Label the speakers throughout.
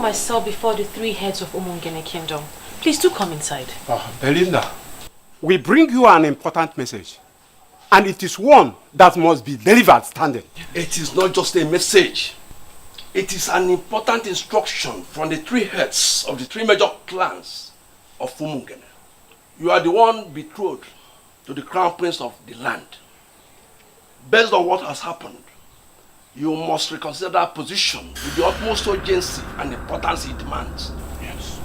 Speaker 1: myself before the three heads of Umungene Kingdom. Please do come inside.
Speaker 2: Belinda, we bring you an important message. And it is one that must be delivered standing.
Speaker 3: It is not just a message. It is an important instruction from the three heads of the three major clans of Umungene. You are the one betrothed to the crown prince of the land. Based on what has happened, you must reconsider that position with the utmost urgency and importance it demands.
Speaker 2: Yes.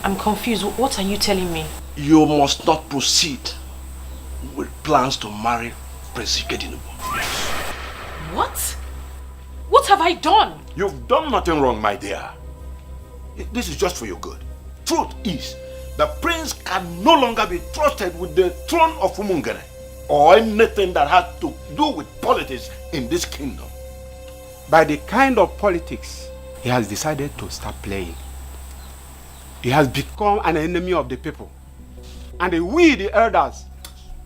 Speaker 1: I'm confused. What are you telling me?
Speaker 3: You must not proceed with plans to marry Prince Ikedinubu.
Speaker 2: Yes.
Speaker 1: What? What have I done?
Speaker 4: You've done nothing wrong, my dear. This is just for your good. Truth is, the prince can no longer be trusted with the throne of Umungene or anything that has to do with politics in this kingdom.
Speaker 2: By the kind of politics he has decided to start playing, he has become an enemy of the people. And we, the elders,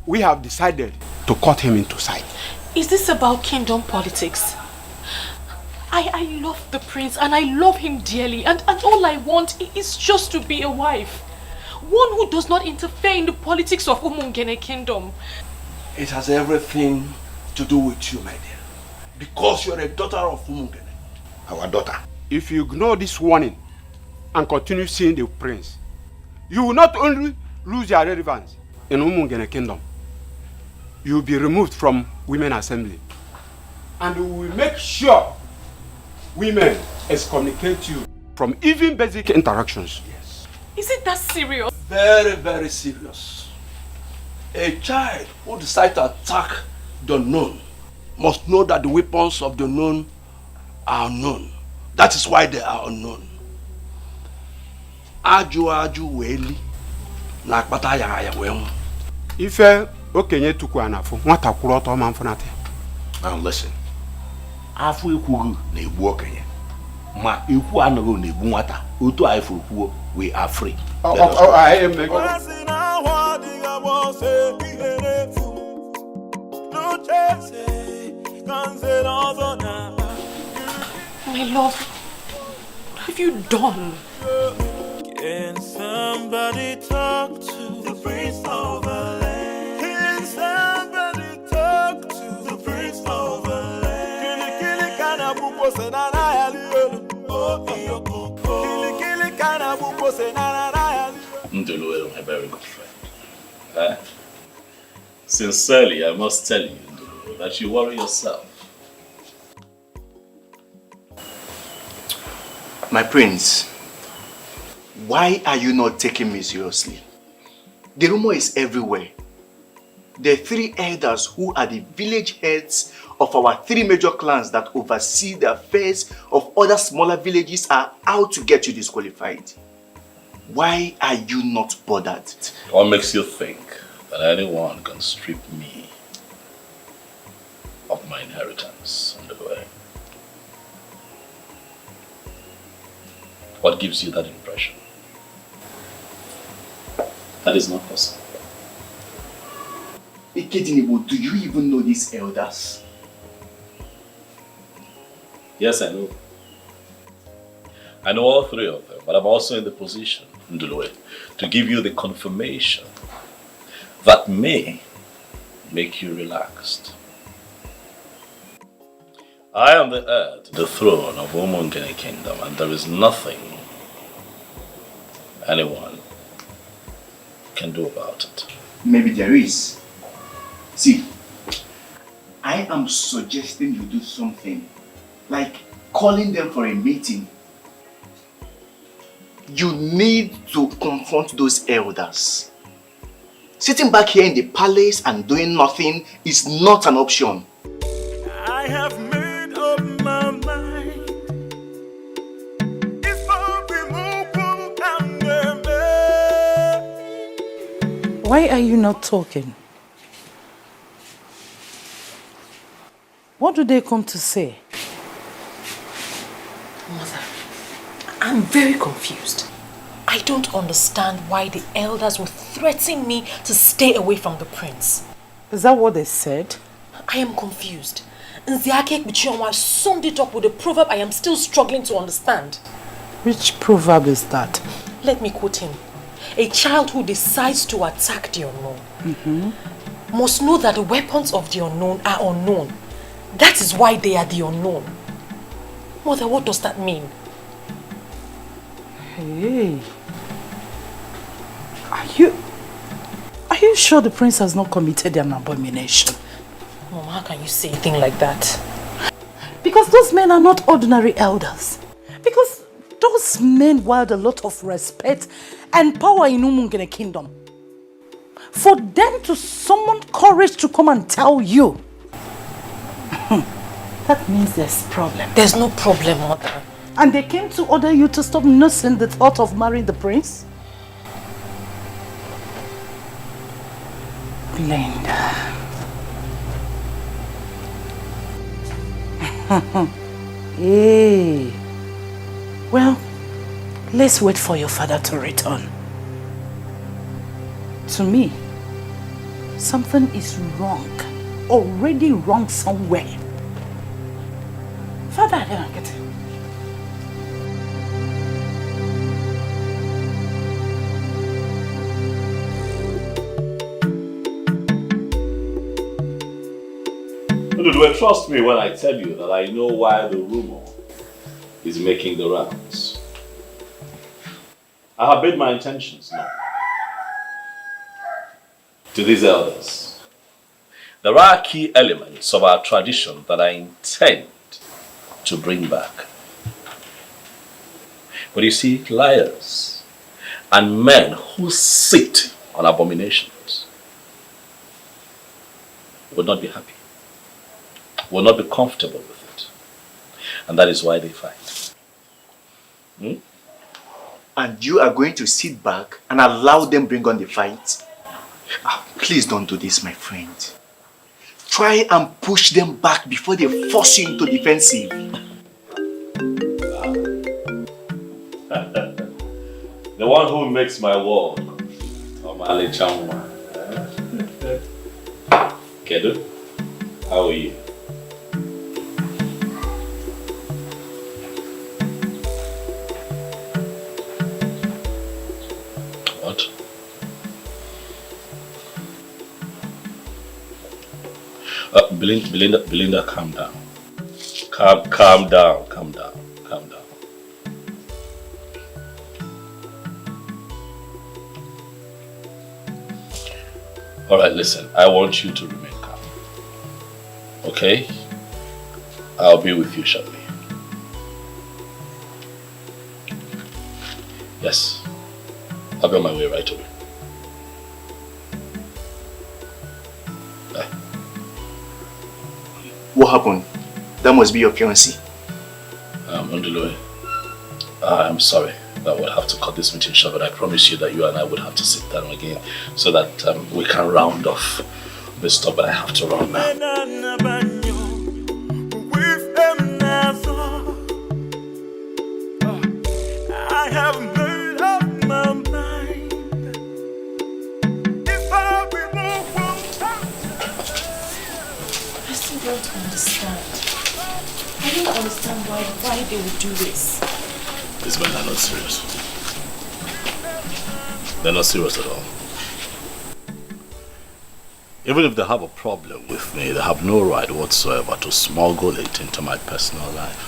Speaker 2: we have decided to cut him into sight.
Speaker 1: Is this about kingdom politics? I love the prince and I love him dearly, and all I want is just to be a wife. One who does not interfere in the politics of Umungene Kingdom.
Speaker 3: It has everything to do with you, my dear. Because you're a daughter of Umungene.
Speaker 4: Our daughter.
Speaker 2: If you ignore this warning and continue seeing the prince, you will not only lose your relevance in Umungene Kingdom, you will be removed from Women Assembly. And we will make sure women excommunicate you from even basic interactions.
Speaker 3: Yes.
Speaker 1: Is it that serious?
Speaker 3: Very, very serious. A child who decides to attack the unknown must know that the weapons of the unknown are unknown. That is why they are unknown. Aju weli na akpata ya wemu.
Speaker 2: Ife okenye tuku anafu nwata kwuru ọtọ ma mfunate.
Speaker 4: Now listen. Afu ekwugu na egbu okenye. Ma ekwu anaghị na egbu nwata. Otu anyị furu kwuo, we are free.
Speaker 2: I am making.
Speaker 1: My love, what have you done?
Speaker 5: Can somebody talk to the prince of the land? Can somebody talk to the prince of the land? Kili kana buko senana yali. Oh iyoko. Kili kana buko senana yali.
Speaker 6: Ndulu, my very good friend. Sincerely, I must tell you, Ndulu, that you worry yourself.
Speaker 7: My prince, why are you not taking me seriously? The rumor is everywhere. The three elders who are the village heads of our three major clans that oversee the affairs of other smaller villages are out to get you disqualified. Why are you not bothered?
Speaker 6: What makes you think that anyone can strip me of my inheritance on the way? What gives you that impression? That is not possible.
Speaker 7: Ikedinubu, do you even know these elders?
Speaker 6: Yes, I know. I know all three of them, but I'm also in the position, Ndulwe, to give you the confirmation that may make you relaxed. I am the heir to the throne of Umungene Kingdom, and there is nothing anyone can do about it.
Speaker 7: Maybe there is. See, I am suggesting you do something, like calling them for a meeting. You need to confront those elders. Sitting back here in the palace and doing nothing is not an option.
Speaker 5: I have made up my mind. It's
Speaker 8: Why are you not talking? What do they come to say?
Speaker 1: Mother, I'm very confused. I don't understand why the elders would threaten me to stay away from the prince.
Speaker 8: Is that what they said?
Speaker 1: I am confused. Nziake Bichioma summed it up with a proverb I am still struggling to understand.
Speaker 8: Which proverb is that?
Speaker 1: Let me quote him. A child who decides to attack the unknown must know that the weapons of the unknown are unknown. That is why they are the unknown. Mother, what does that mean?
Speaker 8: Hey. Are you sure the prince has not committed an abomination?
Speaker 1: Mom, how can you say a thing like that?
Speaker 8: Because those men are not ordinary elders. Because those men wield a lot of respect and power in Umungene kingdom. For them to summon courage to come and tell you, that means there's a problem.
Speaker 1: There's no problem, Mother.
Speaker 8: And they came to order you to stop nursing the thought of marrying the prince? Belinda. Hey. Well, let's wait for your father to return. To me, something is wrong. Already wrong somewhere. Father, I don't get it.
Speaker 6: Trust me when I tell you that I know why the rumor is making the rounds. I have made my intentions known to these elders. There are key elements of our tradition that I intend to bring back. But you see, liars and men who sit on abominations will not be happy, will not be comfortable with it. And that is why they fight.
Speaker 7: And you are going to sit back and allow them bring on the fight? Please don't do this, my friend. Try and push them back before they force you into defensive.
Speaker 6: The one who makes my world Omale Chamwa. Kedu, how are you? What? Belinda, calm down. Calm down. All right, listen, I want you to remain calm. Okay? I'll be with you shortly. Yes, I'll be on my way right away. Bye.
Speaker 7: What happened? That must be your fiancé.
Speaker 6: Undulue, I'm sorry. I would have to cut this meeting short, but I promise you that you and I would have to sit down again so that we can round off this stuff, but I have to run now.
Speaker 5: I have made up my mind. If I remove
Speaker 1: I still don't understand. I don't understand why they would do this.
Speaker 6: These men are not serious. They're not serious at all. Even if they have a problem with me, they have no right whatsoever to smuggle it into my personal life.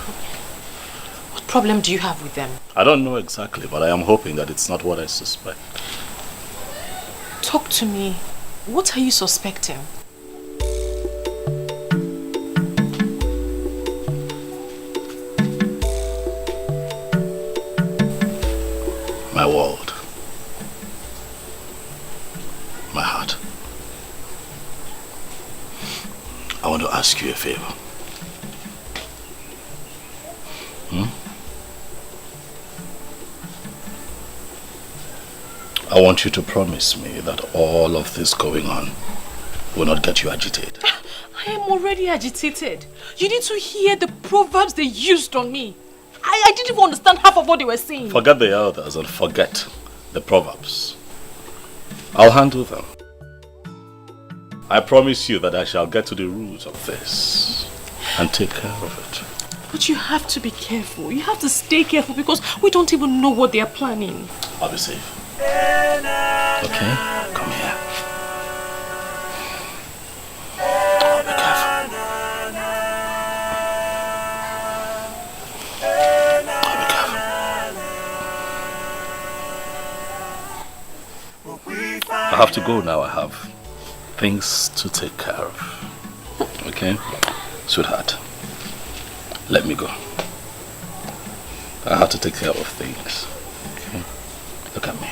Speaker 1: What problem do you have with them?
Speaker 6: I don't know exactly, but I am hoping that it's not what I suspect.
Speaker 1: Talk to me. What are you suspecting?
Speaker 6: My world. My heart. I want to ask you a favor. I want you to promise me that all of this going on will not get you agitated.
Speaker 1: I am already agitated. You need to hear the proverbs they used on me. I didn't even understand half of what they were saying.
Speaker 6: Forget the elders and forget the proverbs. I'll handle them. I promise you that I shall get to the root of this. and take care of it.
Speaker 1: But you have to be careful. You have to stay careful because we don't even know what they are planning.
Speaker 6: I'll be safe. Okay? Come here. Oh, be careful. Oh, be careful. I have to go now. I have things to take care of. Okay? Sweetheart, let me go. I have to take care of things. Okay? Look at me.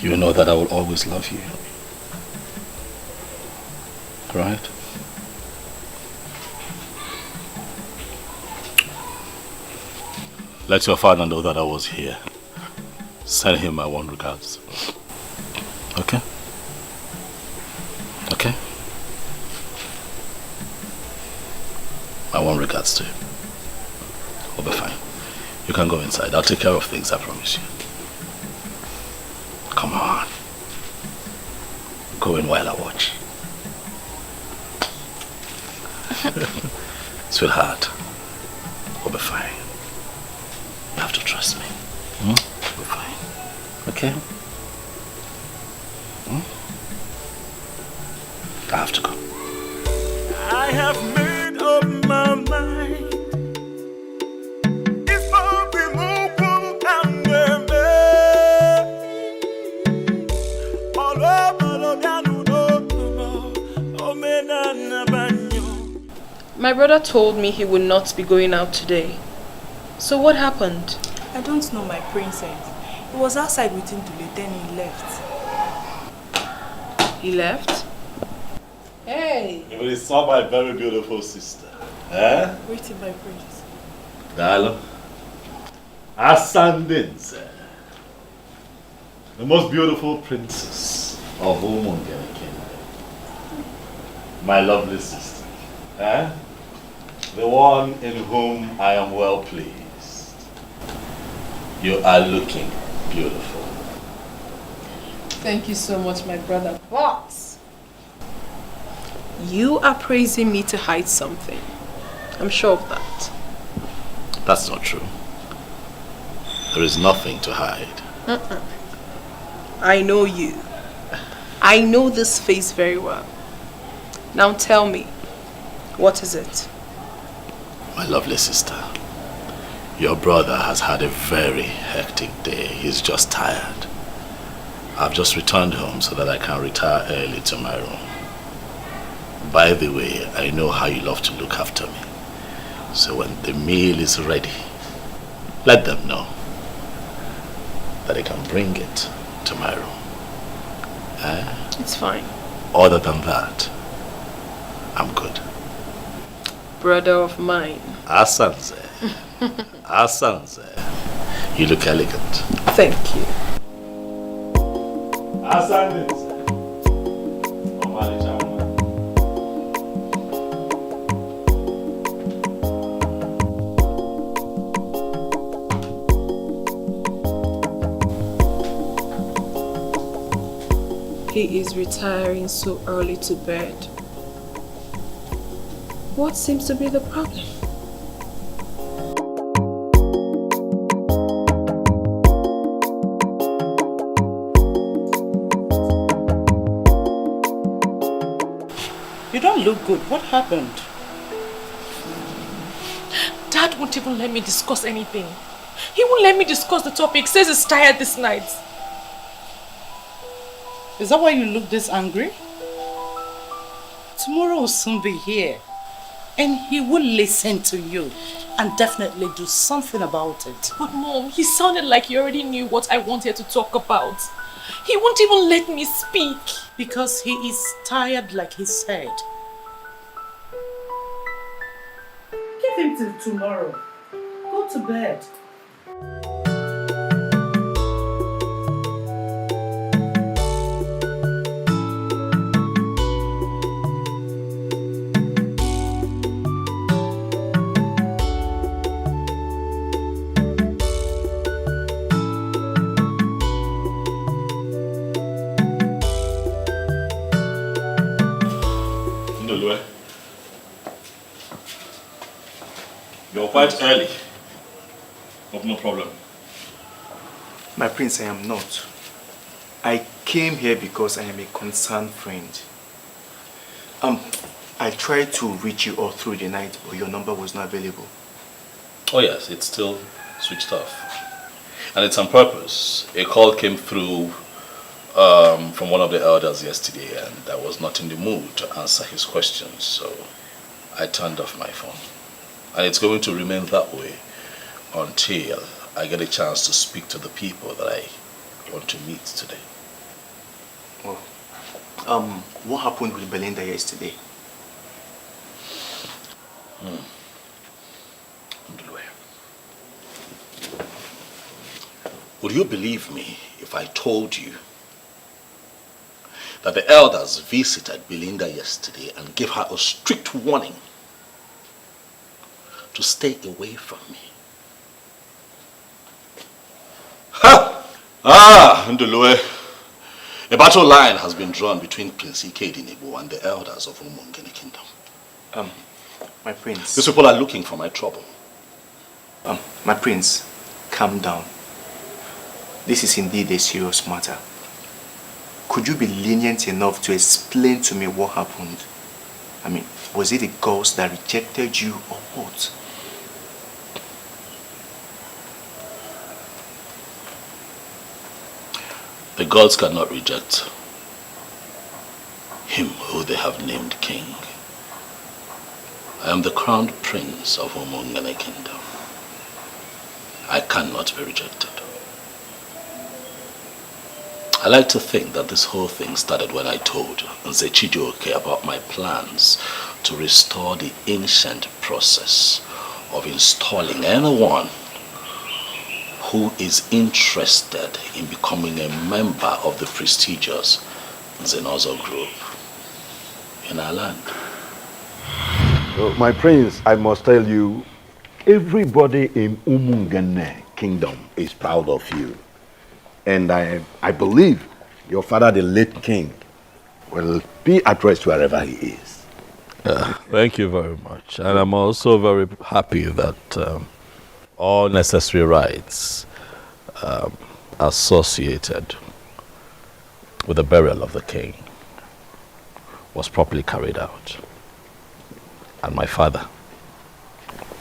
Speaker 6: You know that I will always love you. Right? Let your father know that I was here. Send him my warm regards. Okay? Okay? My warm regards to you. We'll be fine. You can go inside. I'll take care of things, I promise you. Come on. Go in while I watch. Sweetheart, we'll be fine. You have to trust me. We'll be fine. Okay? I have to go.
Speaker 5: I have made up my mind. It's for the move and
Speaker 1: My brother told me he would not be going out today. So what happened?
Speaker 9: I don't know, my princess. He was outside with him today, then he left.
Speaker 1: He left?
Speaker 9: Hey!
Speaker 6: But it's not my very beautiful sister. Eh?
Speaker 9: Waiting, my princess.
Speaker 6: Darling. Ascendance. The most beautiful princess of Umungene Kingdom. My lovely sister. Eh? The one in whom I am well pleased. You are looking beautiful.
Speaker 1: Thank you so much, my brother. But you are praising me to hide something. I'm sure of that.
Speaker 6: That's not true. There is nothing to hide.
Speaker 1: I know you. I know this face very well. Now tell me, what is it?
Speaker 6: My lovely sister, your brother has had a very hectic day. He's just tired. I've just returned home so that I can retire early to my room. By the way, I know how you love to look after me. So when the meal is ready, let them know that they can bring it to my room.
Speaker 1: It's fine.
Speaker 6: Other than that, I'm good.
Speaker 1: Brother of mine.
Speaker 6: Asanze. Asanze. You look elegant.
Speaker 1: Thank you.
Speaker 6: Asanze.
Speaker 1: He is retiring so early to bed. What seems to be the problem?
Speaker 8: You don't look good. What happened?
Speaker 1: Dad won't even let me discuss anything. He won't let me discuss the topic. Says he's tired this night.
Speaker 8: Is that why you look this angry? Tomorrow will soon be here. And he will listen to you and definitely do something about it.
Speaker 1: But Mom, he sounded like he already knew what I wanted to talk about. He won't even let me speak.
Speaker 8: Because he is tired, like he said. Give him till tomorrow. Go to bed.
Speaker 6: quite early. Hope no problem.
Speaker 7: My prince, I am not. I came here because I am a concerned friend. I tried to reach you all through the night, but your number was not available.
Speaker 6: Oh yes, it's still switched off. And it's on purpose. A call came through from one of the elders yesterday, and I was not in the mood to answer his questions, so I turned off my phone. And it's going to remain that way until I get a chance to speak to the people that I want to meet today.
Speaker 7: Well, what happened with Belinda yesterday?
Speaker 6: Would you believe me if I told you that the elders visited Belinda yesterday and gave her a strict warning to stay away from me? Ha! Ndulue. A battle line has been drawn between Prince Ini and the elders of Umungene Kingdom.
Speaker 7: My prince.
Speaker 6: These people are looking for my trouble.
Speaker 7: My prince, calm down. This is indeed a serious matter. Could you be lenient enough to explain to me what happened? I mean, was it the gods that rejected you or what?
Speaker 6: The gods cannot reject him who they have named king. I am the crowned prince of Umungene Kingdom. I cannot be rejected. I like to think that this whole thing started when I told Nze Chijioke about my plans to restore the ancient process of installing anyone who is interested in becoming a member of the prestigious Nzenozo group in our land.
Speaker 4: My prince, I must tell you, everybody in Umungene Kingdom is proud of you. And I believe your father, the late king, will be at rest wherever he is.
Speaker 6: Thank you very much. And I'm also very happy that all necessary rites associated with the burial of the king was properly carried out. And my father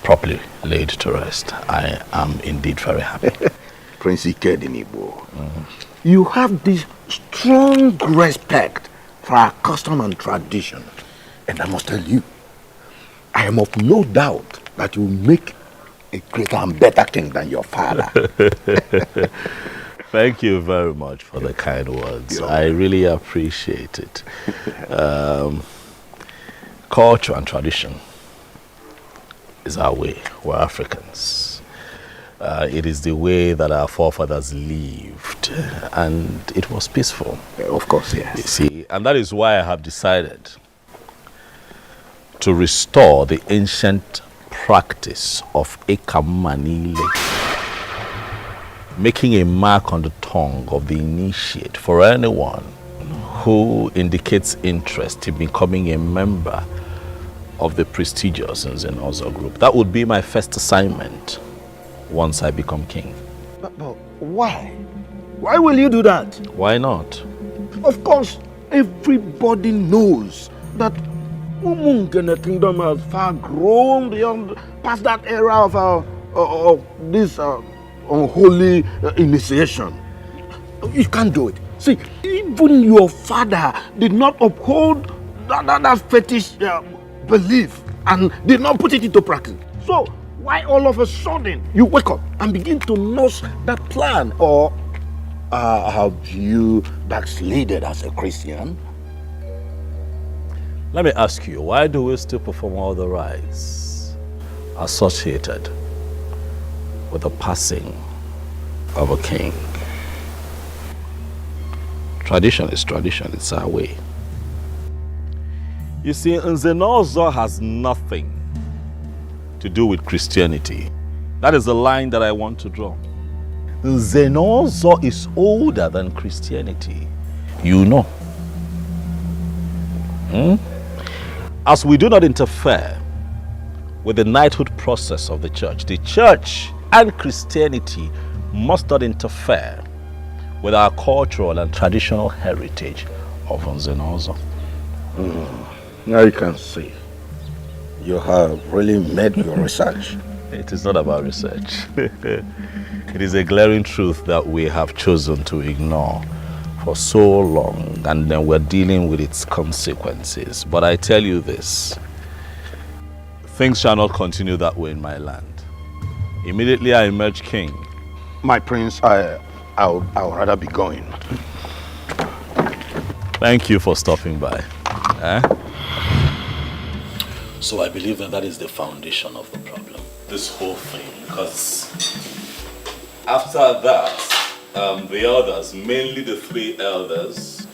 Speaker 6: properly laid to rest. I am indeed very happy.
Speaker 4: Prince Ikedinibo, you have this strong respect for our custom and tradition. And I must tell you, I am of no doubt that you will make a greater and better king than your father.
Speaker 6: Thank you very much for the kind words. I really appreciate it. Culture and tradition is our way. We're Africans. It is the way that our forefathers lived, and it was peaceful.
Speaker 4: Of course, yes.
Speaker 6: You see, and that is why I have decided to restore the ancient practice of Ekamanile, making a mark on the tongue of the initiate for anyone who indicates interest in becoming a member of the prestigious Nzenozo group. That would be my first assignment once I become king.
Speaker 4: But why? Why will you do that?
Speaker 6: Why not?
Speaker 4: Of course, everybody knows that Umungene Kingdom has far grown beyond past that era of this unholy initiation. You can't do it. See, even your father did not uphold that fetish belief and did not put it into practice. So, why all of a sudden you wake up and begin to nurse that plan? Or have you backslided as a Christian?
Speaker 6: Let me ask you, why do we still perform all the rites associated with the passing of a king? Tradition is tradition, it's our way. You see, Nzenozo has nothing to do with Christianity. That is the line that I want to draw. Nzenozo is older than Christianity. You know. As we do not interfere with the knighthood process of the church and Christianity must not interfere with our cultural and traditional heritage of Nzenozo.
Speaker 4: Now you can see you have really made your research.
Speaker 6: It is not about research. It is a glaring truth that we have chosen to ignore for so long, and then we're dealing with its consequences. But I tell you this, things shall not continue that way in my land. Immediately I emerge king.
Speaker 4: My prince, I'll rather be going.
Speaker 6: Thank you for stopping by.
Speaker 10: So I believe that is the foundation of the problem. This whole thing, because
Speaker 6: After that, the elders, mainly the 3 elders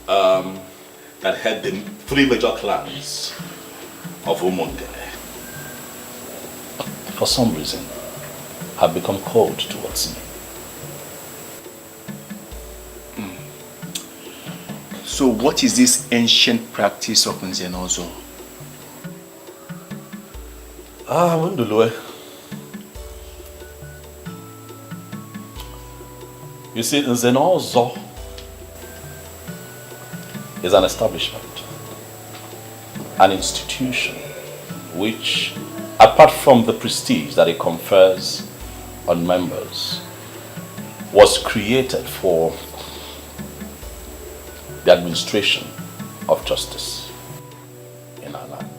Speaker 6: that head the 3 major clans of Umungene,
Speaker 10: for some reason, have become cold towards me.
Speaker 7: So what is this ancient practice of Nzenozo?
Speaker 10: Mundulwe. You see, Nzenozo is an establishment, an institution, which, apart from the prestige that it confers on members, was created for the administration of justice in our land.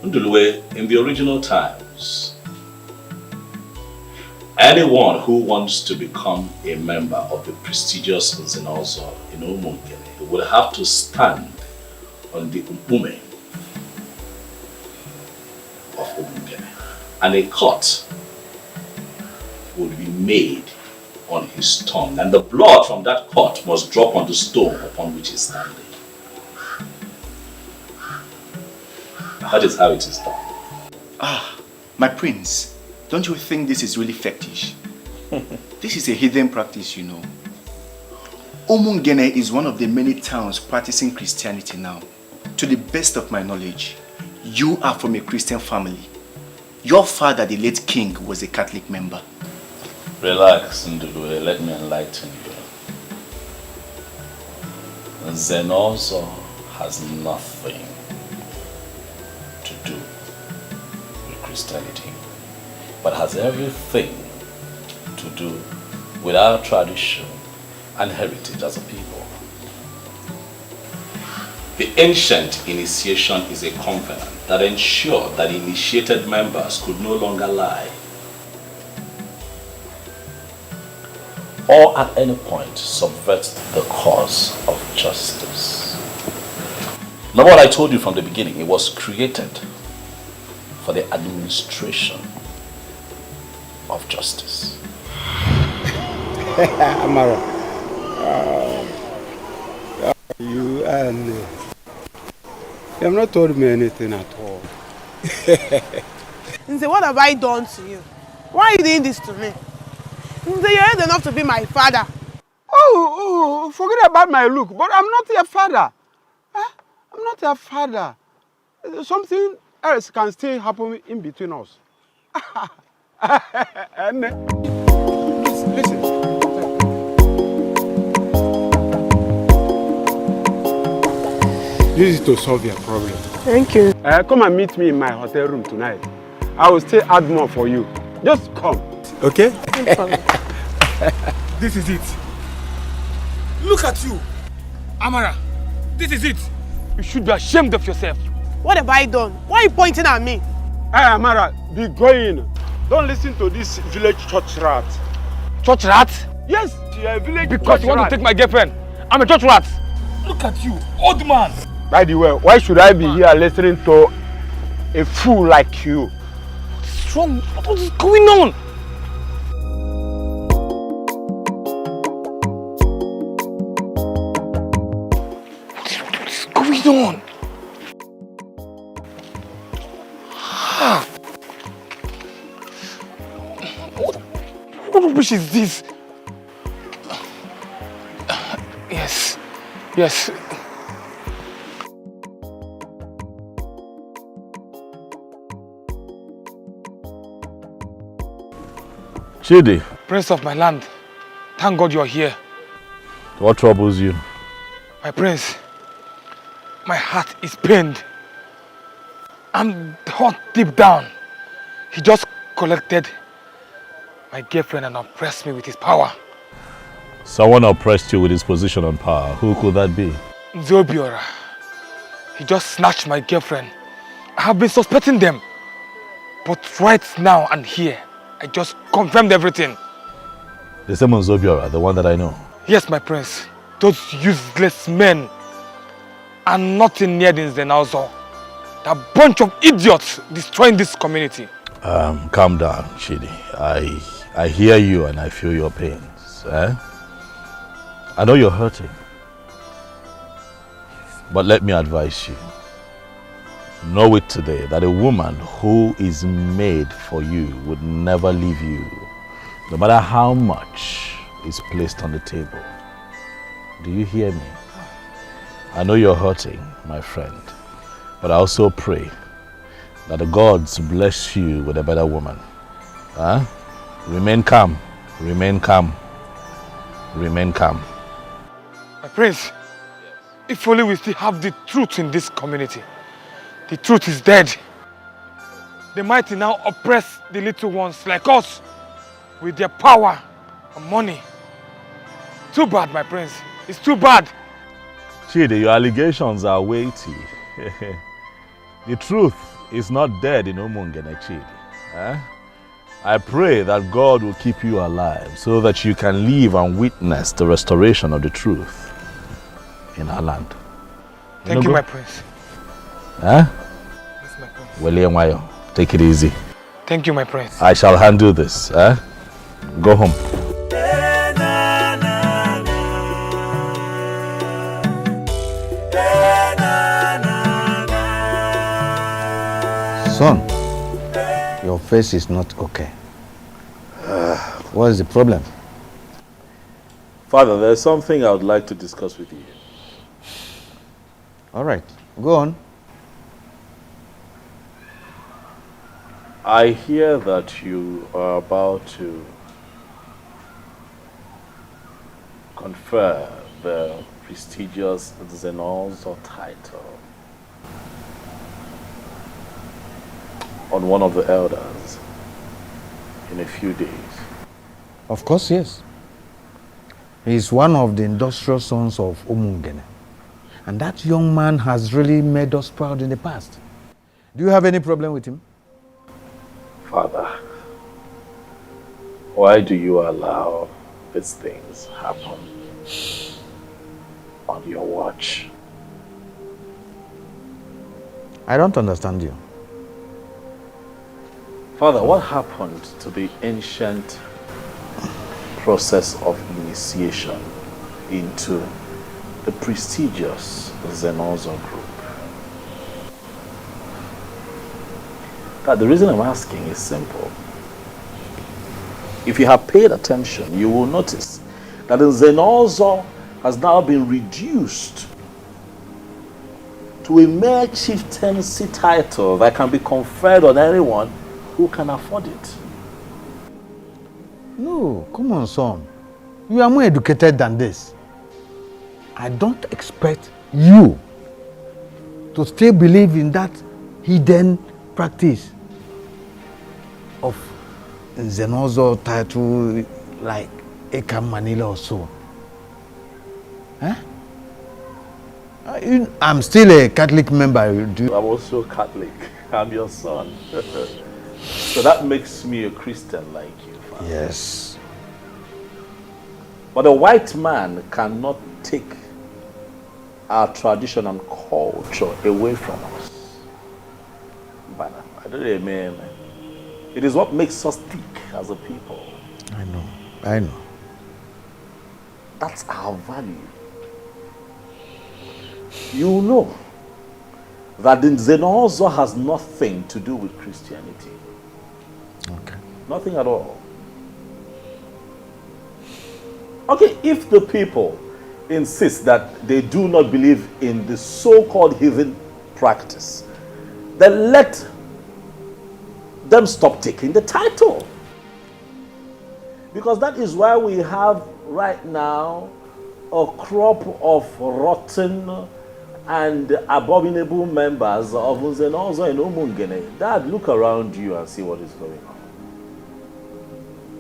Speaker 6: Ndulwe, in the original times, anyone who wants to become a member of the prestigious Nzenozo in Umungene would have to stand on the Umpume of Umungene, and a cut would be made on his tongue, and the blood from that cut must drop on the stone upon which he is standing. That is how it is done.
Speaker 7: My prince, don't you think this is really fetish? This is a hidden practice, you know. Umungene is one of the many towns practicing Christianity now. To the best of my knowledge, you are from a Christian family. Your father, the late king, was a Catholic member.
Speaker 10: Relax, Ndulwe, let me enlighten you. Nzenozo has nothing to do with Christianity, but has everything to do with our tradition and heritage as a people.
Speaker 6: The ancient initiation is a covenant that ensured that initiated members could no longer lie
Speaker 10: or at any point subvert the cause of justice. Now, what I told you from the beginning, it was created for the administration of justice.
Speaker 2: Amara, you have not told me anything at all.
Speaker 11: Nze, what have I done to you? Why are you doing this to me? Nze, you're old enough to be my father.
Speaker 2: Oh, forget about my look, but I'm not your father. I'm not your father. Something else can still happen in between us. Listen. This is to solve your problem.
Speaker 11: Thank you.
Speaker 2: Come and meet me in my hotel room tonight. I will still add more for you. Just come. Okay?
Speaker 12: This is it. Look at you. Amara, this is it. You should be ashamed of yourself.
Speaker 11: What have I done? Why are you pointing at me?
Speaker 2: Hey, Amara, be going. Don't listen to this village church rat.
Speaker 12: Church rat?
Speaker 2: Yes, you're a village
Speaker 12: because you want
Speaker 2: rat.
Speaker 12: to take my girlfriend. I'm a church rat. Look at you, old man.
Speaker 2: By the way, why should I be here listening to a fool like you?
Speaker 12: What's wrong? What is going on? What's going on? What rubbish is this? Yes.
Speaker 10: Chidi.
Speaker 12: Prince of my land, thank God you're here.
Speaker 10: What troubles you?
Speaker 12: My prince, my heart is pained. I'm hot deep down. He just collected my girlfriend and oppressed me with his power.
Speaker 10: Someone oppressed you with his position and power. Who could that be?
Speaker 12: Zobiora. He just snatched my girlfriend. I have been suspecting them. But right now and here, I just confirmed everything.
Speaker 10: The same as Zobiora, the one that I know.
Speaker 12: Yes, my prince. Those useless men are nothing near the Zenauzo. They're a bunch of idiots destroying this community.
Speaker 10: Calm down, Chidi. I hear you and I feel your pains. I know you're hurting. But let me advise you. Know it today that a woman who is made for you would never leave you, no matter how much is placed on the table. Do you hear me? I know you're hurting, my friend, but I also pray that the gods bless you with a better woman. Remain calm, remain calm, remain calm.
Speaker 12: My prince, if only we still have the truth in this community. The truth is dead. The mighty now oppress the little ones like us with their power and money. Too bad, my prince. It's too bad.
Speaker 10: Chidi, your allegations are weighty. The truth is not dead in Umungene, Chidi. I pray that God will keep you alive so that you can live and witness the restoration of the truth in our land.
Speaker 12: Thank you, my prince.
Speaker 10: Huh?
Speaker 12: Yes, my prince.
Speaker 10: Well, take it easy.
Speaker 12: Thank you, my prince.
Speaker 10: I shall handle this. Go home.
Speaker 13: Son, your face is not okay. What is the problem?
Speaker 10: Father, there's something I would like to discuss with you.
Speaker 13: All right, go on.
Speaker 10: I hear that you are about to confer the prestigious Zenolzo title on one of the elders in a few days.
Speaker 13: Of course, yes. He is one of the industrial sons of Umungene. And that young man has really made us proud in the past. Do you have any problem with him?
Speaker 10: Father, why do you allow these things happen on your watch?
Speaker 13: I don't understand you.
Speaker 10: Father, what happened to the ancient process of initiation into the prestigious Zenozo group? The reason I'm asking is simple. If you have paid attention, you will notice that the Zenozo has now been reduced to a mere chieftaincy title that can be conferred on anyone who can afford it.
Speaker 13: No, come on, son. You are more educated than this. I don't expect you to still believe in that hidden practice of Zenozo title like Eka Manila or so. Huh? I'm still a Catholic member. I'm
Speaker 10: also Catholic. I'm your son. So that makes me a Christian like you, Father.
Speaker 13: Yes.
Speaker 10: But a white man cannot take our tradition and culture away from us. But I don't mean, it is what makes us tick as a people.
Speaker 13: I know.
Speaker 10: That's our value. You know that the Zenozo has nothing to do with Christianity.
Speaker 13: Okay.
Speaker 10: Nothing at all. Okay, if the people insist that they do not believe in the so-called heathen practice, then let them stop taking the title.
Speaker 14: Because that is why we have right now a crop of rotten and abominable members of Nzenozo and Umungene. Dad, look around you and see what is going on.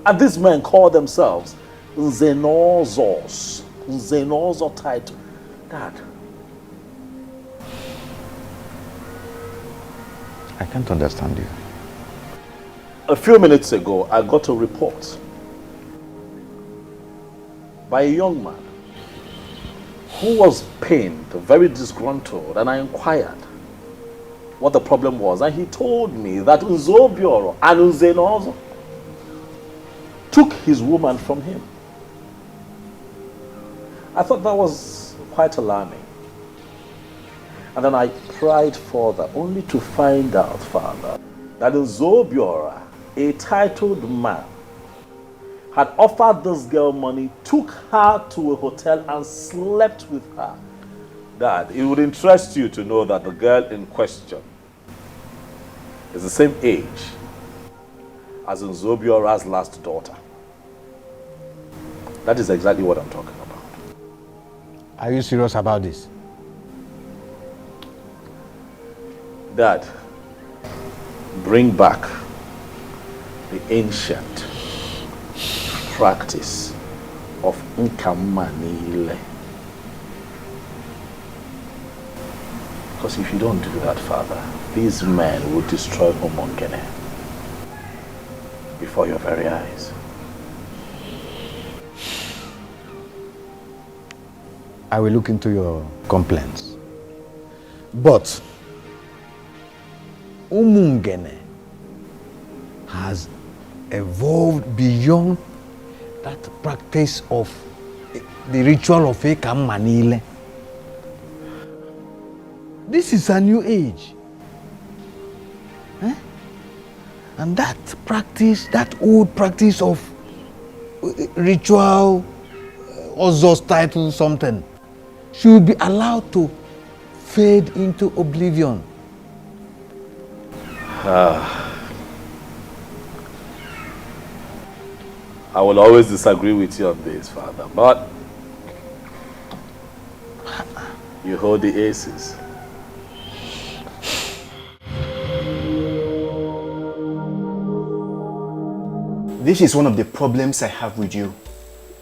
Speaker 14: And these men call themselves Nzenozos. Nzenozo title. Dad.
Speaker 13: I can't understand you.
Speaker 14: A few minutes ago, I got a report by a young man who was pained, very disgruntled, and I inquired what the problem was. And he told me that Nzobioro and Nzenozo took his woman from him. I thought that was quite alarming. And then I pried further, only to find out, Father, that Nzobiora, a titled man, had offered this girl money, took her to a hotel and slept with her. Dad, it would interest you to know that the girl in question is the same age as Nzobiora's last daughter. That is exactly what I'm talking about.
Speaker 13: Are you serious about this?
Speaker 14: Dad, bring back the ancient practice of Nkamanile. Because if you don't do that, Father, these men will destroy Umungene before your very eyes.
Speaker 13: I will look into your complaints. But Umungene has evolved beyond that practice of the ritual of Ekamanile. This is a new age. And that practice, that old practice of ritual, Ozos title something, should be allowed to fade into oblivion.
Speaker 14: I will always disagree with you on this, Father, but you hold the aces.
Speaker 7: This is one of the problems I have with you.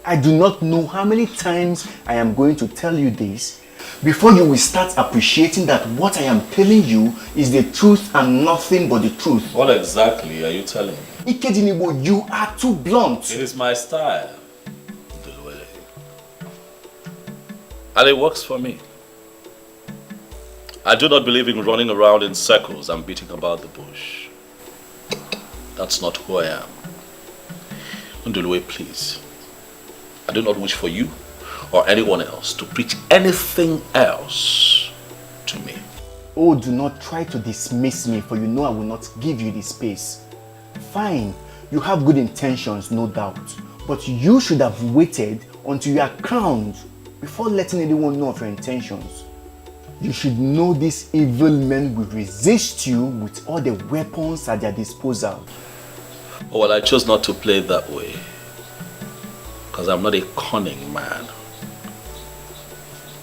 Speaker 7: I do not know how many times I am going to tell you this before you will start appreciating that what I am telling you is the truth and nothing but the truth.
Speaker 6: What exactly are you telling me?
Speaker 7: Ikedinibo, you are too blunt.
Speaker 6: It is my style. And it works for me. I do not believe in running around in circles and beating about the bush. That's not who I am. Ndulwe, please. I do not wish for you or anyone else to preach anything else to me.
Speaker 7: Oh, do not try to dismiss me, for you know I will not give you the space. Fine, you have good intentions, no doubt. But you should have waited until you are crowned before letting anyone know of your intentions. You should know these evil men will resist you with all the weapons at their disposal.
Speaker 6: Oh, well, I chose not to play it that way. Because I'm not a cunning man.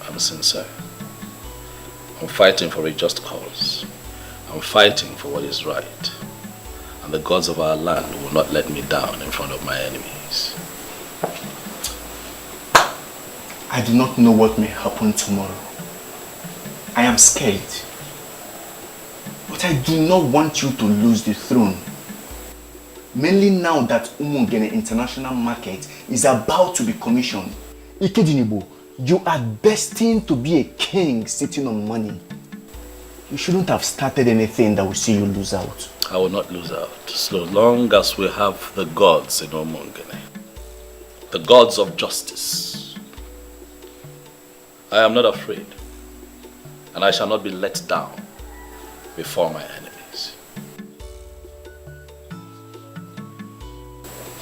Speaker 6: I'm sincere. I'm fighting for a just cause. I'm fighting for what is right. And the gods of our land will not let me down in front of my enemies.
Speaker 7: I do not know what may happen tomorrow. I am scared. But I do not want you to lose the throne. Mainly now that Umungene International Market is about to be commissioned. Ikedinibo, you are destined to be a king sitting on money. You shouldn't have started anything that will see you lose out.
Speaker 6: I will not lose out, so long as we have the gods in Umungene. The gods of justice. I am not afraid, and I shall not be let down before my enemies.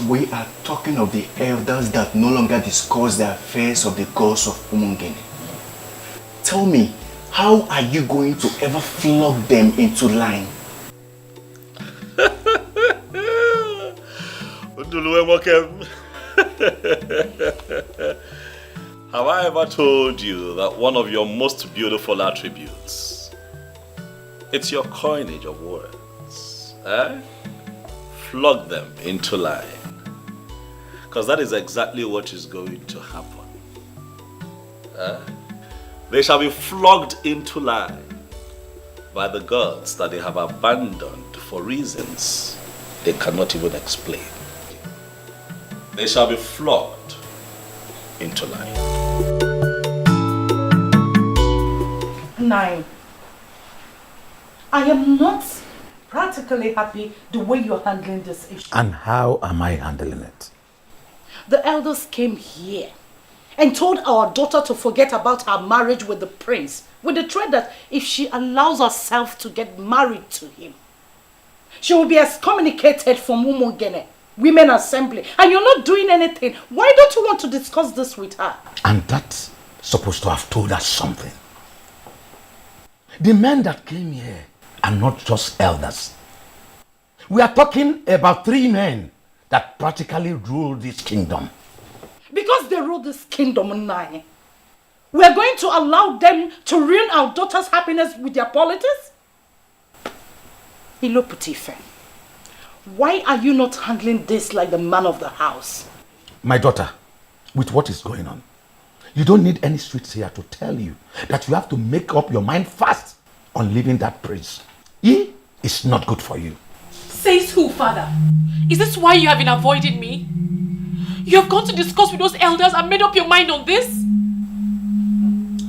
Speaker 7: We are talking of the elders that no longer discuss the affairs of the gods of Umungene. Tell me, how are you going to ever flog them into line?
Speaker 6: Have I ever told you that one of your most beautiful attributes, it's your coinage of words, eh? Flog them into line. Because that is exactly what is going to happen. They shall be flogged into line by the gods that they have abandoned for reasons they cannot even explain. They shall be flogged into line.
Speaker 8: 9. I am not practically happy the way you're handling this issue.
Speaker 13: And how am I handling it?
Speaker 8: The elders came here and told our daughter to forget about her marriage with the prince, with the threat that if she allows herself to get married to him, she will be excommunicated from Umungene, Women Assembly. And you're not doing anything. Why don't you want to discuss this with her?
Speaker 13: And that's supposed to have told us something. The men that came here are not just elders. We are talking about 3 men that practically rule this kingdom.
Speaker 8: Because they rule this kingdom 9, we are going to allow them to ruin our daughter's happiness with their politics? Ilo Putife, why are you not handling this like the man of the house?
Speaker 13: My daughter, with what is going on, you don't need any streets here to tell you that you have to make up your mind fast on leaving that prince. He is not good for you.
Speaker 1: Says who, father? Is this why you have been avoiding me? You have gone to discuss with those elders and made up your mind on this?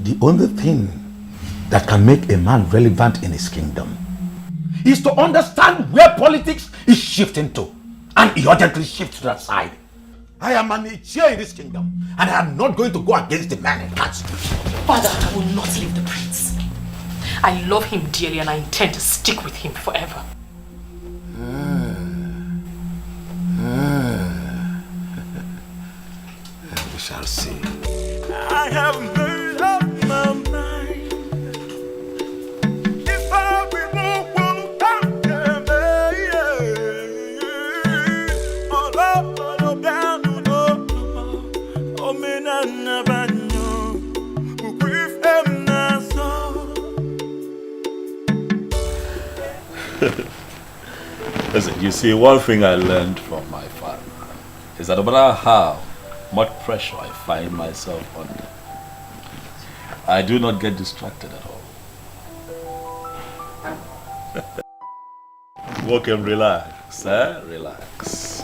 Speaker 13: The only thing that can make a man relevant in his kingdom is to understand where politics is shifting to, and he urgently shifts to that side. I am an chair in this kingdom, and I am not going to go against the man in council.
Speaker 1: Father, I will not leave the prince. I love him dearly and I intend to stick with him forever.
Speaker 13: We shall see.
Speaker 5: I have made up my mind. If I be more
Speaker 6: Listen, you see, one thing I learned from my father is that no matter how much pressure I find myself under, I do not get distracted at all. Walk and relax, eh? Relax.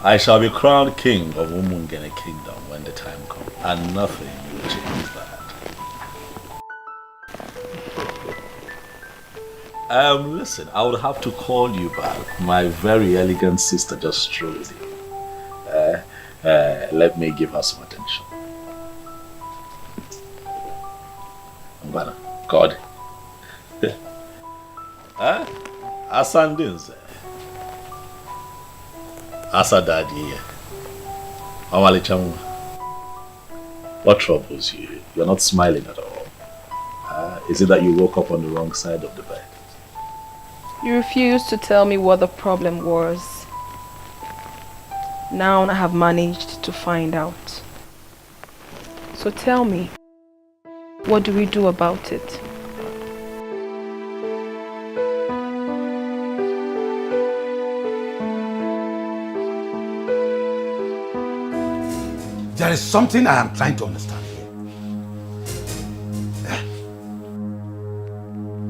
Speaker 6: I shall be crowned king of Umungene Kingdom when the time comes, and nothing will change that. Listen, I would have to call you back. My very elegant sister just strolled in. Let me give her some attention. Mbana, God. Asandinze. Asadadi. Awalichamu. What troubles you? You're not smiling at all. Is it that you woke up on the wrong side of the bed?
Speaker 9: You refused to tell me what the problem was. Now I have managed to find out. So tell me, what do we do about it?
Speaker 13: There is something I am trying to understand here.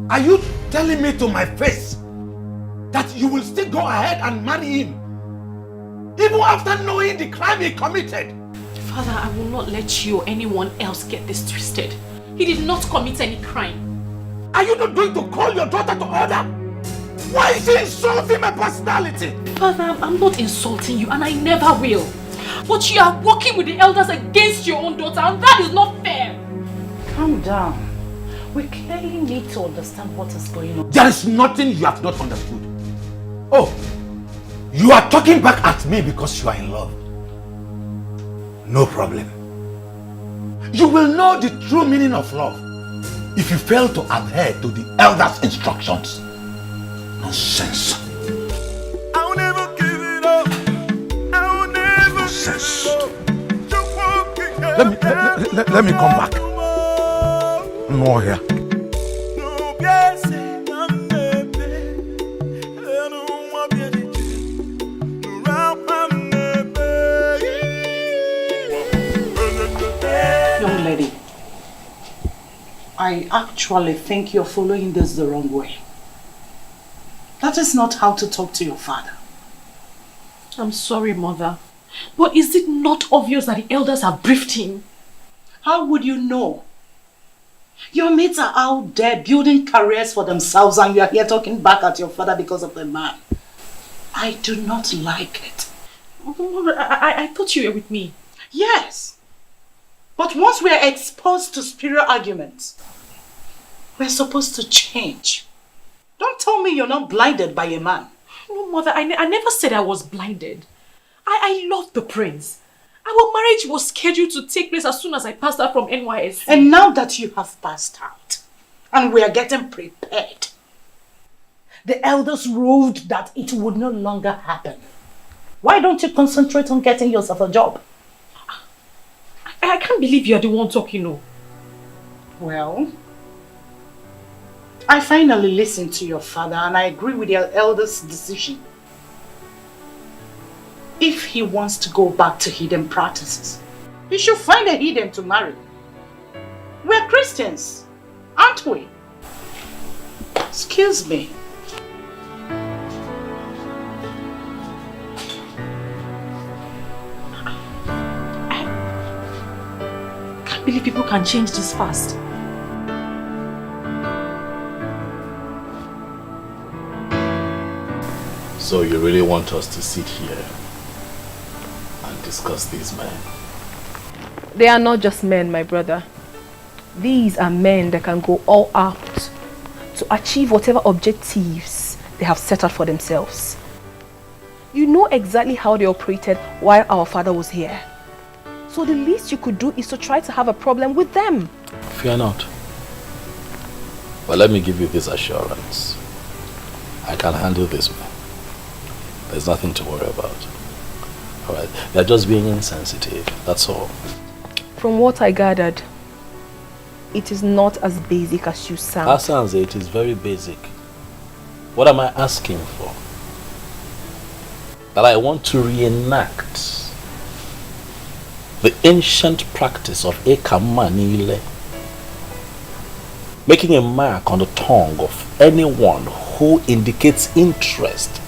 Speaker 13: Are you telling me to my face that you will still go ahead and marry him even after knowing the crime he committed?
Speaker 1: Father, I will not let you or anyone else get this twisted. He did not commit any crime.
Speaker 13: Are you not going to call your daughter to order? Why is she insulting my personality?
Speaker 1: Father, I'm not insulting you and I never will. But you are working with the elders against your own daughter and that is not fair.
Speaker 8: Calm down. We clearly need to understand what is going on.
Speaker 13: There is nothing you have not understood. Oh, you are talking back at me because you are in love. No problem. You will know the true meaning of love if you fail to adhere to the elders' instructions. Nonsense.
Speaker 5: I'll never give it up.
Speaker 13: Let me come back. No here.
Speaker 8: Young lady, I actually think you're following this the wrong way. That is not how to talk to your father.
Speaker 1: I'm sorry, Mother. But is it not obvious that the elders have briefed him?
Speaker 8: How would you know? Your mates are out there building careers for themselves and you are here talking back at your father because of the man. I do not like it.
Speaker 1: I thought you were with me.
Speaker 8: Yes. But once we are exposed to spiritual arguments, we're supposed to change. Don't tell me you're not blinded by a man.
Speaker 1: No, Mother, I never said I was blinded. I love the prince. Our marriage was scheduled to take place as soon as I passed out from NYSC.
Speaker 8: And now that you have passed out, and we are getting prepared, the elders ruled that it would no longer happen. Why don't you concentrate on getting yourself a job?
Speaker 1: I can't believe you're the one talking, no.
Speaker 8: Well, I finally listened to your father and I agree with your elder's decision. If he wants to go back to hidden practices, he should find a hidden to marry. We're Christians, aren't we? Excuse me.
Speaker 1: I can't believe people can change this fast.
Speaker 10: So you really want us to sit here and discuss these men?
Speaker 9: They are not just men, my brother. These are men that can go all out to achieve whatever objectives they have set out for themselves. You know exactly how they operated while our father was here. So the least you could do is to try to have a problem with them.
Speaker 10: Fear not. But let me give you this assurance. I can handle this man. There's nothing to worry about. Alright, they're just being insensitive, that's all.
Speaker 9: From what I gathered, it is not as basic as you sound.
Speaker 10: Asanze, it is very basic. What am I asking for? That I want to reenact the ancient practice of Ekamanile, making a mark on the tongue of anyone who indicates interest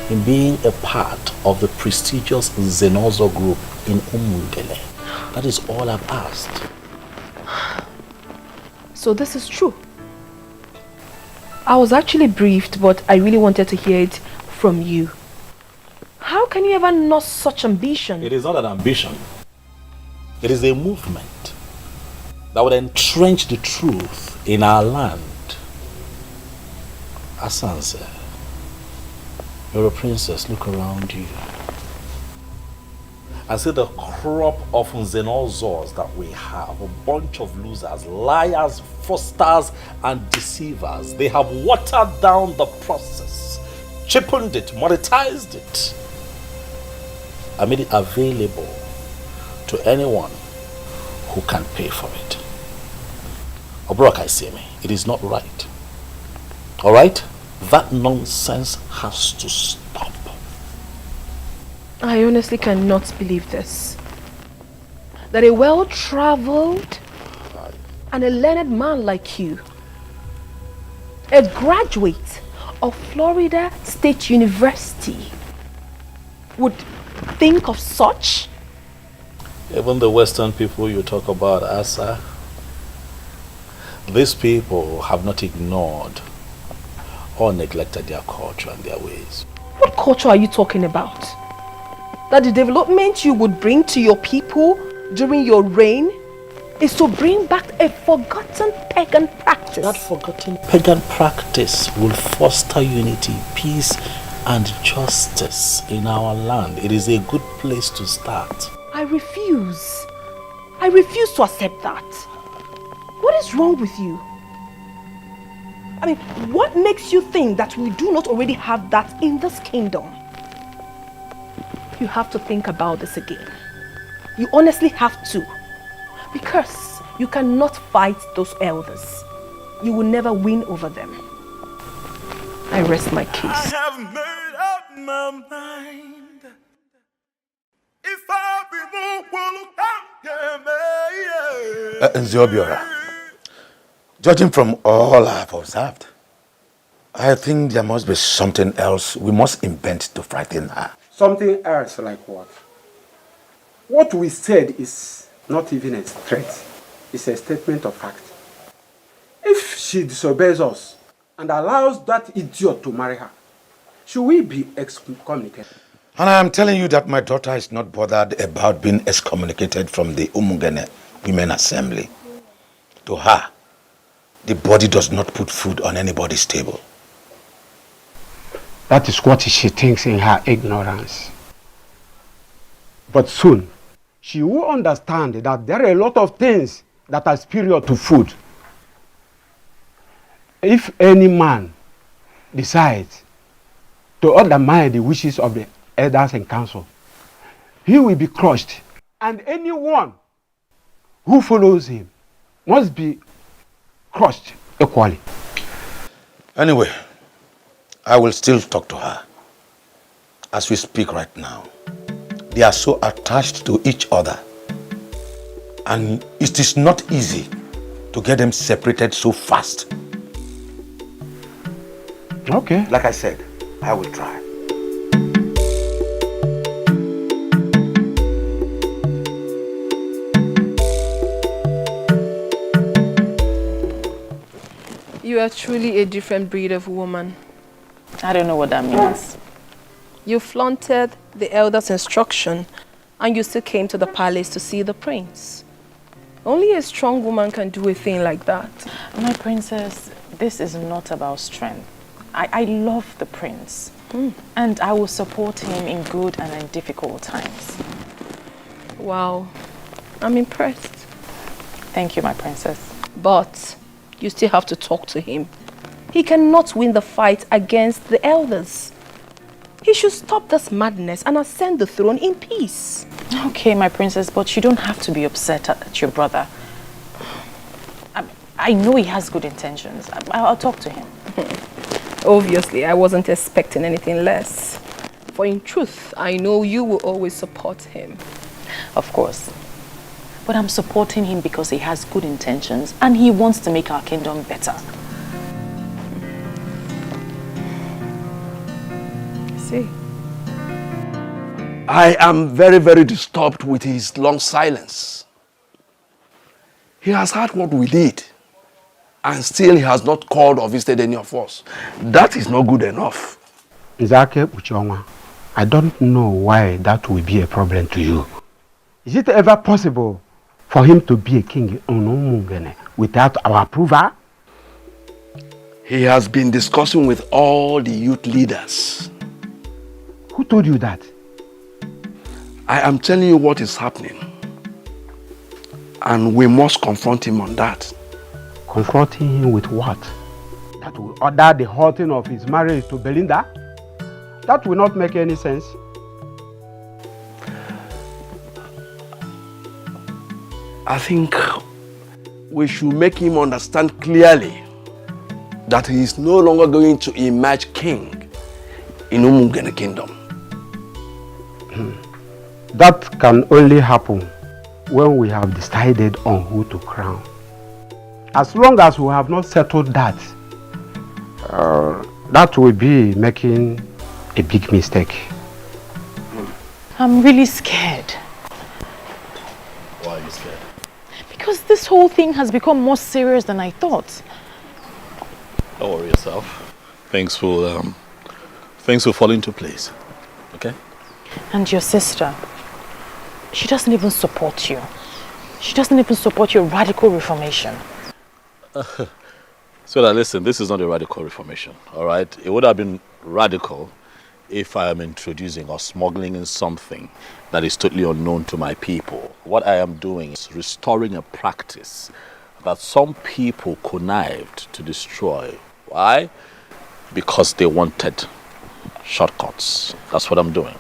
Speaker 10: in being a part of the prestigious Zenozo group in Umungele. That is all I've asked.
Speaker 9: So this is true. I was actually briefed, but I really wanted to hear it from you. How can you ever know such ambition?
Speaker 10: It is not an ambition. It is a movement that would entrench the truth in our land. Asanze, you're a princess, look around you. And see the crop of Zenozors that we have. A bunch of losers, liars, fraudsters, and deceivers. They have watered down the process, cheapened it, monetized it, and made it available to anyone who can pay for it. Obroka Iseme, it is not right. Alright? That nonsense has to stop.
Speaker 9: I honestly cannot believe this. That a well-traveled and a learned man like you, a graduate of Florida State University, would think of such?
Speaker 10: Even the Western people you talk about, Asa, these people have not ignored or neglected their culture and their ways.
Speaker 9: What culture are you talking about? That the development you would bring to your people during your reign is to bring back a forgotten pagan practice.
Speaker 10: That forgotten pagan practice will foster unity, peace, and justice in our land. It is a good place to start.
Speaker 9: I refuse. I refuse to accept that. What is wrong with you? I mean, what makes you think that we do not already have that in this kingdom? You have to think about this again. You honestly have to. Because you cannot fight those elders. You will never win over them. I rest my case.
Speaker 5: I have made up my mind. If I be
Speaker 4: Nziobiora, judging from all I've observed, I think there must be something else we must invent to frighten her.
Speaker 2: Something else like what? What we said is not even a threat. It's a statement of fact. If she disobeys us and allows that idiot to marry her, should we be excommunicated?
Speaker 4: And I am telling you that my daughter is not bothered about being excommunicated from the Umungene Women Assembly. To her, the body does not put food on anybody's table.
Speaker 2: That is what she thinks in her ignorance. But soon, she will understand that there are a lot of things that are superior to food. If any man decides to undermine the wishes of the elders and council, he will be crushed. And anyone who follows him must be crushed equally.
Speaker 4: Anyway, I will still talk to her. As we speak right now, they are so attached to each other. And it is not easy to get them separated so fast.
Speaker 2: Okay.
Speaker 4: Like I said, I will try.
Speaker 9: You are truly a different breed of woman.
Speaker 1: I don't know what that means.
Speaker 9: You flaunted the elder's instruction and you still came to the palace to see the prince. Only a strong woman can do a thing like that.
Speaker 1: My princess, this is not about strength. I love the prince. And I will support him in good and in difficult times.
Speaker 9: Wow, I'm impressed.
Speaker 1: Thank you, my princess.
Speaker 9: But you still have to talk to him. He cannot win the fight against the elders. He should stop this madness and ascend the throne in peace.
Speaker 1: Okay, my princess, but you don't have to be upset at your brother. I know he has good intentions. I'll talk to him.
Speaker 9: Obviously, I wasn't expecting anything less. For in truth, I know you will always support him.
Speaker 1: Of course. But I'm supporting him because he has good intentions and he wants to make our kingdom better.
Speaker 9: See?
Speaker 3: I am very, very disturbed with his long silence. He has heard what we did, and still he has not called or visited any of us. That is not good enough.
Speaker 2: Nzake Uchonwa, I don't know why that will be a problem to you. Is it ever possible for him to be a king in Umungene without our approval?
Speaker 3: He has been discussing with all the youth leaders.
Speaker 2: Who told you that?
Speaker 3: I am telling you what is happening. And we must confront him on that.
Speaker 2: Confronting him with what? That will order the halting of his marriage to Belinda? That will not make any sense.
Speaker 3: I think we should make him understand clearly that he is no longer going to emerge king in Umungene kingdom.
Speaker 2: That can only happen when we have decided on who to crown. As long as we have not settled that, that will be making a big mistake.
Speaker 1: I'm really scared.
Speaker 6: Why are you scared?
Speaker 1: Because this whole thing has become more serious than I thought.
Speaker 6: Don't worry yourself. Things will fall into place. Okay?
Speaker 1: And your sister, she doesn't even support you. She doesn't even support your radical reformation.
Speaker 6: So that listen, this is not a radical reformation, all right? It would have been radical if I am introducing or smuggling in something that is totally unknown to my people. What I am doing is restoring a practice that some people connived to destroy. Why? Because they wanted shortcuts. That's what I'm doing.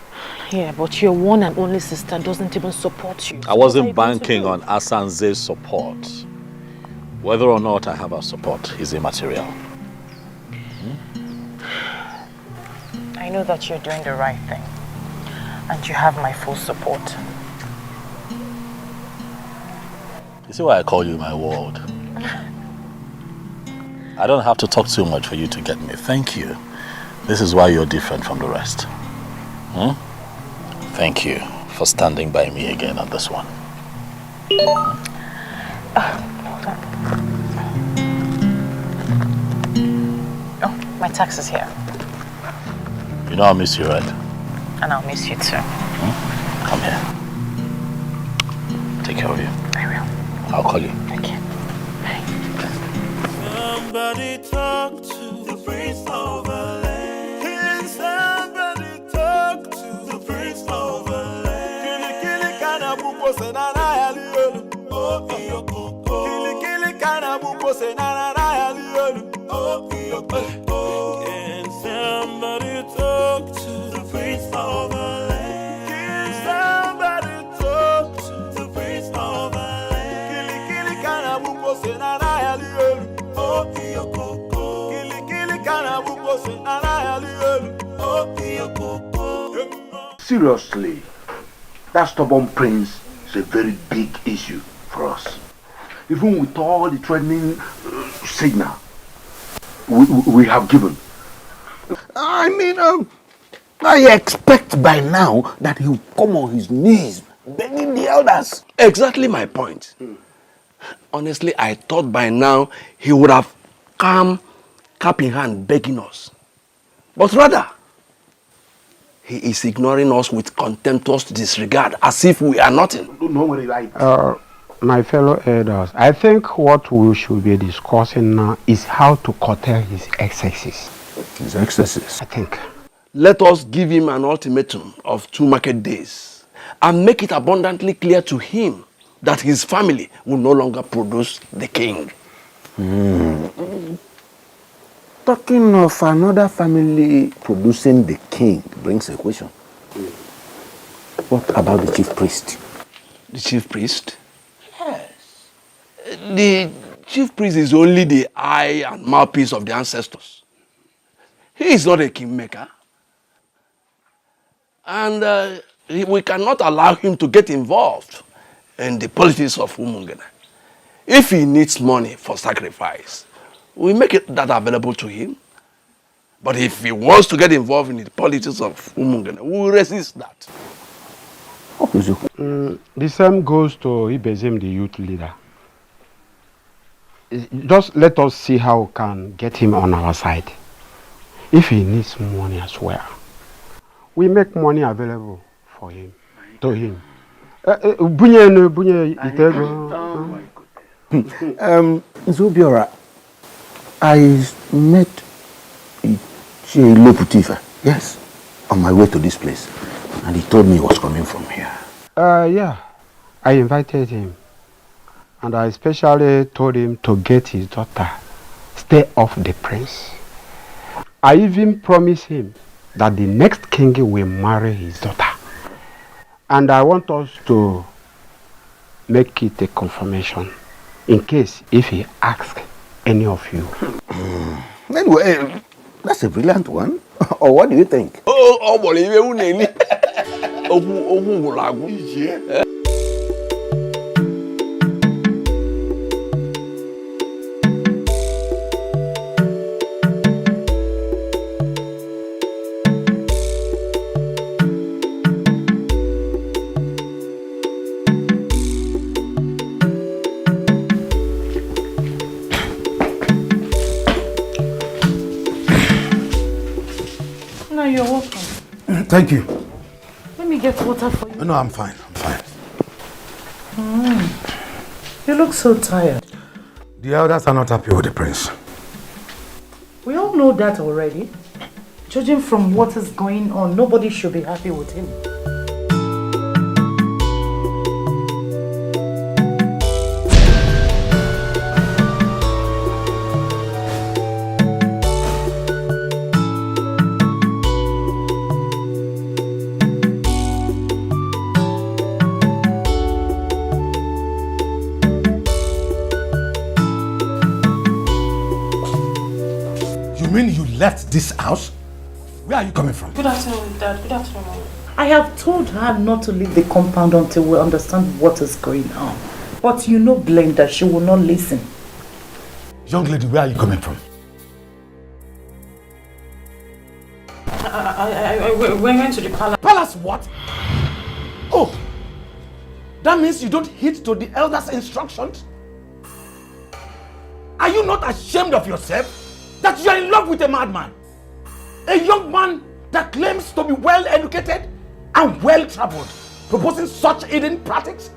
Speaker 1: Yeah, but your one and only sister doesn't even support you.
Speaker 10: I wasn't banking on Asanze's support. Whether or not I have her support is immaterial.
Speaker 1: I know that you're doing the right thing. And you have my full support.
Speaker 10: You see why I call you my world? I don't have to talk too much for you to get me. Thank you. This is why you're different from the rest. Thank you for standing by me again on this one.
Speaker 1: Oh, my tax is here.
Speaker 10: You know I'll miss you, right?
Speaker 1: And I'll miss you too.
Speaker 10: Come here. Take care of you.
Speaker 1: I will.
Speaker 10: I'll call you.
Speaker 1: Okay. Bye.
Speaker 5: Somebody talk to the prince of the land. Can somebody talk to the prince of the land? Kili kana buko senana yaliyo. Oh iyo koko. Kili kana buko senana yaliyo. Oh iyo koko. Can somebody talk to the prince of the land? Can somebody talk to the prince of the land? Kili kana buko senana yaliyo. Oh iyo koko. Kili kana buko senana yaliyo. Oh iyo koko.
Speaker 4: Seriously, that stubborn prince is a very big issue for us. Even with all the threatening signal we have given. I mean, I expect by now that he will come on his knees begging the elders.
Speaker 3: Exactly my point. Honestly, I thought by now he would have come cap in hand begging us. But rather, he is ignoring us with contemptuous disregard as if we are nothing.
Speaker 4: No worry,
Speaker 2: My fellow elders, I think what we should be discussing now is how to curtail his excesses.
Speaker 4: His excesses?
Speaker 2: I think.
Speaker 3: Let us give him an ultimatum of 2 market days and make it abundantly clear to him that his family will no longer produce the king.
Speaker 4: Talking of another family producing the king brings a question. What about the chief priest?
Speaker 3: The chief priest? Yes. The chief priest is only the eye and mouthpiece of the ancestors. He is not a kingmaker. And we cannot allow him to get involved in the politics of Umungene. If he needs money for sacrifice, we make that available to him. But if he wants to get involved in the politics of Umungene, we will resist that.
Speaker 2: The same goes to Ibezim, the youth leader. Just let us see how we can get him on our side. If he needs money as well, we make money available for him, to him.
Speaker 4: Zobiora, I met Chelo Putifa, yes, on my way to this place. And he told me he was coming from here.
Speaker 2: Yeah, I invited him. And I especially told him to get his daughter, stay off the prince. I even promised him that the next king will marry his daughter. And I want us to make it a confirmation in case if he asks any of you.
Speaker 4: Anyway, that's a brilliant one. Or what do you think?
Speaker 8: No, you're welcome.
Speaker 13: Thank you.
Speaker 8: Let me get water for you.
Speaker 13: No, I'm fine. I'm fine.
Speaker 8: You look so tired.
Speaker 13: The elders are not happy with the prince.
Speaker 8: We all know that already. Judging from what is going on, nobody should be happy with him.
Speaker 13: left this house? Where are you coming from?
Speaker 1: Good afternoon, Dad. Good afternoon, Mom.
Speaker 8: I have told her not to leave the compound until we understand what is going on. But you know Belinda, she will not listen.
Speaker 13: Young lady, where are you coming from?
Speaker 1: We're going to the palace.
Speaker 13: Palace what? Oh, that means you don't heed to the elders' instructions? Are you not ashamed of yourself that you are in love with a madman? A young man that claims to be well educated and well traveled, proposing such hidden practices?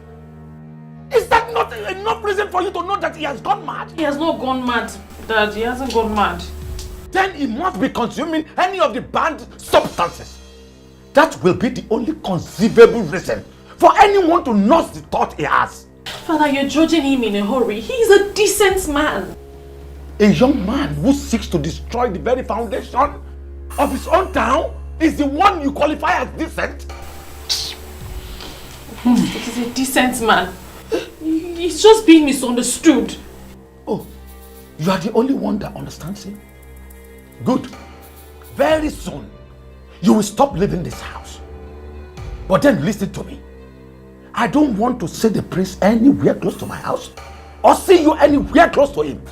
Speaker 13: Is that not enough reason for you to know that he has gone mad?
Speaker 1: He has not gone mad, Dad. He hasn't gone mad.
Speaker 13: Then he must be consuming any of the banned substances. That will be the only conceivable reason for anyone to nurse the thought he has.
Speaker 1: Father, you're judging him in a hurry. He's a decent man.
Speaker 13: A young man who seeks to destroy the very foundation of his own town is the one you qualify as decent?
Speaker 1: He's a decent man. He's just being misunderstood.
Speaker 13: Oh, you are the only one that understands him? Good. Very soon, you will stop living this house. But then listen to me. I don't want to see the prince anywhere close to my house or see you anywhere close to him.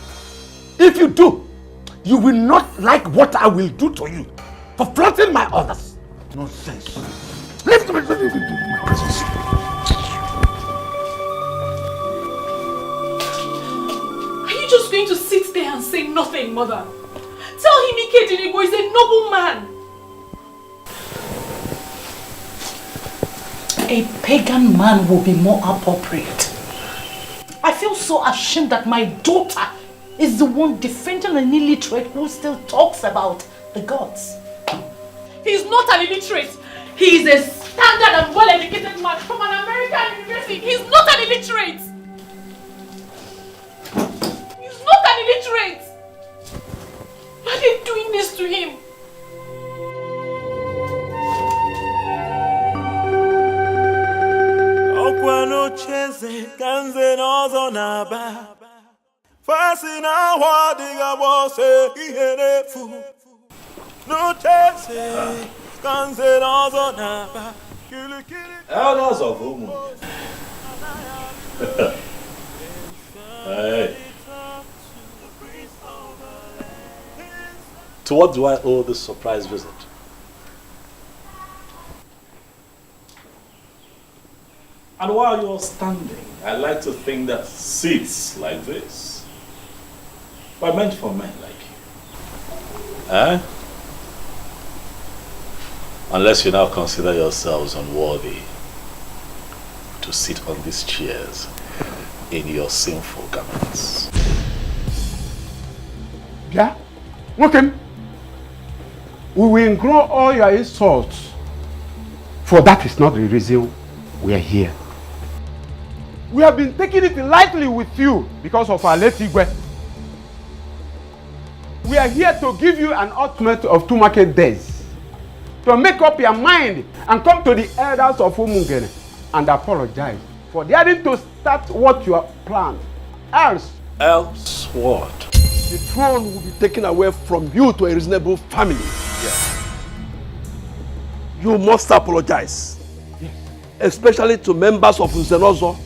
Speaker 13: If you do, you will not like what I will do to you for flaunting my orders. Nonsense. Leave my presence.
Speaker 1: Are you just going to sit there and say nothing, Mother? Tell him Ike is a noble man.
Speaker 8: A pagan man will be more appropriate. I feel so ashamed that my daughter is the one defending an illiterate who still talks about the gods.
Speaker 1: He's not an illiterate. He is a standard and well-educated man from an American university. He's not an illiterate. He's not an illiterate. Why are they doing this to him?
Speaker 5: Okwano cheze kanze nozo naba. Fasi na wadiga wose iherefu. No cheze kanze nozo naba.
Speaker 10: Elders of Umu. Hey. To what do I owe this surprise visit? And while you're standing, I like to think that seats like this were meant for men like you. Eh? Unless you now consider yourselves unworthy to sit on these chairs in your sinful garments.
Speaker 2: Yeah? Okay. We will ignore all your insults, for that is not the reason we are here. We have been taking it lightly with you because of our late Igwe. We are here to give you an ultimatum of 2 market days to make up your mind and come to the elders of Umungene and apologize for daring to start what you have planned. Else
Speaker 10: what?
Speaker 3: The throne will be taken away from you to a reasonable family.
Speaker 10: Yeah.
Speaker 3: You must apologize, especially to members of Uzenozo,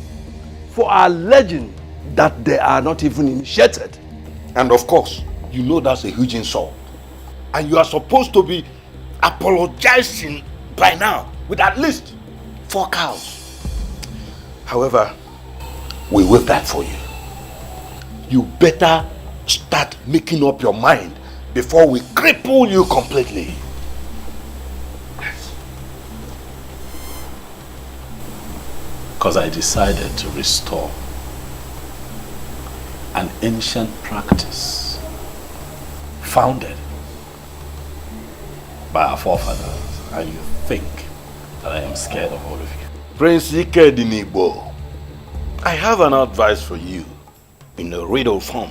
Speaker 3: for alleging that they are not even initiated.
Speaker 4: And of course, you know that's a huge insult. And you are supposed to be apologizing by now with at least 4 cows. However, we waive that for you. You better start making up your mind before we cripple you completely.
Speaker 10: Because I decided to restore an ancient practice founded by our forefathers, and you think that I am scared of all of you.
Speaker 4: Prince Ikedinibo, I have an advice for you in a riddle form.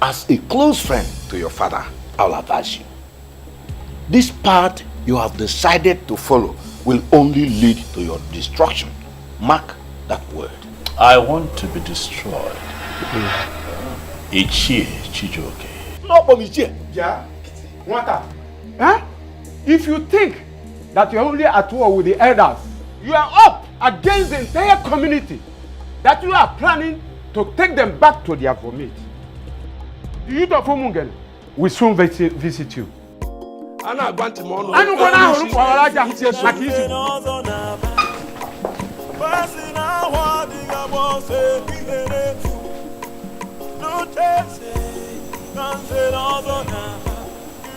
Speaker 4: As a close friend to your father, I'll advise you. This path you have decided to follow will only lead to your destruction. Mark that word.
Speaker 10: I want to be destroyed. Ichie Chijoke.
Speaker 2: No, Bomichie. Yeah. What? Huh? If you think that you're only at war with the elders, you are up against the entire community, that you are planning to take them back to their vomit. The youth of Umungen will soon visit you.
Speaker 3: Ana agbanti mo no.
Speaker 2: Anu ko na huru ko alaja makisi.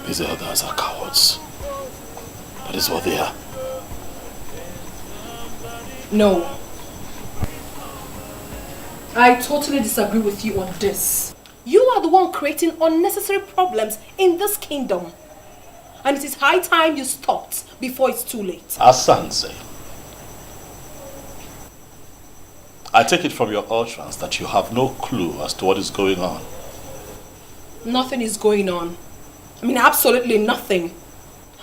Speaker 10: These elders are cowards. That is what they are.
Speaker 1: No. I totally disagree with you on this. You are the one creating unnecessary problems in this kingdom. And it is high time you stopped before it's too late.
Speaker 10: Asanse, I take it from your utterance that you have no clue as to what is going on.
Speaker 1: Nothing is going on. I mean, absolutely nothing.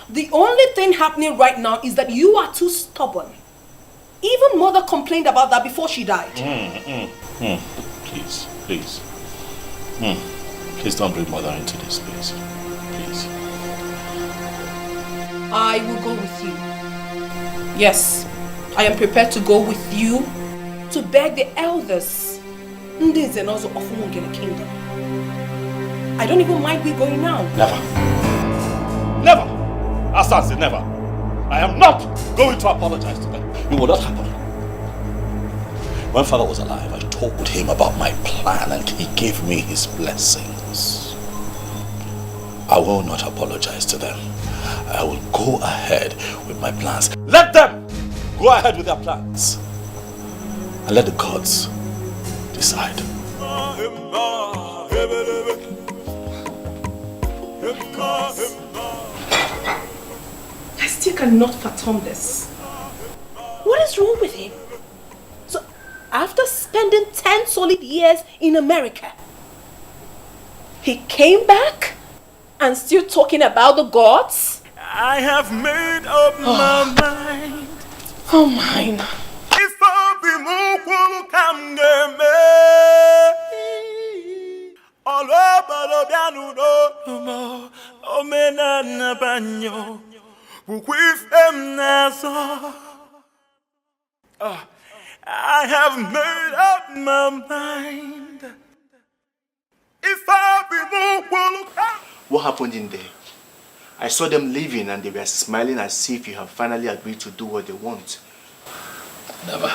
Speaker 1: The only thing happening right now is that you are too stubborn. Even mother complained about that before she died.
Speaker 10: Please, please. Please don't bring mother into this, please. Please.
Speaker 1: I will go with you. Yes, I am prepared to go with you to beg the elders. This and also of Umungene Kingdom. I don't even mind we going now.
Speaker 10: Never. Never. Asansi, never. I am not going to apologize to them. It will not happen. When father was alive, I told him about my plan and he gave me his blessings. I will not apologize to them. I will go ahead with my plans. Let them go ahead with their plans. And let the gods decide.
Speaker 1: I still cannot fathom this. What is wrong with him? So, after spending 10 solid years in America, he came back and still talking about the gods?
Speaker 5: I have made up my mind.
Speaker 1: Oh, mine.
Speaker 5: If I be mukulu kamgeme, all over the piano, no omena na banyo, with them naso. I have made up my mind. If I be mukulu.
Speaker 7: What happened in there? I saw them leaving and they were smiling as if you have finally agreed to do what they want.
Speaker 10: Never.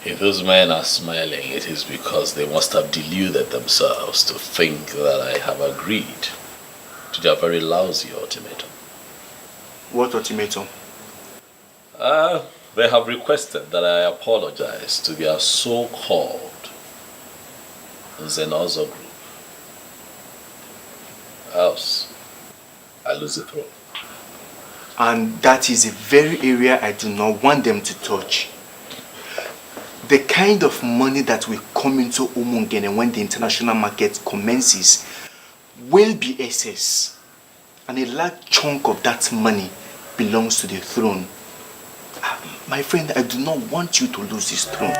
Speaker 10: If those men are smiling, it is because they must have deluded themselves to think that I have agreed to their very lousy ultimatum.
Speaker 7: What ultimatum?
Speaker 10: They have requested that I apologize to their so-called Zenozo group. Else, I lose the throne.
Speaker 7: And that is a very area I do not want them to touch. The kind of money that will come into Umungene when the international market commences will be excess. And a large chunk of that money belongs to the throne. My friend, I do not want you to lose this throne.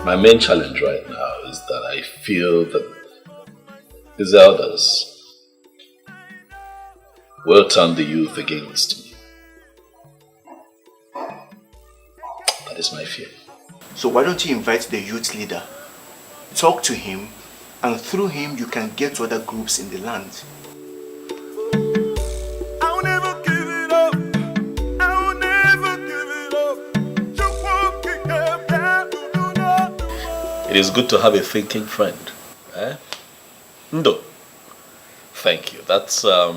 Speaker 10: My main challenge right now is that I feel that these elders will turn the youth against me. That is my fear.
Speaker 7: So why don't you invite the youth leader? Talk to him, and through him you can get to other groups in the land.
Speaker 5: I'll never give it up. I will never give it up.
Speaker 10: It is good to have a thinking friend. Eh? Ndo. Thank you. That's a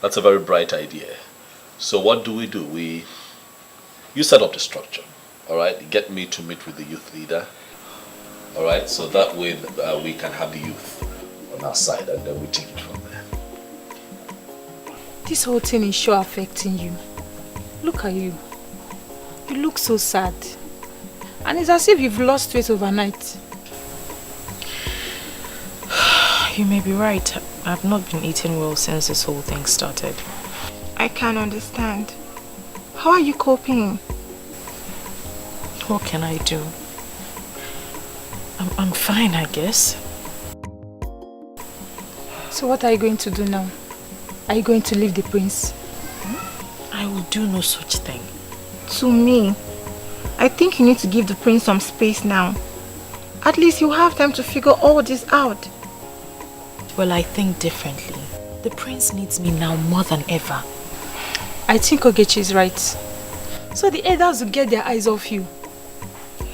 Speaker 10: very bright idea. So what do? You set up the structure, all right? Get me to meet with the youth leader, all right? So that way we can have the youth on our side and then we take it from there.
Speaker 15: This whole thing is sure affecting you. Look at you. You look so sad. And it's as if you've lost weight overnight. You may be right. I've not been eating well since this whole thing started.
Speaker 16: I can't understand. How are you coping?
Speaker 15: What can I do? I'm fine, I guess.
Speaker 16: So what are you going to do now? Are you going to leave the prince?
Speaker 15: I will do no such thing.
Speaker 16: To me, I think you need to give the prince some space now. At least you have time to figure all this out.
Speaker 15: Well, I think differently. The prince needs me now more than ever.
Speaker 16: I think Ogechi is right. So the elders will get their eyes off you.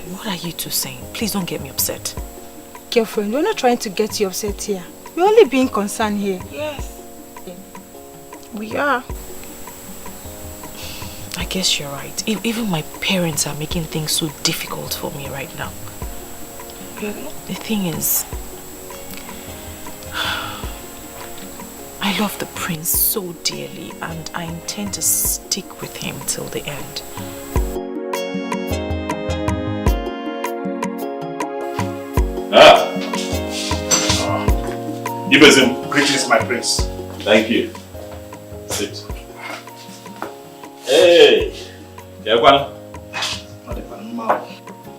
Speaker 15: What are you two saying? Please don't get me upset.
Speaker 16: Girlfriend, we're not trying to get you upset here. We're only being concerned here.
Speaker 15: Yes.
Speaker 16: We are.
Speaker 15: I guess you're right. Even my parents are making things so difficult for me right now. The thing is, I love the prince so dearly and I intend to stick with him till the end.
Speaker 10: Ibezim.
Speaker 7: Greetings, my prince.
Speaker 10: Thank you. Sit. Hey,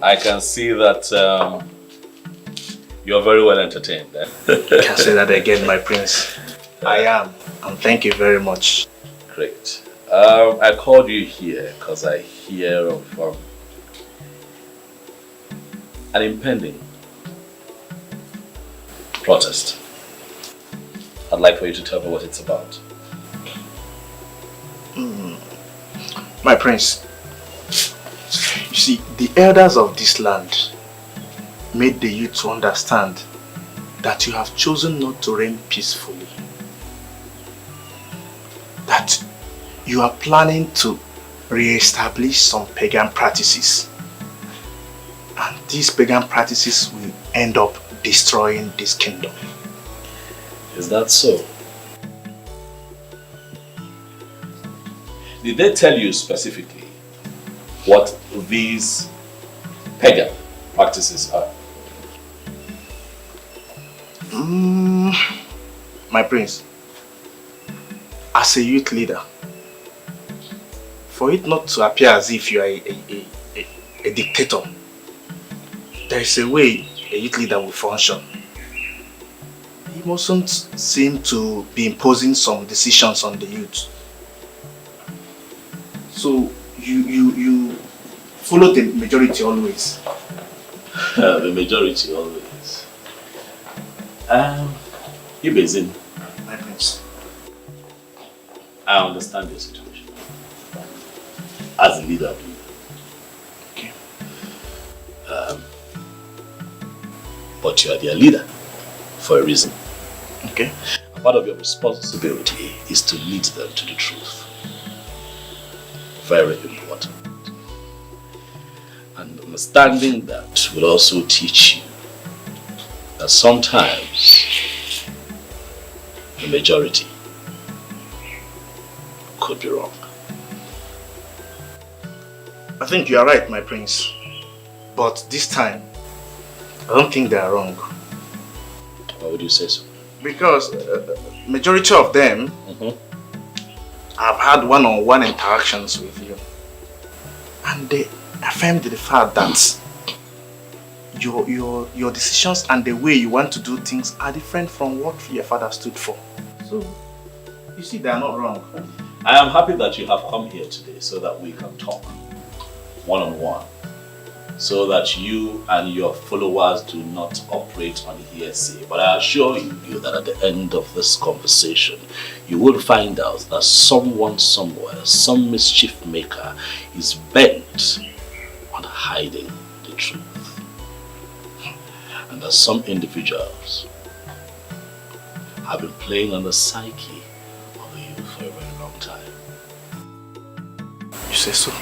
Speaker 10: I can see that you're very well entertained. Eh?
Speaker 7: You can say that again, my prince. I am, and thank you very much.
Speaker 10: Great. I called you here because I hear of an impending protest. I'd like for you to tell me what it's about.
Speaker 7: My prince, you see, the elders of this land made the youth to understand that you have chosen not to reign peacefully. That you are planning to re-establish some pagan practices. And these pagan practices will end up destroying this kingdom.
Speaker 10: Is that so? Did they tell you specifically what these pagan practices are?
Speaker 7: My prince, as a youth leader, for it not to appear as if you are a dictator, there is a way a youth leader will function. He mustn't seem to be imposing some decisions on the youth. So you follow the majority always.
Speaker 10: The majority always. Ibezin.
Speaker 7: My prince.
Speaker 10: I understand your situation. As a leader,
Speaker 7: okay.
Speaker 10: But you are their leader for a reason.
Speaker 7: Okay.
Speaker 10: And part of your responsibility is to lead them to the truth. Very important. And understanding that will also teach you that sometimes the majority could be wrong.
Speaker 7: I think you are right, my prince. But this time, I don't think they are wrong.
Speaker 10: Why would you say so?
Speaker 7: Because majority of them have had one-on-one interactions with you. And they affirmed the fact that your decisions and the way you want to do things are different from what your father stood for. So, you see, they are not wrong.
Speaker 10: I am happy that you have come here today so that we can talk one-on-one, so that you and your followers do not operate on hearsay. But I assure you that at the end of this conversation, you will find out that someone somewhere, some mischief maker, is bent on hiding the truth. And that some individuals have been playing on the psyche of the youth for a very long time.
Speaker 7: You say so?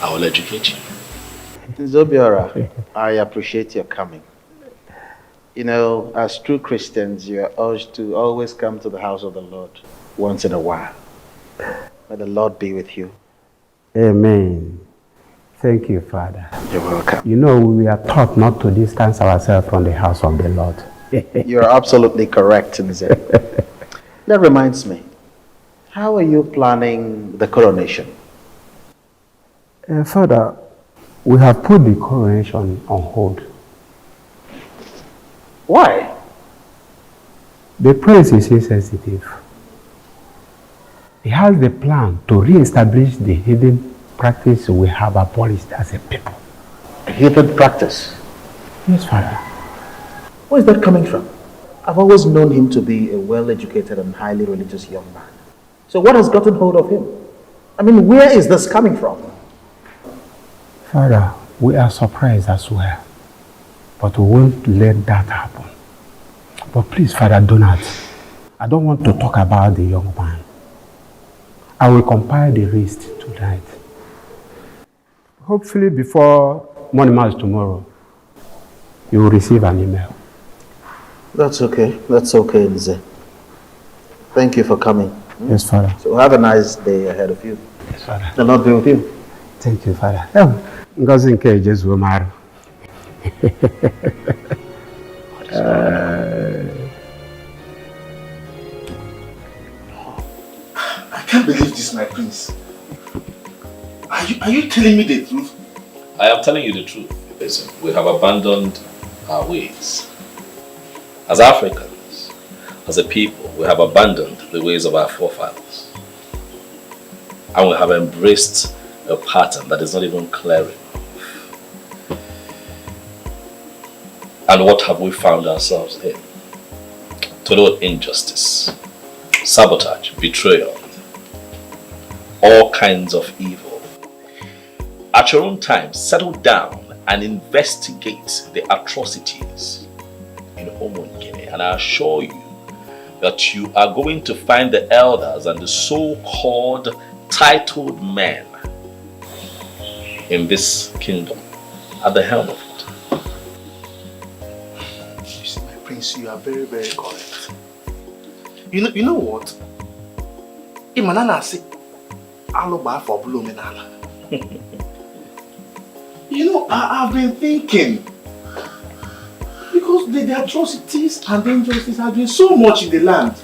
Speaker 10: I will educate you.
Speaker 17: Zobiora, I appreciate your coming. You know, as true Christians, you are urged to always come to the house of the Lord once in a while. May the Lord be with you.
Speaker 13: Amen. Thank you, Father.
Speaker 17: You're welcome.
Speaker 13: You know, we are taught not to distance ourselves from the house of the Lord.
Speaker 17: You're absolutely correct, Nze. That reminds me, how are you planning the coronation?
Speaker 2: Father, we have put the coronation on hold.
Speaker 17: Why?
Speaker 2: The prince is insensitive. He has the plan to re-establish the hidden practice we have abolished as a people.
Speaker 17: A hidden practice?
Speaker 2: Yes, Father.
Speaker 17: Where is that coming from? I've always known him to be a well-educated and highly religious young man. So what has gotten hold of him? I mean, where is this coming from?
Speaker 2: Father, we are surprised as well. But we won't let that happen. But please, Father, do not. I don't want to talk about the young man. I will compile the list tonight. Hopefully before morning mass tomorrow, you will receive an email.
Speaker 17: That's okay. That's okay, Nze. Thank you for coming.
Speaker 2: Yes, Father.
Speaker 17: So have a nice day ahead of you.
Speaker 2: Yes, Father.
Speaker 17: The Lord be with you.
Speaker 2: Thank you, Father. Ngozi nke Jesu maru.
Speaker 4: I can't believe this, my prince. Are you telling me the truth?
Speaker 10: I am telling you the truth. Listen, we have abandoned our ways. As Africans, as a people, we have abandoned the ways of our forefathers. And we have embraced a pattern that is not even clear enough. And what have we found ourselves in? Total injustice, sabotage, betrayal, all kinds of evil. At your own time, settle down and investigate the atrocities in Guinea, and I assure you that you are going to find the elders and the so-called titled men in this kingdom at the helm of it.
Speaker 17: You see, my prince, you are very, very correct. You know what? Imanana say, "Aloba for blue menala." You know, I've been thinking, because the atrocities and the injustices have been so much in the land,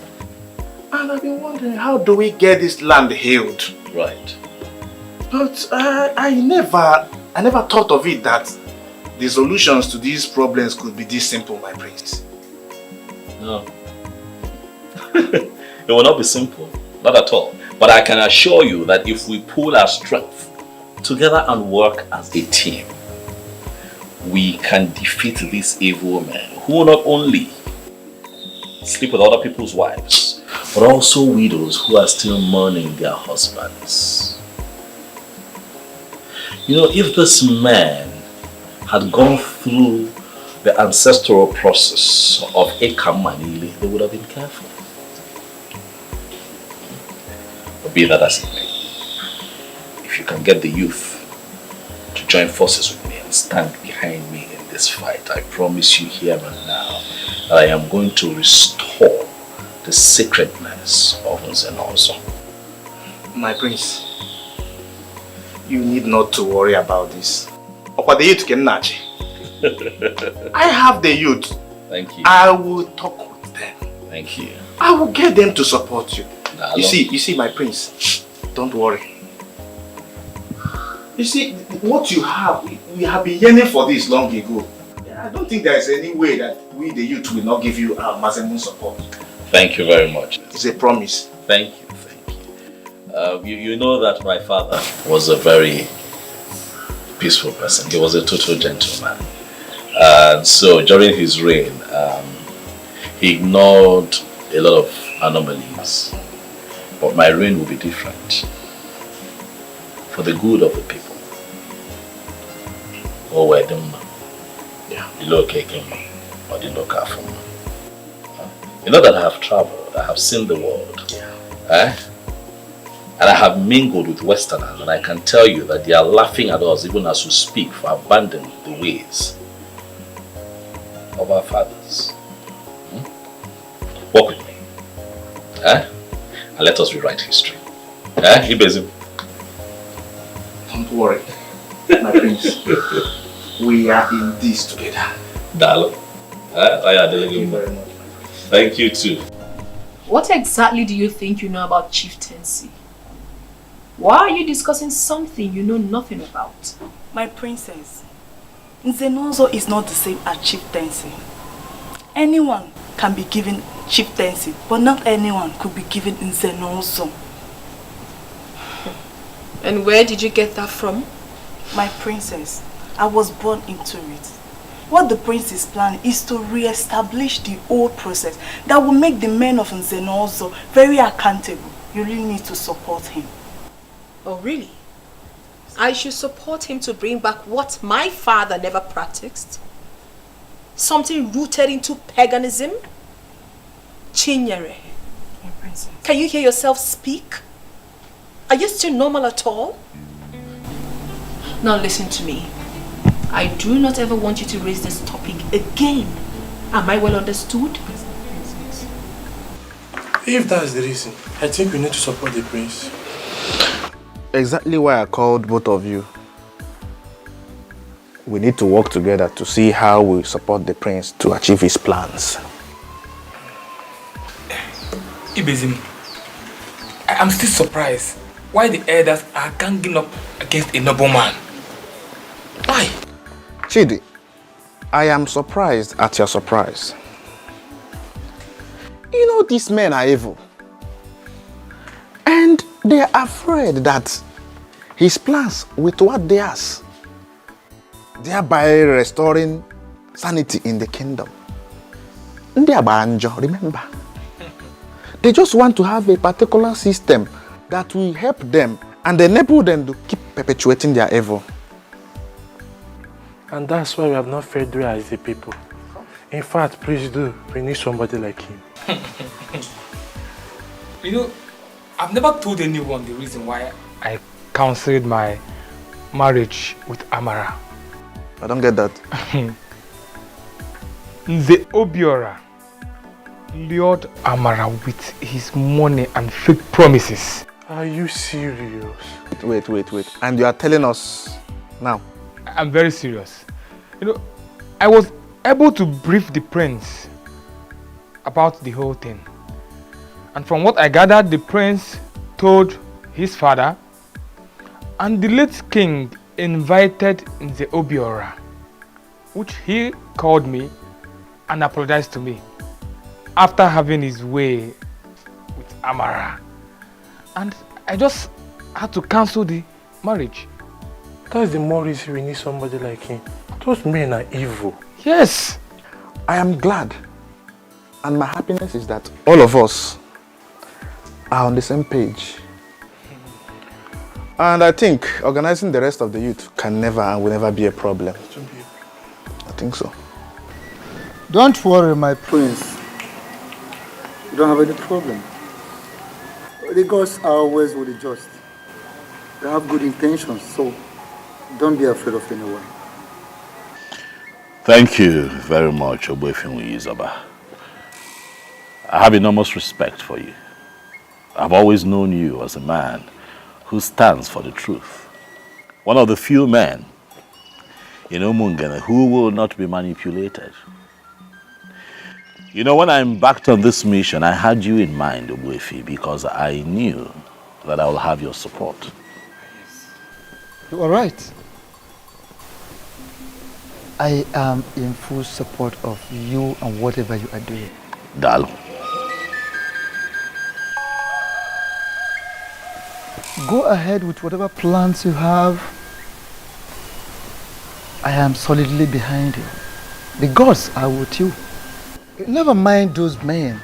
Speaker 17: and I've been wondering, how do we get this land healed?
Speaker 10: Right.
Speaker 17: But I never thought of it that the solutions to these problems could be this simple, my prince.
Speaker 10: No. It will not be simple, not at all. But I can assure you that if we pool our strength together and work as a team, we can defeat these evil men who not only sleep with other people's wives, but also widows who are still mourning their husbands. You know, if this man had gone through the ancestral process of Ekamanili, they would have been careful. But be that as it may, if you can get the youth to join forces with me and stand behind me in this fight, I promise you here and now that I am going to restore the sacredness of Nzenozo.
Speaker 17: My prince, you need not to worry about this. The youth can nudge. I have the youth.
Speaker 10: Thank you.
Speaker 17: I will talk with them.
Speaker 10: Thank you.
Speaker 17: I will get them to support you. You see, my prince, don't worry. You see, what you have, we have been yearning for this long ago. I don't think there is any way that we, the youth, will not give you our maximum support.
Speaker 10: Thank you very much.
Speaker 17: It's a promise.
Speaker 10: Thank you, thank you. You know that my father was a very peaceful person. He was a total gentleman. And so during his reign, he ignored a lot of anomalies. But my reign will be different. For the good of the people. Or where them, the local or the local from. You know that I have traveled, I have seen the world. And I have mingled with Westerners, and I can tell you that they are laughing at us even as we speak for abandoning the ways of our fathers. Walk with me. And let us rewrite history. Ibezim.
Speaker 17: Don't worry, my prince. We are in this together.
Speaker 10: Darling.
Speaker 6: Thank you very much. Thank you too.
Speaker 9: What exactly do you think you know about chieftaincy? Why are you discussing something you know nothing about?
Speaker 18: My princess, Nzenozo is not the same as chieftaincy. Anyone can be given chieftaincy, but not anyone could be given Nzenozo.
Speaker 9: And where did you get that from?
Speaker 18: My princess, I was born into it. What the prince is planning is to re-establish the old process that will make the men of Nzenozo very accountable. You really need to support him.
Speaker 9: Oh, really? I should support him to bring back what my father never practiced? Something rooted into paganism? Chinyere,
Speaker 18: my princess.
Speaker 9: Can you hear yourself speak? Are you still normal at all? Now listen to me. I do not ever want you to raise this topic again. Am I well understood?
Speaker 19: If that's the reason, I think we need to support the prince.
Speaker 17: Exactly why I called both of you. We need to work together to see how we support the prince to achieve his plans.
Speaker 12: Ibezim, I am still surprised why the elders are ganging up against a noble man. Why?
Speaker 17: Chidi, I am surprised at your surprise. You know these men are evil. And they are afraid that his plans will thwart theirs, thereby restoring sanity in the kingdom. Remember? They just want to have a particular system that will help them and enable them to keep perpetuating their evil.
Speaker 19: And that's why we have not Fredrick as the people. In fact, please do. We need somebody like him.
Speaker 12: You know, I've never told anyone the reason why I cancelled my marriage with Amara.
Speaker 17: I don't get that.
Speaker 12: The Obiora lured Amara with his money and fake promises.
Speaker 19: Are you serious?
Speaker 17: Wait. And you are telling us now?
Speaker 12: I'm very serious. You know, I was able to brief the prince about the whole thing. And from what I gathered, the prince told his father, and the late king invited the Obiora, which he called me and apologized to me after having his way with Amara. And I just had to cancel the marriage.
Speaker 19: That's the more reason we need somebody like him. Those men are evil.
Speaker 12: Yes.
Speaker 17: I am glad. And my happiness is that all of us are on the same page. And I think organizing the rest of the youth can never and will never be a problem. I think so.
Speaker 13: Don't worry, my prince. You don't have any problem. The gods are always with the just. They have good intentions, so don't be afraid of anyone.
Speaker 10: Thank you very much, Oboefinwu Izaba. I have enormous respect for you. I've always known you as a man who stands for the truth. One of the few men in Umungene who will not be manipulated. You know, when I embarked on this mission, I had you in mind, Oboefi, because I knew that I will have your support.
Speaker 13: You are right. I am in full support of you and whatever you are doing.
Speaker 10: Dalo.
Speaker 13: Go ahead with whatever plans you have. I am solidly behind you. The gods are with you. Never mind those men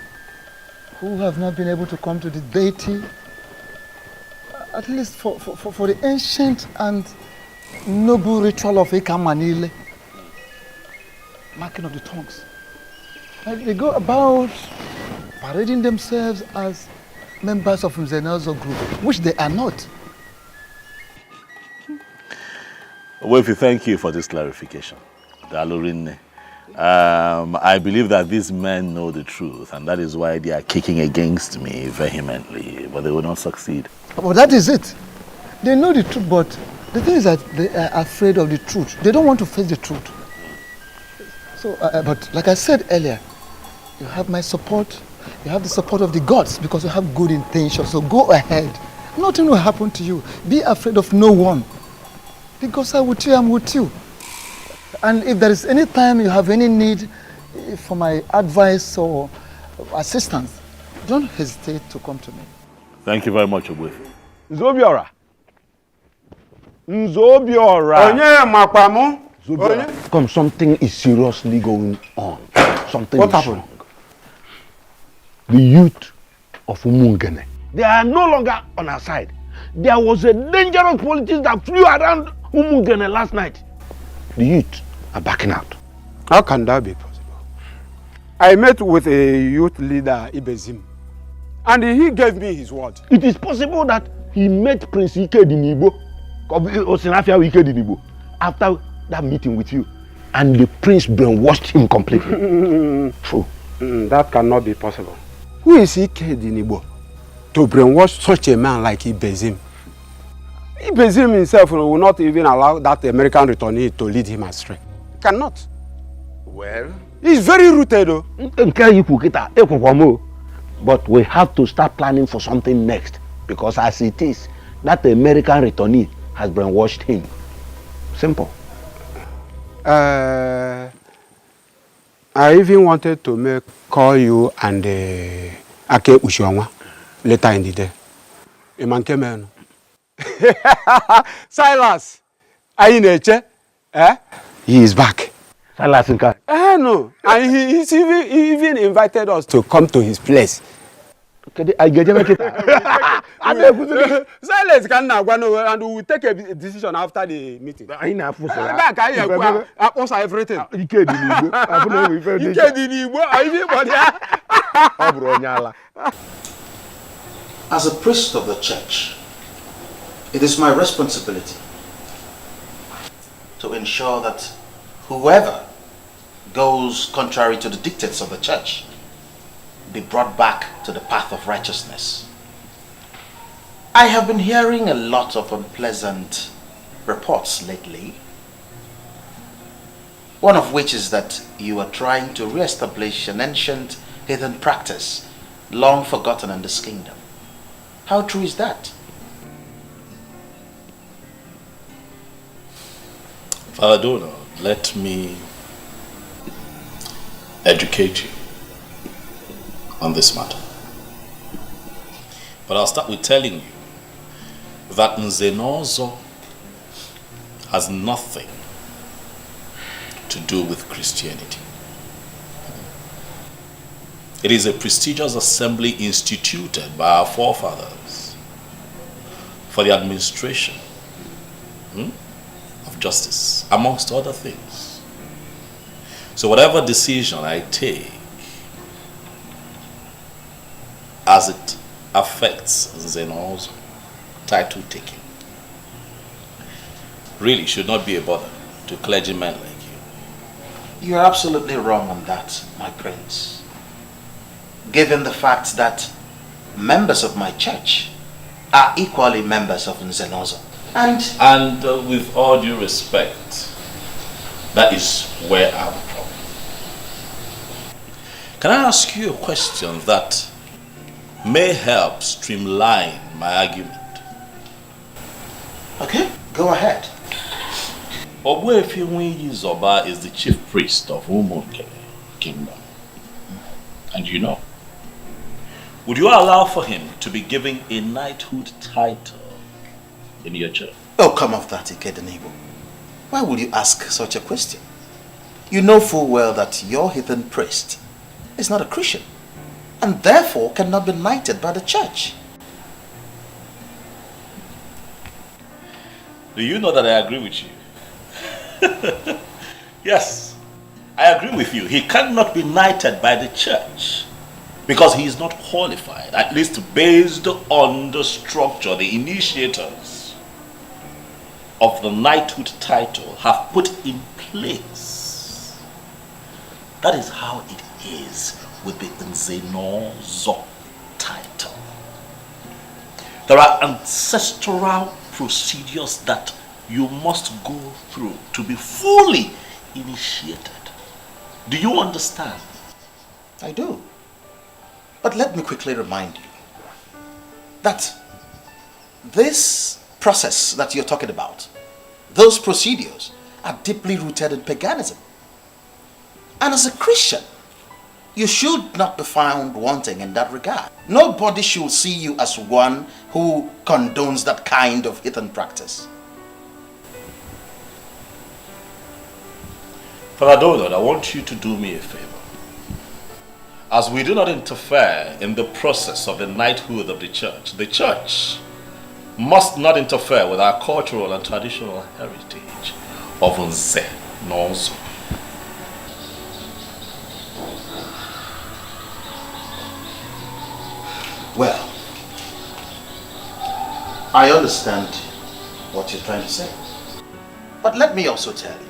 Speaker 13: who have not been able to come to the deity, at least for the ancient and noble ritual of Ekamanile, marking of the tongues. And they go about parading themselves as members of Nzenozo group, which they are not.
Speaker 10: Oboefi, thank you for this clarification. Dalorinne. I believe that these men know the truth, and that is why they are kicking against me vehemently, but they will not succeed.
Speaker 13: Well, that is it. They know the truth, but the thing is that they are afraid of the truth. They don't want to face the truth. So, but like I said earlier, you have my support. You have the support of the gods because you have good intentions. So go ahead. Nothing will happen to you. Be afraid of no one. Because I'm with you, I'm with you. And if there is any time you have any need for my advice or assistance, don't hesitate to come to me.
Speaker 4: Thank you very much, Ogwe.
Speaker 2: Nzobiora. Onye makwamu.
Speaker 17: Come, something is seriously going on. Something
Speaker 2: What
Speaker 17: is
Speaker 2: happened?
Speaker 17: wrong. The youth of Umungene,
Speaker 4: They are no longer on our side. There was a dangerous politics that flew around Umungene last night.
Speaker 17: the youth are backing out.
Speaker 2: How can that be possible? I met with a youth leader, Ibezim, and he gave me his word.
Speaker 4: It is possible that he met Prince Ike Dinibo, Osinafia Ike Dinibo, after that meeting with you, and the prince brainwashed him completely.
Speaker 2: True. That cannot be possible. Who is Ike Dinibo to brainwash such a man like Ibezim? Ibezim himself will not even allow that American returnee to lead him astray. Cannot.
Speaker 4: Well,
Speaker 2: he's very rooted though.
Speaker 17: But we have to start planning for something next, because as it is, that American returnee has brainwashed him. Simple.
Speaker 2: I even wanted to call you and Ake Ushiwanwa later in the day. A man came in. Silas, Ini Edo, he is back.
Speaker 17: Silas Nka?
Speaker 2: No, and he's even invited us to come to his place.
Speaker 17: Silence
Speaker 2: can now go and we will take a decision after the meeting. Everything.
Speaker 17: As a priest of the church, it is my responsibility to ensure that whoever goes contrary to the dictates of the church be brought back to the path of righteousness. I have been hearing a lot of unpleasant reports lately, one of which is that you are trying to re-establish an ancient heathen practice long forgotten in this kingdom. How true is that?
Speaker 10: Father Donor, let me educate you on this matter. But I'll start with telling you that Nzenozo has nothing to do with Christianity. It is a prestigious assembly instituted by our forefathers for the administration of justice, amongst other things. So whatever decision I take as it affects Nzenozo title taking really should not be a bother to clergymen like you.
Speaker 17: You are absolutely wrong on that, my prince. Given the fact that members of my church are equally members of Nzenozo.
Speaker 10: And with all due respect, that is where I'm from. Can I ask you a question that may help streamline my argument?
Speaker 17: Okay, go ahead.
Speaker 10: Ogbuefi Zoba is the chief priest of Umungene Kingdom. And you know, would you allow for him to be given a knighthood title in your church?
Speaker 17: Oh, come off that, Ikedenibo. Why would you ask such a question? You know full well that your heathen priest is not a Christian, and therefore cannot be knighted by the church.
Speaker 10: Do you know that I agree with you? Yes, I agree with you. He cannot be knighted by the church because he is not qualified, at least based on the structure the initiators of the knighthood title have put in place. That is how it is with the Nzenozo title. There are ancestral procedures that you must go through to be fully initiated
Speaker 14: Do you understand?
Speaker 17: I do. But let me quickly remind you that this process that you're talking about, those procedures are deeply rooted in paganism. And as a Christian, you should not be found wanting in that regard. Nobody should see you as one who condones that kind of heathen practice.
Speaker 10: Father Leonard, I want you to do me a favor. As we do not interfere in the process of the knighthood of the church must not interfere with our cultural and traditional heritage of Nze Nonso.
Speaker 17: Well, I understand what you're trying to say. But let me also tell you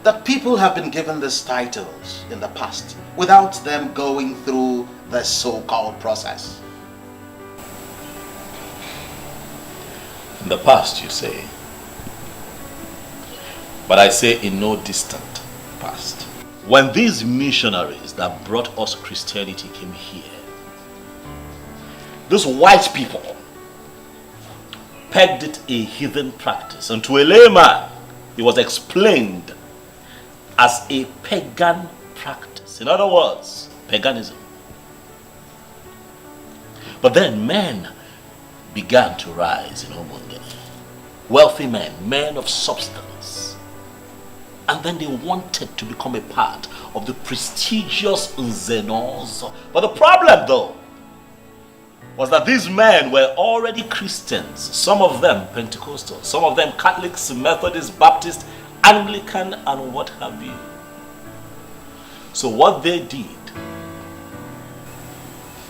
Speaker 17: that people have been given these titles in the past without them going through the so-called process.
Speaker 10: In the past, you say. But I say in no distant past. When these missionaries that brought us Christianity came here, those white people pegged it a heathen practice, and to a layman, it was explained as a pagan practice. In other words, paganism. But then men began to rise in Umungene. Wealthy men, men of substance. And then they wanted to become a part of the prestigious Nzenos. But the problem though, was that these men were already Christians, some of them Pentecostal, some of them Catholics, Methodists, Baptists, Anglican, and what have you. So what they did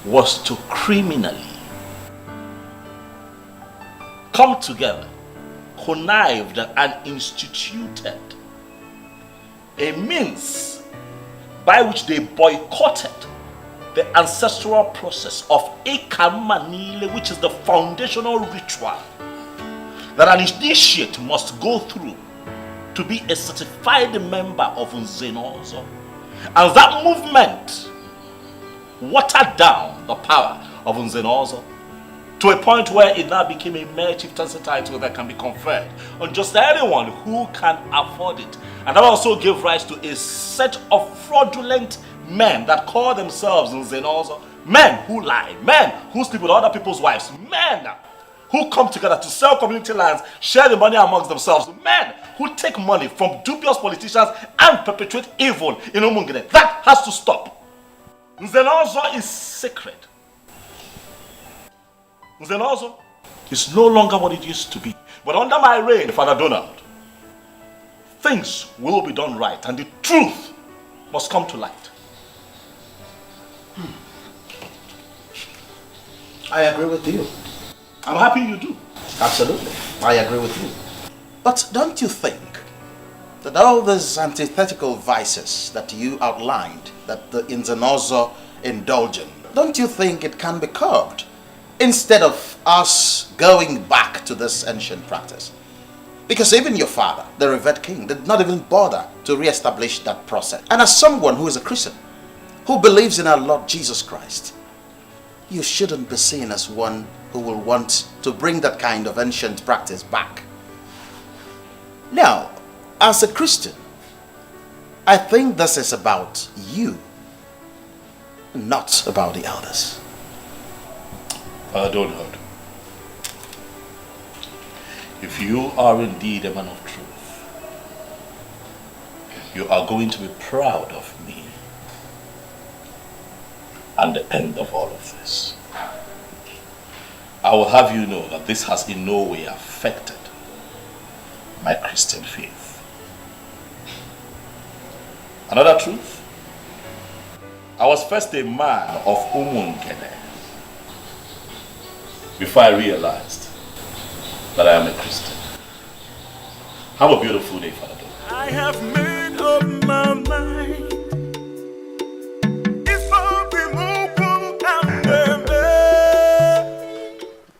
Speaker 10: was to criminally come together, connived and instituted a means by which they boycotted the ancestral process of Ekamanile, which is the foundational ritual that an initiate must go through to be a certified member of Nzenozo. And that movement watered down the power of Nzenozo to a point where it now became a mere chieftaincy title that can be conferred on just anyone who can afford it. And that also gave rise to a set of fraudulent men that call themselves Nzenozo, men who lie, men who sleep with other people's wives, men who come together to sell community lands, share the money amongst themselves, men who take money from dubious politicians and perpetuate evil in Umungene. That has to stop. Nzenozo is sacred. Nzenozo is no longer what it used to be. But under my reign, Father Donald, things will be done right and the truth must come to light.
Speaker 17: I agree with you.
Speaker 10: I'm happy you do.
Speaker 17: Absolutely. I agree with you. But don't you think that all these antithetical vices that you outlined, that the Nzenozo indulge in, don't you think it can be curbed instead of us going back to this ancient practice? Because even your father, the revered king, did not even bother to re-establish that process. And as someone who is a Christian, who believes in our Lord Jesus Christ, you shouldn't be seen as one who will want to bring that kind of ancient practice back. Now, as a Christian, I think this is about you, not about the elders.
Speaker 10: Donald, if you are indeed a man of truth, you are going to be proud of me and the end of all of this. I will have you know that this has in no way affected my Christian faith. Another truth, I was first a man of Umungene before I realized that I am a Christian. Have a beautiful day, Father.
Speaker 5: I have made up my mind.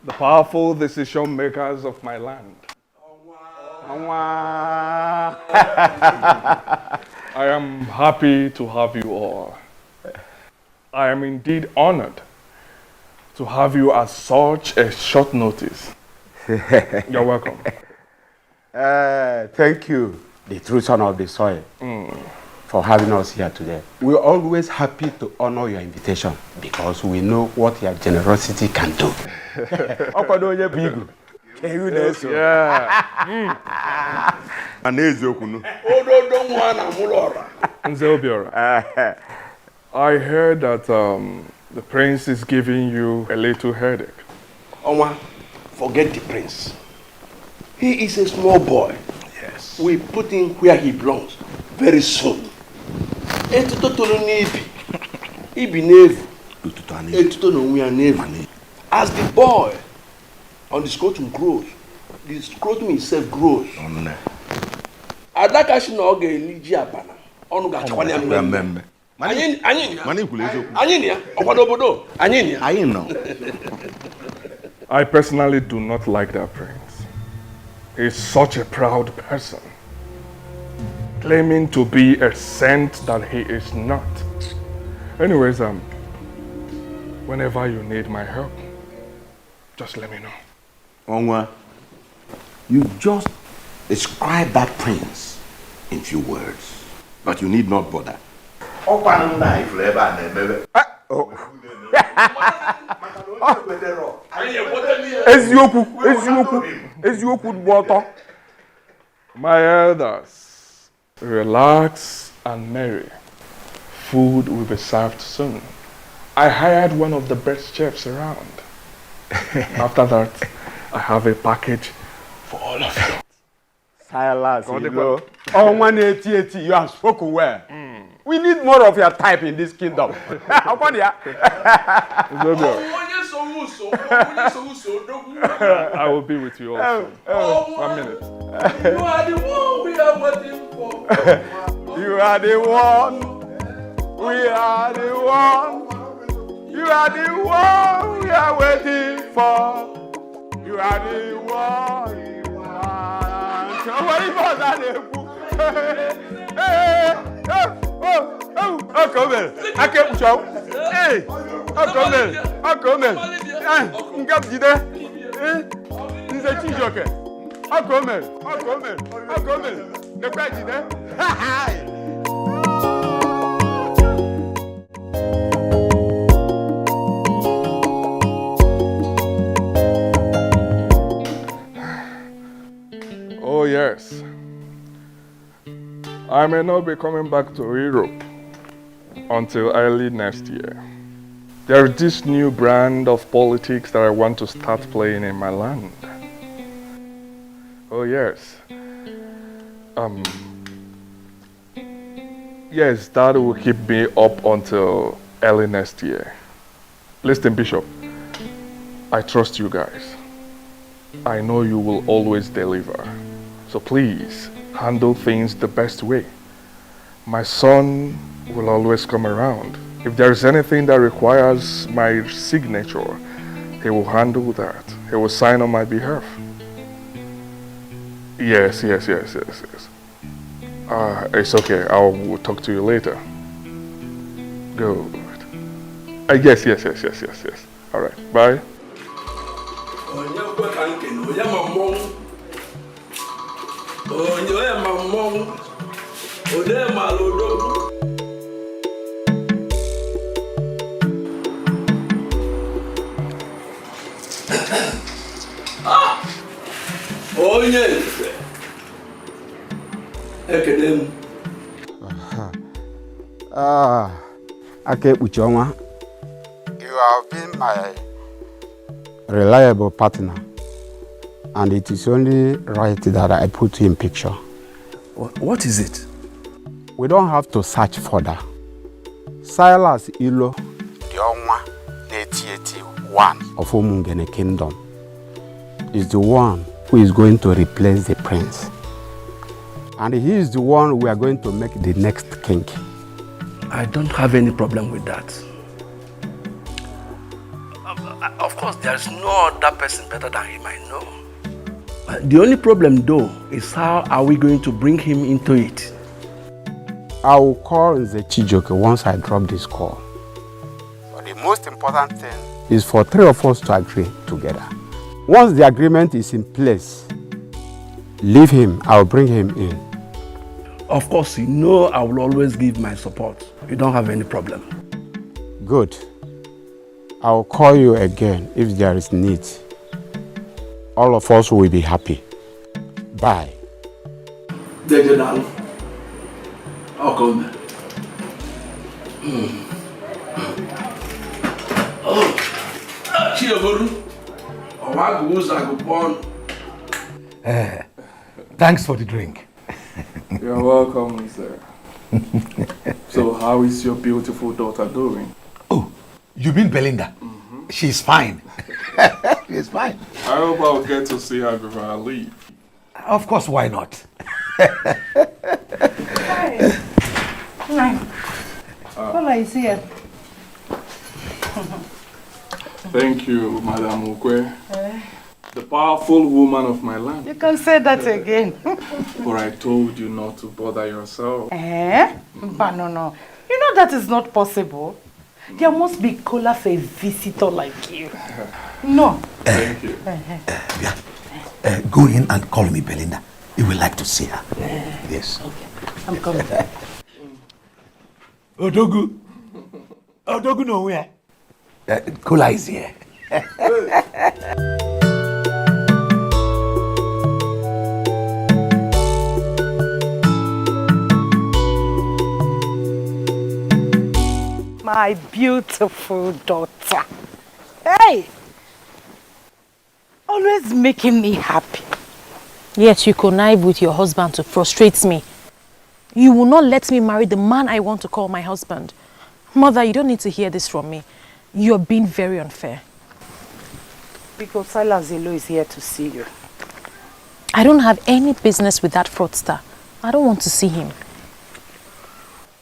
Speaker 12: The powerful decision makers of my land.
Speaker 19: I am happy to have you all. I am indeed honored to have you at such a short notice. You're welcome.
Speaker 2: Thank you, the true son of the soil, for having us here today. We're always happy to honor your invitation because we know what your generosity can do.
Speaker 19: I heard that the prince is giving you a little headache.
Speaker 3: Oma, forget the prince. He is a small boy. Yes. We put him where he belongs very soon. As the boy on the scrotum grows, the scrotum itself grows. Adaka shi na oge eliji abana. Onu ga chakwa ya mmemme.
Speaker 19: I personally do not like that prince. He's such a proud person, claiming to be a saint that he is not. Anyways, whenever you need my help, just let me know.
Speaker 4: Onwa, you just describe that prince in few words, but you need not bother.
Speaker 19: My elders, relax and merry. Food will be served soon. I hired one of the best chefs around. After that, I have a package for all of you.
Speaker 2: Silas, you have spoken well. We need more of your type in this kingdom.
Speaker 19: I will be with you also. 1 minute.
Speaker 3: You are the one we are waiting for.
Speaker 2: You are the one. We are the one. You are the one we are waiting for. You are the one. Somebody was at the book. Oh, come here. I can't show. Hey, come here. Come here. He's a Chijoke. Come here. Come here. The president.
Speaker 19: Oh, yes. I may not be coming back to Europe until early next year. There is this new brand of politics that I want to start playing in my land. Oh, yes. Yes, that will keep me up until early next year. Listen, Bishop, I trust you guys. I know you will always deliver. So please, handle things the best way. My son will always come around. If there's anything that requires my signature, he will handle that. He will sign on my behalf. Yes. It's okay. I will talk to you later. Good. Yes. All right. Bye.
Speaker 2: Akekpuchionwa, you have been my reliable partner, and it is only right that I put you in picture.
Speaker 3: What is it?
Speaker 2: We don't have to search further. Silas Ilo, the Onwa, 81 of Umungene Kingdom, is the one who is going to replace the prince. And he is the one we are going to make the next king.
Speaker 3: I don't have any problem with that. Of course, there's no other person better than him, I know. The only problem, though, is how are we going to bring him into it?
Speaker 2: I will call the Chijoke once I drop this call. But the most important thing is for 3 of us to agree together. Once the agreement is in place, leave him, I'll bring him in.
Speaker 3: Of course, you know I will always give my support. You don't have any problem.
Speaker 2: Good. I'll call you again if there is need. All of us will be happy. Bye.
Speaker 3: I'll come.
Speaker 13: Thanks for the drink.
Speaker 19: You're welcome, sir. So how is your beautiful daughter doing?
Speaker 13: Oh, you mean Belinda? She's fine. She's fine.
Speaker 19: I hope I'll get to see her before I leave.
Speaker 13: Of course, why not?
Speaker 8: Paula is here.
Speaker 19: Thank you, Madam Ukwe. The powerful woman of my land.
Speaker 8: You can say that again.
Speaker 19: But I told you not to bother yourself.
Speaker 8: But no. You know that is not possible. There must be cola for a visitor like you. No.
Speaker 19: Thank you.
Speaker 13: Go in and call me Belinda. You will like to see her. Yes.
Speaker 8: Okay. I'm coming.
Speaker 13: Odogu. Odogu nowhere. Cola is here.
Speaker 8: My beautiful daughter. Hey! Always making me happy.
Speaker 15: Yet you connive with your husband to frustrate me. You will not let me marry the man I want to call my husband. Mother, you don't need to hear this from me. You're being very unfair.
Speaker 8: Because Silas is here to see you.
Speaker 15: I don't have any business with that fraudster. I don't want to see him.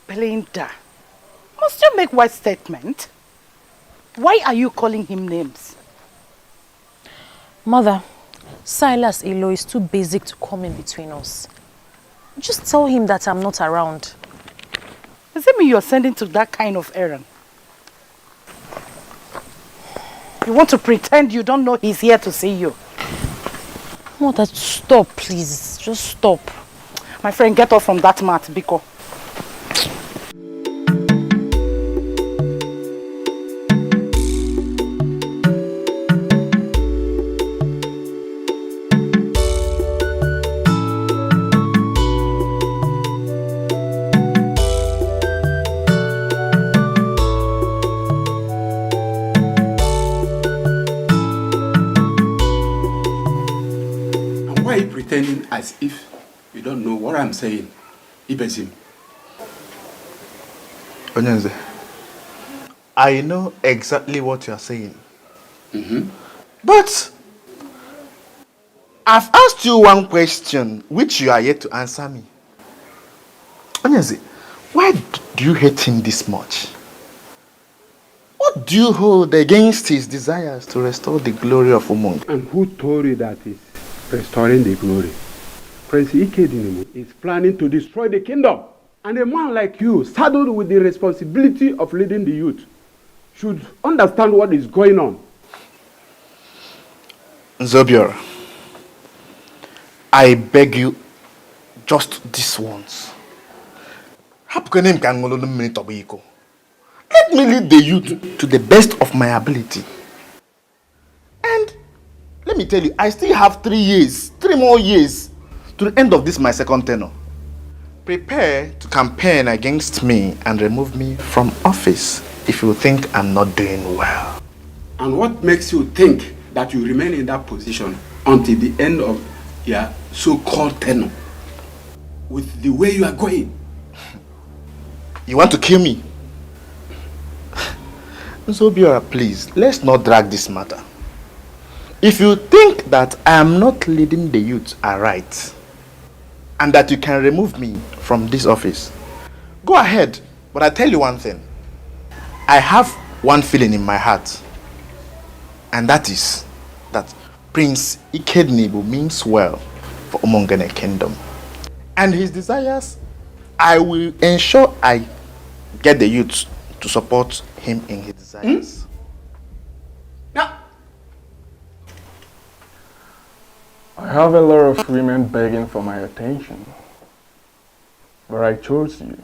Speaker 8: Belinda, must you make wise statement? Why are you calling him names?
Speaker 15: Mother, Silas Elo is too basic to come in between us. Just tell him that I'm not around.
Speaker 8: Does it mean you're sending to that kind of errand? You want to pretend you don't know he's here to see you?
Speaker 15: Mother, stop, please. Just stop.
Speaker 8: My friend, get off from that mat, Biko.
Speaker 2: Pretending as if you don't know what I'm saying. Ibezim.
Speaker 7: Onyenze, I know exactly what you are saying. But I've asked you one question which you are yet to answer me. Onyenze, why do you hate him this much? What do you hold against his desires to restore the glory of Umung?
Speaker 2: And who told you that is restoring the glory? Prince Ikedinimo is planning to destroy the kingdom. And a man like you, saddled with the responsibility of leading the youth, should understand what is going on.
Speaker 7: Zobiora, I beg you, just this once. Let me lead the youth to the best of my ability. And let me tell you, I still have 3 more years to the end of this my second tenure. Prepare to campaign against me and remove me from office if you think I'm not doing well.
Speaker 2: And what makes you think that you remain in that position until the end of your so-called tenure? With the way you are going.
Speaker 7: You want to kill me? Zobiora, please, let's not drag this matter. If you think that I am not leading the youth aright, and that you can remove me from this office, go ahead. But I tell you one thing. I have one feeling in my heart. And that is that Prince Ikednibu means well for Umongene Kingdom. And his desires
Speaker 17: I will ensure I get the youth to support him in his desires.
Speaker 19: I have a lot of women begging for my attention, but I chose you.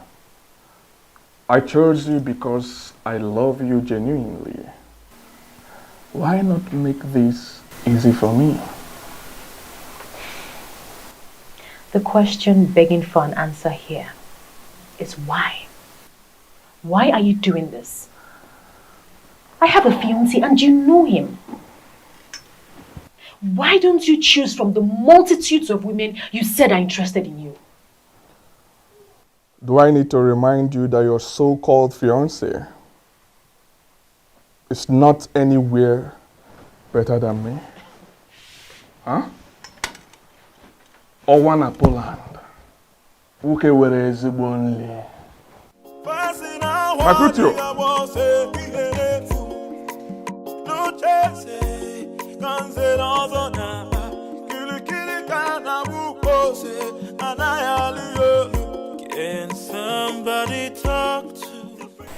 Speaker 19: I chose you because I love you genuinely. Why not make this easy for me?
Speaker 15: The question begging for an answer here is why? Why are you doing this? I have a fiancé and you know him. Why don't you choose from the multitudes of women you said are interested in you?
Speaker 19: Do I need to remind you that your so-called fiancé is not anywhere better than me? Huh? Owana Poland. Uke were ezigbo nli. Makutio.
Speaker 5: Can somebody talk to?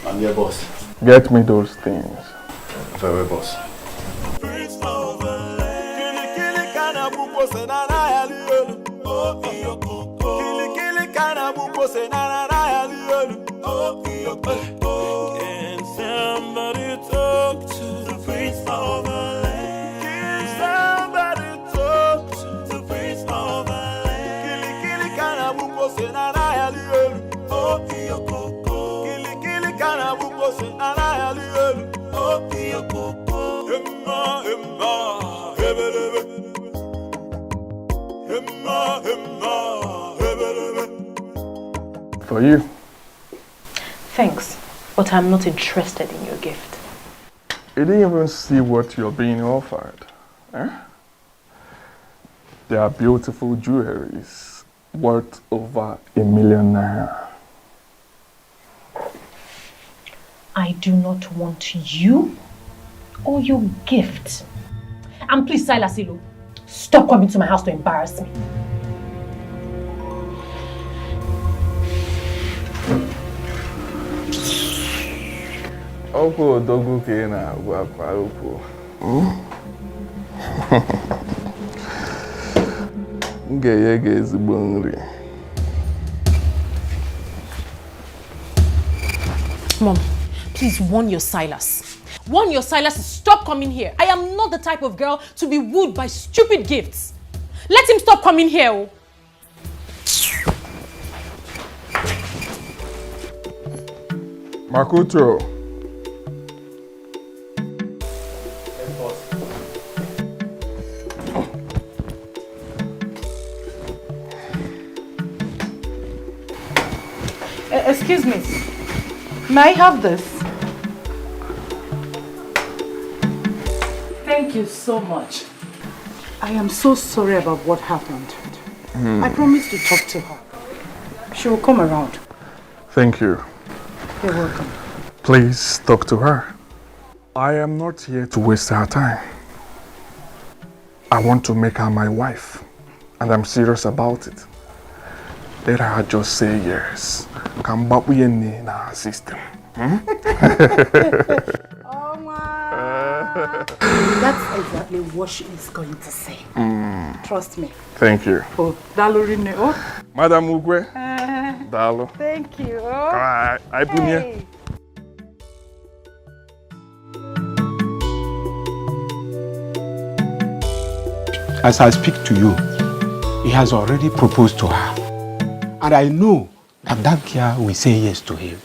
Speaker 17: I'm your boss.
Speaker 19: Get me those things.
Speaker 17: Very boss.
Speaker 5: Can somebody talk to the prince of the land? Can somebody talk to the prince of the land? Kili kana buko senana yalielu. Oh kiyoko. Kili kana buko senana yalielu. Oh kiyoko. Emma hebelebe. Emma hebelebe.
Speaker 19: For you.
Speaker 15: Thanks, but I'm not interested in your gift.
Speaker 19: You didn't even see what you're being offered. Eh? They are beautiful jewelries worth over $1 million.
Speaker 15: I do not want you or your gift. And please, Silas, stop coming to my house to embarrass me.
Speaker 19: Oko dogu ke na agwa kwa oko. Ngeye ge ezigbo nri.
Speaker 15: Mom, please warn your Silas. Warn your Silas to stop coming here. I am not the type of girl to be wooed by stupid gifts. Let him stop coming here.
Speaker 19: Makuto.
Speaker 8: Excuse me. May I have this? Thank you so much. I am so sorry about what happened. I promised to talk to her. She will come around.
Speaker 19: Thank you.
Speaker 8: You're welcome.
Speaker 19: Please talk to her. I am not here to waste her time. I want to make her my wife, and I'm serious about it. Let her just say yes. Come back with in our system.
Speaker 8: Oh my! That's exactly what she is going to say. Trust me.
Speaker 19: Thank you.
Speaker 8: Oh, Dalorine. Oh.
Speaker 19: Madam Ugwe. Dalo.
Speaker 8: Thank you.
Speaker 19: Alright. I
Speaker 8: Hey.
Speaker 2: As I speak to you, he has already proposed to her. And I know that that girl will say yes to him.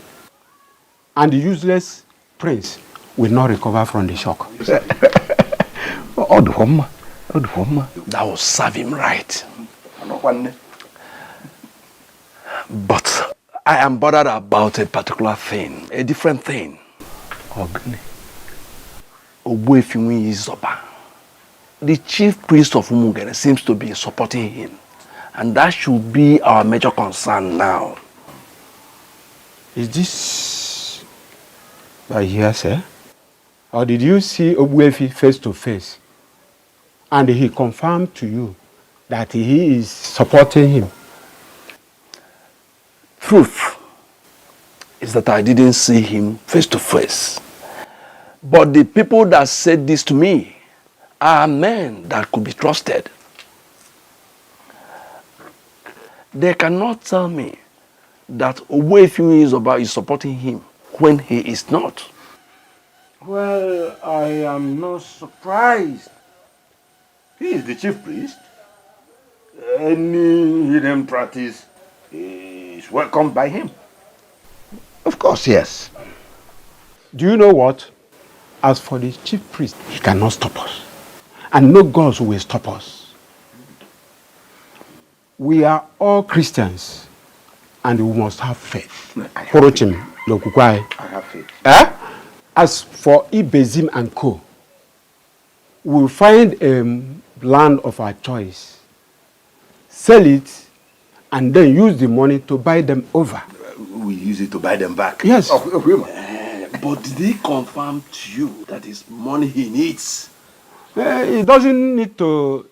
Speaker 2: And the useless prince will not recover from the shock.
Speaker 3: That will serve him right. But I am bothered about a particular thing, a different thing. Ogbuefi Izoba. The chief priest of Umugene seems to be supporting him. And that should be our major concern now.
Speaker 2: Is this by hearsay? Or did you see Ogbuefi face to face? And he confirmed to you that he is supporting him?
Speaker 3: truth is that I didn't see him face to face. But the people that said this to me are men that could be trusted. They cannot tell me that Owefiu is supporting him when he is not.
Speaker 4: Well, I am not surprised. He is the chief priest. Any hidden practice is welcomed by him.
Speaker 2: Of course, yes. Do you know what? As for the chief priest, he cannot stop us. And no gods will stop us. We are all Christians. And we must have faith.
Speaker 4: I have faith.
Speaker 2: As for Ibezim and Co., we'll find a land of our choice, sell it, and then use the money to buy them over.
Speaker 4: We use it to buy them back.
Speaker 2: Yes.
Speaker 3: But did he confirm to you that it's money he needs?
Speaker 2: He doesn't need to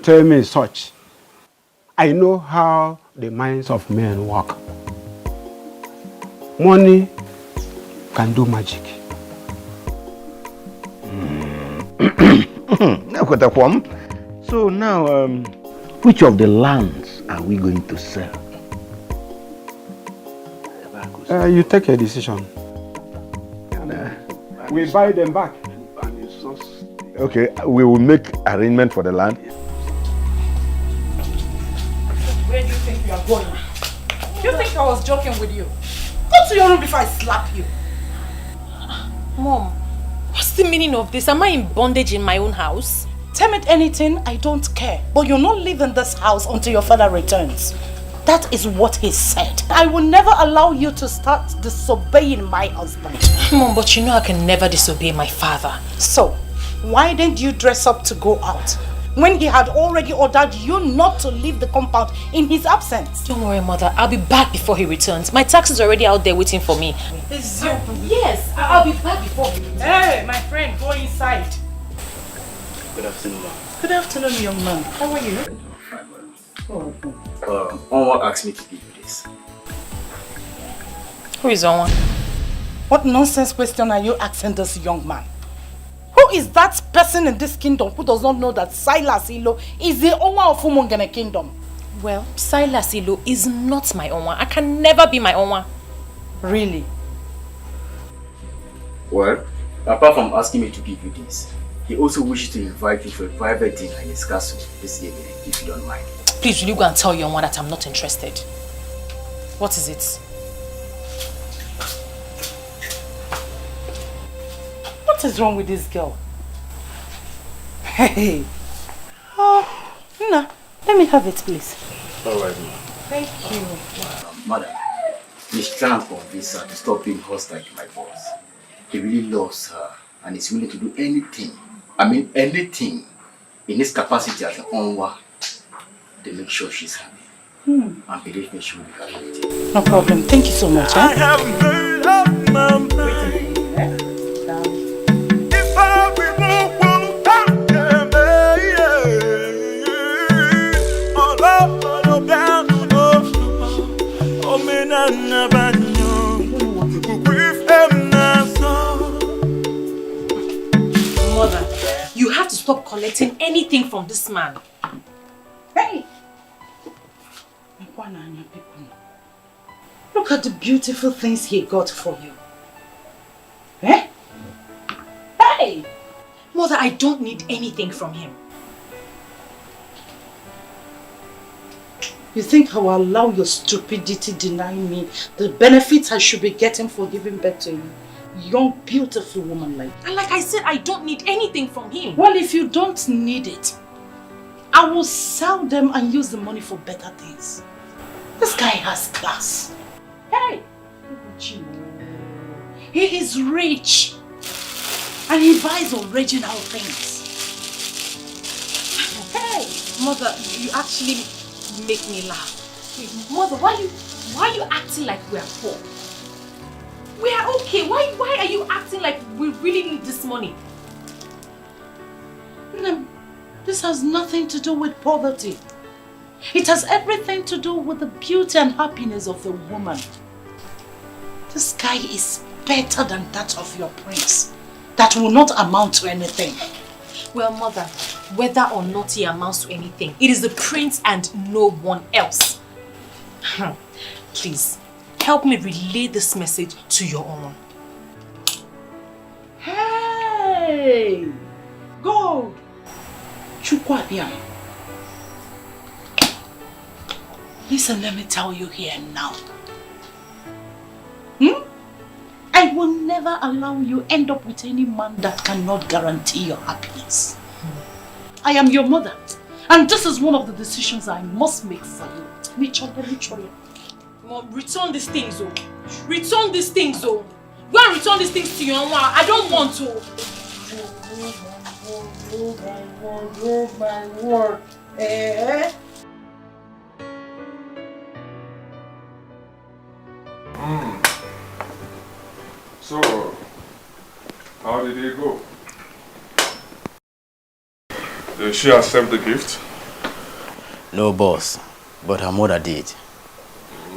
Speaker 2: tell me such. I know how the minds of men work. Money can do magic.
Speaker 17: So now, which of the lands are we going to sell?
Speaker 2: You take a decision. We buy them back.
Speaker 4: Okay, we will make arrangement for the land.
Speaker 8: Where do you think you are going? You think I was joking with you? Go to your room before I slap you.
Speaker 15: Mom, what's the meaning of this? Am I in bondage in my own house?
Speaker 8: Tell me anything, I don't care. But you're not leaving this house until your father returns. That is what he said. I will never allow you to start disobeying my husband.
Speaker 15: Mom, but you know I can never disobey my father.
Speaker 8: So, why didn't you dress up to go out? When he had already ordered you not to leave the compound in his absence.
Speaker 15: Don't worry, Mother. I'll be back before he returns. My taxi's already out there waiting for me. Yes, I'll be back before he returns.
Speaker 8: Hey, my friend, go inside.
Speaker 20: Good afternoon, ma'am.
Speaker 8: Good afternoon, young man. How are you?
Speaker 20: Onwa asked me to give you this.
Speaker 15: Who is Onwa?
Speaker 8: What nonsense question are you asking this young man? Who is that person in this kingdom who does not know that Silas Ilo is the owner of Umungene kingdom?
Speaker 15: Well, Silas Ilo is not my Onwa. I can never be my Onwa.
Speaker 8: Really?
Speaker 20: Well, apart from asking me to give you this, he also wishes to invite you for a private dinner in his castle this evening, if you don't mind.
Speaker 15: Please, will you go and tell your Onwa that I'm not interested? What is it?
Speaker 8: What is wrong with this girl? Hey. Oh, Nna, let me have it, please.
Speaker 20: All right, ma'am.
Speaker 8: Thank you.
Speaker 20: Madam, he's trying to convince her to stop being hostile to my boss. He really loves her and is willing to do anything, anything in his capacity as an Onwa to make sure she's happy. And believe me, she will be happy with you.
Speaker 8: No problem. Thank you so much.
Speaker 5: I have made up my mind. If I remove
Speaker 15: Mother, you have to stop collecting anything from this man.
Speaker 8: Hey! Look at the beautiful things he got for you. Eh? Hey!
Speaker 15: Mother, I don't need anything from him.
Speaker 8: You think I will allow your stupidity deny me the benefits I should be getting for giving birth to a young, beautiful woman like you?
Speaker 15: And like I said, I don't need anything from him.
Speaker 8: Well, if you don't need it, I will sell them and use the money for better things. This guy has class. Hey! He is rich. And he buys original things.
Speaker 15: Hey! Mother, you actually make me laugh. Wait, Mother, why are you acting like we are poor? We are okay. Why are you acting like we really need this money?
Speaker 8: This has nothing to do with poverty. It has everything to do with the beauty and happiness of the woman. This guy is better than that of your prince. That will not amount to anything.
Speaker 1: Well, mother, whether or not he amounts to anything, it is the prince and no one else. Please, help me relay this message to your own.
Speaker 8: Hey! Gold! Chukwabiam. Listen, let me tell you here now. I will never allow you end up with any man that cannot guarantee your happiness. I am your mother, and this is one of the decisions I must make for you.
Speaker 1: Mom, return these things, oh. Return these things, oh. Go and return these things to your mom. I don't want to.
Speaker 8: Oh my word. Eh?
Speaker 19: So, how did it go? Did she accept the gift?
Speaker 20: No, boss, but her mother did.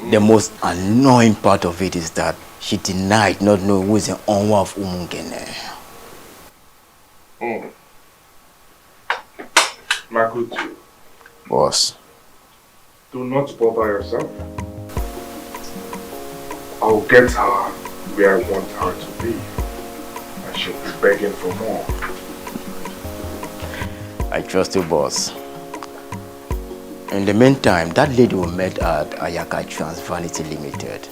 Speaker 20: The most annoying part of it is that she denied not knowing who is the owner of Umungene.
Speaker 19: Makutu.
Speaker 20: Boss.
Speaker 19: Do not bother yourself. I'll get her where I want her to be. And she'll be begging for more.
Speaker 20: I trust you, boss. In the meantime, that lady we met at Ayaka Trans Vanity Limited.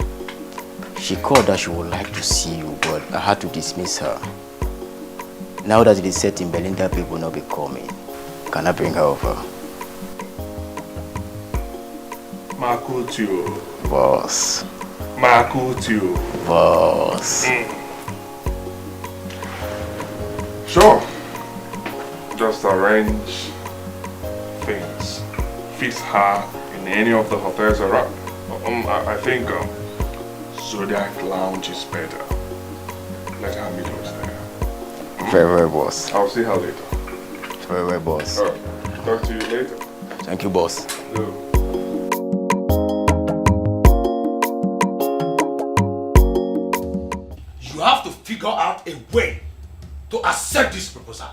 Speaker 20: She called that she would like to see you, but I had to dismiss her. Now that it is set in Belinda, people will not be coming. Can I bring her over?
Speaker 19: Makutu.
Speaker 20: Boss.
Speaker 19: Makutu.
Speaker 20: Boss.
Speaker 19: Sure. Just arrange things. Fix her in any of the hotels around. I think Zodiac Lounge is better. Let her meet us there.
Speaker 20: Very well, boss.
Speaker 19: I'll see her later.
Speaker 20: Very well, boss.
Speaker 19: Alright. Talk to you later.
Speaker 20: Thank you, boss.
Speaker 4: You have to figure out a way to accept this proposal.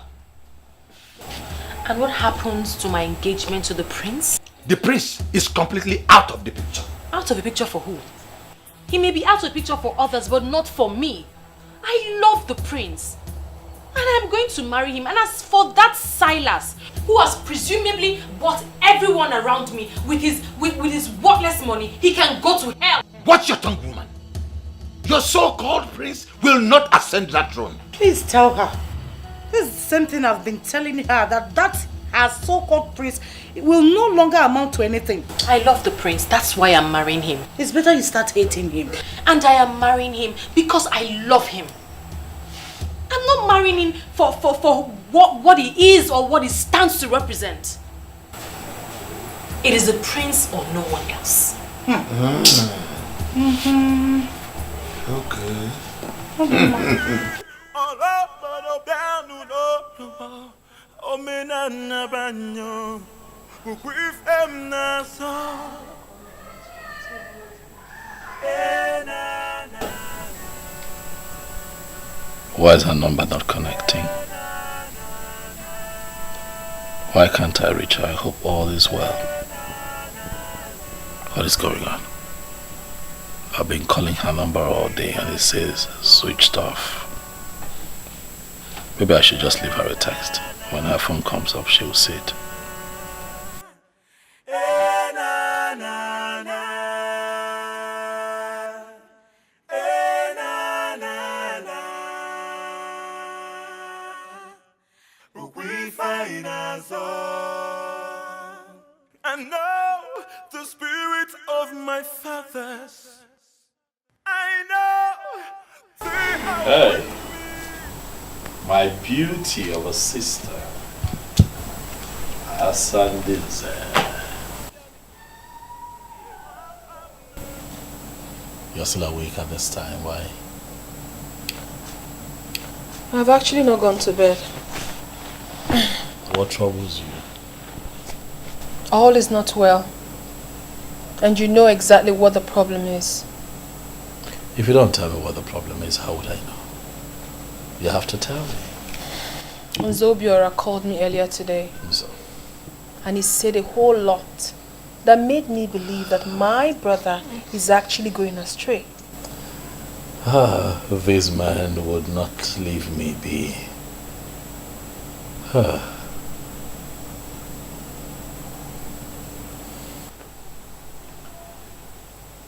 Speaker 1: And what happens to my engagement to the prince?
Speaker 4: The prince is completely out of the picture.
Speaker 1: Out of the picture for who? He may be out of the picture for others, but not for me. I love the prince. And I'm going to marry him. And as for that Silas, who has presumably bought everyone around me with his worthless money, he can go to hell.
Speaker 4: Watch your tongue, woman. Your so-called prince will not ascend that throne.
Speaker 8: Please tell her. This is the same thing I've been telling her, that her so-called prince will no longer amount to anything.
Speaker 1: I love the prince. That's why I'm marrying him.
Speaker 8: It's better you start hating him.
Speaker 1: And I am marrying him because I love him. I'm not marrying him for what he is or what he stands to represent. It is the prince or no one else.
Speaker 4: Okay.
Speaker 10: Why is her number not connecting? Why can't I reach her? I hope all is well. What is going on? I've been calling her number all day and it says switched off. Maybe I should just leave her a text. When her phone comes up, she will see it.
Speaker 5: I know the spirit of my fathers. I know they are.
Speaker 10: Hey, my beauty of a sister, Asandinze. You're still awake at this time, why?
Speaker 9: I've actually not gone to bed.
Speaker 10: What troubles you?
Speaker 9: All is not well. And you know exactly what the problem is.
Speaker 10: If you don't tell me what the problem is, how would I know? You have to tell me.
Speaker 9: Zobiora called me earlier today.
Speaker 10: So?
Speaker 9: And he said a whole lot that made me believe that my brother is actually going astray.
Speaker 10: This man would not leave me be.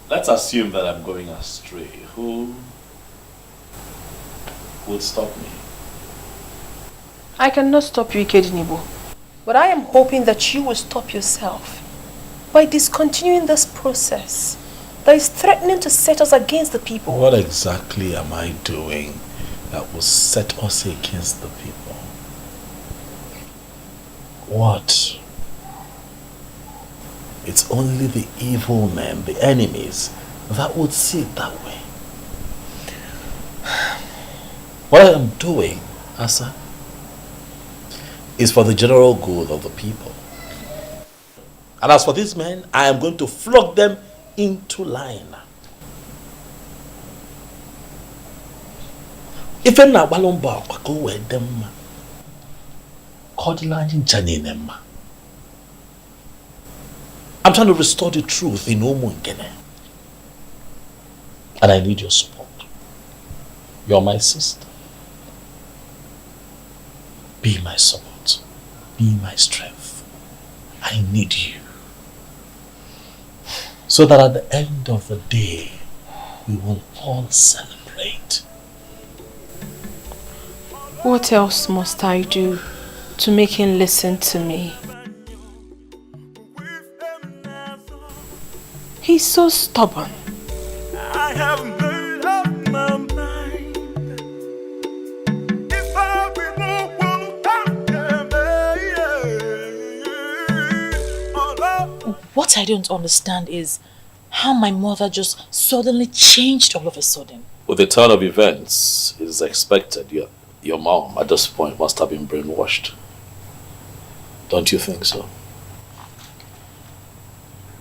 Speaker 10: Let's assume that I'm going astray. Who would stop me?
Speaker 9: I cannot stop you, Ikedinibo. But I am hoping that you will stop yourself by discontinuing this process that is threatening to set us against the people.
Speaker 10: What exactly am I doing that will set us against the people? What? It's only the evil men, the enemies, that would see it that way. What I am doing, Asa, is for the general good of the people. And as for these men, I am going to flog them into line. If I'm not balomba, I go with them. I'm trying to restore the truth in Umungene. And I need your support. You're my sister. Be my support. Be my strength. I need you. So that at the end of the day, we will all celebrate.
Speaker 9: What else must I do to make him listen to me? He's so stubborn.
Speaker 5: I have made up my mind. If I be no one,
Speaker 15: What I don't understand is how my mother just suddenly changed all of a sudden.
Speaker 10: With the turn of events, it is expected your mom at this point must have been brainwashed. Don't you think so?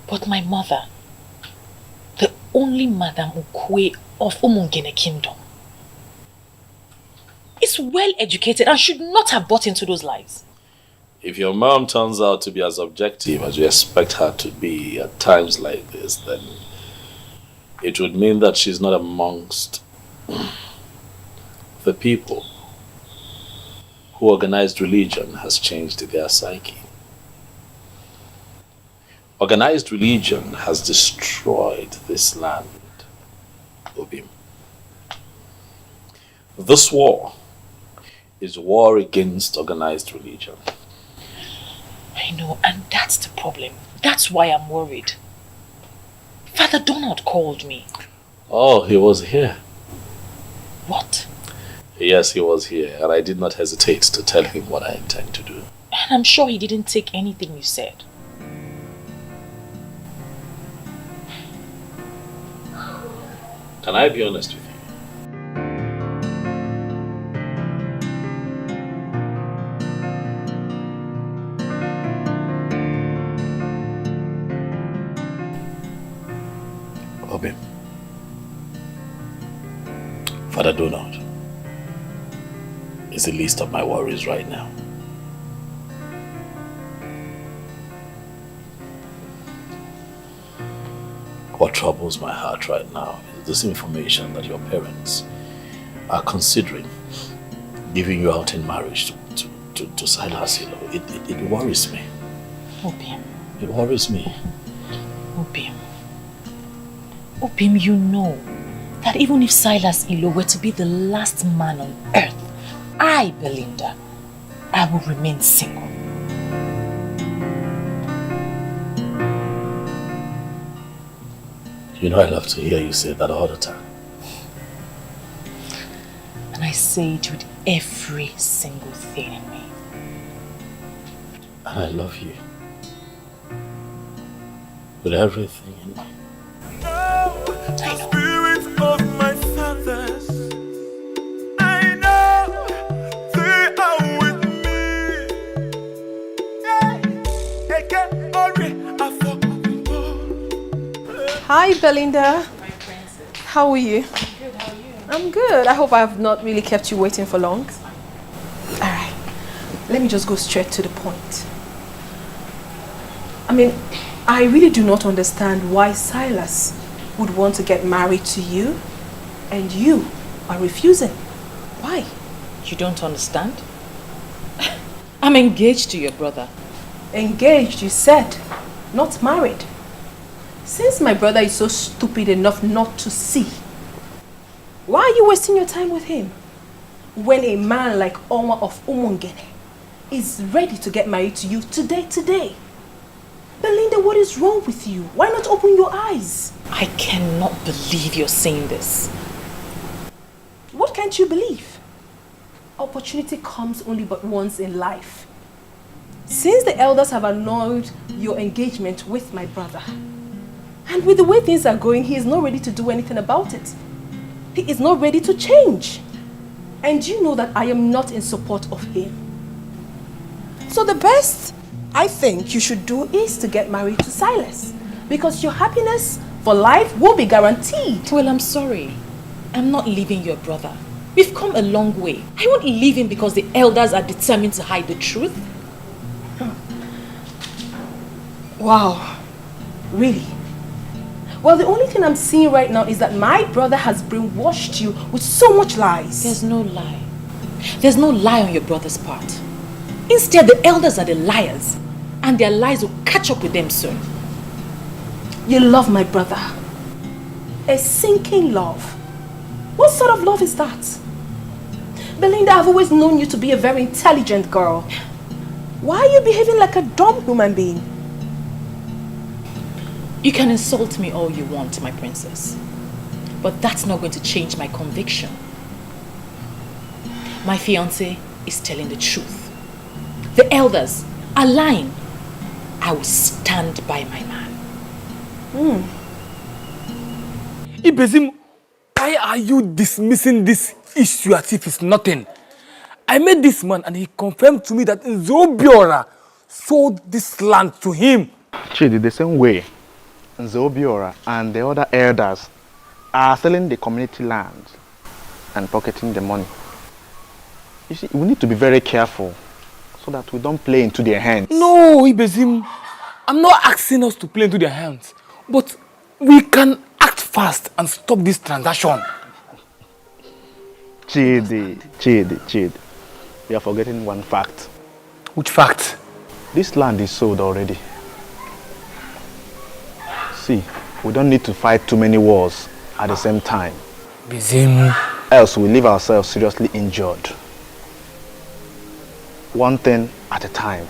Speaker 15: But my mother, the only Madam Ukwe of Umungene Kingdom, is well educated and should not have bought into those lies.
Speaker 10: If your mom turns out to be as objective as you expect her to be at times like this, then it would mean that she's not amongst the people who organized religion has changed their psyche. Organized religion has destroyed this land, Obim. This war is war against organized religion.
Speaker 15: I know, and that's the problem. That's why I'm worried. Father Donald called me.
Speaker 10: Oh, he was here.
Speaker 15: What?
Speaker 10: Yes, he was here, and I did not hesitate to tell him what I intend to do.
Speaker 15: And I'm sure he didn't take anything you said.
Speaker 10: Can I be honest with you? Obim, Father Donald is the least of my worries right now. What troubles my heart right now is this information that your parents are considering giving you out in marriage to Silas. You know, it worries me.
Speaker 15: Obim.
Speaker 10: It worries me.
Speaker 15: Obim. Obim, you know that even if Silas Ilo were to be the last man on earth, I, Belinda, I will remain single.
Speaker 10: You know I love to hear you say that all the time.
Speaker 15: And I say it with every single thing in me.
Speaker 10: And I love you with everything in me.
Speaker 5: Spirit of my fathers, I know they are with me. Eke ori
Speaker 9: Hi, Belinda.
Speaker 1: My princess.
Speaker 9: How are you?
Speaker 1: I'm good, how are you?
Speaker 9: I'm good. I hope I have not really kept you waiting for long. Alright, let me just go straight to the point. I mean, I really do not understand why Silas would want to get married to you and you are refusing. Why?
Speaker 15: You don't understand? I'm engaged to your brother.
Speaker 9: Engaged, you said, not married. Since my brother is so stupid enough not to see, why are you wasting your time with him? When a man like Onwa of Umungene is ready to get married to you today. Belinda, what is wrong with you? Why not open your eyes?
Speaker 15: I cannot believe you're saying this.
Speaker 9: What can't you believe? Opportunity comes only but once in life. Since the elders have annulled your engagement with my brother, and with the way things are going, he is not ready to do anything about it. He is not ready to change. And you know that I am not in support of him. So the best I think you should do is to get married to Silas, because your happiness for life will be guaranteed.
Speaker 15: Well, I'm sorry. I'm not leaving your brother. We've come a long way. I won't leave him because the elders are determined to hide the truth.
Speaker 9: Wow. Really? Well, the only thing I'm seeing right now is that my brother has brainwashed you with so much lies.
Speaker 15: There's no lie. There's no lie on your brother's part. Instead, the elders are the liars, and their lies will catch up with them soon.
Speaker 9: You love my brother. A sinking love. What sort of love is that? Belinda, I've always known you to be a very intelligent girl. Why are you behaving like a dumb human being?
Speaker 15: You can insult me all you want, my princess. But that's not going to change my conviction. My fiancé is telling the truth. The elders are lying. I will stand by my man.
Speaker 12: Ibezim, why are you dismissing this issue as if it's nothing? I met this man and he confirmed to me that Nzobiora sold this land to him.
Speaker 17: Chidi, the same way Nzobiora and the other elders are selling the community land and pocketing the money. You see, we need to be very careful so that we don't play into their hands.
Speaker 12: No, Ibezim, I'm not asking us to play into their hands, but we can act fast and stop this transaction.
Speaker 17: Chidi, we are forgetting one fact.
Speaker 12: Which fact?
Speaker 17: This land is sold already. See, we don't need to fight too many wars at the same time.
Speaker 12: Bizim.
Speaker 17: Else we leave ourselves seriously injured. One thing at a time.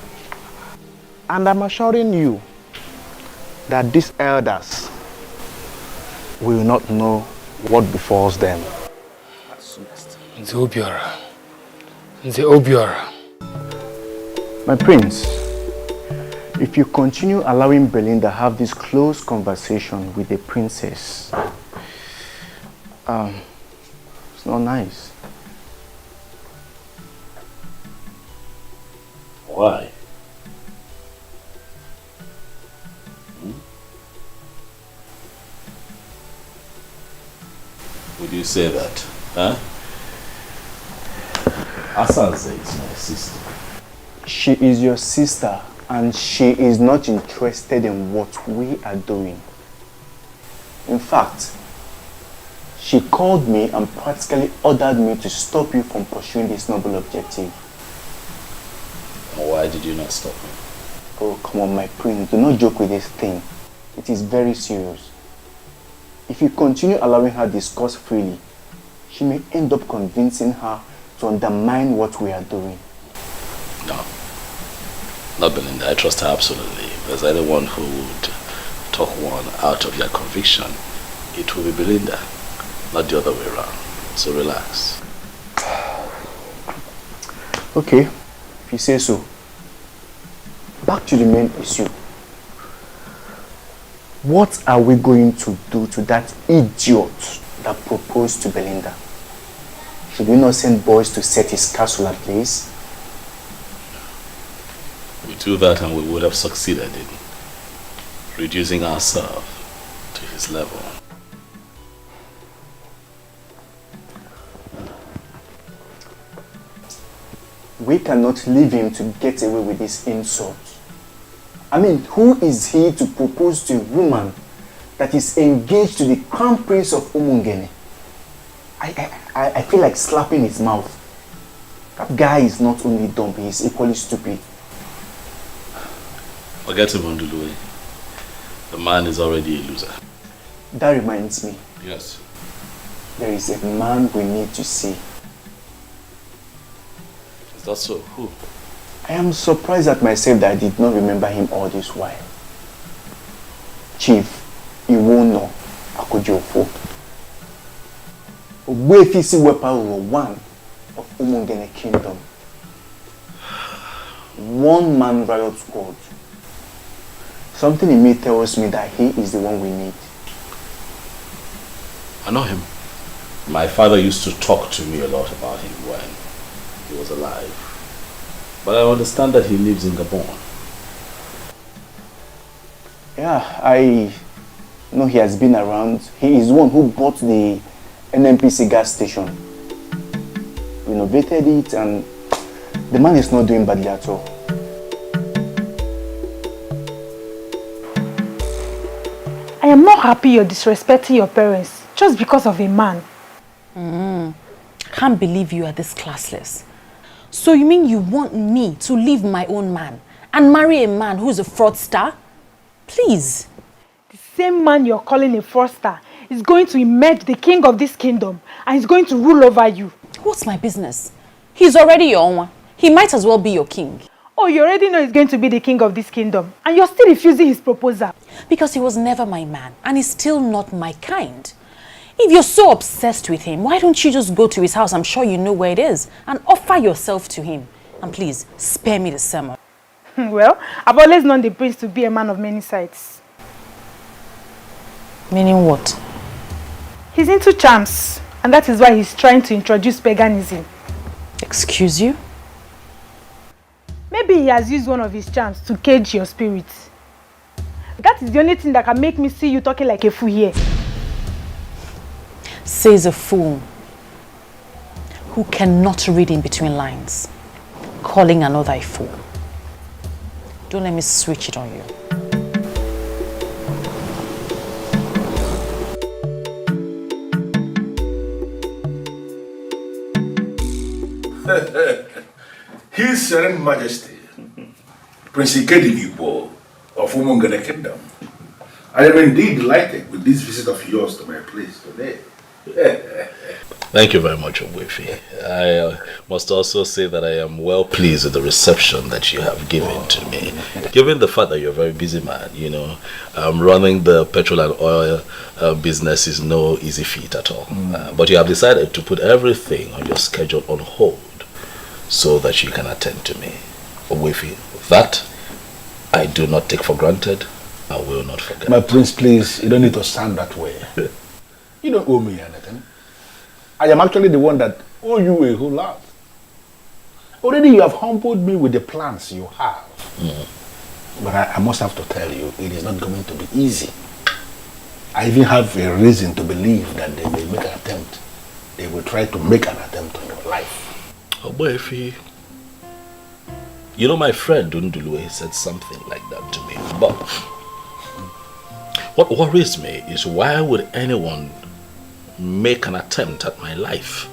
Speaker 17: And I'm assuring you that these elders will not know what befalls them.
Speaker 12: Nzobiora.
Speaker 17: My prince, if you continue allowing Belinda have this close conversation with the princess, it's not nice.
Speaker 10: Why? Would you say that? Huh? Asanze is my sister.
Speaker 17: She is your sister and she is not interested in what we are doing. In fact, she called me and practically ordered me to stop you from pursuing this noble objective.
Speaker 10: Why did you not stop me?
Speaker 17: Oh, come on, my prince. Do not joke with this thing. It is very serious. If you continue allowing her discuss freely, she may end up convincing her to undermine what we are doing.
Speaker 10: No. Not Belinda. I trust her absolutely. If there's anyone who would talk one out of their conviction, it will be Belinda, not the other way around. So relax.
Speaker 17: Okay, if you say so. Back to the main issue. What are we going to do to that idiot that proposed to Belinda? Should we not send boys to set his castle ablaze?
Speaker 10: We do that and we would have succeeded in reducing ourselves to his level.
Speaker 7: We cannot leave him to get away with this insult. I mean, who is he to propose to a woman that is engaged to the crown prince of Umungene? I feel like slapping his mouth. That guy is not only dumb, he is equally stupid.
Speaker 10: Forget him, Ondulue. The man is already a loser.
Speaker 7: That reminds me.
Speaker 10: Yes.
Speaker 7: There is a man we need to see.
Speaker 10: Is that so? Who?
Speaker 7: I am surprised at myself that I did not remember him all this while. Chief Iwono Akojofo. Ogbuefisi Wepa 1 of Umungene Kingdom. One-man riot squad. Something in me tells me that he is the one we need.
Speaker 10: I know him. My father used to talk to me a lot about him when he was alive. But I understand that he lives in Gabon.
Speaker 7: Yeah, I know he has been around. He is the one who bought the NNPC gas station, renovated it, and the man is not doing badly at all.
Speaker 21: I am not happy you're disrespecting your parents just because of a man.
Speaker 15: Can't believe you are this classless. So you mean you want me to leave my own man and marry a man who's a fraudster? Please.
Speaker 21: The same man you're calling a fraudster is going to emerge the king of this kingdom and is going to rule over you.
Speaker 15: What's my business? He's already your own. He might as well be your king.
Speaker 21: Oh, you already know he's going to be the king of this kingdom and you're still refusing his proposal.
Speaker 15: Because he was never my man and he's still not my kind. If you're so obsessed with him, why don't you just go to his house, I'm sure you know where it is, and offer yourself to him? And please, spare me the sermon.
Speaker 21: Well, I've always known the prince to be a man of many sides.
Speaker 15: Meaning what?
Speaker 21: He's into charms, and that is why he's trying to introduce paganism.
Speaker 15: Excuse you?
Speaker 21: Maybe he has used one of his charms to cage your spirit. That is the only thing that can make me see you talking like a fool here.
Speaker 15: Says a fool who cannot read in between lines, calling another a fool. Don't let me switch it on you.
Speaker 4: His Serene Majesty, Prince Ikedigibo of Umungene Kingdom. I am indeed delighted with this visit of yours to my place today.
Speaker 10: Thank you very much, Ogbuefi. I must also say that I am well pleased with the reception that you have given to me. Given the fact that you're a very busy man, you know, running the petrol and oil business is no easy feat at all. But you have decided to put everything on your schedule on hold so that you can attend to me. Ogbuefi, that I do not take for granted. I will not forget.
Speaker 4: My prince, please, you don't need to sound that way. You don't owe me anything. I am actually the one that owe you a whole lot. Already you have humbled me with the plans you have. But I must have to tell you, it is not going to be easy. I even have a reason to believe that they may make an attempt. They will try to make an attempt on your life.
Speaker 10: Oh boy, if you know, my friend Undulue said something like that to me. But what worries me is, why would anyone make an attempt at my life?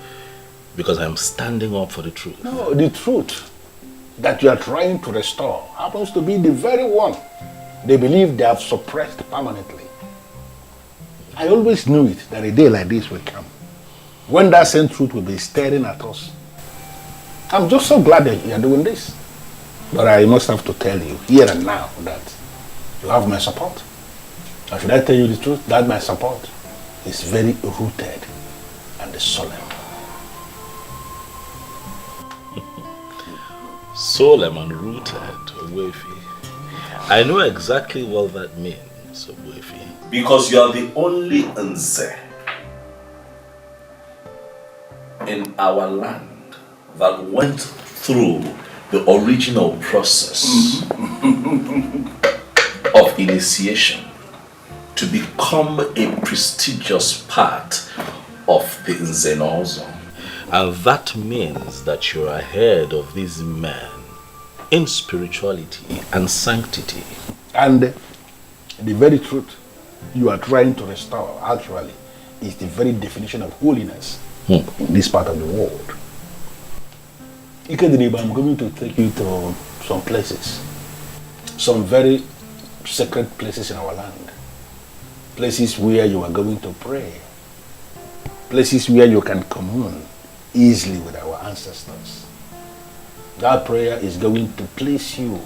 Speaker 10: Because I'm standing up for the truth.
Speaker 4: No, the truth that you are trying to restore happens to be the very one they believe they have suppressed permanently. I always knew it, that a day like this will come, when that same truth will be staring at us. I'm just so glad that you are doing this. But I must have to tell you, here and now, that you have my support. Or should I tell you the truth? That my support is very rooted and solemn.
Speaker 10: Solemn and rooted, Ogbuefi. I know exactly what that means, Ogbuefi. Because you are the only Nze in our land that went through the original process of initiation to become a prestigious part of the Nzenozo. And that means that you're ahead of these men in spirituality and sanctity.
Speaker 4: And the very truth you are trying to restore, actually, is the very definition of holiness in this part of the world. Ikedriba, I'm going to take you to some places, some very sacred places in our land, places where you are going to pray, places where you can commune easily with our ancestors. That prayer is going to place you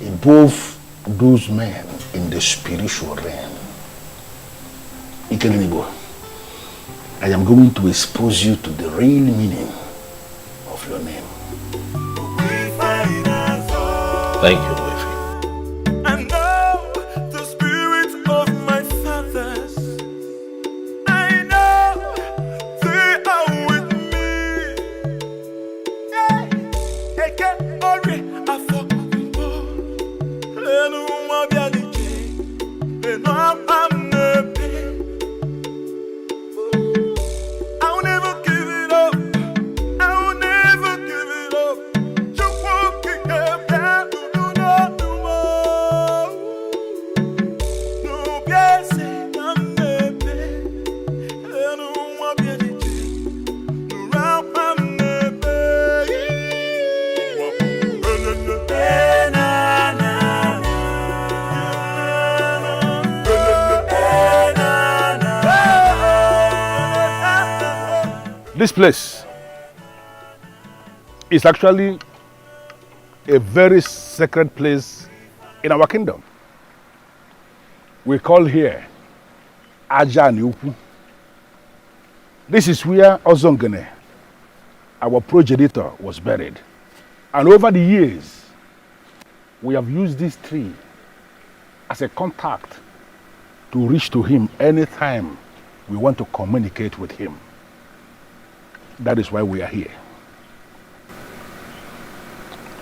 Speaker 4: above those men in the spiritual realm. Ikedriba, I am going to expose you to the real meaning of your name.
Speaker 10: Thank you, Lefi.
Speaker 5: And now the spirit of my fathers, I know they are with me. Eke ori afọ mbo, enu mabialike, enu amnepe. I'll never give it up. I'll never give it up. Just walking up down to do not do more. No, yes, I'm never. And I'm never. No, I'm never.
Speaker 4: This place is actually a very sacred place in our kingdom. We call here Aja Niupu. This is where Ozongene, our progenitor, was buried. And over the years, we have used this tree as a contact to reach to him anytime we want to communicate with him. That is why we are here.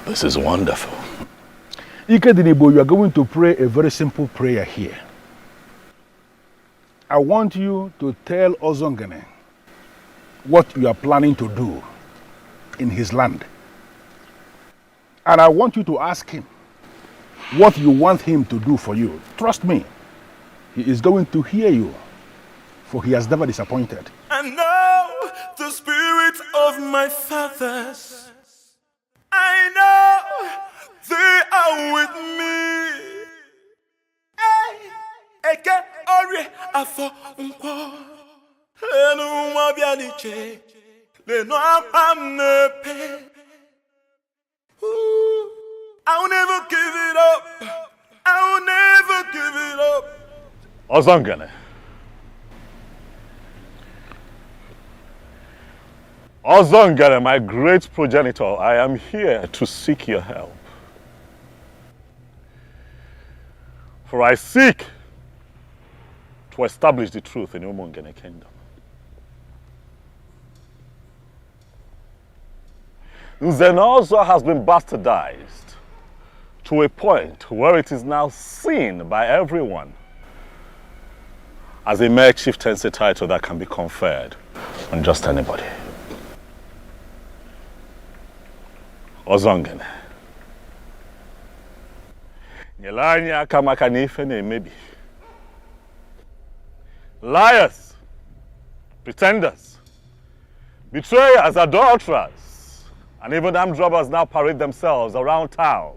Speaker 10: This is wonderful.
Speaker 4: Ikedinibo, you are going to pray a very simple prayer here. I want you to tell Ozongene what you are planning to do in his land. And I want you to ask him what you want him to do for you. Trust me, he is going to hear you, for he has never disappointed.
Speaker 5: And now the spirit of my fathers, I know they are with me. Eke ori afọ mpo, enu mabianiche, leno amnepe. I'll never give it up. I'll never give it up.
Speaker 14: Ozongene. Ozongene, my great progenitor, I am here to seek your help. For I seek to establish the truth in Umungene kingdom. Nzenozo has been bastardized to a point where it is now seen by everyone as a mere chieftaincy title that can be conferred on just anybody. Ozongene. Nyelanya kamaka nifene maybe. Liars, pretenders, betrayers, adulterers, and even armed robbers now parade themselves around town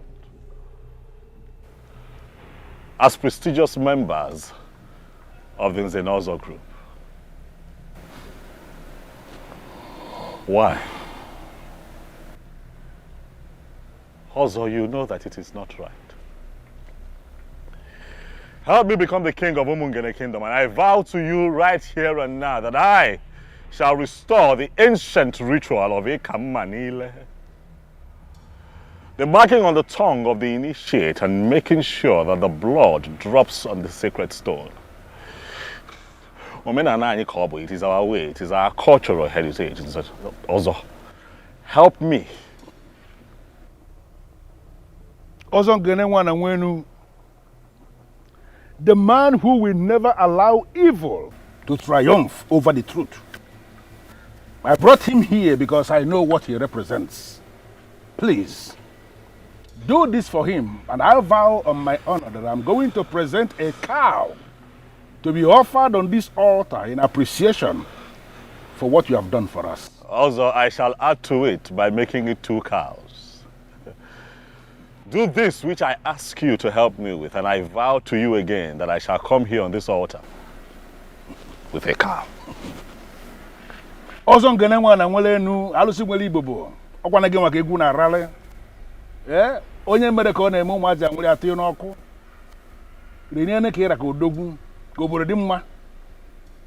Speaker 14: as prestigious members of the Nzenozo group. Why? Also, you know that it is not right. Help me become the king of Umungene kingdom, and I vow to you right here and now that I shall restore the ancient ritual of Ikamanile. The marking on the tongue of the initiate and making sure that the blood drops on the sacred stone. It is our way, it is our cultural heritage. Also, help me.
Speaker 4: Ozongene wana wenu
Speaker 11: The man who will never allow evil to triumph over the truth. I brought him here because I know what he represents. Please, do this for him, and I vow on my honor that I'm going to present a cow to be offered on this altar in appreciation for what you have done for us.
Speaker 6: Also, I shall add to it by making it 2 cows. Do this which I ask you to help me with, and I vow to you again that I shall come here on this altar with a cow.
Speaker 11: Ozo ngene nwa na nwele enu alusi nwele ibobo okwana gị maka egwu na rale onye mere ka ọ na-eme ụmụazị a nwere atụ n'ọkụ rinene ka ịra ka odogwu ka obodo dị mma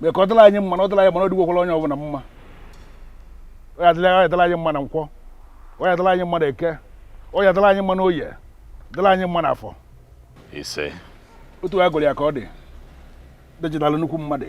Speaker 11: mee ka ọ dịla anyị mma na ọ dịla anyị mana odigwokwala onye ọbụla mma ọ ya dịla anyị mma na nkwọ ọ ya dịla anyị mma na eke ọ ya dịla anyị mma na oye dịla anyị mma na afọ
Speaker 6: ise
Speaker 11: otu ya gụrụ ya ka ọ dị dejidalụ nnukwu mmadụ.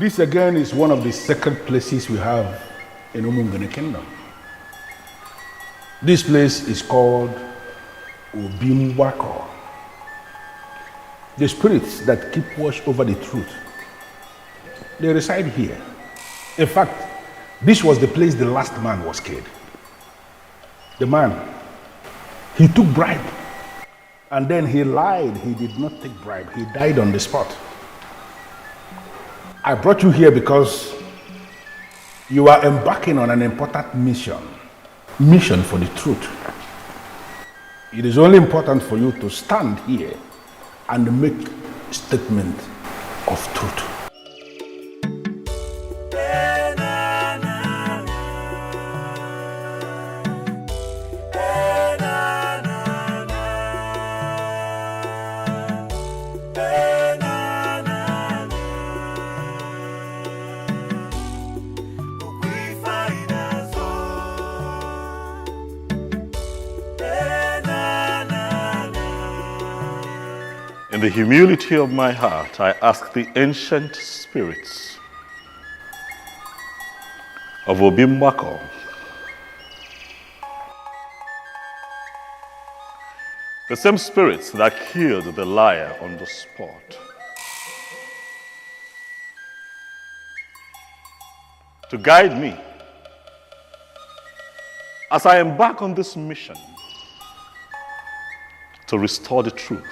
Speaker 11: This again is one of the sacred places we have in Umungene Kingdom. This place is called Obimwako. The spirits that keep watch over the truth, they reside here. In fact, this was the place the last man was killed. The man, he took bribe, and then he lied. He did not take bribe. He died on the spot. I brought you here because you are embarking on an important mission for the truth. It is only important for you to stand here and make a statement of truth.
Speaker 6: In the humility of my heart, I ask the ancient spirits of Obimwako the same spirits that killed the liar on the spot, to guide me as I embark on this mission to restore the truth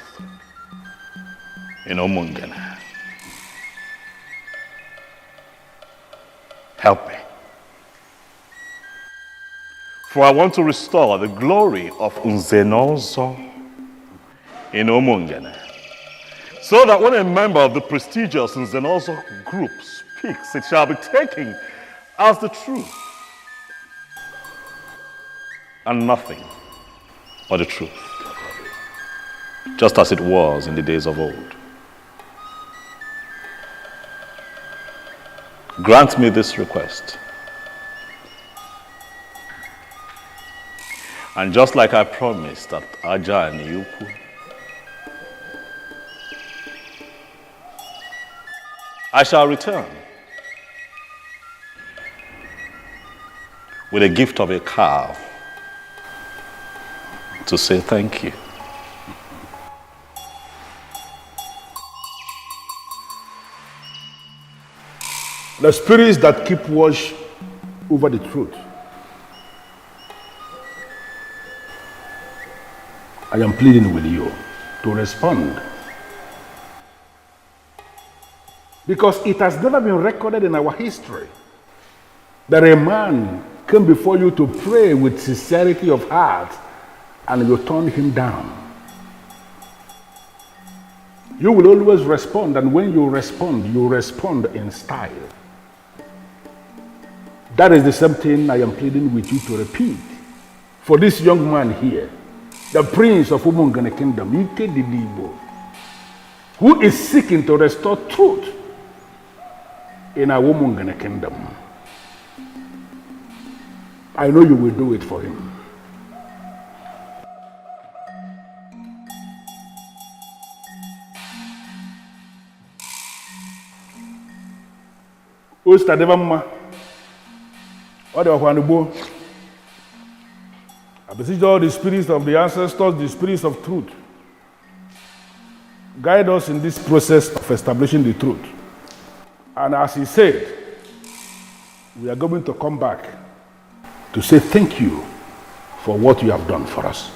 Speaker 6: in Umungene. Help me. For I want to restore the glory of Nzenozo in Umungene, so that when a member of the prestigious Nzenozo group speaks, it shall be taken as the truth and nothing but the truth, just as it was in the days of old. Grant me this request. And just like I promised at Aja and Yuku, I shall return with a gift of a cow to say thank you.
Speaker 11: The spirits that keep watch over the truth, I am pleading with you to respond. Because it has never been recorded in our history that a man came before you to pray with sincerity of heart and you turned him down. You will always respond, and when you respond in style. That is the same thing I am pleading with you to repeat. For this young man here, the prince of Umungene Kingdom, Ike Didibo, who is seeking to restore truth in our Umungene Kingdom. I know you will do it for him. Ostadevamma. I beseech all the spirits of the ancestors, the spirits of truth. Guide us in this process of establishing the truth. And as he said, we are going to come back to say thank you for what you have done for us.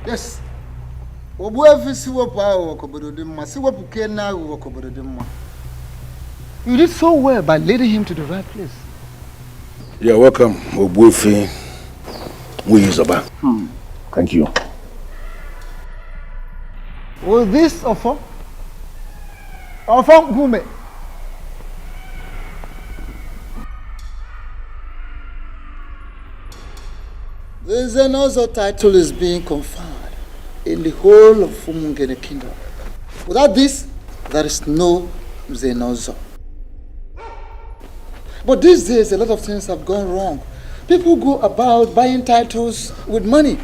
Speaker 13: Yes. You did so well by leading him to the right place.
Speaker 4: You're welcome, Obuefi Muyizoba. Thank you.
Speaker 13: Was this Ofo? Ofo Gume?
Speaker 17: The Zenozo title is being conferred in the whole of Umungene Kingdom. Without this, there is no Zenozo. But these days, a lot of things have gone wrong. People go about buying titles with money.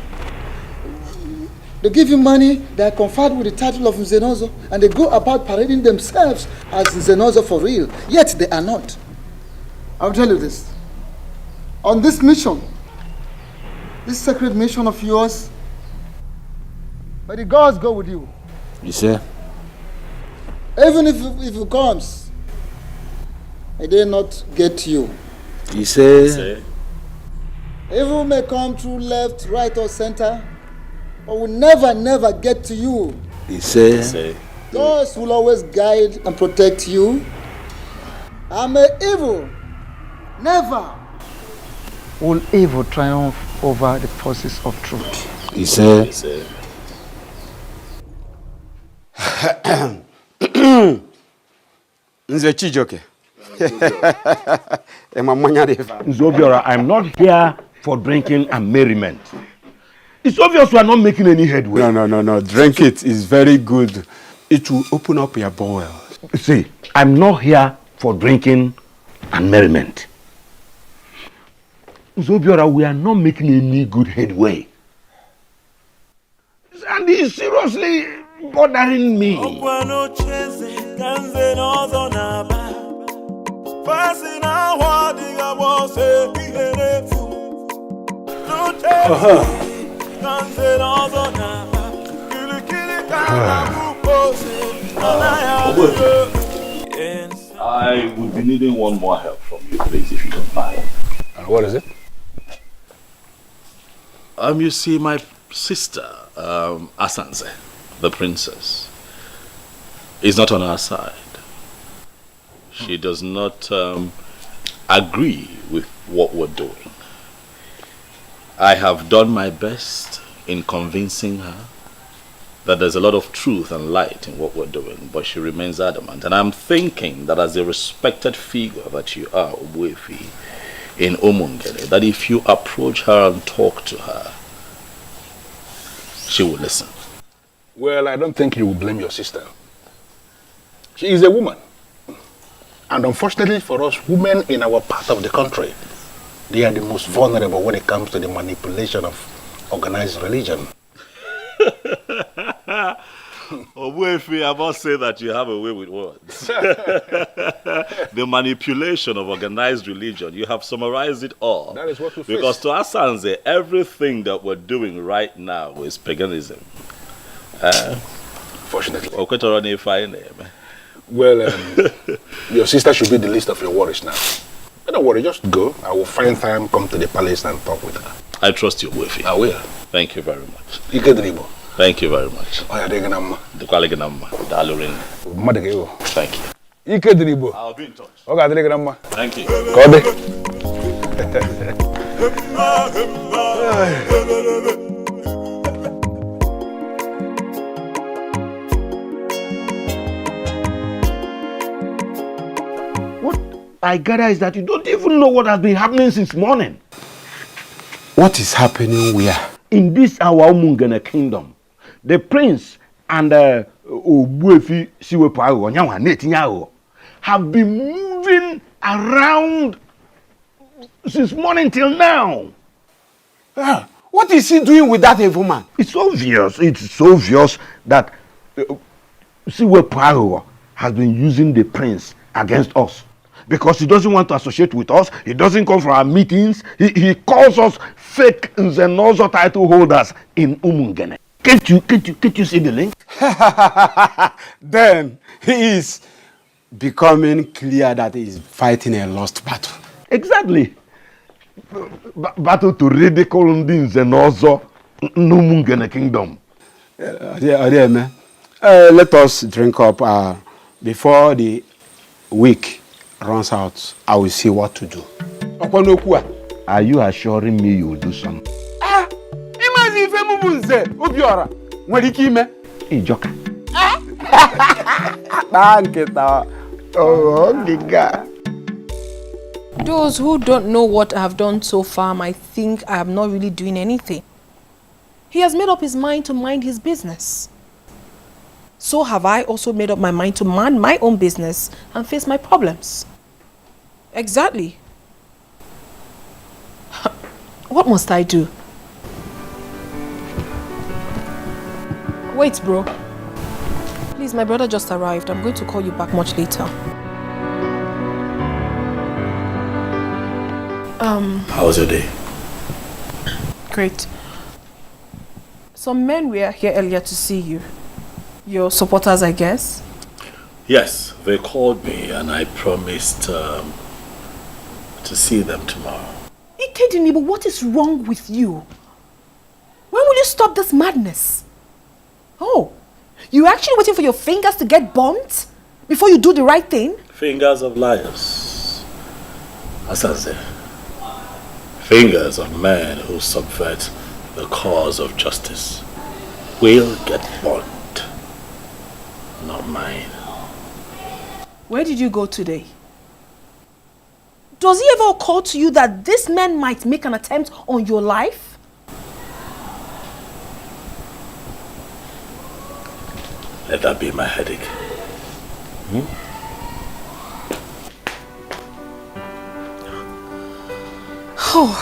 Speaker 17: They give you money, they are conferred with the title of Zenozo, and they go about parading themselves as Zenozo for real, yet they are not. I'll tell you this. On this mission, this sacred mission of yours, may the gods go with you.
Speaker 4: You say?
Speaker 17: Even if it comes, may they not get you.
Speaker 4: You say?
Speaker 17: Evil may come through left, right, or center, but will never get to you.
Speaker 4: You say?
Speaker 17: Those will always guide and protect you. And may evil never
Speaker 13: will evil triumph over the forces of truth.
Speaker 4: You say?
Speaker 2: Nze Chijoke.
Speaker 4: Nzobiora, I'm not here for drinking and merriment. It's obvious we are not making any headway.
Speaker 2: No. Drink it. It's very good. It will open up your bowel.
Speaker 4: See, I'm not here for drinking and merriment. Nzobiora, we are not making any good headway. And it's seriously bothering me.
Speaker 10: I would be needing one more help from you, please, if you don't mind.
Speaker 11: And what is it?
Speaker 10: You see, my sister, Asanze, the princess, is not on our side. She does not agree with what we're doing. I have done my best in convincing her that there's a lot of truth and light in what we're doing, but she remains adamant. And I'm thinking that as a respected figure that you are, Obuefi, in Umungene, that if you approach her and talk to her, she will listen.
Speaker 11: Well, I don't think you will blame your sister. She is a woman. And unfortunately for us, women in our part of the country, they are the most vulnerable when it comes to the manipulation of organized religion.
Speaker 10: Obuefi, I must say that you have a way with words. The manipulation of organized religion, you have summarized it all.
Speaker 11: That is what we face.
Speaker 10: Because to Asanze, everything that we're doing right now is paganism.
Speaker 11: Fortunately. Well, your sister should be the least of your worries now. But don't worry, just go. I will find time, come to the palace and talk with her.
Speaker 10: I trust you, Obuefi.
Speaker 11: I will.
Speaker 10: Thank you very much.
Speaker 11: Thank
Speaker 10: you very much. Thank you.
Speaker 11: Ike Dribo.
Speaker 6: I'll be in touch.
Speaker 11: Okay, grandma.
Speaker 6: Thank you.
Speaker 11: Kode.
Speaker 4: What I gather is that you don't even know what has been happening since morning.
Speaker 2: What is happening where?
Speaker 4: In this our Umungene kingdom, the prince and Obuefi Siwepo Onyawa Netinyawo have been moving around since morning till now.
Speaker 2: What is he doing with that evil man?
Speaker 4: It's obvious that Siwepo has been using the prince against us. Because he doesn't want to associate with us, he doesn't come for our meetings, he calls us fake Nzenozo title holders in Umungene. Can't you see the link?
Speaker 2: Then he is becoming clear that he is fighting a lost battle.
Speaker 4: Exactly. Battle to ridicule the Nzenozo Umungene kingdom.
Speaker 2: Let us drink up before the week runs out. I will see what to do.
Speaker 4: Are you assuring me you will do something?
Speaker 2: Imagine if you move nze Obiora. Nwere ike ime?
Speaker 4: Ijoka.
Speaker 15: Those who don't know what I have done so far might think I am not really doing anything. He has made up his mind to mind his business. So have I also made up my mind to mind my own business and face my problems. Exactly. What must I do? Wait, bro. Please, my brother just arrived. I'm going to call you back much later.
Speaker 6: How was your day?
Speaker 15: Great. Some men were here earlier to see you. Your supporters, I guess?
Speaker 6: Yes, they called me and I promised to see them tomorrow.
Speaker 15: Ikedini, but what is wrong with you? When will you stop this madness? Oh, you're actually waiting for your fingers to get burnt before you do the right thing?
Speaker 6: Fingers of liars. Asaze. Fingers of men who subvert the cause of justice will get burnt. Not mine.
Speaker 15: Where did you go today? Does it ever occur to you that this man might make an attempt on your life?
Speaker 6: Let that be my headache.
Speaker 15: Oh,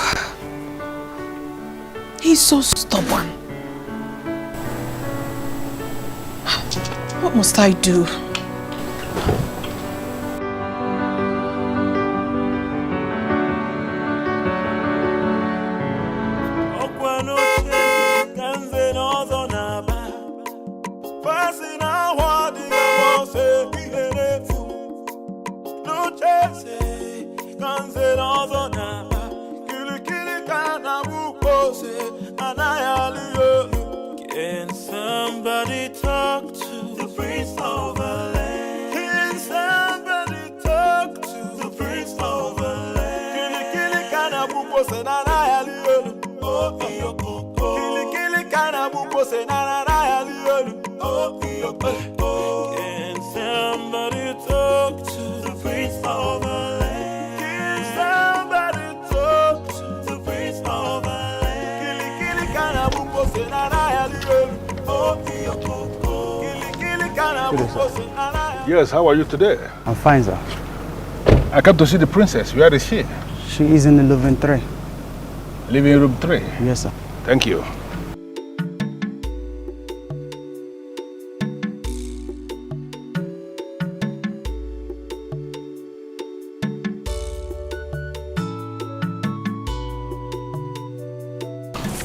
Speaker 15: he's so stubborn. What must I do?
Speaker 5: Can somebody talk to the prince of the land? Can somebody talk to the prince of the land? Kili kana buko se na na yali oh iyo koko. Kili kana buko se na na yali oh iyo koko. Can somebody talk to the prince of the land? Can somebody talk to the prince of the land? Kili kana buko se na na yali
Speaker 11: Yes, how are you today?
Speaker 16: I'm fine, sir.
Speaker 11: I came to see the princess. Where is she?
Speaker 16: She is in the living 3.
Speaker 11: Living room 3?
Speaker 16: Yes, sir.
Speaker 11: Thank you.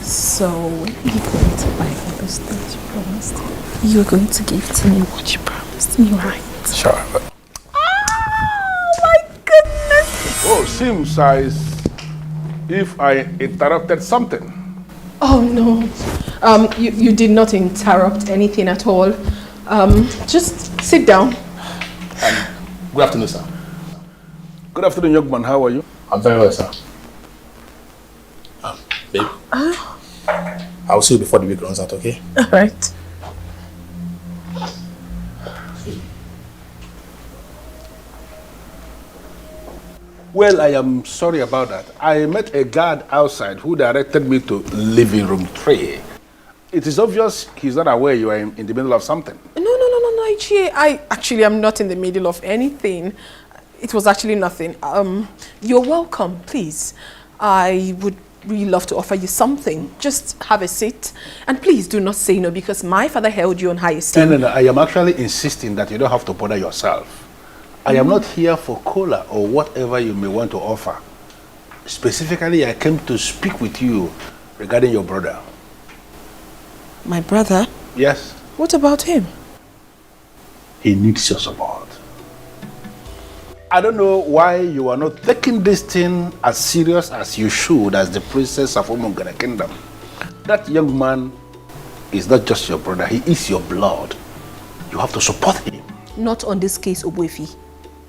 Speaker 9: So, when are you going to buy all those things you promised? You're going to give to me what you promised me, right?
Speaker 11: Sure.
Speaker 9: Oh my goodness!
Speaker 11: Oh, seems as if I interrupted something.
Speaker 9: Oh no, you did not interrupt anything at all. Just sit down.
Speaker 11: Good afternoon, sir. Good afternoon, young man. How are you?
Speaker 20: I'm very well, sir. Babe. I'll see you before the week runs out, okay?
Speaker 15: All right.
Speaker 11: Well, I am sorry about that. I met a guard outside who directed me to living room 3. It is obvious he's not aware you are in the middle of something.
Speaker 9: No, Ichie. I actually am not in the middle of anything. It was actually nothing. You're welcome, please. I would really love to offer you something. Just have a seat. And please do not say no, because my father held you on high esteem.
Speaker 11: No. I am actually insisting that you don't have to bother yourself. I am not here for cola or whatever you may want to offer. Specifically, I came to speak with you regarding your brother.
Speaker 9: My brother?
Speaker 11: Yes.
Speaker 9: What about him?
Speaker 11: He needs your support. I don't know why you are not taking this thing as serious as you should as the princess of Umungana Kingdom. That young man is not just your brother, he is your blood. You have to support him.
Speaker 9: Not on this case, Obuefi.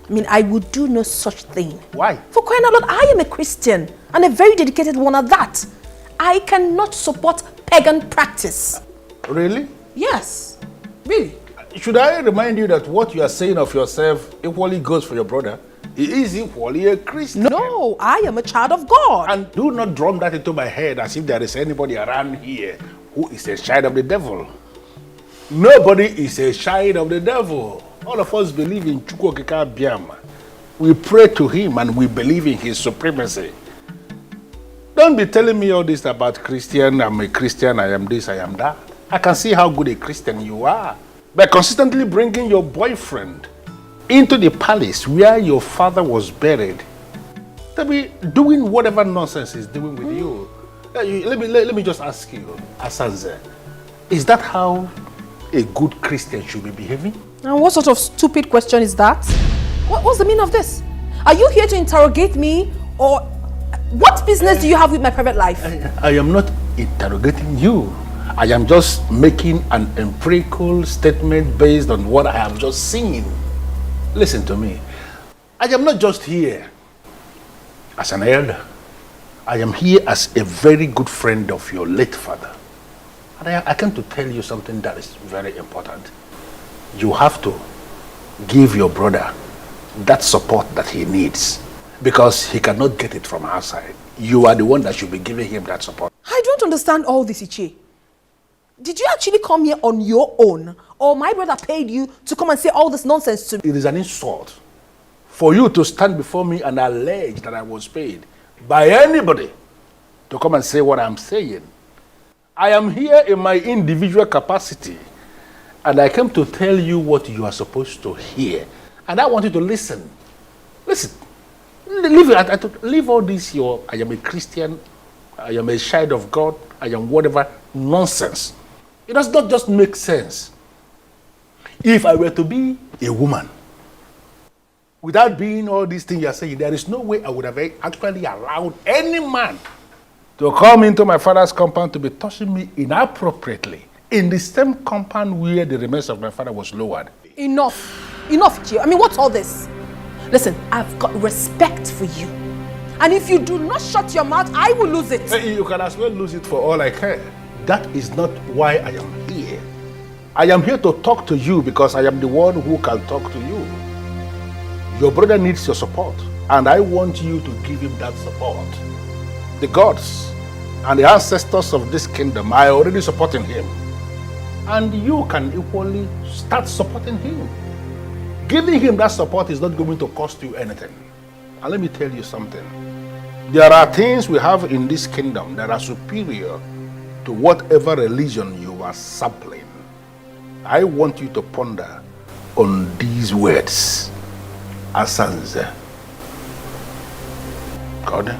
Speaker 9: I mean, I would do no such thing.
Speaker 11: Why?
Speaker 9: For crying out loud, I am a Christian, and a very dedicated one at that. I cannot support pagan practice.
Speaker 11: Really?
Speaker 9: Yes, really.
Speaker 11: Should I remind you that what you are saying of yourself equally goes for your brother? He is equally a Christian.
Speaker 9: No, I am a child of God.
Speaker 11: And do not drum that into my head as if there is anybody around here who is a child of the devil. Nobody is a child of the devil. All of us believe in Chukwokeka Biama. We pray to him and we believe in his supremacy. Don't be telling me all this about Christian, I'm a Christian, I am this, I am that. I can see how good a Christian you are. By consistently bringing your boyfriend into the palace where your father was buried, they'll be doing whatever nonsense he's doing with you. Let me just ask you, Asanze, is that how a good Christian should be behaving?
Speaker 9: And what sort of stupid question is that? What's the meaning of this? Are you here to interrogate me, or what business do you have with my private life?
Speaker 11: I am not interrogating you. I am just making an empirical statement based on what I have just seen. Listen to me. I am not just here as an elder. I am here as a very good friend of your late father. And I came to tell you something that is very important. You have to give your brother that support that he needs, because he cannot get it from outside. You are the one that should be giving him that support.
Speaker 9: I don't understand all this, Ichie. Did you actually come here on your own, or my brother paid you to come and say all this nonsense to me?
Speaker 11: It is an insult for you to stand before me and allege that I was paid by anybody to come and say what I'm saying. I am here in my individual capacity, and I came to tell you what you are supposed to hear. And I want you to listen. Listen. Leave all this, I am a Christian, I am a child of God, I am whatever nonsense. It does not just make sense. If I were to be a woman, without being all these things you are saying, there is no way I would have actually allowed any man to come into my father's compound to be touching me inappropriately in the same compound where the remains of my father was lowered.
Speaker 9: Enough, Ichie. I mean, what's all this? Listen, I've got respect for you. And if you do not shut your mouth, I will lose it.
Speaker 11: You can as well lose it for all I care. That is not why I am here. I am here to talk to you because I am the one who can talk to you. Your brother needs your support, and I want you to give him that support. The gods and the ancestors of this kingdom are already supporting him. And you can equally start supporting him. Giving him that support is not going to cost you anything. And let me tell you something. There are things we have in this kingdom that are superior to whatever religion you are sampling. I want you to ponder on these words. Asanze. God.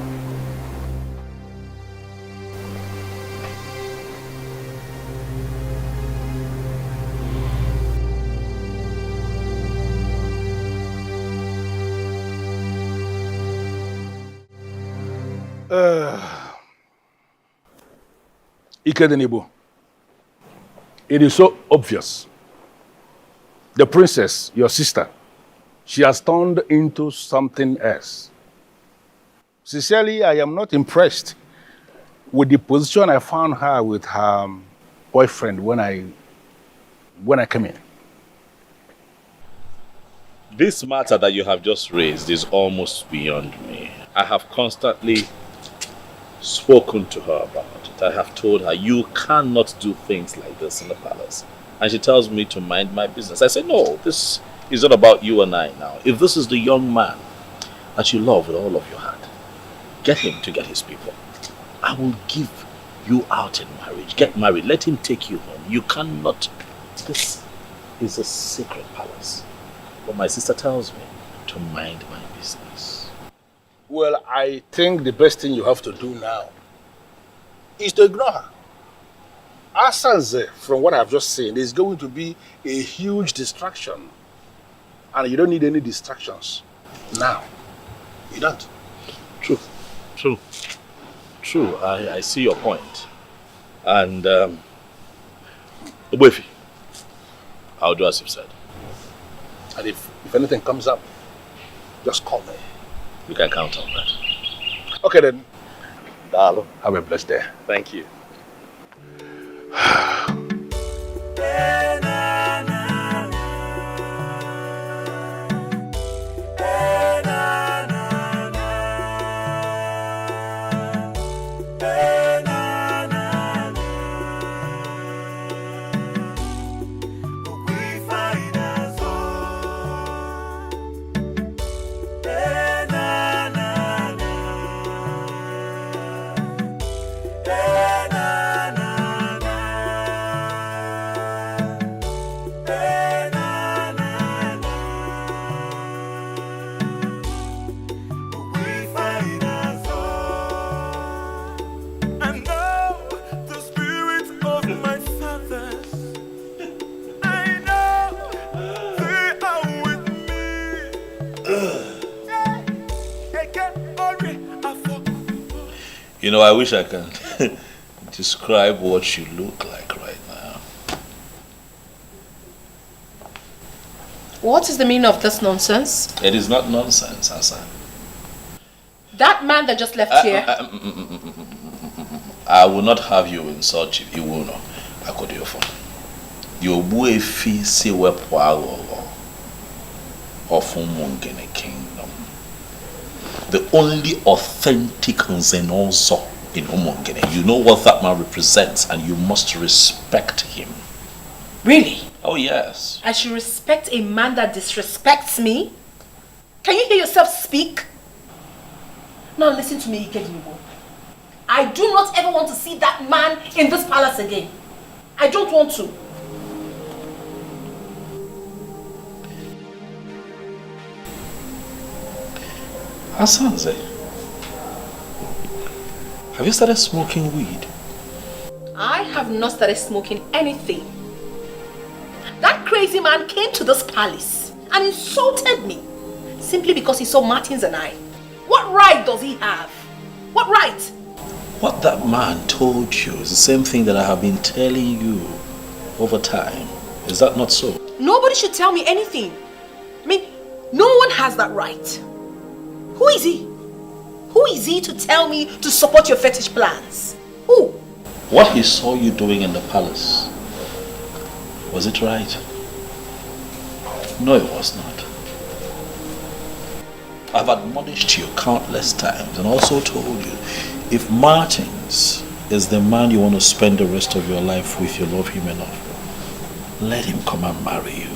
Speaker 11: Ikedenibu, it is so obvious. The princess, your sister, she has turned into something else. Sincerely, I am not impressed with the position I found her with her boyfriend when I came in.
Speaker 6: This matter that you have just raised is almost beyond me. I have constantly spoken to her about it. I have told her, you cannot do things like this in the palace. And she tells me to mind my business. I say, no, this is not about you and I now. If this is the young man that you love with all of your heart, get him to get his people. I will give you out in marriage. Get married. Let him take you home. You cannot. This is a sacred palace. But my sister tells me to mind my business.
Speaker 11: Well, I think the best thing you have to do now is to ignore her. Asanze, from what I've just seen, is going to be a huge distraction. And you don't need any distractions now. You don't.
Speaker 6: True. I see your point. And, Obuefi, I'll do as you've said.
Speaker 11: And if anything comes up, just call me.
Speaker 6: You can count on that.
Speaker 11: Okay then. Dalo, have a blessed day.
Speaker 6: Thank you. You know, I wish I can describe what you look like right now.
Speaker 15: What is the meaning of this nonsense?
Speaker 6: It is not nonsense, Asa.
Speaker 15: That man that just left here.
Speaker 6: I will not have you insult Chief Iwono. I could do for you. Buefi se wepo of Umungene Kingdom. The only authentic Nzenozo in Umungene. You know what that man represents, and you must respect him.
Speaker 15: Really?
Speaker 6: Oh yes.
Speaker 15: I should respect a man that disrespects me? Can you hear yourself speak? Now listen to me, Ikedibo. I do not ever want to see that man in this palace again. I don't want to.
Speaker 6: Asanze, have you started smoking weed?
Speaker 15: I have not started smoking anything. That crazy man came to this palace and insulted me simply because he saw Martins and I. What right does he have? What right?
Speaker 6: What that man told you is the same thing that I have been telling you over time. Is that not so?
Speaker 15: Nobody should tell me anything. I mean, no one has that right. Who is he? Who is he to tell me to support your fetish plans? Who?
Speaker 6: What he saw you doing in the palace, was it right? No, it was not. I've admonished you countless times and also told you, if Martins is the man you want to spend the rest of your life with, you love him enough, let him come and marry you.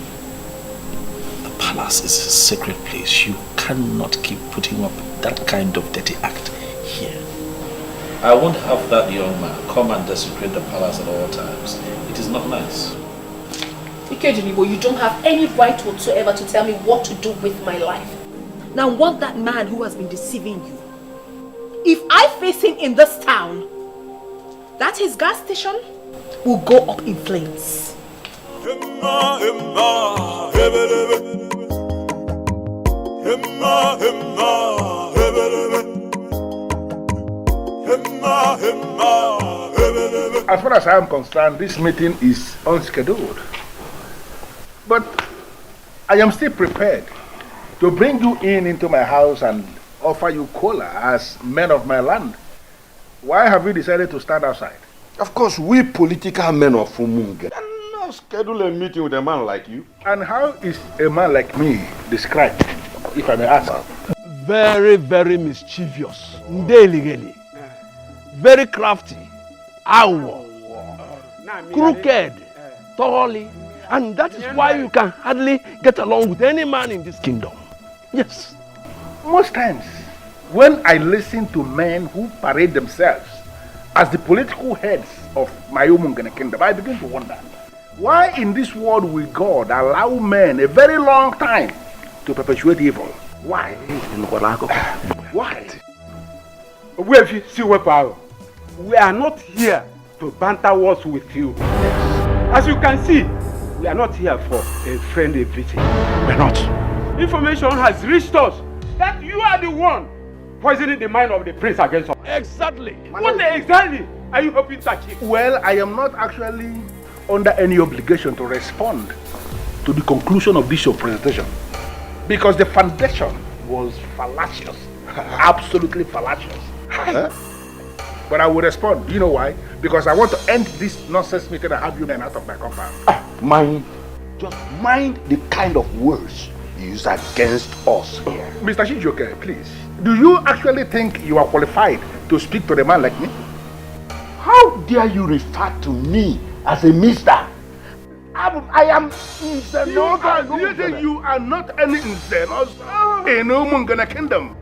Speaker 6: The palace is a sacred place. You cannot keep putting up that kind of dirty act here. I won't have that young man come and desecrate the palace at all times. It is not nice.
Speaker 15: Ikedibo, you don't have any right whatsoever to tell me what to do with my life. Now, what that man who has been deceiving you, if I face him in this town, that his gas station will go up in flames.
Speaker 11: As far as I am concerned, this meeting is unscheduled. But I am still prepared to bring you into my house and offer you cola as men of my land. Why have you decided to stand outside?
Speaker 4: Of course, we political men of Umungene cannot schedule a meeting with a man like you.
Speaker 11: And how is a man like me described, if I may ask?
Speaker 3: Very, very mischievous. Ndeligeli. Very crafty. Awo. Crooked. Thoroughly. And that is why you can hardly get along with any man in this kingdom. Yes.
Speaker 11: Most times, when I listen to men who parade themselves as the political heads of my Umungene kingdom, I begin to wonder, why in this world will God allow men a very long time to perpetuate evil? Why? Why?
Speaker 2: We are not here to banter wars with you. As you can see, we are not here for a friendly visit.
Speaker 3: We're not.
Speaker 2: Information has reached us that you are the one poisoning the mind of the prince against us.
Speaker 3: Exactly.
Speaker 2: What exactly are you hoping to achieve?
Speaker 11: Well, I am not actually under any obligation to respond to the conclusion of this your presentation, because the foundation was fallacious. Absolutely fallacious. But I will respond. You know why? Because I want to end this nonsense meeting and have you men out of my compound.
Speaker 4: Just mind the kind of words you use against us here.
Speaker 11: Mr. Shijoke, please. Do you actually think you are qualified to speak to a man like me?
Speaker 4: How dare you refer to me as a mister? I am Nzenoza.
Speaker 11: Do you think you are not any Nzenoza in Umungene kingdom?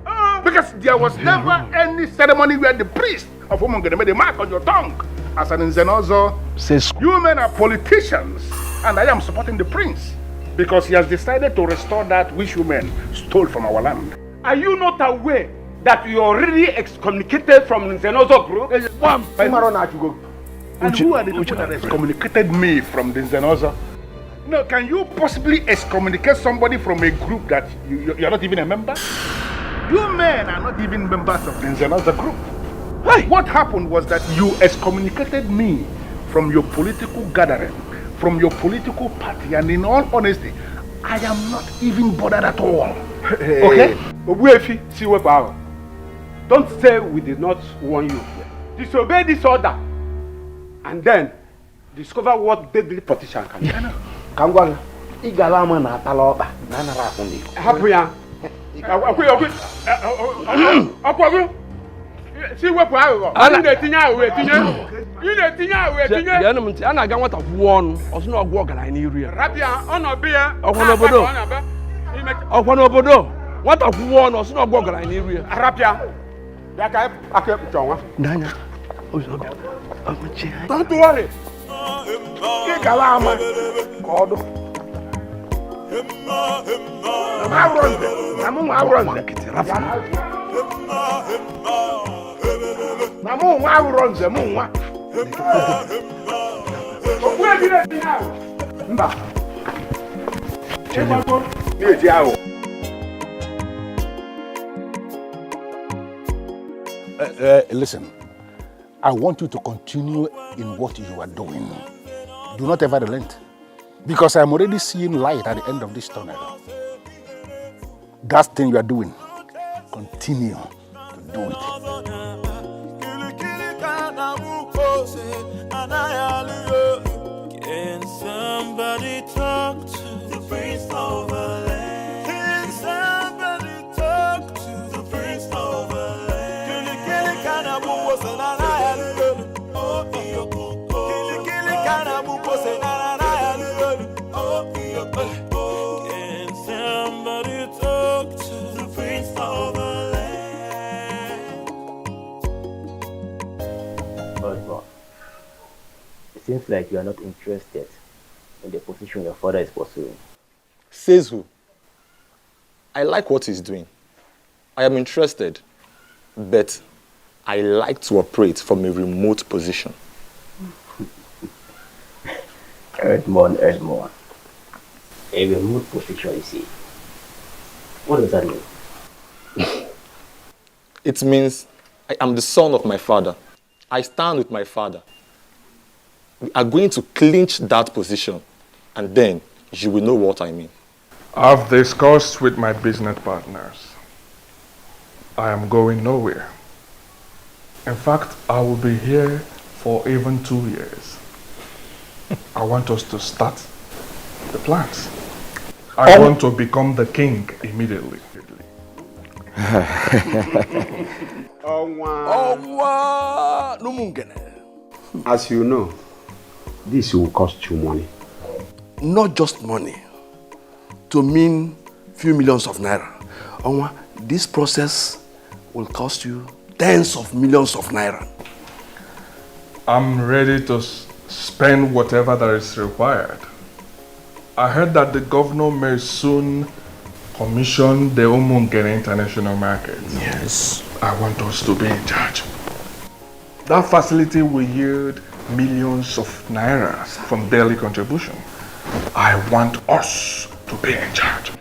Speaker 11: Because there was never any ceremony where the priest of Umungene made a mark on your tongue as an Nzenoza. You men are politicians, and I am supporting the prince because he has decided to restore that which you men stole from our land.
Speaker 2: Are you not aware that you are already excommunicated from Nzenozo group?
Speaker 11: And who are the people that excommunicated me from the Nzenozo? No, can you possibly excommunicate somebody from a group that you're not even a member? You men are not even members of the Nzenozo group. Hey. What happened was that you excommunicated me from your political gathering, from your political party, and in all honesty, I am not even bothered at all. Okay?
Speaker 2: Don't say we did not warn you. Disobey this order, and then discover what deadly politician can do.
Speaker 3: Kangwang, igalama na taloba na narafundi.
Speaker 2: Happy ya. See what power. I'm the thing I will you the thing I will tinye.
Speaker 3: The enemy ana ga nwata kwuo osu na ogwo gara ni iri.
Speaker 2: Rapia ono bia.
Speaker 3: Okwono obodo. Nwata kwuo osu na ogwo gara ni iri.
Speaker 2: Rapia. Ya ka ake chonwa.
Speaker 3: Ndanya. Ozo. Amachi.
Speaker 2: Don't worry.
Speaker 11: Igalama. God.
Speaker 18: Listen, I want you to continue in what you are doing. Do not ever relent. Because I'm already seeing light at the end of this tunnel. That thing you are doing, continue to do it.
Speaker 5: Can somebody talk to the prince of the land? Can somebody talk to the prince of the Can somebody talk to the prince of the land?
Speaker 22: But it seems like you are not interested in the position your father is pursuing.
Speaker 23: Says who? I like what he's doing. I am interested, but I like to operate from a remote position.
Speaker 22: Edmond. A remote position, you see. What does that mean?
Speaker 23: It means I am the son of my father. I stand with my father. We are going to clinch that position, and then you will know what I mean.
Speaker 12: I've discussed with my business partners. I am going nowhere. In fact, I will be here for even 2 years. I want us to start the plans. I want to become the king immediately.
Speaker 2: As you know, this will cost you money.
Speaker 3: Not just money, to mean few millions of naira. Onwa, this process will cost you tens of millions of naira.
Speaker 12: I'm ready to spend whatever that is required. I heard that the governor may soon commission the Umungene International Market.
Speaker 3: Yes.
Speaker 12: I want us to be in charge. That facility will yield millions of naira from daily contribution. I want us to be in charge.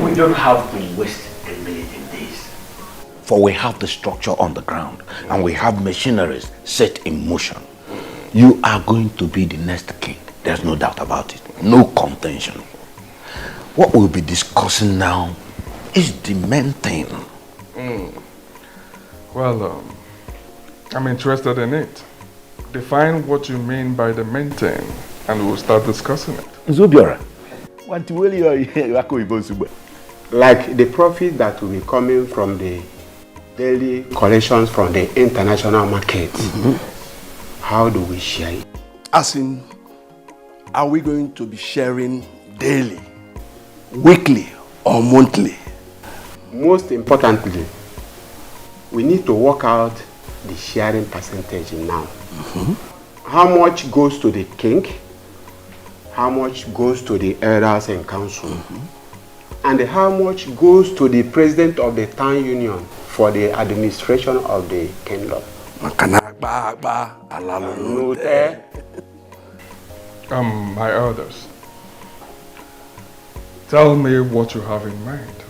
Speaker 4: We don't have to waste a minute in this. For we have the structure on the ground and we have machineries set in motion. You are going to be the next king. There's no doubt about it. No contention. What we'll be discussing now is the main thing.
Speaker 12: Well, I'm interested in it. Define what you mean by the main thing, and we'll start discussing it.
Speaker 4: Zobiora.
Speaker 2: Like the profit that will be coming from the daily collections from the international market. How do we share it?
Speaker 3: As in, are we going to be sharing daily, weekly, or monthly?
Speaker 2: Most importantly, we need to work out the sharing percentage now. How much goes to the king? How much goes to the elders and council? And how much goes to the president of the town union for the administration of the kingdom?
Speaker 12: My elders, tell me what you have in mind.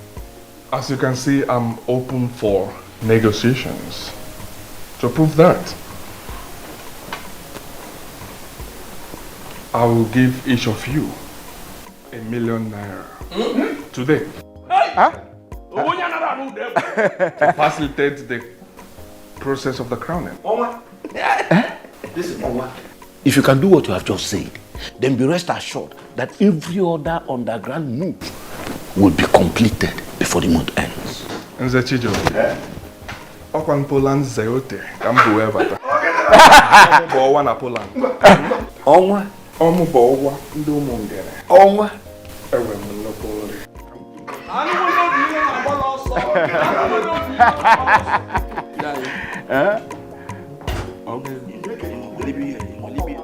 Speaker 12: As you can see, I'm open for negotiations. To prove that, I will give each of you $1 million today. To facilitate the process of the crowning.
Speaker 4: If you can do what you have just said, then be rest assured that every other underground move will be completed before the month ends.
Speaker 12: Nze Chijo, Okwan Poland Zeote, Kambu Evata. Owa na Poland.
Speaker 4: Onwa?
Speaker 12: Omu Bowa, Ndo Mungere.
Speaker 4: Onwa?
Speaker 12: Ewe Munopoli.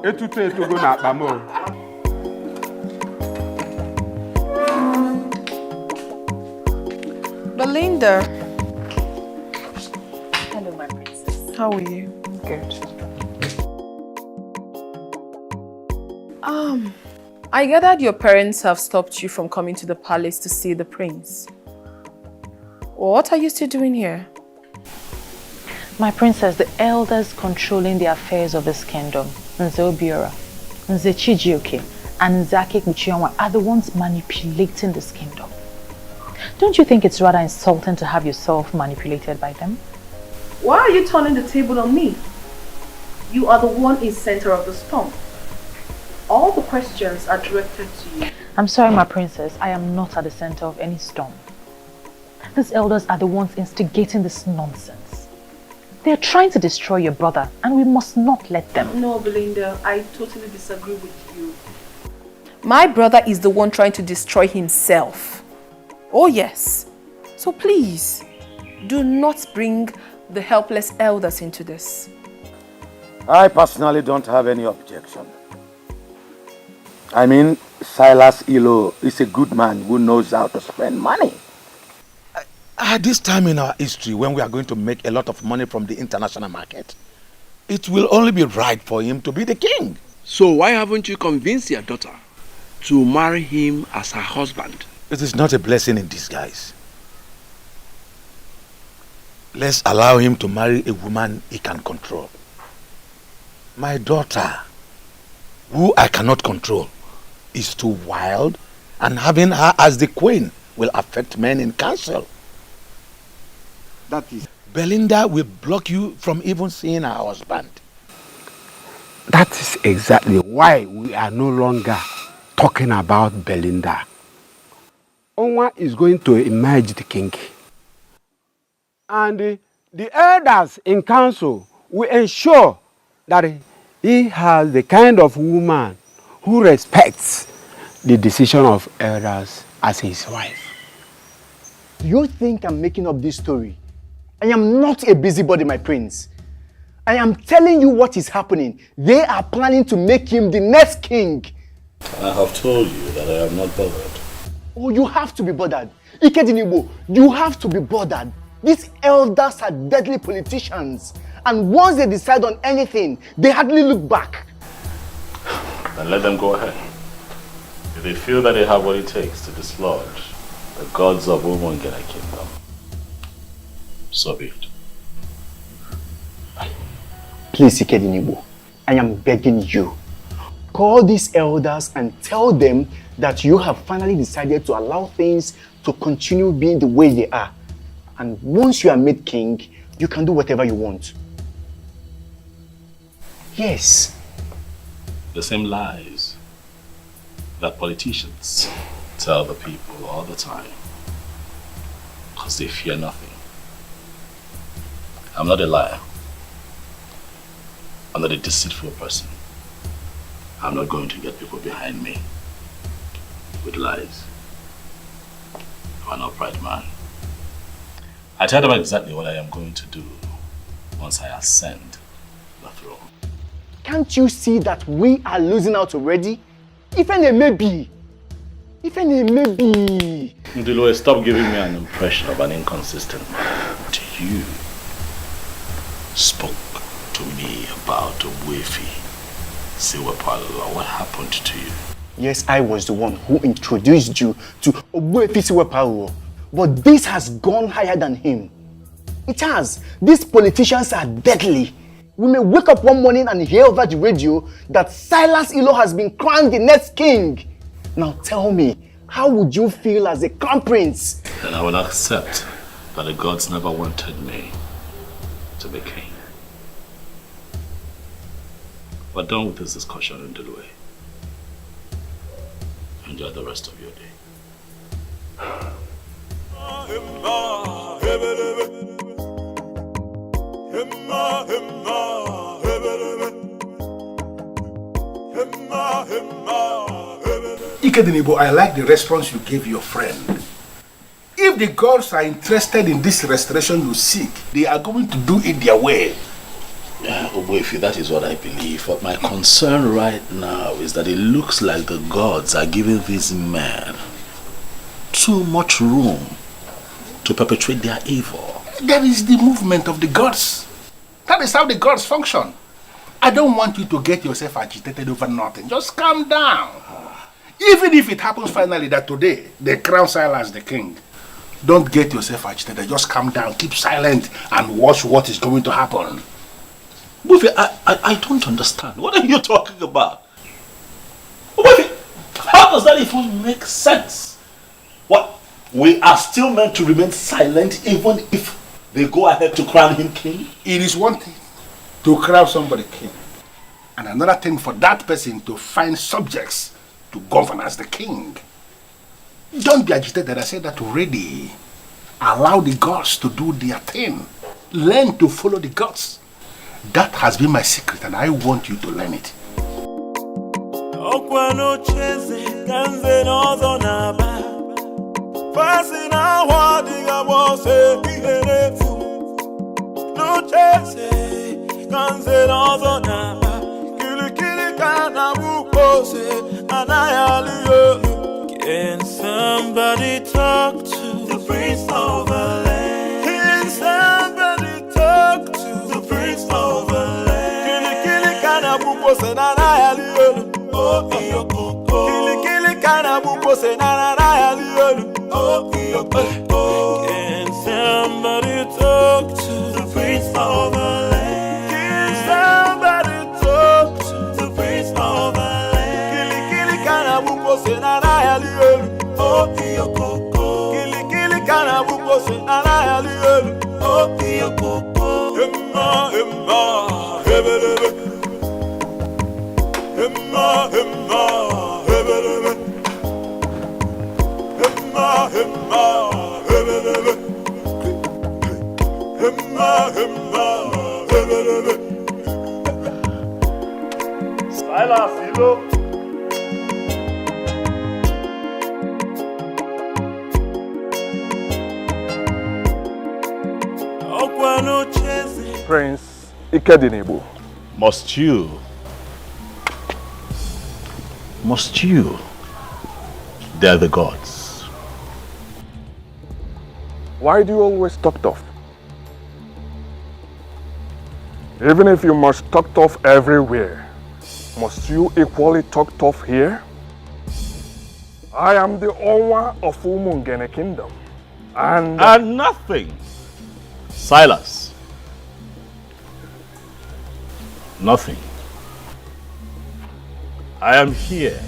Speaker 2: Etute etogo na akpamo.
Speaker 9: Belinda. Hello, my princess. How are you? Good. I gathered your parents have stopped you from coming to the palace to see the prince. What are you still doing here?
Speaker 15: My princess, the elders controlling the affairs of this kingdom, Nze Obiora, Nze Chijioke, and Nzake Kuchionwa are the ones manipulating this kingdom. Don't you think it's rather insulting to have yourself manipulated by them?
Speaker 9: Why are you turning the table on me? You are the one in center of the storm. All the questions are directed to you.
Speaker 15: I'm sorry, my princess. I am not at the center of any storm. These elders are the ones instigating this nonsense. They are trying to destroy your brother, and we must not let them.
Speaker 9: No, Belinda, I totally disagree with you. My brother is the one trying to destroy himself. Oh yes. So please, do not bring the helpless elders into this.
Speaker 1: I personally don't have any objection. I mean, Silas Ilo is a good man who knows how to spend money.
Speaker 4: At this time in our history, when we are going to make a lot of money from the international market, it will only be right for him to be the king.
Speaker 3: So why haven't you convinced your daughter to marry him as her husband?
Speaker 4: It is not a blessing in disguise. Let's allow him to marry a woman he can control. My daughter, who I cannot control,
Speaker 1: is too wild, and having her as the queen will affect men in council. That is, Belinda will block you from even seeing her husband.
Speaker 7: That is exactly why we are no longer talking about Belinda. Onwa is going to emerge the king. And the elders in council will ensure that he has the kind of woman who respects the decision of elders as his wife.
Speaker 8: Do you think I'm making up this story? I am not a busybody, my prince. I am telling you what is happening. They are planning to make him the next king.
Speaker 10: I have told you that I am not bothered.
Speaker 8: Oh, you have to be bothered. Ikedinibo, you have to be bothered. These elders are deadly politicians. And once they decide on anything, they hardly look back.
Speaker 10: Then let them go ahead. If they feel that they have what it takes to dislodge the gods of Umungena Kingdom, so be it.
Speaker 8: Please, Ikedinibo, I am begging you. Call these elders and tell them that you have finally decided to allow things to continue being the way they are. And once you are made king, you can do whatever you want. Yes.
Speaker 10: The same lies that politicians tell the people all the time, because they fear nothing. I'm not a liar. I'm not a deceitful person. I'm not going to get people behind me with lies. I'm an upright man. I tell them exactly what I am going to do once I ascend the throne.
Speaker 8: Can't you see that we are losing out already? Even a maybe. Even a maybe.
Speaker 10: Ndilo, stop giving me an impression of an inconsistent man. You spoke to me about Wefi. Siwepalala. What happened to you?
Speaker 8: Yes, I was the one who introduced you to Wefi Siwepalala. But this has gone higher than him. It has. These politicians are deadly. We may wake up one morning and hear over the radio that Silas Ilo has been crowned the next king. Now tell me, how would you feel as a crown prince?
Speaker 10: Then I will accept that the gods never wanted me to be king. We're done with this discussion in Delaware. Enjoy the rest of your day.
Speaker 18: Ikedinibo, I like the response you gave your friend. If the gods are interested in this restoration you seek, they are going to do it their way.
Speaker 10: Yeah, Oboifi, that is what I believe. But my concern right now is that it looks like the gods are giving these men too much room to perpetrate their evil.
Speaker 18: That is the movement of the gods. That is how the gods function. I don't want you to get yourself agitated over nothing. Just calm down. Even if it happens finally that today they crown Silas the king, don't get yourself agitated. Just calm down, keep silent, and watch what is going to happen.
Speaker 10: Buffy, I don't understand. What are you talking about? Buffy, how does that even make sense? What? We are still meant to remain silent even if they go ahead to crown him king?
Speaker 18: It is one thing to crown somebody king, and another thing for that person to find subjects to govern as the king. Don't be agitated. I said that already. Allow the gods to do their thing. Learn to follow the gods. That has been my secret, and I want you to learn it.
Speaker 5: Can somebody talk to the prince of the land? Can somebody talk to the prince of the land? Kili kana buko se na na ya liolu. Oh iyo oh. Kili kana buko se na na ya liolu. Oh iyo oh. Can somebody talk to the prince of the land? Can somebody talk to the prince of the land? Kili kana buko Silas, Edo.
Speaker 11: Prince Ikedinebo.
Speaker 6: Must you dare the gods?
Speaker 11: Why do you always talk tough? Even if you must talk tough everywhere, must you equally talk tough here? I am the owner of Umungene Kingdom. And
Speaker 6: nothing. Silas. Nothing. I am here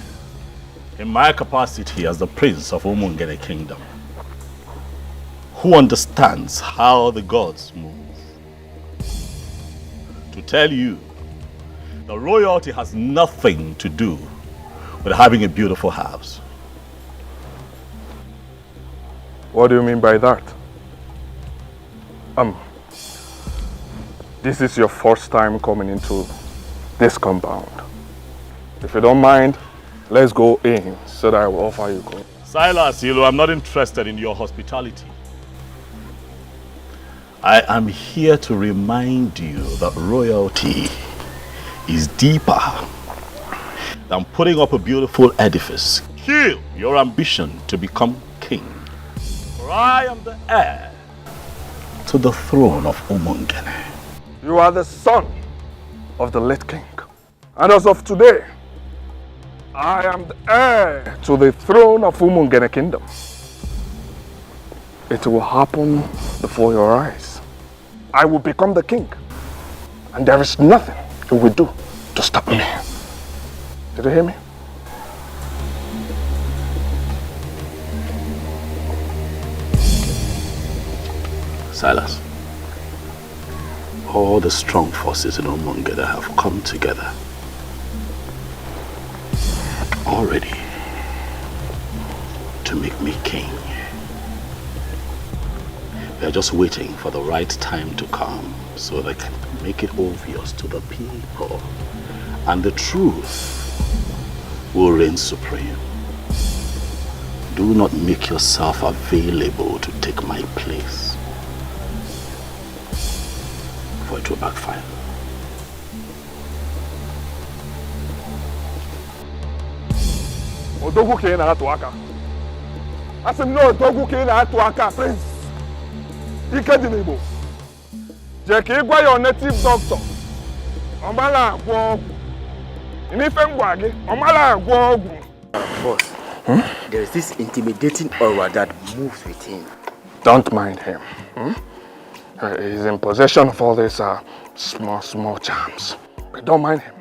Speaker 6: in my capacity as the prince of Umungene Kingdom, who understands how the gods move. To tell you, the royalty has nothing to do with having a beautiful house.
Speaker 11: What do you mean by that? This is your first time coming into this compound. If you don't mind, let's go in so that I will offer you gold.
Speaker 6: Silas, I'm not interested in your hospitality. I am here to remind you that royalty is deeper than putting up a beautiful edifice. Kill your ambition to become king. For I am the heir to the throne of Umungene.
Speaker 11: You are the son of the late king. And as of today, I am the heir to the throne of Umungene Kingdom. It will happen before your eyes. I will become the king. And there is nothing you will do to stop me. Did you hear me?
Speaker 6: Silas, all the strong forces in Umungene have come together already to make me king. They are just waiting for the right time to come so they can make it obvious to the people, and the truth will reign supreme. Do not make yourself available to take my place, for it will backfire.
Speaker 11: Odogu ke na atu aka. Asim no odogu ke na atu aka, Prince Ikedinebo. Je ke gwa your native doctor. Omala agwo ogu. Inife ngwa gi, omala agwo ogu.
Speaker 20: Boss, there is this intimidating aura that moves with him.
Speaker 11: Don't mind him. He's in possession of all these small charms. But don't mind him.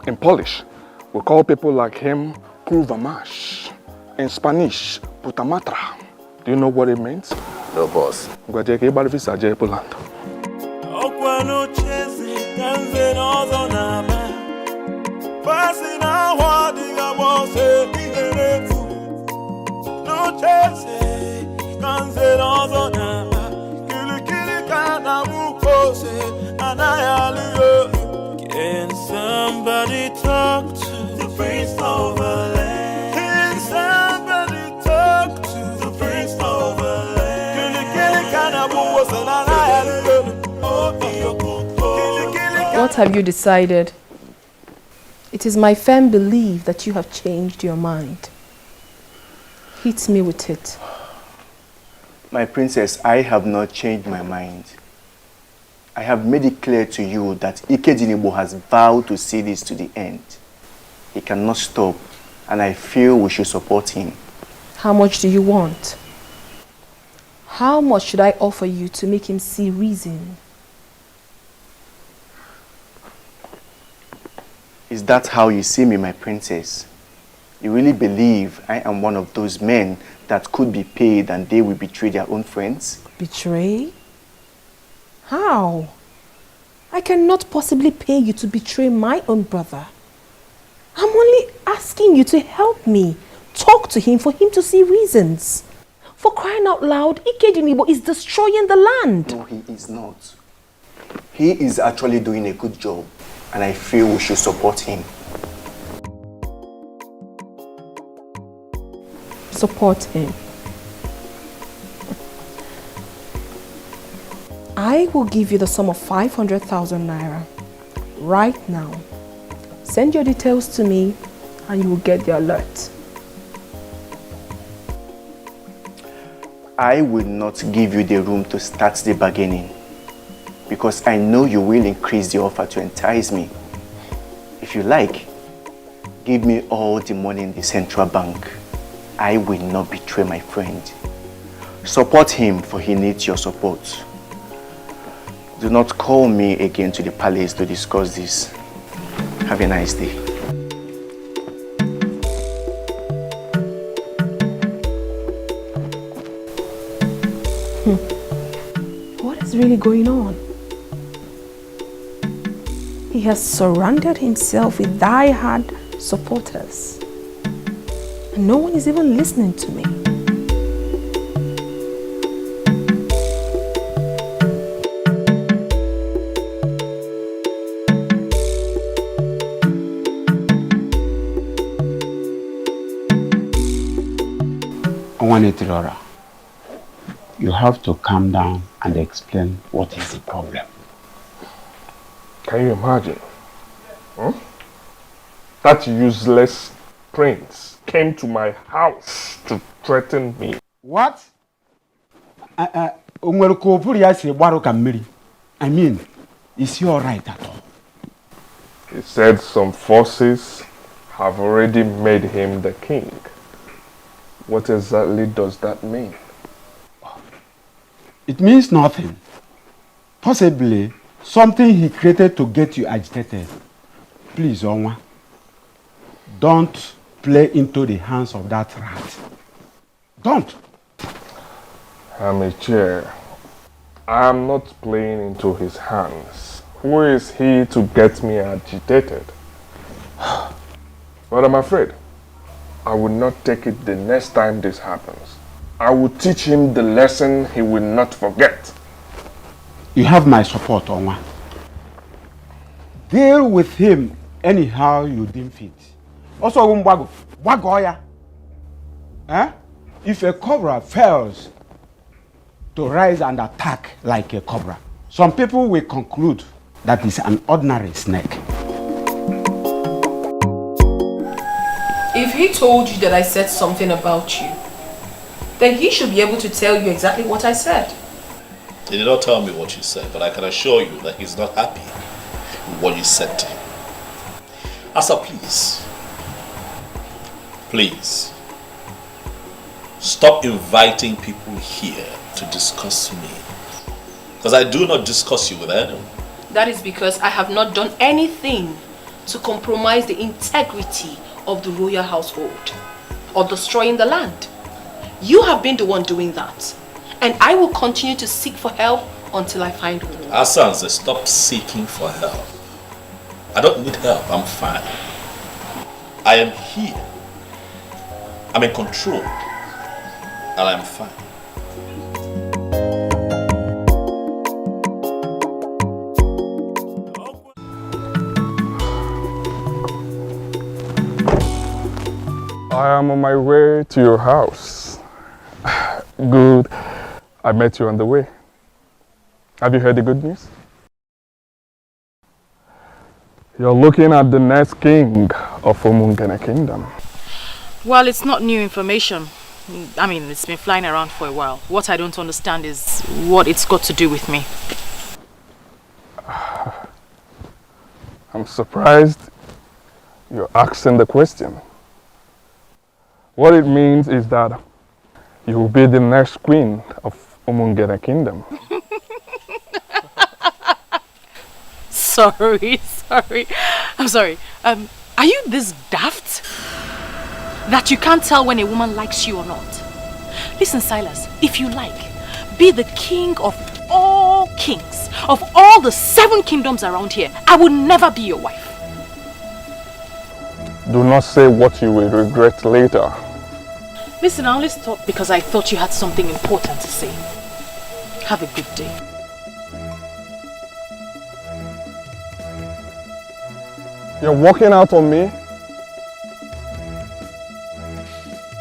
Speaker 11: In Polish, we call people like him Kurvamash. In Spanish, Putamatra. Do you know what it means?
Speaker 20: No, boss.
Speaker 5: Can somebody talk to the prince of the land? Can somebody talk to the prince of the land?
Speaker 9: What have you decided? It is my firm belief that you have changed your mind. Hit me with it.
Speaker 8: My princess, I have not changed my mind. I have made it clear to you that Ikedinebo has vowed to see this to the end. He cannot stop, and I feel we should support him.
Speaker 9: How much do you want? How much should I offer you to make him see reason?
Speaker 8: Is that how you see me, my princess? You really believe I am one of those men that could be paid and they will betray their own friends?
Speaker 9: Betray? How? I cannot possibly pay you to betray my own brother. I'm only asking you to help me. Talk to him for him to see reasons. For crying out loud, Ikejunibo is destroying the land.
Speaker 8: No, he is not. He is actually doing a good job, and I feel we should support him.
Speaker 9: Support him. I will give you the sum of 500,000 naira right now. Send your details to me and you will get the alert.
Speaker 8: I will not give you the room to start the bargaining because I know you will increase the offer to entice me. If you like, give me all the money in the central bank. I will not betray my friend. Support him, for he needs your support. Do not call me again to the palace to discuss this. Have a nice day.
Speaker 9: What is really going on? He has surrounded himself with die-hard supporters. And no one is even listening to me.
Speaker 7: Onwanetirora, you have to calm down and explain what is the problem.
Speaker 14: Can you imagine? That useless prince came to my house to threaten me.
Speaker 7: What? I mean, is he alright at all?
Speaker 14: He said some forces have already made him the king. What exactly does that mean?
Speaker 7: It means nothing. Possibly something he created to get you agitated. Please, Onwa, don't play into the hands of that rat. Don't.
Speaker 14: Amiche, I am not playing into his hands. Who is he to get me agitated? But I'm afraid I will not take it the next time this happens. I will teach him the lesson he will not forget.
Speaker 7: You have my support, Onwa. Deal with him anyhow you deem fit. Also, Wagoya. If a cobra fails to rise and attack like a cobra, some people will conclude that it's an ordinary snake.
Speaker 9: If he told you that I said something about you, then he should be able to tell you exactly what I said.
Speaker 6: He did not tell me what you said, but I can assure you that he's not happy with what you said to him. Asa, please, stop inviting people here to discuss me. Because I do not discuss you with anyone.
Speaker 9: That is because I have not done anything to compromise the integrity of the royal household or destroying the land. You have been the one doing that. And I will continue to seek for help until I find one.
Speaker 6: Asanze, stop seeking for help. I don't need help, I'm fine. I am here. I'm in control. And I'm fine.
Speaker 14: I am on my way to your house. Good. I met you on the way. Have you heard the good news? You're looking at the next king of Umungene Kingdom.
Speaker 15: Well, it's not new information. I mean, it's been flying around for a while. What I don't understand is what it's got to do with me.
Speaker 14: I'm surprised you're asking the question. What it means is that you will be the next queen of Umungene Kingdom.
Speaker 15: Sorry. I'm sorry. Are you this daft that you can't tell when a woman likes you or not? Listen, Silas, if you like, be the king of all kings, of all the 7 kingdoms around here. I will never be your wife.
Speaker 14: Do not say what you will regret later.
Speaker 15: Listen, I only stopped because I thought you had something important to say. Have a good day.
Speaker 14: You're walking out on me?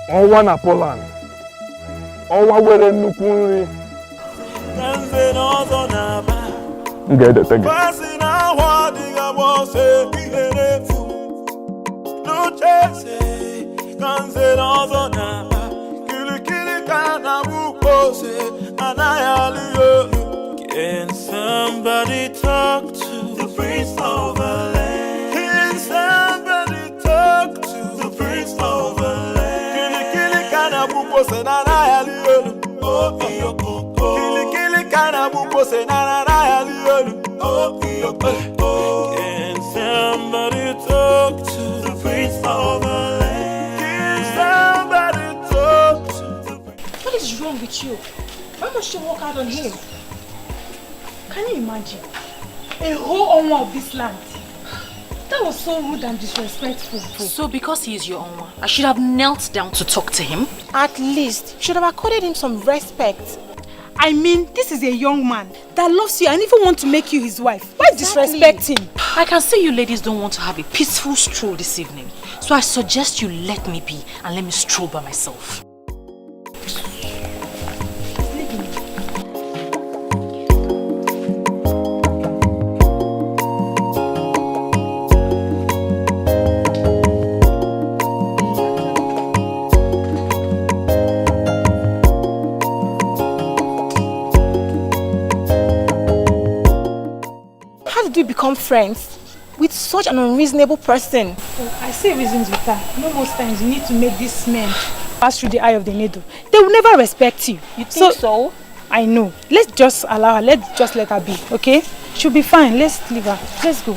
Speaker 14: Ọnwa na Poland. Ọnwa were nnukwu nri. Ngedete gị.
Speaker 5: Can somebody talk to the prince of the land? Can somebody talk to the prince of the land? Kili kana buko se na na yaliyo. Oh iyo koko. Kili kana buko se na na yaliyo. Oh iyo koko. Can somebody talk to the prince of the land? Can somebody talk to the prince?
Speaker 9: What is wrong with you? Why must you walk out on him? Can you imagine? A whole owner of this land. That was so rude and disrespectful.
Speaker 15: So because he is your Onwa, I should have knelt down to talk to him?
Speaker 9: At least, should have accorded him some respect. I mean, this is a young man that loves you and even wants to make you his wife. Why disrespect him?
Speaker 15: I can see you ladies don't want to have a peaceful stroll this evening. So I suggest you let me be and let me stroll by myself.
Speaker 9: Become friends with such an unreasonable person.
Speaker 17: Oh, I see reasons with her. No, most times you need to make these men pass through the eye of the needle. They will never respect you.
Speaker 9: You think so?
Speaker 17: I know. Let's just allow her. Let's just let her be, okay? She'll be fine. Let's leave her. Let's go.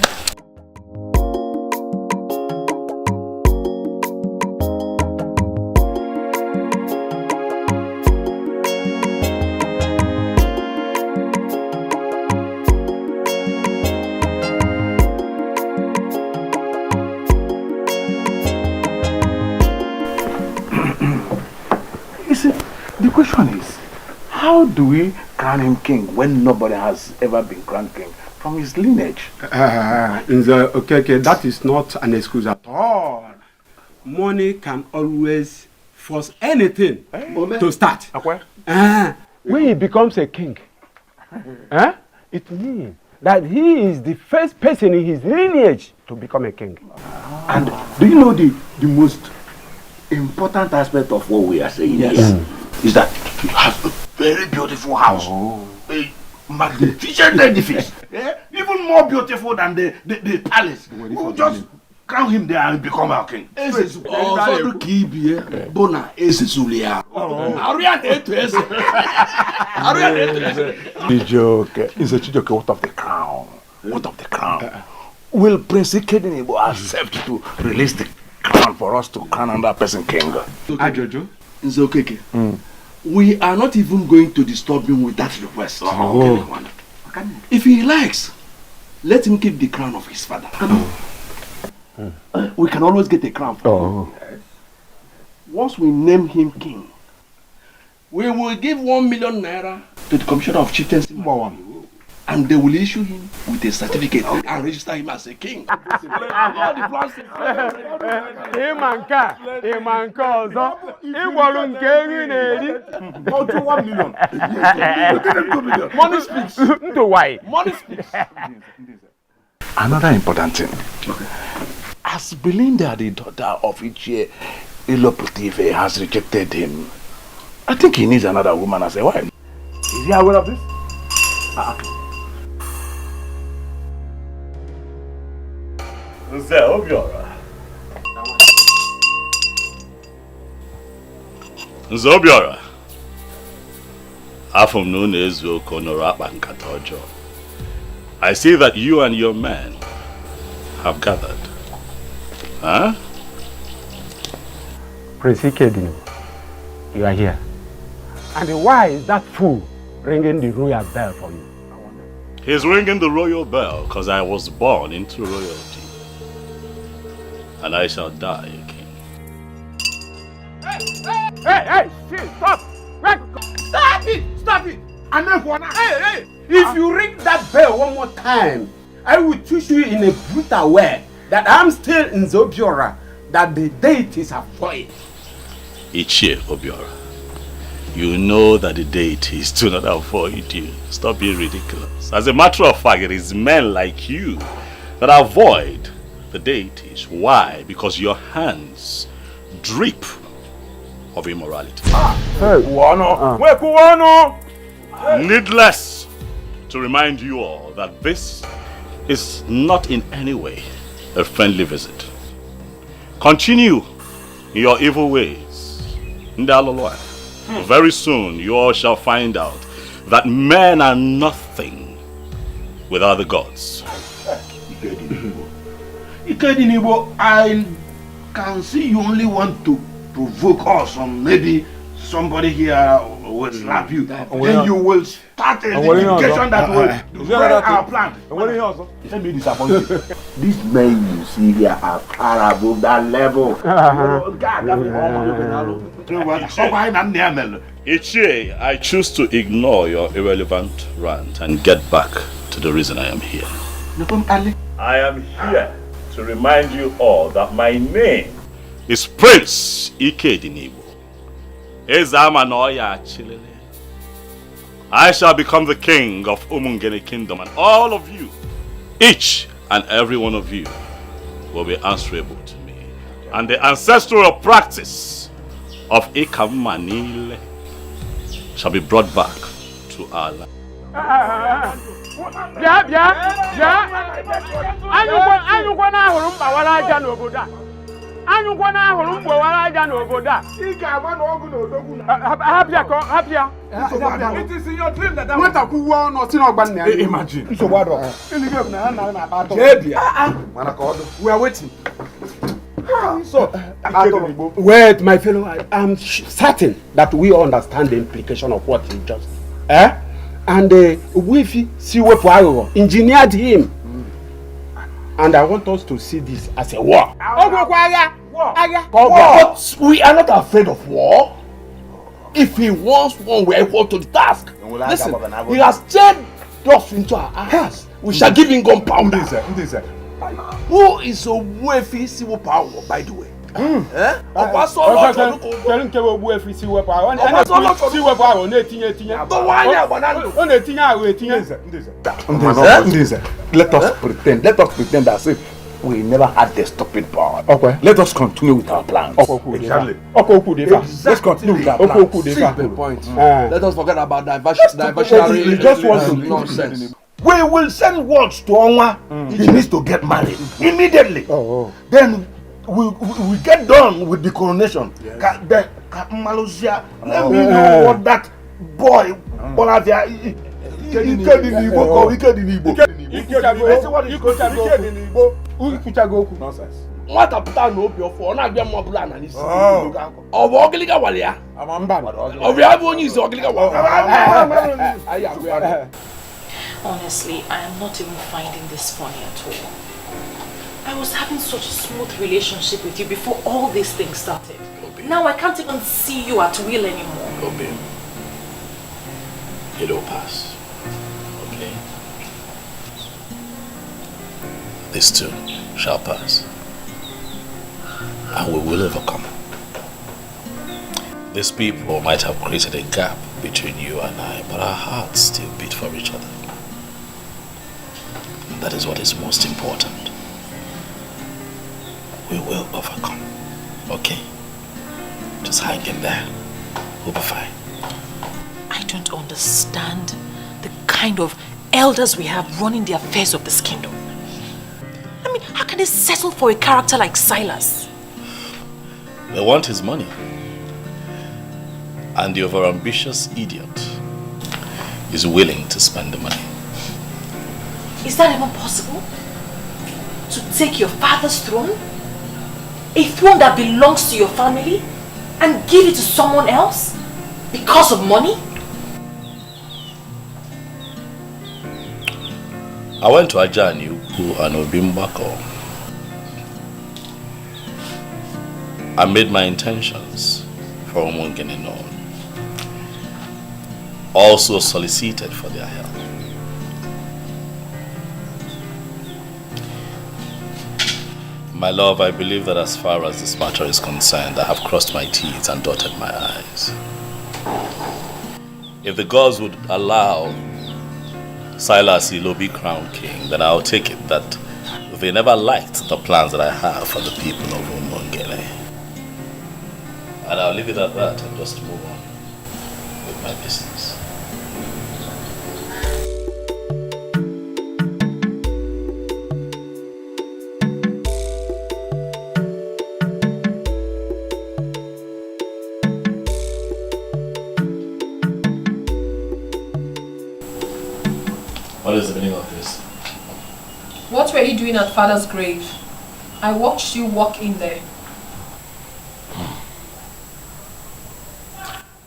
Speaker 18: The question is, how do we crown him king when nobody has ever been crowned king from his lineage?
Speaker 2: Okay, that is not an excuse at all. Money can always force anything to start.
Speaker 7: When he becomes a king, it means that he is the first person in his lineage to become a king.
Speaker 18: And do you know the most important aspect of what we are saying here is that he has a very beautiful house, a magnificent edifice, even more beautiful than the palace. We will just crown him there and become our king. Chijoke, what of the crown? What of the crown? Will Prince Ikedinebo accept to release the crown for us to crown another person king?
Speaker 3: Ajojo, it's okay. We are not even going to disturb him with that request. If he likes, let him keep the crown of his father. We can always get a crown for him. Once we name him king, we will give 1 million naira to the commissioner of chieftaincy, and they will issue him with a certificate and register him as a king. Money speaks. Money speaks.
Speaker 18: Another important thing. As Belinda, the daughter of Ichie Iloputive, has rejected him, I think he needs another woman as a wife. Is he aware of this?
Speaker 6: Nze Obiora. Nze Obiora. Afum no nezu konoro akpa nkata ọjọọ. I see that you and your men have gathered. Huh?
Speaker 7: Prince Ikedinebo, you are here. And why is that fool ringing the royal bell for you?
Speaker 6: He's ringing the royal bell because I was born into royalty. And I shall die a king.
Speaker 7: Hey, stop! Stop it! Stop it! Hey! If you ring that bell one more time, I will teach you in a brutal way that I'm still in Zobiora, that the deities are void.
Speaker 6: Ichie Obiora, you know that the deities do not avoid you. Stop being ridiculous. As a matter of fact, it is men like you that avoid the deities. Why? Because your hands drip of immorality. Needless to remind you all that this is not in any way a friendly visit. Continue in your evil ways. Very soon you all shall find out that men are nothing without the gods.
Speaker 4: Ikedinibo, I can see you only want to provoke us, or maybe somebody here will slap you. Then you will start a litigation that will destroy our plan. Let me disappoint you. These men you see here are far above that level.
Speaker 6: Ichie, I choose to ignore your irrelevant rant and get back to the reason I am here. I am here to remind you all that my name is Prince Ikedinibo. I shall become the king of Umungene Kingdom, and all of you, each and every one of you, will be answerable to me. And the ancestral practice of Ikamanile shall be brought back to our land.
Speaker 7: It is in your dream that imagine. We are waiting. So, wait, my fellow, I'm certain that we understand the implication of what you just said. And we see what engineered him. And I want us to see this as a war.
Speaker 4: But we are not afraid of war. If he wants one, we are equal to the task. Listen, he has turned us into our house. We shall give him gunpowder. Who is a wealthy civil power, by the way? Let us pretend as if we never had the stopping power. Okay. Let us continue with our plans. Exactly. Let's continue with our plans. Simple point.
Speaker 3: Let us forget about diversionary.
Speaker 4: We just want to nonsense. We will send words to Onwa. He needs to get married immediately. Then we get done with the coronation. Then let me know what that boy nonsense. What a plan of your phone? I be more plan and it's of Ogliga Walia. Of Yabon is Ogliga Walia.
Speaker 15: Honestly, I am not even finding this funny at all. I was having such a smooth relationship with you before all these things started. Now I can't even see you at will anymore.
Speaker 6: Obi, it'll pass. Okay? This too shall pass. And we will overcome. These people might have created a gap between you and I, but our hearts still beat for each other. And that is what is most important. We will overcome. Okay? Just hang in there. We'll be fine.
Speaker 15: I don't understand the kind of elders we have running the affairs of this kingdom. I mean, how can they settle for a character like Silas?
Speaker 6: They want his money. And the overambitious idiot is willing to spend the money.
Speaker 15: Is that even possible? To take your father's throne? A throne that belongs to your family? And give it to someone else? Because of money?
Speaker 10: I went to Ajani Ukwu and Obimbako. I made my intentions for Umungene known. Also solicited for their help. My love, I believe that as far as this matter is concerned, I have crossed my T's and dotted my I's. If the gods would allow Silas Ilobi crown king, then I'll take it that they never liked the plans that I have for the people of Umungene. And I'll leave it at that and just move on with my business. What is the meaning of this?
Speaker 9: What were you doing at Father's grave? I watched you walk in there.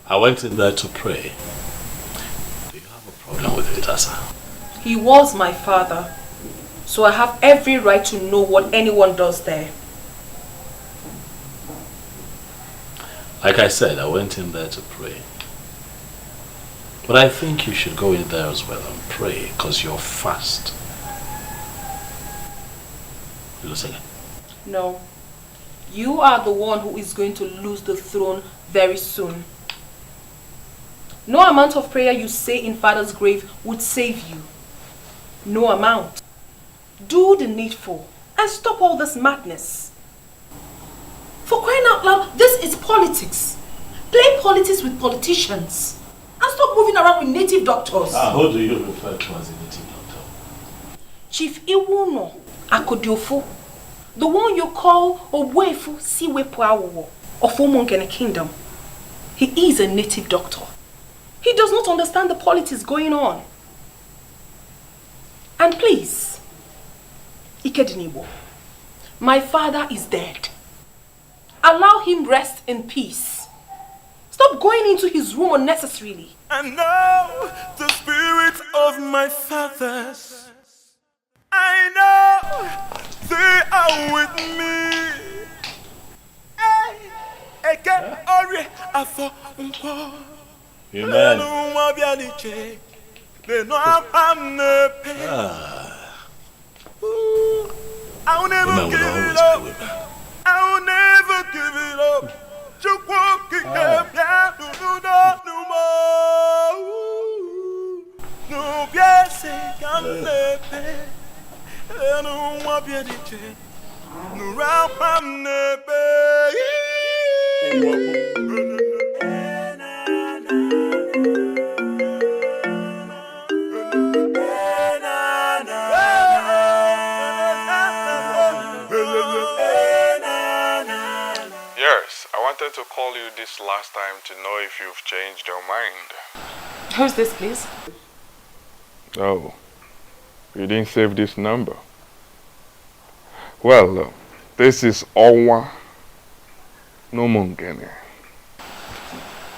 Speaker 10: I went in there to pray. Do you have a problem with it, Asa?
Speaker 9: He was my father, so I have every right to know what anyone does there.
Speaker 10: Like I said, I went in there to pray. But I think you should go in there as well and pray, because you're fast. You listen?
Speaker 9: No. You are the one who is going to lose the throne very soon. No amount of prayer you say in Father's grave would save you. No amount. Do the needful and stop all this madness. For crying out loud, this is politics. Play politics with politicians. And stop moving around with native doctors.
Speaker 10: Who do you refer to as a native doctor?
Speaker 9: Chief Iwuno Akodiofo. The one you call Owefu Siwepuawo of Umungene Kingdom. He is a native doctor. He does not understand the politics going on. And please, Ikedinibo, my father is dead. Allow him rest in peace. Stop going into his room unnecessarily.
Speaker 5: I know the spirit of my fathers. I know they are with me.
Speaker 10: Amen.
Speaker 5: I'll never give it up. I'll never give it up. Just walking up, no more. No, yes, I can't let it. I don't want to be a DJ. No, I'm
Speaker 14: Yes, I wanted to call you this last time to know if you've changed your mind.
Speaker 9: Who's this, please?
Speaker 14: Oh, you didn't save this number. Well, this is Owa Nomungene.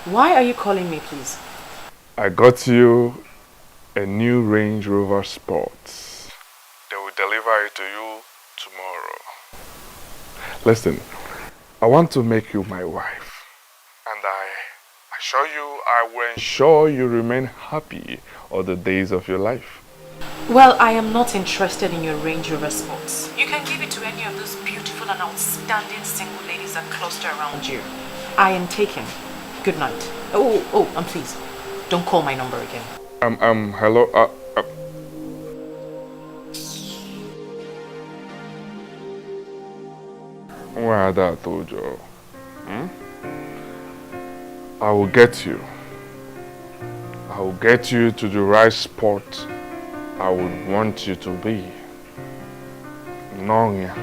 Speaker 9: Why are you calling me, please?
Speaker 14: I got you a new Range Rover Sports. They will deliver it to you tomorrow. Listen, I want to make you my wife. And I assure you I will ensure you remain happy all the days of your life.
Speaker 15: Well, I am not interested in your Range Rover Sports. You can give it to any of those beautiful and outstanding single ladies that cluster around you. I am taken. Good night. Oh, and please, don't call my number again.
Speaker 14: Hello, Where that told you? I will get you. I will get you to the right spot I would want you to be. No, yeah.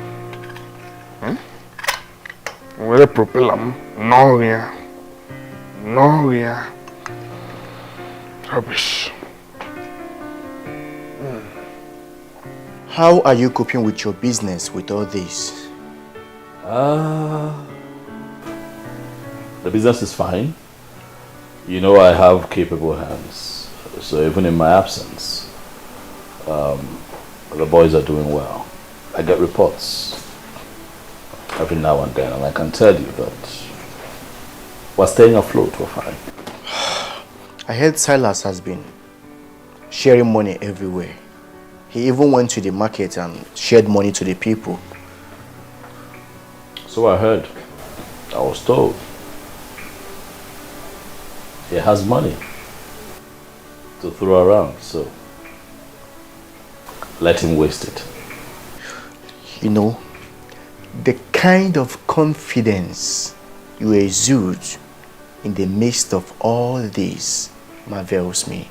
Speaker 14: Where the propeller? No, yeah. No, yeah. Rubbish.
Speaker 8: How are you coping with your business with all this?
Speaker 10: The business is fine. You know I have capable hands, so even in my absence, the boys are doing well. I get reports every now and then, and I can tell you that we're staying afloat, we're fine.
Speaker 8: I heard Silas has been sharing money everywhere. He even went to the market and shared money to the people.
Speaker 10: So I heard. I was told. He has money to throw around, so let him waste it.
Speaker 8: You know, the kind of confidence you exude in the midst of all this marvels me.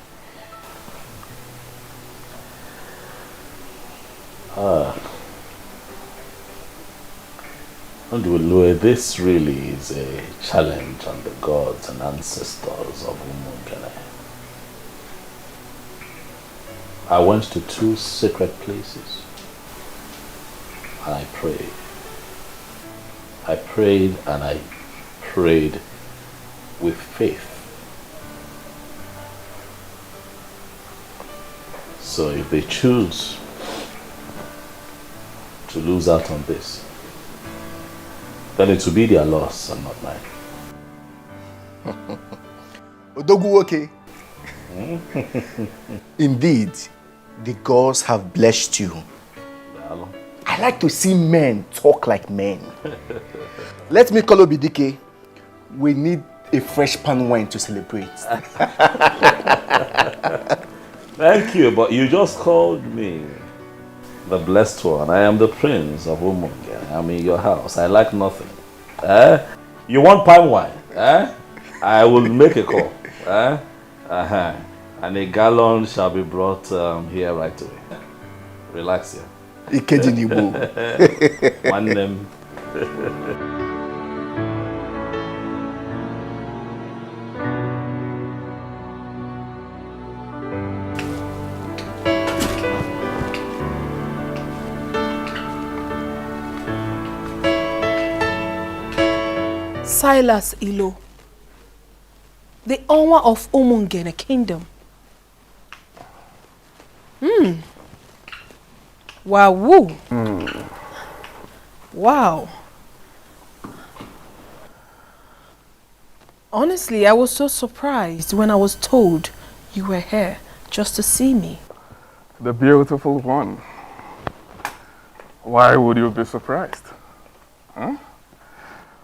Speaker 10: This really is a challenge on the gods and ancestors of Umungene. I went to 2 sacred places and I prayed. I prayed and I prayed with faith. So if they choose to lose out on this, then it will be their loss and not mine.
Speaker 8: Odogu, okay. Indeed, the gods have blessed you. I like to see men talk like men. Let me call Dikeh. We need a fresh pan wine to celebrate.
Speaker 10: Thank you, but you just called me the blessed one. I am the prince of Umungene. I'm in your house. I like nothing. You want palm wine? I will make a call. And a gallon shall be brought here right away. Relax here. One name.
Speaker 9: Silas Ilo, the owner of Umungene Kingdom. Wow. Wow. Honestly, I was so surprised when I was told you were here just to see me.
Speaker 14: The beautiful one. Why would you be surprised? Huh?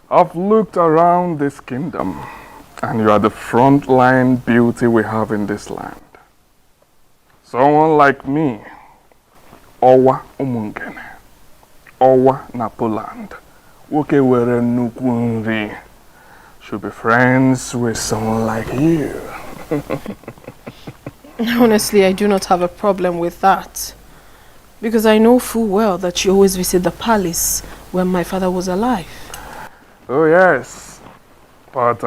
Speaker 14: I've looked around this kingdom, and you are the frontline beauty we have in this land. Someone like me, Owa Umungene, Owa Napoland, Woke were Nukunri, should be friends with someone like you.
Speaker 9: Honestly, I do not have a problem with that. Because I know full well that you always visit the palace when my father was alive.
Speaker 14: Oh yes, but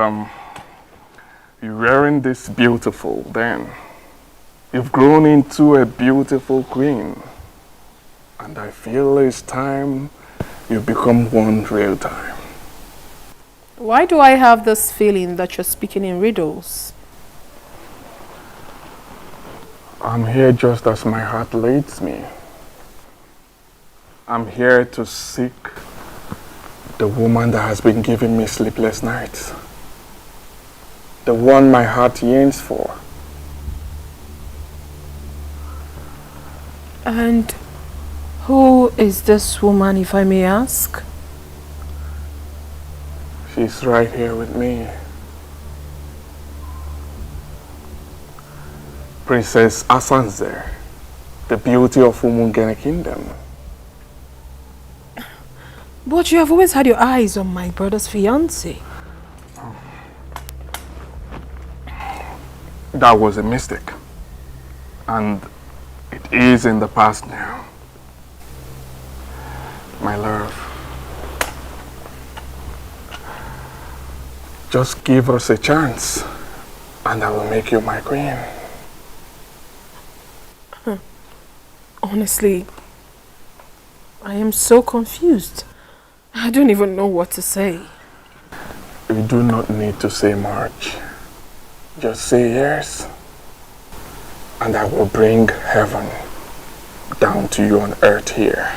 Speaker 14: you weren't this beautiful then. You've grown into a beautiful queen, and I feel it's time you become one real time.
Speaker 9: Why do I have this feeling that you're speaking in riddles?
Speaker 14: I'm here just as my heart leads me. I'm here to seek the woman that has been giving me sleepless nights. The one my heart yearns for.
Speaker 9: And who is this woman, if I may ask?
Speaker 14: She's right here with me. Princess Asanze, the beauty of Umungene Kingdom.
Speaker 9: But you have always had your eyes on my brother's fiancée.
Speaker 14: That was a mistake. And it is in the past now. My love, just give us a chance and I will make you my queen.
Speaker 9: Honestly, I am so confused. I don't even know what to say.
Speaker 14: You do not need to say much. Just say yes, and I will bring heaven down to you on earth here.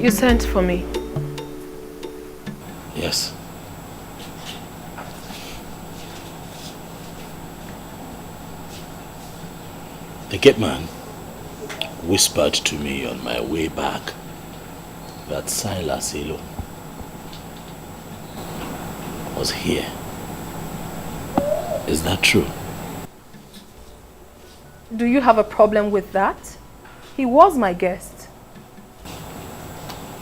Speaker 9: You sent for me.
Speaker 6: Yes. The gate man whispered to me on my way back that Silas was here. Is that true?
Speaker 9: Do you have a problem with that? He was my guest.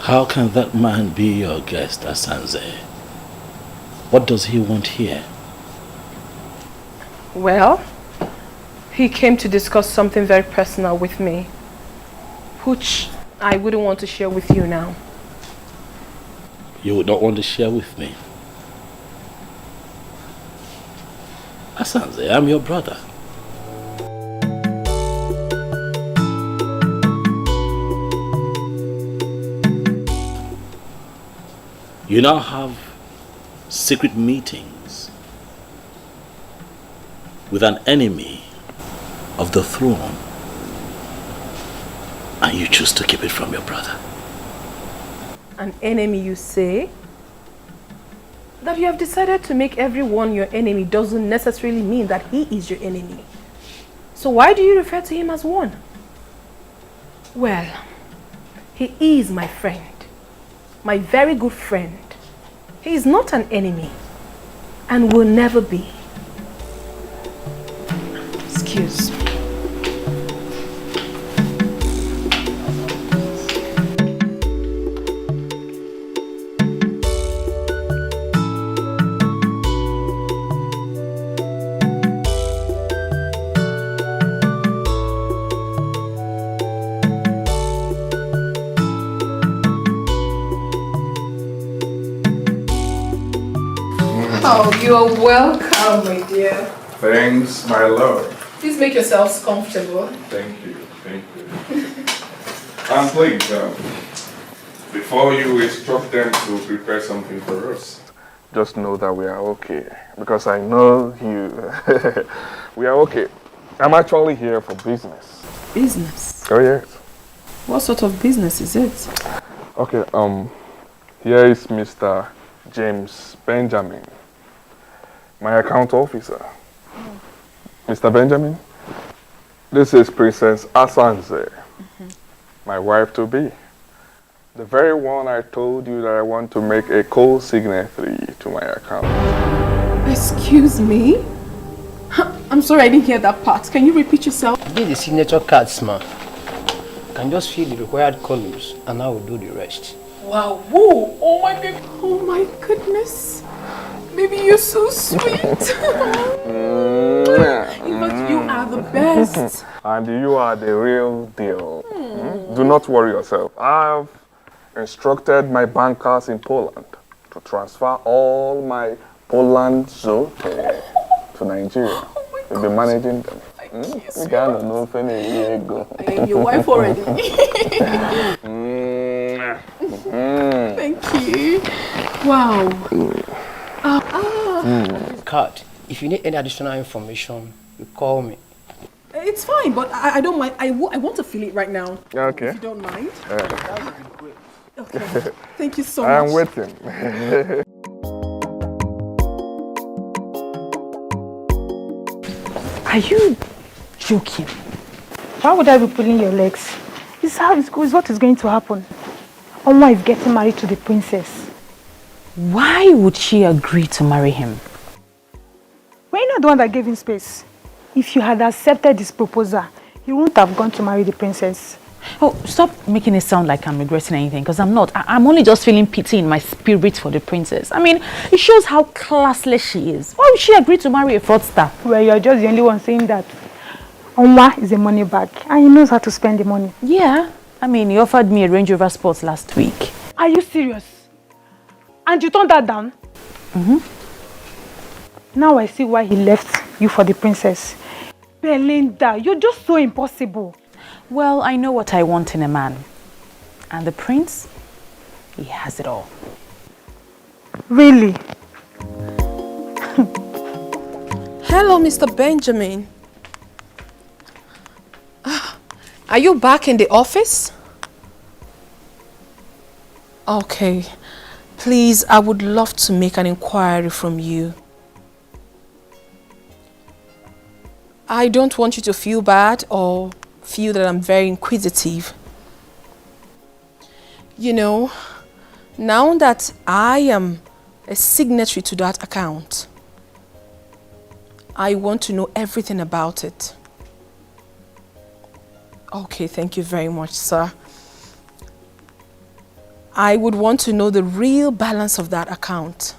Speaker 6: How can that man be your guest, Asanze? What does he want here?
Speaker 9: Well, he came to discuss something very personal with me, which I wouldn't want to share with you now.
Speaker 6: You would not want to share with me? Asanze, I'm your brother. You now have secret meetings with an enemy of the throne, and you choose to keep it from your brother.
Speaker 9: An enemy, you say? That you have decided to make everyone your enemy doesn't necessarily mean that he is your enemy. So why do you refer to him as one? Well, he is my friend. My very good friend. He is not an enemy and will never be. Excuse me. Oh, you're welcome, my dear.
Speaker 14: Thanks, my lord.
Speaker 9: Please make yourselves comfortable.
Speaker 14: Thank you, thank you. And please, before you instruct them to prepare something for us, just know that we are okay. Because I know you... we are okay. I'm actually here for business.
Speaker 9: Business?
Speaker 14: Oh, yes.
Speaker 9: What sort of business is it?
Speaker 14: Okay, here is Mr. James Benjamin, my account officer. Mr. Benjamin, this is Princess Asanze, my wife-to-be. The very one I told you that I want to make a co-signatory to my account.
Speaker 9: Excuse me? I'm sorry I didn't hear that part. Can you repeat yourself?
Speaker 13: This is the signature cards, man. You can just fill the required columns and I will do the rest.
Speaker 9: Wow, whoa, oh my god, oh my goodness. Baby, you're so sweet. But you are the best.
Speaker 14: And you are the real deal. Do not worry yourself. I have instructed my bankers in Poland to transfer all my Poland zote to Nigeria. We'll be managing them. You can't know if any go.
Speaker 9: I am your wife already. Thank you. Wow.
Speaker 13: Card. If you need any additional information, you call me.
Speaker 9: It's fine, but I don't mind. I want to feel it right now.
Speaker 14: Okay.
Speaker 9: If you don't mind. That would be great. Okay. Thank you so much.
Speaker 14: I'm waiting.
Speaker 17: Are you joking? Why would I be pulling your legs? This is how it goes. What is going to happen? Oma is getting married to the princess.
Speaker 15: Why would she agree to marry him?
Speaker 17: We're not the one that gave him space. If you had accepted this proposal, he wouldn't have gone to marry the princess.
Speaker 15: Oh, stop making it sound like I'm regretting anything, because I'm not. I'm only just feeling pity in my spirit for the princess. I mean, it shows how classless she is. Why would she agree to marry a fraudster?
Speaker 17: Well, you're just the only one saying that. Oma is a money bag and he knows how to spend the money.
Speaker 15: Yeah, I mean, he offered me a Range Rover Sport last week.
Speaker 17: Are you serious? And you turned that down? Now I see why he left you for the princess. Belinda, you're just so impossible.
Speaker 15: Well, I know what I want in a man. And the prince, he has it all.
Speaker 17: Really?
Speaker 9: Hello, Mr. Benjamin. Are you back in the office? Okay. Please, I would love to make an inquiry from you. I don't want you to feel bad or feel that I'm very inquisitive. You know, now that I am a signatory to that account, I want to know everything about it. Okay, thank you very much, sir. I would want to know the real balance of that account.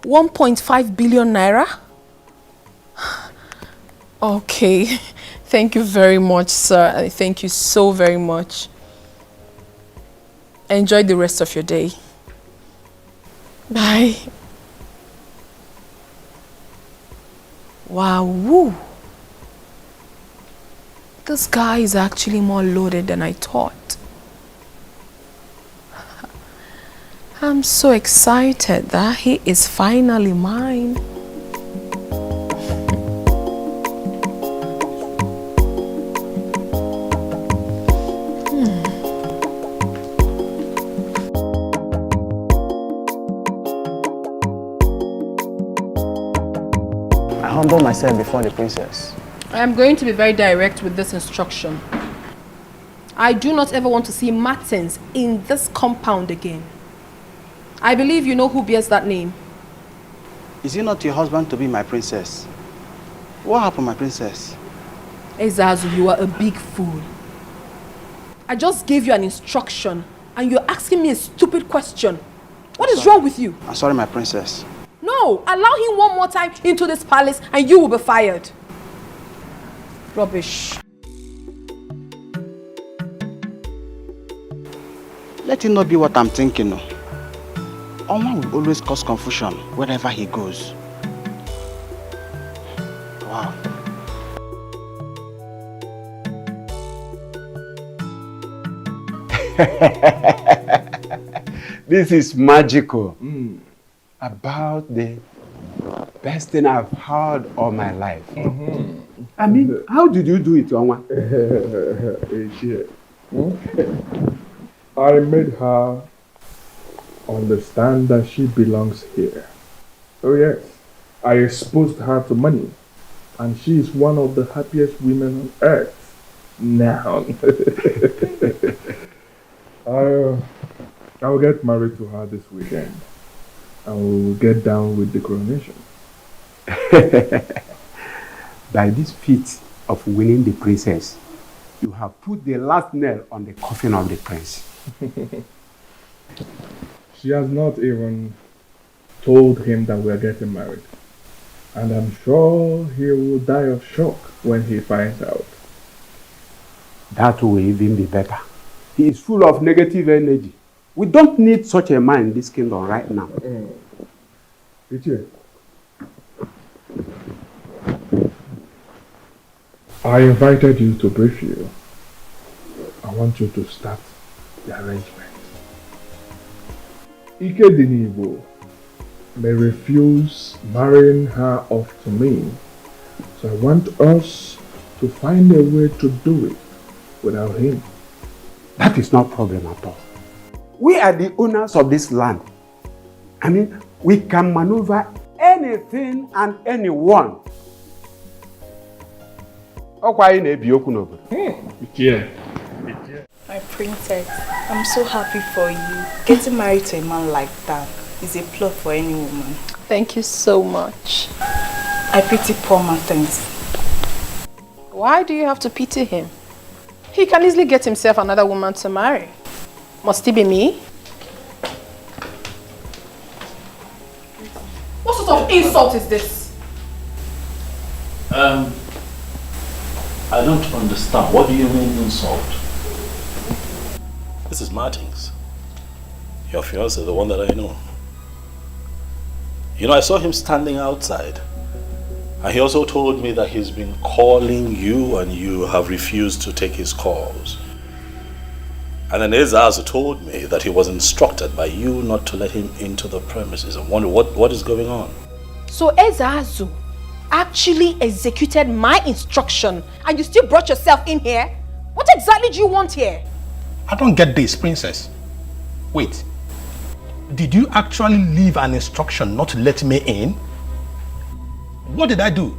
Speaker 9: $1.5 billion naira? Okay, thank you very much, sir. Thank you so very much. Enjoy the rest of your day. Bye. Wow, woo. This guy is actually more loaded than I thought. I'm so excited that he is finally mine.
Speaker 8: I humble myself before the princess.
Speaker 9: I am going to be very direct with this instruction. I do not ever want to see Martins in this compound again. I believe you know who bears that name.
Speaker 8: Is it not your husband to be my princess? What happened, my princess?
Speaker 9: Ezazu, you are a big fool. I just gave you an instruction and you're asking me a stupid question. What is wrong with you?
Speaker 8: I'm sorry, my princess.
Speaker 9: No, allow him one more time into this palace and you will be fired. Rubbish.
Speaker 8: Let it not be what I'm thinking. No. Onwa will always cause confusion wherever he goes. Wow.
Speaker 7: This is magical. About the best thing I've heard all my life. I mean, how did you do it, Onwa?
Speaker 14: I made her understand that she belongs here. Oh yes, I exposed her to money, and she is one of the happiest women on earth now. I'll get married to her this weekend, and we'll get down with the coronation.
Speaker 7: By this feat of winning the princess, you have put the last nail on the coffin of the prince.
Speaker 14: She has not even told him that we're getting married. And I'm sure he will die of shock when he finds out.
Speaker 7: That will even be better. He is full of negative energy. We don't need such a man in this kingdom right now.
Speaker 14: Dikeh, I invited you to brief you. I want you to start the arrangement. Ini may refuse marrying her off to me, so I want us to find a way to do it without him.
Speaker 7: That is no problem at all. We are the owners of this land. I mean, we can maneuver anything and anyone.
Speaker 16: My princess, I'm so happy for you. Getting married to a man like that is a plot for any woman.
Speaker 9: Thank you so much.
Speaker 16: I pity poor Martins.
Speaker 9: Why do you have to pity him? He can easily get himself another woman to marry. Must it be me? What sort of insult is this?
Speaker 10: I don't understand. What do you mean insult? This is Martins. Your fiancé, the one that I know. You know, I saw him standing outside. And he also told me that he's been calling you and you have refused to take his calls. And then Ezazu told me that he was instructed by you not to let him into the premises. I wonder what is going on.
Speaker 9: So Ezazu actually executed my instruction and you still brought yourself in here? What exactly do you want here?
Speaker 11: I don't get this, princess. Wait. Did you actually leave an instruction not to let me in? What did I do?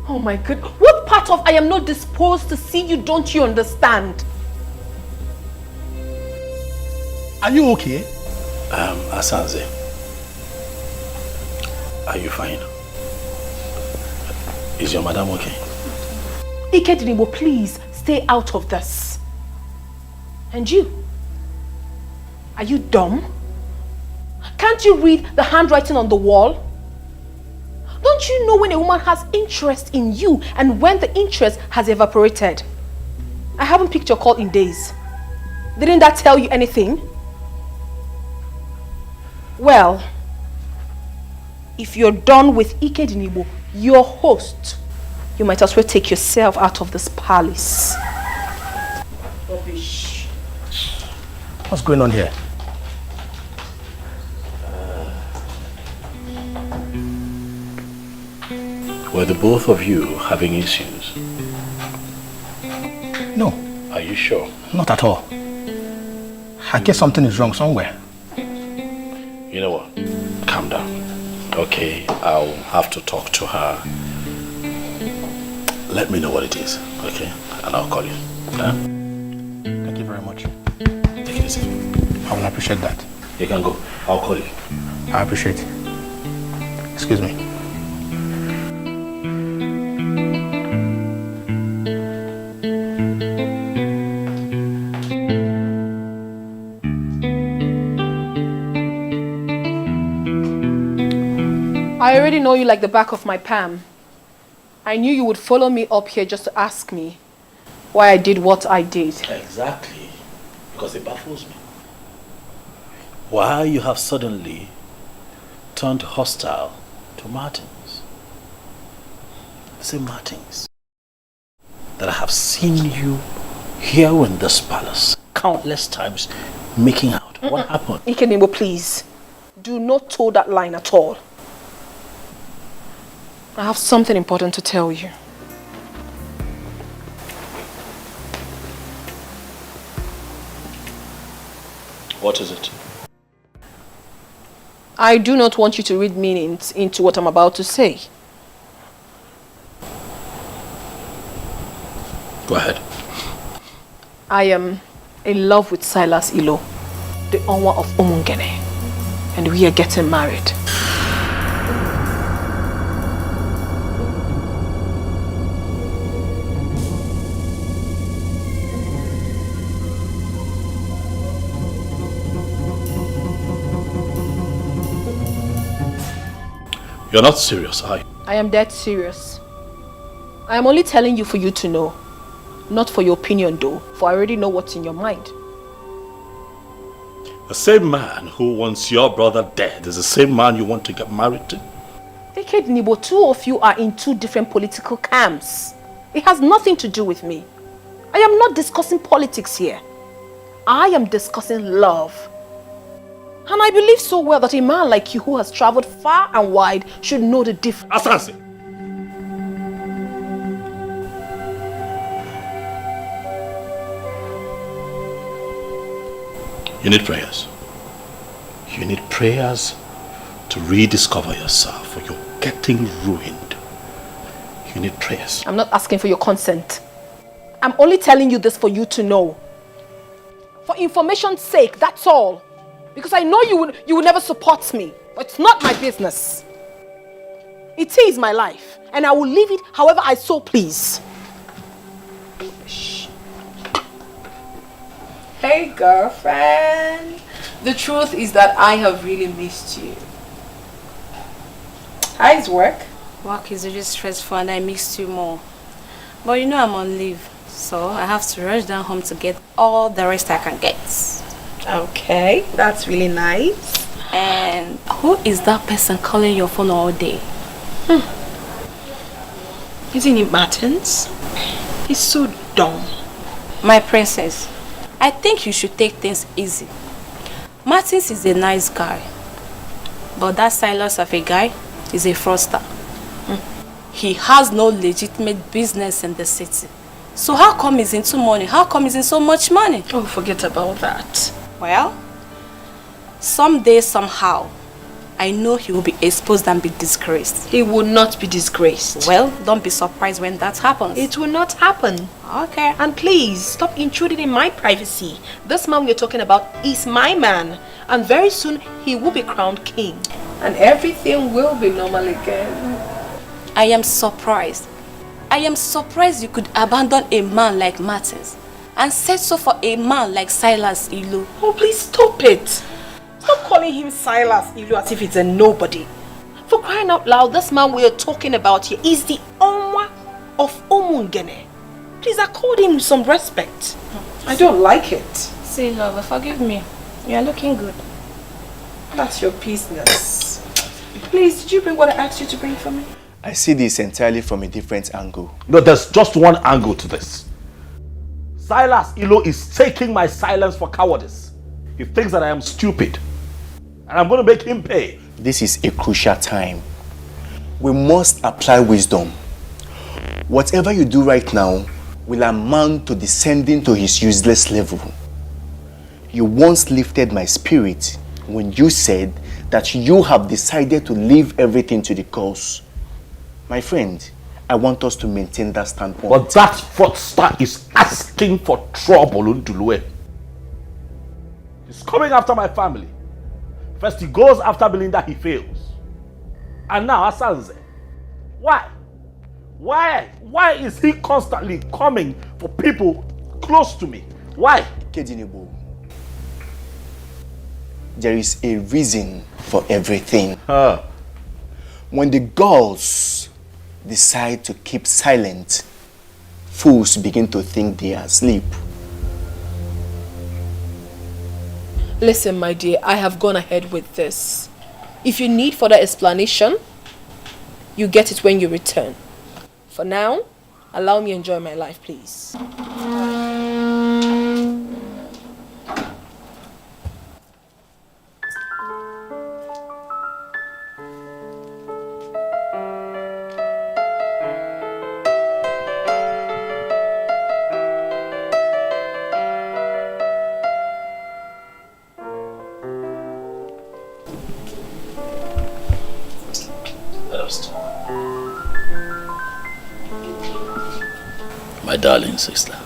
Speaker 9: Oh my God. What part of I am not disposed to see you don't you understand?
Speaker 11: Are you okay?
Speaker 10: Asanze. Are you fine? Is your madam okay?
Speaker 9: Ikedinibo, please stay out of this. And you? Are you dumb? Can't you read the handwriting on the wall? Don't you know when a woman has interest in you and when the interest has evaporated? I haven't picked your call in days. Didn't that tell you anything? Well, if you're done with Ikedinibo, your host, you might as well take yourself out of this palace. Rubbish.
Speaker 11: What's going on here?
Speaker 10: Were the both of you having issues?
Speaker 11: No.
Speaker 10: Are you sure?
Speaker 11: Not at all. I guess something is wrong somewhere.
Speaker 10: You know what? Calm down. Okay, I'll have to talk to her. Let me know what it is, okay? And I'll call you. Huh?
Speaker 11: Thank you very much.
Speaker 10: Take it easy.
Speaker 11: I will appreciate that.
Speaker 10: You can go. I'll call you.
Speaker 11: I appreciate it. Excuse me.
Speaker 9: I already know you like the back of my palm. I knew you would follow me up here just to ask me why I did what I did.
Speaker 10: Exactly. Because it baffles me. Why you have suddenly turned hostile to Martins. The same Martins that I have seen you here in this palace countless times making out. What happened?
Speaker 9: Ikenebo, please. Do not toe that line at all. I have something important to tell you.
Speaker 10: What is it?
Speaker 9: I do not want you to read meanings into what I'm about to say.
Speaker 10: Go ahead.
Speaker 9: I am in love with Silas Ilo, the Onwa of Umungene, and we are getting married.
Speaker 10: You're not serious, are you?
Speaker 9: I am dead serious. I am only telling you for you to know. Not for your opinion though, for I already know what's in your mind.
Speaker 10: The same man who wants your brother dead is the same man you want to get married to?
Speaker 9: Dikeh Nibo, two of you are in two different political camps. It has nothing to do with me. I am not discussing politics here. I am discussing love. And I believe so well that a man like you who has traveled far and wide should know the difference.
Speaker 10: Asansi! You need prayers. You need prayers to rediscover yourself, or you're getting ruined. You need prayers.
Speaker 9: I'm not asking for your consent. I'm only telling you this for you to know. For information's sake, that's all. Because I know you will never support me. But it's not my business. It is my life. And I will live it however I so please.
Speaker 19: Hey girlfriend. The truth is that I have really missed you. How's work?
Speaker 21: Work is really stressful and I missed you more. But you know I'm on leave, so I have to rush down home to get all the rest I can get.
Speaker 22: Okay, that's really nice.
Speaker 21: And who is that person calling your phone all day?
Speaker 22: Isn't it Martins? He's so dumb.
Speaker 21: My princess, I think you should take things easy. Martins is a nice guy, but that Silas of a guy is a fraudster. He has no legitimate business in the city. So how come he's into money? How come he's in so much money?
Speaker 22: Oh, forget about that.
Speaker 21: Well, someday, somehow, I know he will be exposed and be disgraced.
Speaker 22: He will not be disgraced.
Speaker 21: Well, don't be surprised when that happens.
Speaker 22: It will not happen.
Speaker 21: Okay.
Speaker 22: And please, stop intruding in my privacy. This man we're talking about is my man. And very soon, he will be crowned king. And everything will be normal again.
Speaker 21: I am surprised. I am surprised you could abandon a man like Martins and settle for a man like Silas Ilu.
Speaker 22: Oh, please stop it. Stop calling him Silas Ilu as if it's a nobody. For crying out loud, this man we are talking about here is the Onwa of Umungene. Please accord him some respect. I don't like it.
Speaker 21: See, lover, forgive me. You are looking good.
Speaker 22: That's your business. Please, did you bring what I asked you to bring for me?
Speaker 8: I see this entirely from a different angle.
Speaker 3: No, there's just one angle to this. Silas Ilo is taking my silence for cowardice. He thinks that I am stupid. And I'm going to make him pay.
Speaker 8: This is a crucial time. We must apply wisdom. Whatever you do right now will amount to descending to his useless level. You once lifted my spirit when you said that you have decided to leave everything to the cause. My friend, I want us to maintain that standpoint.
Speaker 3: But that fraudster is asking for trouble, Undulue. He's coming after my family. First he goes after Belinda, he fails. And now Asanze. Why? Why is he constantly coming for people close to me? Why?
Speaker 8: Kedinibo, there is a reason for everything. When the gods decide to keep silent, fools begin to think they are asleep.
Speaker 22: Listen, my dear, I have gone ahead with this. If you need further explanation, you get it when you return. For now, allow me to enjoy my life, please.
Speaker 10: My darling sister,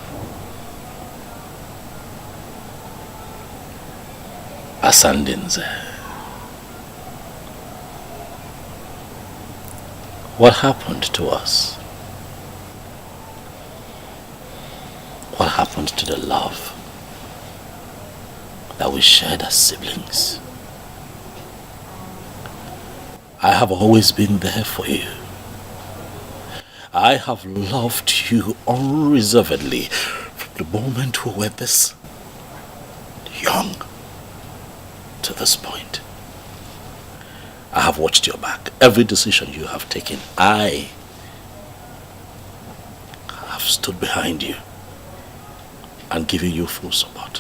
Speaker 10: Asandinze, what happened to us? What happened to the love that we shared as siblings? I have always been there for you. I have loved you unreservedly from the moment we were this young to this point. I have watched your back. Every decision you have taken, I have stood behind you and given you full support.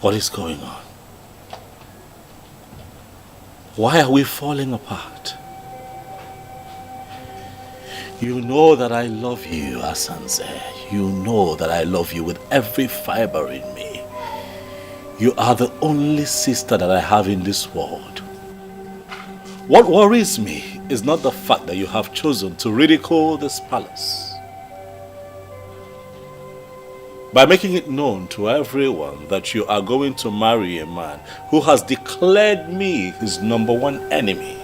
Speaker 10: What is going on? Why are we falling apart? You know that I love you, Asanze. You know that I love you with every fiber in me. You are the only sister that I have in this world. What worries me is not the fact that you have chosen to ridicule this palace. By making it known to everyone that you are going to marry a man who has declared me his #1 enemy.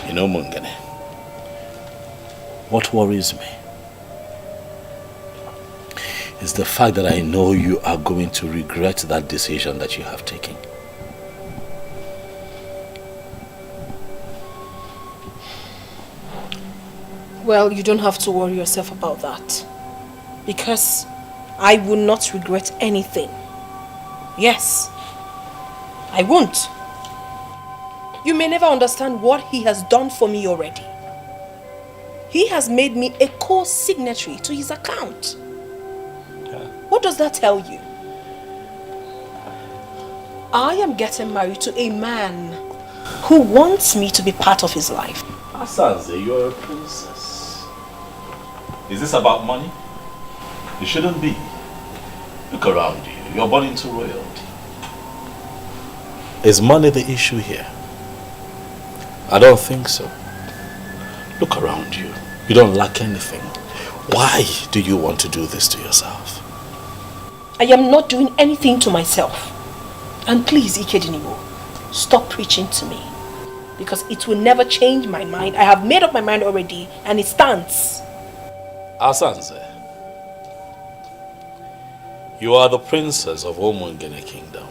Speaker 10: You know, Mungene, what worries me is the fact that I know you are going to regret that decision that you have taken.
Speaker 22: Well, you don't have to worry yourself about that. Because I will not regret anything. Yes, I won't. You may never understand what he has done for me already. He has made me a co-signatory to his account. What does that tell you? I am getting married to a man who wants me to be part of his life.
Speaker 6: Asanze, you're a princess. Is this about money? It shouldn't be. Look around you. You're born into royalty. Is money the issue here? I don't think so. Look around you. You don't lack anything. Why do you want to do this to yourself?
Speaker 22: I am not doing anything to myself. And please, Ikedinimo, stop preaching to me. Because it will never change my mind. I have made up my mind already and it stands.
Speaker 6: Asanze, you are the princess of Omungene Kingdom.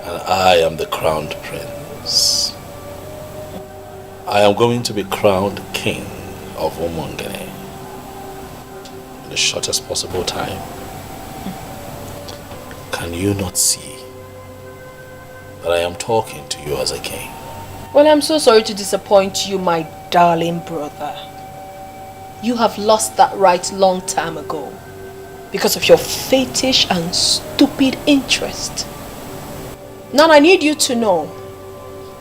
Speaker 6: And I am the crowned prince. I am going to be crowned king of Omungene in the shortest possible time. Can you not see that I am talking to you as a king?
Speaker 22: Well, I'm so sorry to disappoint you, my darling brother. You have lost that right long time ago because of your fetish and stupid interest. Now I need you to know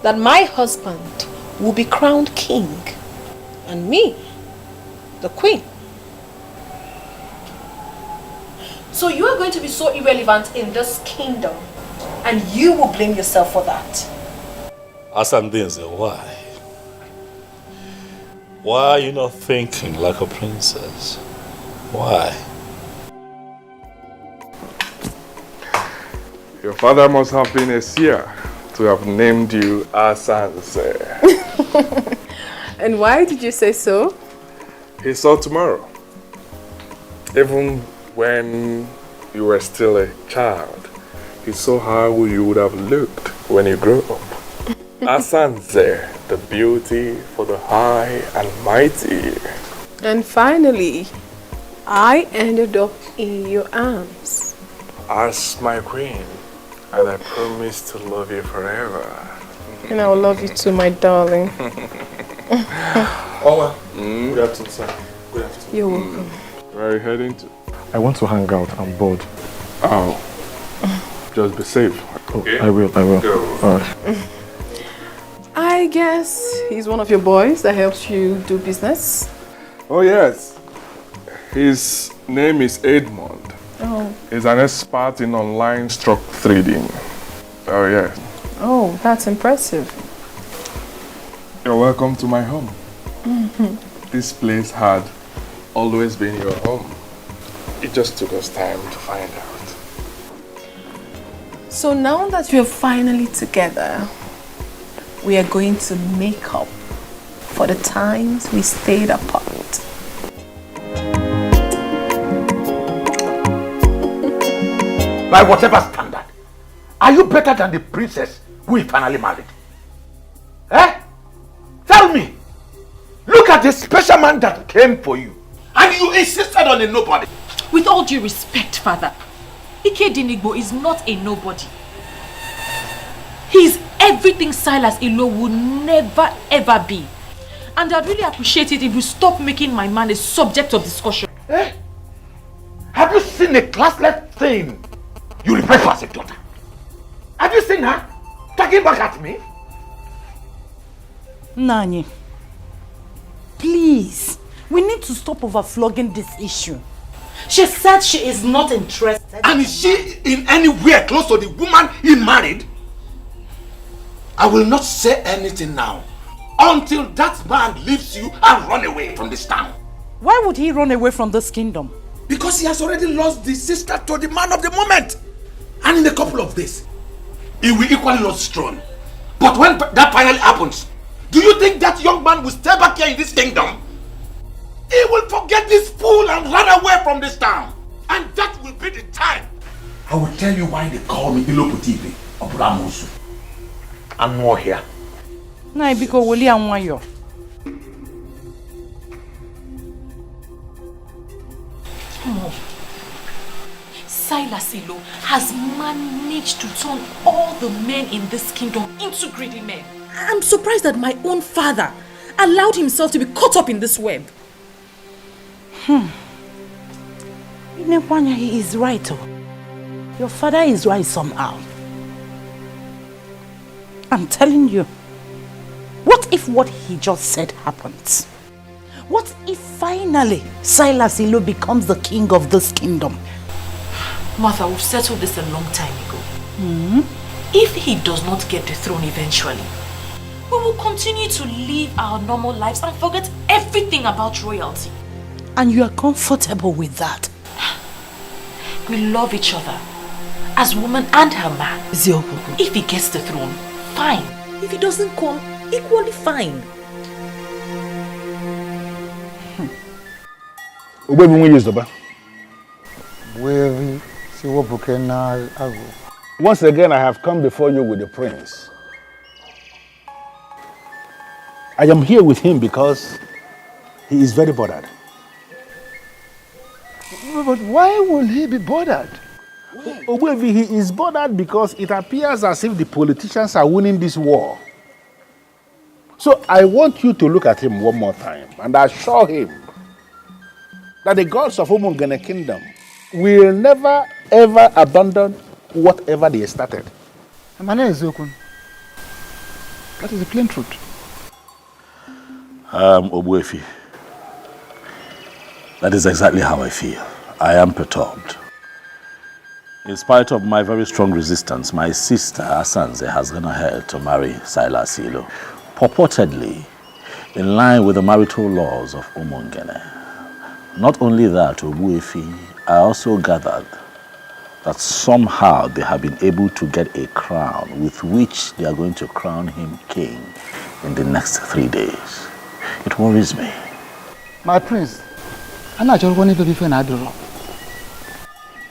Speaker 22: that my husband will be crowned king and me, the queen. So you are going to be so irrelevant in this kingdom and you will blame yourself for that.
Speaker 6: Asandinze, why? Why are you not thinking like a princess? Why?
Speaker 14: Your father must have been a seer to have named you Asanze.
Speaker 9: And why did you say so?
Speaker 14: He saw tomorrow. Even when you were still a child, he saw how you would have looked when you grew up. Asanze, the beauty for the high and mighty.
Speaker 9: And finally, I ended up in your arms.
Speaker 14: As my queen, and I promise to love you forever.
Speaker 9: And I will love you too, my darling.
Speaker 14: Oh, good afternoon, sir. Good afternoon.
Speaker 9: You're welcome.
Speaker 14: Where are you heading to? I want to hang out. I'm bored. Oh. Just be safe. Okay. I will. Go. All right.
Speaker 9: I guess he's one of your boys that helps you do business.
Speaker 14: Oh, yes. His name is Edmond.
Speaker 9: Oh.
Speaker 14: He's an expert in online stock trading. Oh, yes.
Speaker 9: Oh, that's impressive.
Speaker 14: You're welcome to my home. This place had always been your home. It just took us time to find out.
Speaker 9: So now that we're finally together, we are going to make up for the times we stayed apart.
Speaker 4: By whatever standard, are you better than the princess we finally married? Eh? Tell me. Look at the special man that came for you. And you insisted on a nobody.
Speaker 15: With all due respect, Father, Ikedinigbo is not a nobody. He's everything Silas Ilo would never ever be. And I'd really appreciate it if you stop making my man a subject of discussion.
Speaker 4: Eh? Have you seen a classless thing you refer to as a daughter? Have you seen her talking back at me?
Speaker 1: Nani, please, we need to stop overflogging this issue. She said she is not interested.
Speaker 4: And is she in anywhere close to the woman he married? I will not say anything now until that man leaves you and run away from this town.
Speaker 1: Why would he run away from this kingdom?
Speaker 4: Because he has already lost the sister to the man of the moment. And in a couple of days, he will equally lose the throne. But when that finally happens, do you think that young man will stay back here in this kingdom? He will forget this fool and run away from this town. And that will be the time. I will tell you why they call me Ilopu TV, Oburamusu. I'm more here.
Speaker 1: Na biko woli anwayo.
Speaker 22: Mom, Silas Ilo has managed to turn all the men in this kingdom into greedy men. I'm surprised that my own father allowed himself to be caught up in this web.
Speaker 1: Inekwanya, he is right. Your father is right somehow. I'm telling you. What if what he just said happens? What if finally Silas Ilo becomes the king of this kingdom?
Speaker 22: Martha, we've settled this a long time ago. If he does not get the throne eventually, we will continue to live our normal lives and forget everything about royalty.
Speaker 1: And you are comfortable with that?
Speaker 22: We love each other as woman and her man. If he gets the throne, fine. If he doesn't come, equally fine.
Speaker 18: Once again, I have come before you with the prince. I am here with him because he is very bothered. But why will he be bothered? Ogbuefi, he is bothered because it appears as if the politicians are winning this war. So I want you to look at him one more time and assure him that the gods of Umungene Kingdom will never ever abandon whatever they started.
Speaker 12: My name is Okun. That is the plain truth.
Speaker 10: Ogbuefi, that is exactly how I feel. I am perturbed. In spite of my very strong resistance, my sister Asanze has gone ahead to marry Silas Ilo, purportedly in line with the marital laws of Umungene. Not only that, Ogbuefi, I also gathered that somehow they have been able to get a crown with which they are going to crown him king in the next 3 days. It worries me.
Speaker 12: My prince, I'm not just wanting to be fair.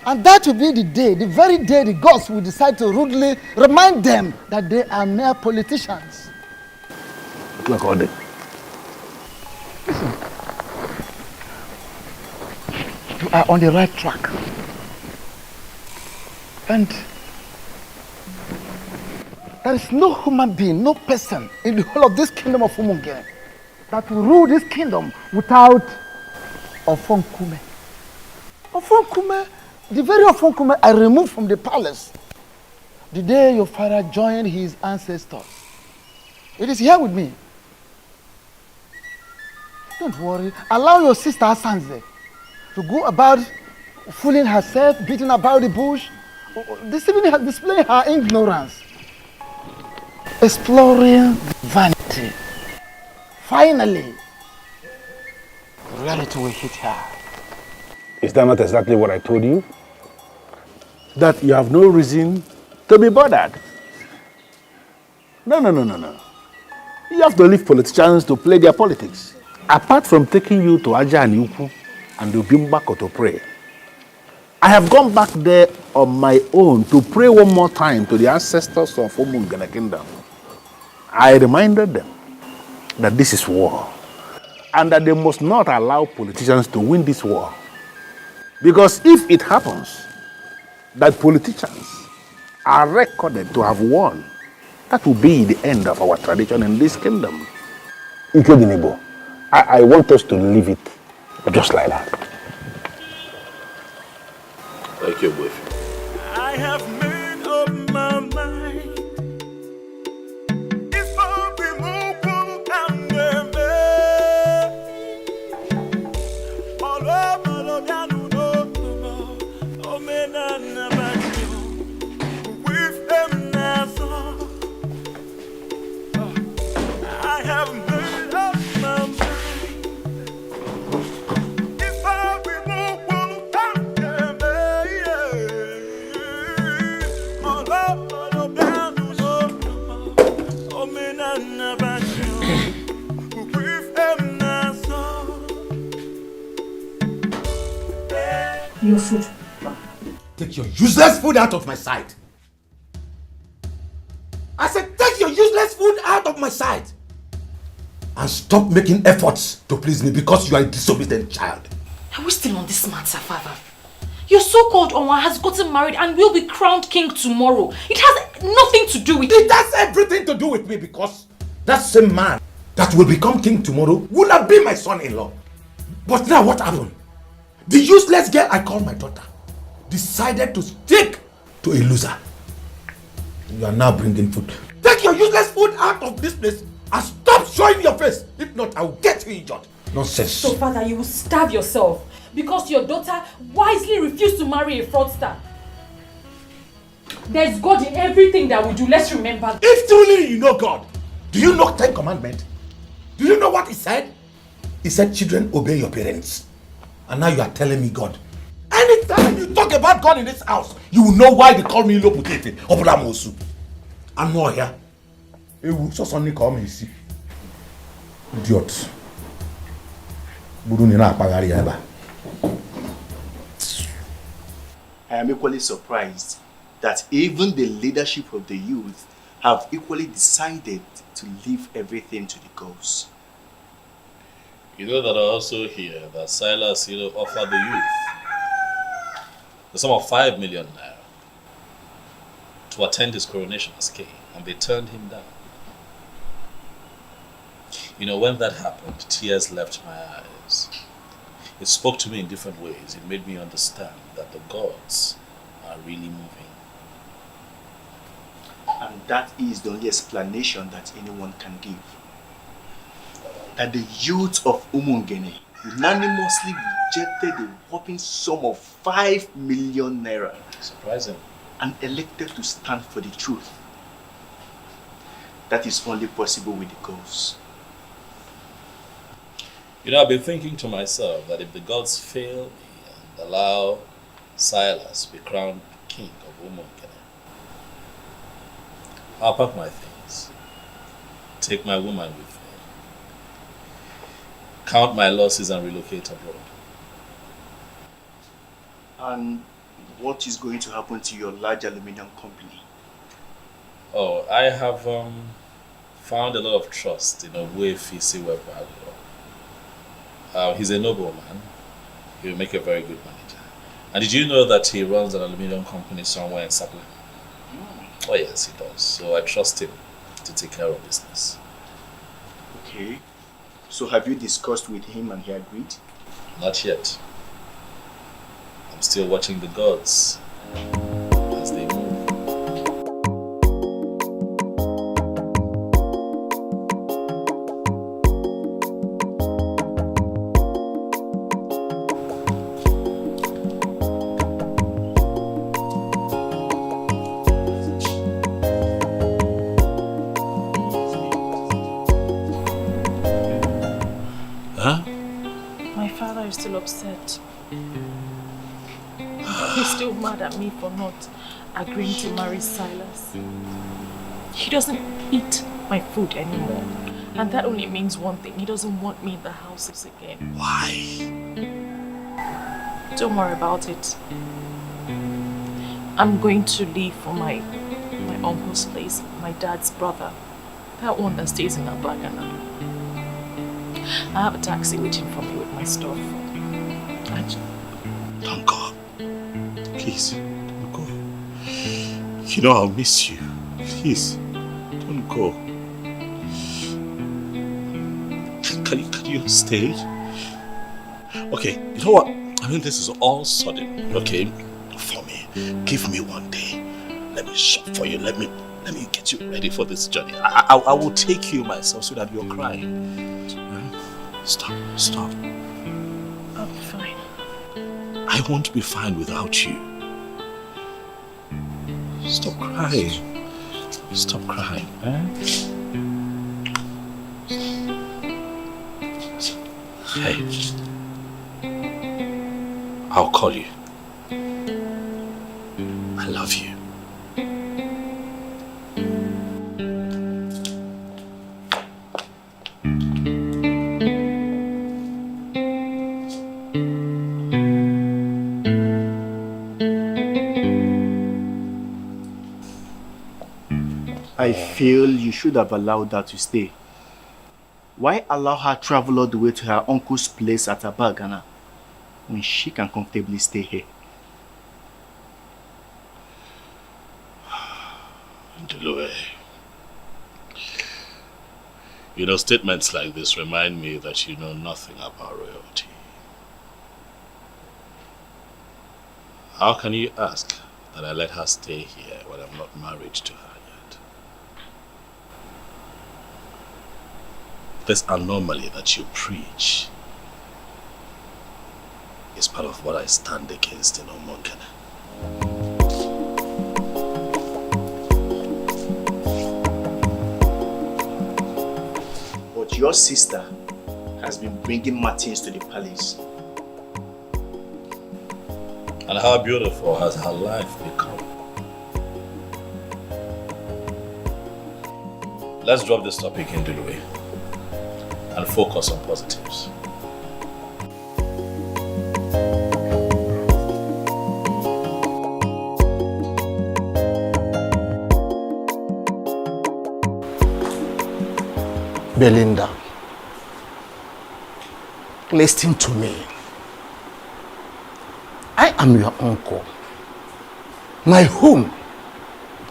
Speaker 12: And that will be the day, the very day the gods will decide to rudely remind them that they are mere politicians.
Speaker 18: Listen,
Speaker 12: you are on the right track. And there is no human being, no person in the whole of this kingdom of Umungene that will rule this kingdom without Ofonkume. Ofonkume, the very Ofonkume I removed from the palace the day your father joined his ancestors. It is here with me. Don't worry. Allow your sister Asanze to go about fooling herself, beating about the bush, displaying her ignorance, exploring vanity. Finally, reality will hit her.
Speaker 18: is that not exactly what I told you? That you have no reason to be bothered. No. You have to leave politicians to play their politics. Apart from taking you to Aja and Yuku and to Bimbako to pray, I have gone back there on my own to pray one more time to the ancestors of Umungene Kingdom. I reminded them that this is war and that they must not allow politicians to win this war. Because if it happens that politicians are recorded to have won, that will be the end of our tradition in this kingdom. Ikeginibo, I want us to leave it just like that.
Speaker 10: Thank you, boyfriend.
Speaker 5: I have made up my mind. If I be moved and all over the with them now. I have made up my mind. If I be moved all over the with them now.
Speaker 20: Your food. Take your useless food out of my sight. I said, take your useless food out of up my side and stop making efforts to please me because you are a disobedient child.
Speaker 15: Are we still on this matter, Father? Your so-called Onwa has gotten married and will be crowned king tomorrow. It has nothing to do with
Speaker 20: it. It has everything to do with me because that same man that will become king tomorrow will not be my son-in-law. But now what happened? The useless girl I call my daughter decided to stick to a loser. You are now bringing food. Take your useless food out of this place and stop showing your face. If not, I will get you injured. Nonsense.
Speaker 15: So, Father, you will starve yourself because your daughter wisely refused to marry a fraudster. There's God in everything that we do. Let's remember.
Speaker 20: If truly you know God, do you know 10 commandments? Do you know what he said? He said, children, obey your parents. And now you are telling me God. Anytime you talk about God in this house, you will know why they call me Loputete or Bulamosu. I'm not here. He will just only call me, see. Idiot.
Speaker 8: I am equally surprised that even the leadership of the youth have equally decided to leave everything to the gods.
Speaker 6: You know that I also hear that Silas offered the youth the sum of 5 million naira to attend his coronation as king, and they turned him down. When that happened, tears left my eyes. It spoke to me in different ways. It made me understand that the gods are really moving.
Speaker 8: And that is the only explanation that anyone can give. That the youth of Umungene unanimously rejected the whopping sum of 5 million naira.
Speaker 6: Surprising.
Speaker 8: And elected to stand for the truth. That is only possible with the gods.
Speaker 6: I've been thinking to myself that if the gods fail me and allow Silas to be crowned king of Umungene, I'll pack my things, take my woman with me, count my losses and relocate abroad.
Speaker 8: And what is going to happen to your large aluminium company?
Speaker 6: Oh, I have found a lot of trust in Wefisi Webalo. He's a nobleman. He'll make a very good manager. And did you know that he runs an aluminium company somewhere in Sapling? Oh yes, he does. So I trust him to take care of business.
Speaker 8: Okay. So have you discussed with him and he agreed?
Speaker 6: Not yet. I'm still watching the gods as they move.
Speaker 15: Upset. He's still mad at me for not agreeing to marry Silas. He doesn't eat my food anymore. And that only means one thing. He doesn't want me in the houses again.
Speaker 6: Why?
Speaker 15: Don't worry about it. I'm going to leave for my uncle's place, my dad's brother. That one that stays in Abagana. I have a taxi waiting for me with my stuff.
Speaker 4: Don't go. Please, don't go. I'll miss you. Please, don't go. Can you stay? Okay, you know what? This is all sudden, okay? For me. Give me one day. Let me shop for you. Let me get you ready for this journey. I will take you myself so that you're crying. Stop.
Speaker 15: I'll be fine.
Speaker 4: I won't be fine without you. Stop crying. Stop crying, Hey. I'll call you. I love you.
Speaker 8: I feel you should have allowed her to stay. Why allow her travel all the way to her uncle's place at Abagana when she can comfortably stay here?
Speaker 6: Ndulue. You know, statements like this remind me that you know nothing about royalty. How can you ask that I let her stay here when I'm not married to her yet? This anomaly that you preach is part of what I stand against in Omonkene.
Speaker 8: But your sister has been bringing Martins to the palace.
Speaker 6: And how beautiful has her life become? Let's drop this topic in Ndulue and focus on positives.
Speaker 18: Belinda, listen to me. I am your uncle. My home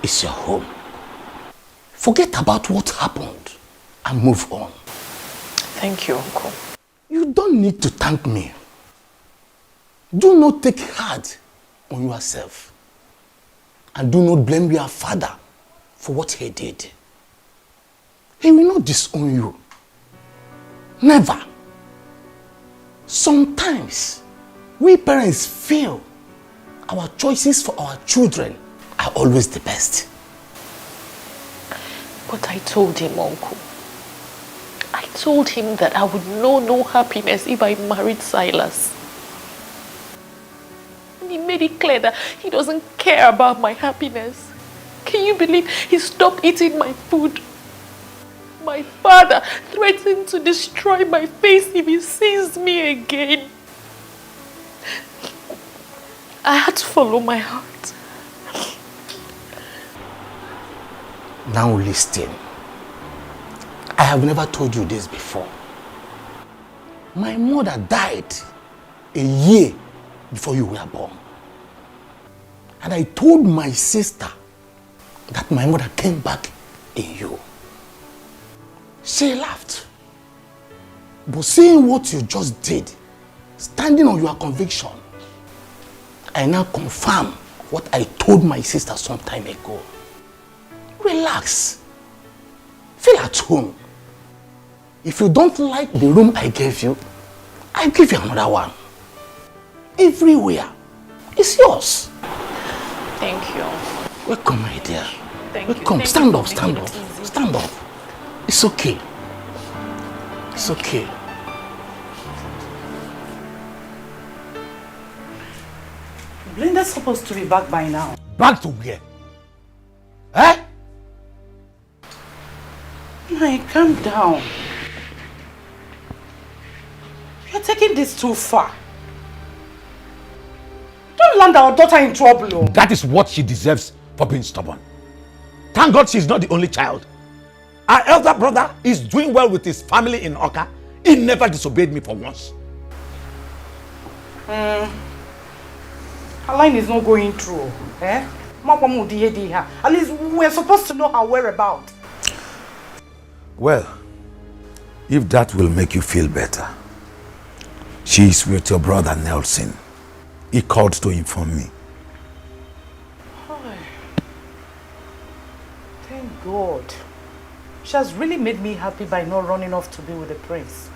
Speaker 18: is your home. Forget about what happened and move on.
Speaker 15: Thank you, Uncle.
Speaker 18: You don't need to thank me. Do not take hard on yourself. And do not blame your father for what he did. He will not disown you. Never. Sometimes, we parents feel our choices for our children are always the best.
Speaker 15: But I told him, Uncle. I told him that I would know no happiness if I married Silas. And he made it clear that he doesn't care about my happiness. Can you believe he stopped eating my food? My father threatened to destroy my face if he sees me again. I had to follow my heart.
Speaker 18: Now listen. I have never told you this before. My mother died a year before you were born. And I told my sister that my mother came back in you. She laughed. But seeing what you just did, standing on your conviction, I now confirm what I told my sister some time ago. Relax. Feel at home. If you don't like the room I gave you, I'll give you another one. Everywhere. It's yours.
Speaker 15: Thank you.
Speaker 18: Welcome, my dear.
Speaker 15: Thank you.
Speaker 18: Welcome. Stand up, stand up. Stand up. It's okay. It's okay.
Speaker 1: Belinda's supposed to be back by now.
Speaker 18: Back to where? Eh?
Speaker 1: Mike, calm down. You're taking this too far. Don't land our daughter in trouble. Oh.
Speaker 20: That is what she deserves for being stubborn. Thank God she's not the only child. Our elder brother is doing well with his family in Oka. He never disobeyed me for once.
Speaker 1: Her line is not going through. Eh? At least we're supposed to know her whereabouts.
Speaker 20: Well, if that will make you feel better, she is with your brother Nelson. He called to inform me.
Speaker 1: Thank God. She has really made me happy by not running off to be with the prince.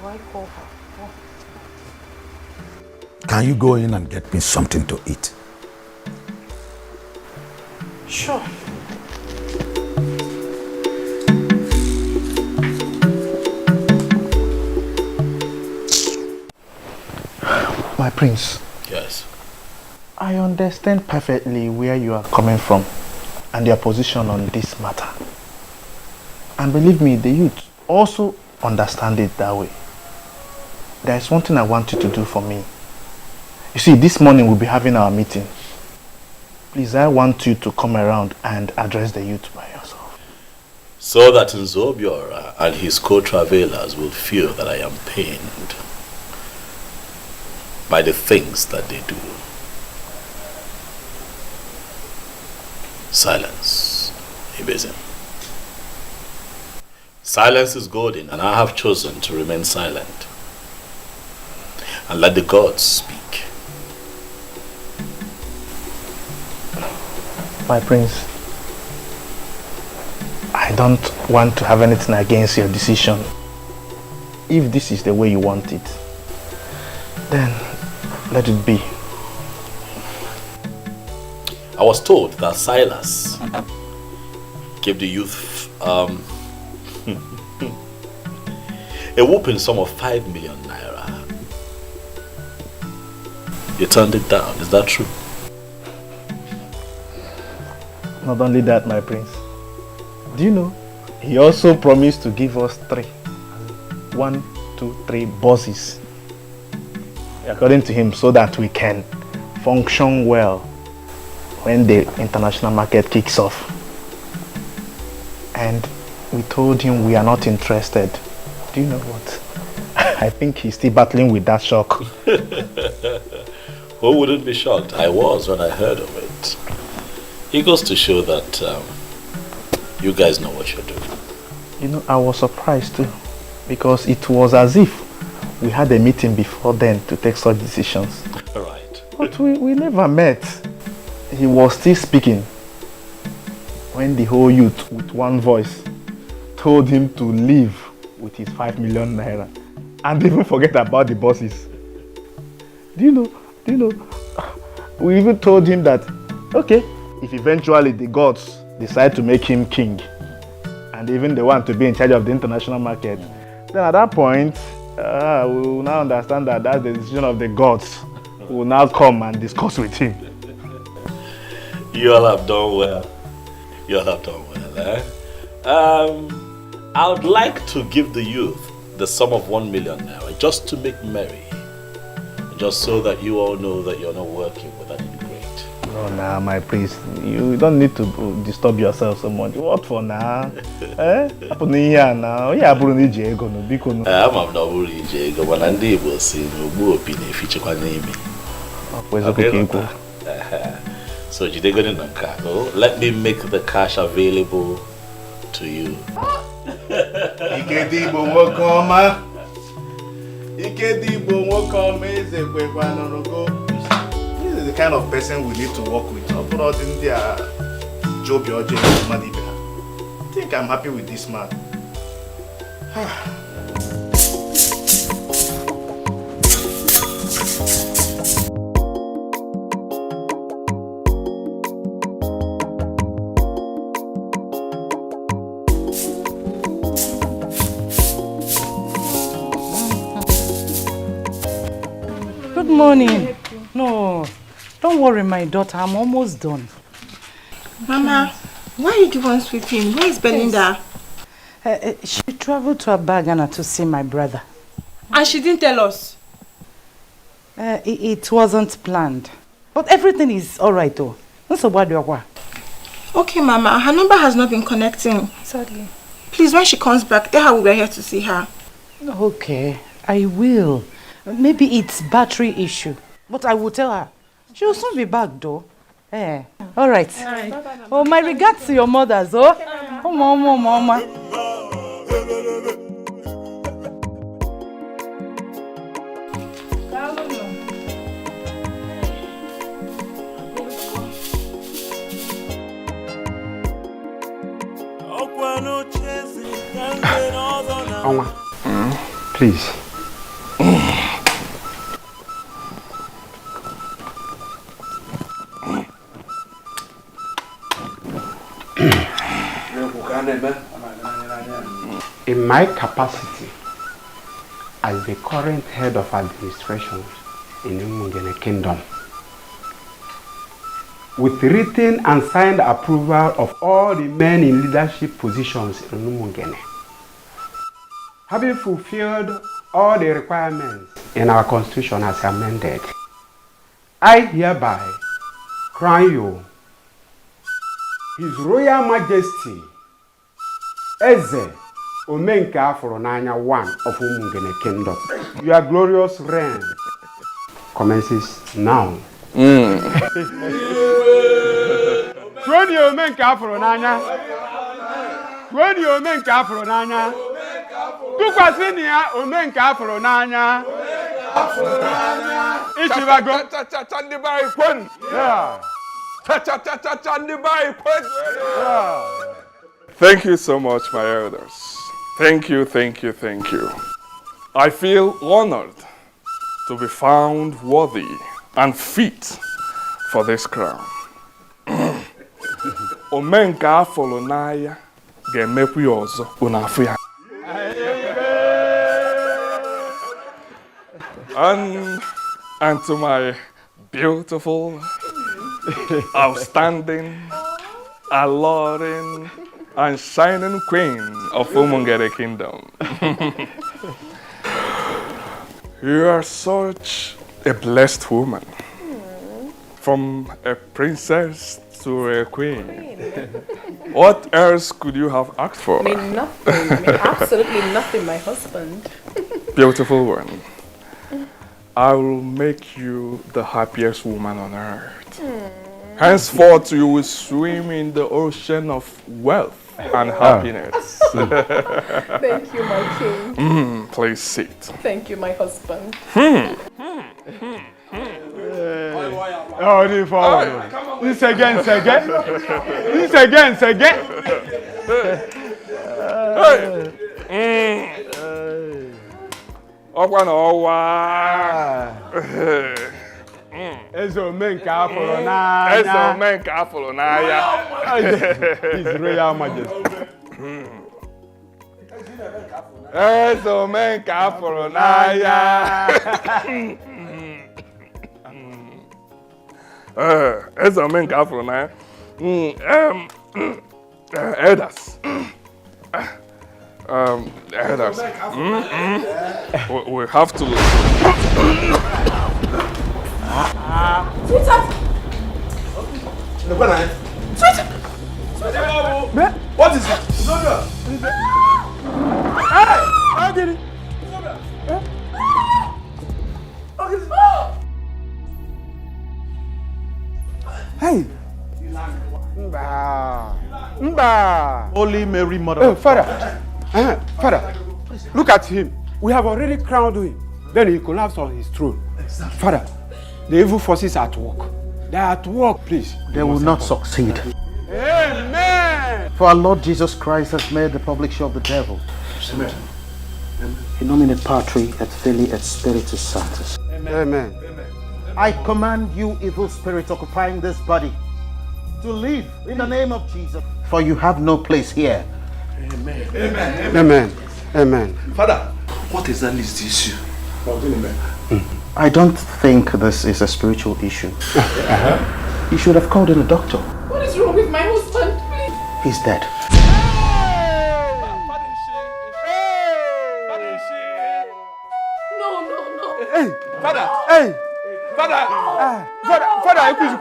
Speaker 1: Do I call her? Oh.
Speaker 20: Can you go in and get me something to eat?
Speaker 1: Sure.
Speaker 8: My prince.
Speaker 6: Yes.
Speaker 8: I understand perfectly where you are coming from and your position on this matter. And believe me, the youth also understand it that way. There is one thing I want you to do for me. You see, this morning we'll be having our meeting. Please, I want you to come around and address the youth by yourself.
Speaker 10: So that Nzobiora and his co-travelers will feel that I am pained by the things that they do. Silence, Ibezim. Silence is golden, and I have chosen to remain silent and let the gods speak.
Speaker 8: My prince, I don't want to have anything against your decision. If this is the way you want it, then let it be.
Speaker 10: I was told that Silas gave the youth a whooping sum of 5 million naira. You turned it down, is that true?
Speaker 8: Not only that, my prince. Do you know, he also promised to give us 3. 1, 2, 3 bosses. According to him, so that we can function well when the international market kicks off. And we told him we are not interested. Do you know what? I think he's still battling with that shock.
Speaker 10: Who wouldn't be shocked? I was when I heard of it. It goes to show that you guys know what you're doing.
Speaker 8: You know, I was surprised too, because it was as if we had a meeting before then to take such decisions.
Speaker 10: Right.
Speaker 8: But we never met. He was still speaking when the whole youth, with one voice, told him to leave with his 5 million naira and even forget about the bosses. Do you know, we even told him that, okay, if eventually the gods decide to make him king and even they want to be in charge of the international market, then at that point, we will now understand that that's the decision of the gods. We will now come and discuss with him.
Speaker 10: You all have done well. You all have done well, eh? I would like to give the youth the sum of 1 million naira just to make merry. Just so that you all know that you're not working with an ingrate.
Speaker 8: No, nah, my priest. You don't need to disturb yourself so much. What for now? Eh? Happen here now. Yeah, bro, need ego no biko no.
Speaker 10: I'm not worried, ego. When I'm able to see no more opinion if you check my name. So you go in the car. Let me make the cash available to you.
Speaker 8: This is the kind of person we need to work with. I think I'm happy with this man.
Speaker 1: Good morning. No, don't worry, my daughter. I'm almost done.
Speaker 22: Mama, why are you the one sweeping? Where is Belinda?
Speaker 1: She traveled to Abagana to see my brother.
Speaker 22: And she didn't tell us?
Speaker 1: It wasn't planned. But everything is alright though.
Speaker 22: Okay, Mama. Her number has not been connecting.
Speaker 1: Sadly.
Speaker 22: Please, when she comes back, tell her we were here to see her.
Speaker 1: Okay, I will. Maybe it's battery issue. But I will tell her. She will soon be back though. Eh. Alright. Oh, my regards to your mothers, oh. Oh, mama.
Speaker 7: Onwa, please. In my capacity as the current head of administration in Umungene Kingdom, with written and signed approval of all the men in leadership positions in Umungene, having fulfilled all the requirements in our constitution as amended, I hereby crown you His Royal Majesty Eze Omenka Afronanya one of Umungene Kingdom. Your glorious reign commences now. When you Omenka Afronanya, when you Omenka Afronanya, Tukwasinia Omenka Afronanya, Ichivago, yeah.
Speaker 14: Thank you so much, my elders. Thank you, thank you, thank you. I feel honored to be found worthy and fit for this crown. Omenka Folonaya ga-emekwa ọzọ unafu ya. And to my beautiful, outstanding, alluring, and shining queen of Umungere Kingdom. You are such a blessed woman. From a princess to a queen. What else could you have asked for?
Speaker 9: I mean, nothing. I mean, absolutely nothing, my husband.
Speaker 14: Beautiful one. I will make you the happiest woman on earth. Henceforth, you will swim in the ocean of wealth and happiness.
Speaker 9: Thank you, my king.
Speaker 14: Please sit.
Speaker 9: Thank you, my husband.
Speaker 7: Oh, the forward. This again. This again. Ezo Omenka Afronanya. His Royal Majesty.
Speaker 14: Ezo Omenka Afronanya. Ezo Omenka Afronanya. Elders. Elders. We have to.
Speaker 22: Sweetheart!
Speaker 3: Sweetheart! What is it?
Speaker 7: Hey! How did it? Hey! Mba!
Speaker 12: Holy Mary, Mother
Speaker 7: of God. Father, look at him. We have already crowned him. Then he collapsed on his throne. Exactly. Father, the evil forces are at work. They are at work, please.
Speaker 12: They will not succeed.
Speaker 7: Amen.
Speaker 12: For our Lord Jesus Christ has made the public show of the devil.
Speaker 3: Amen.
Speaker 12: In nomine Patri et Filii et Spiritus Sanctus.
Speaker 7: Amen.
Speaker 12: I command you, evil spirit occupying this body, to leave in the name of Jesus. For you have no place here.
Speaker 3: Amen.
Speaker 7: Amen.
Speaker 3: Father, what exactly is the issue?
Speaker 12: I don't think this is a spiritual issue. You should have called in a doctor.
Speaker 22: What is wrong with my husband, please?
Speaker 12: He's dead.
Speaker 22: No.
Speaker 7: Hey, Father. Hey, Father. Father, please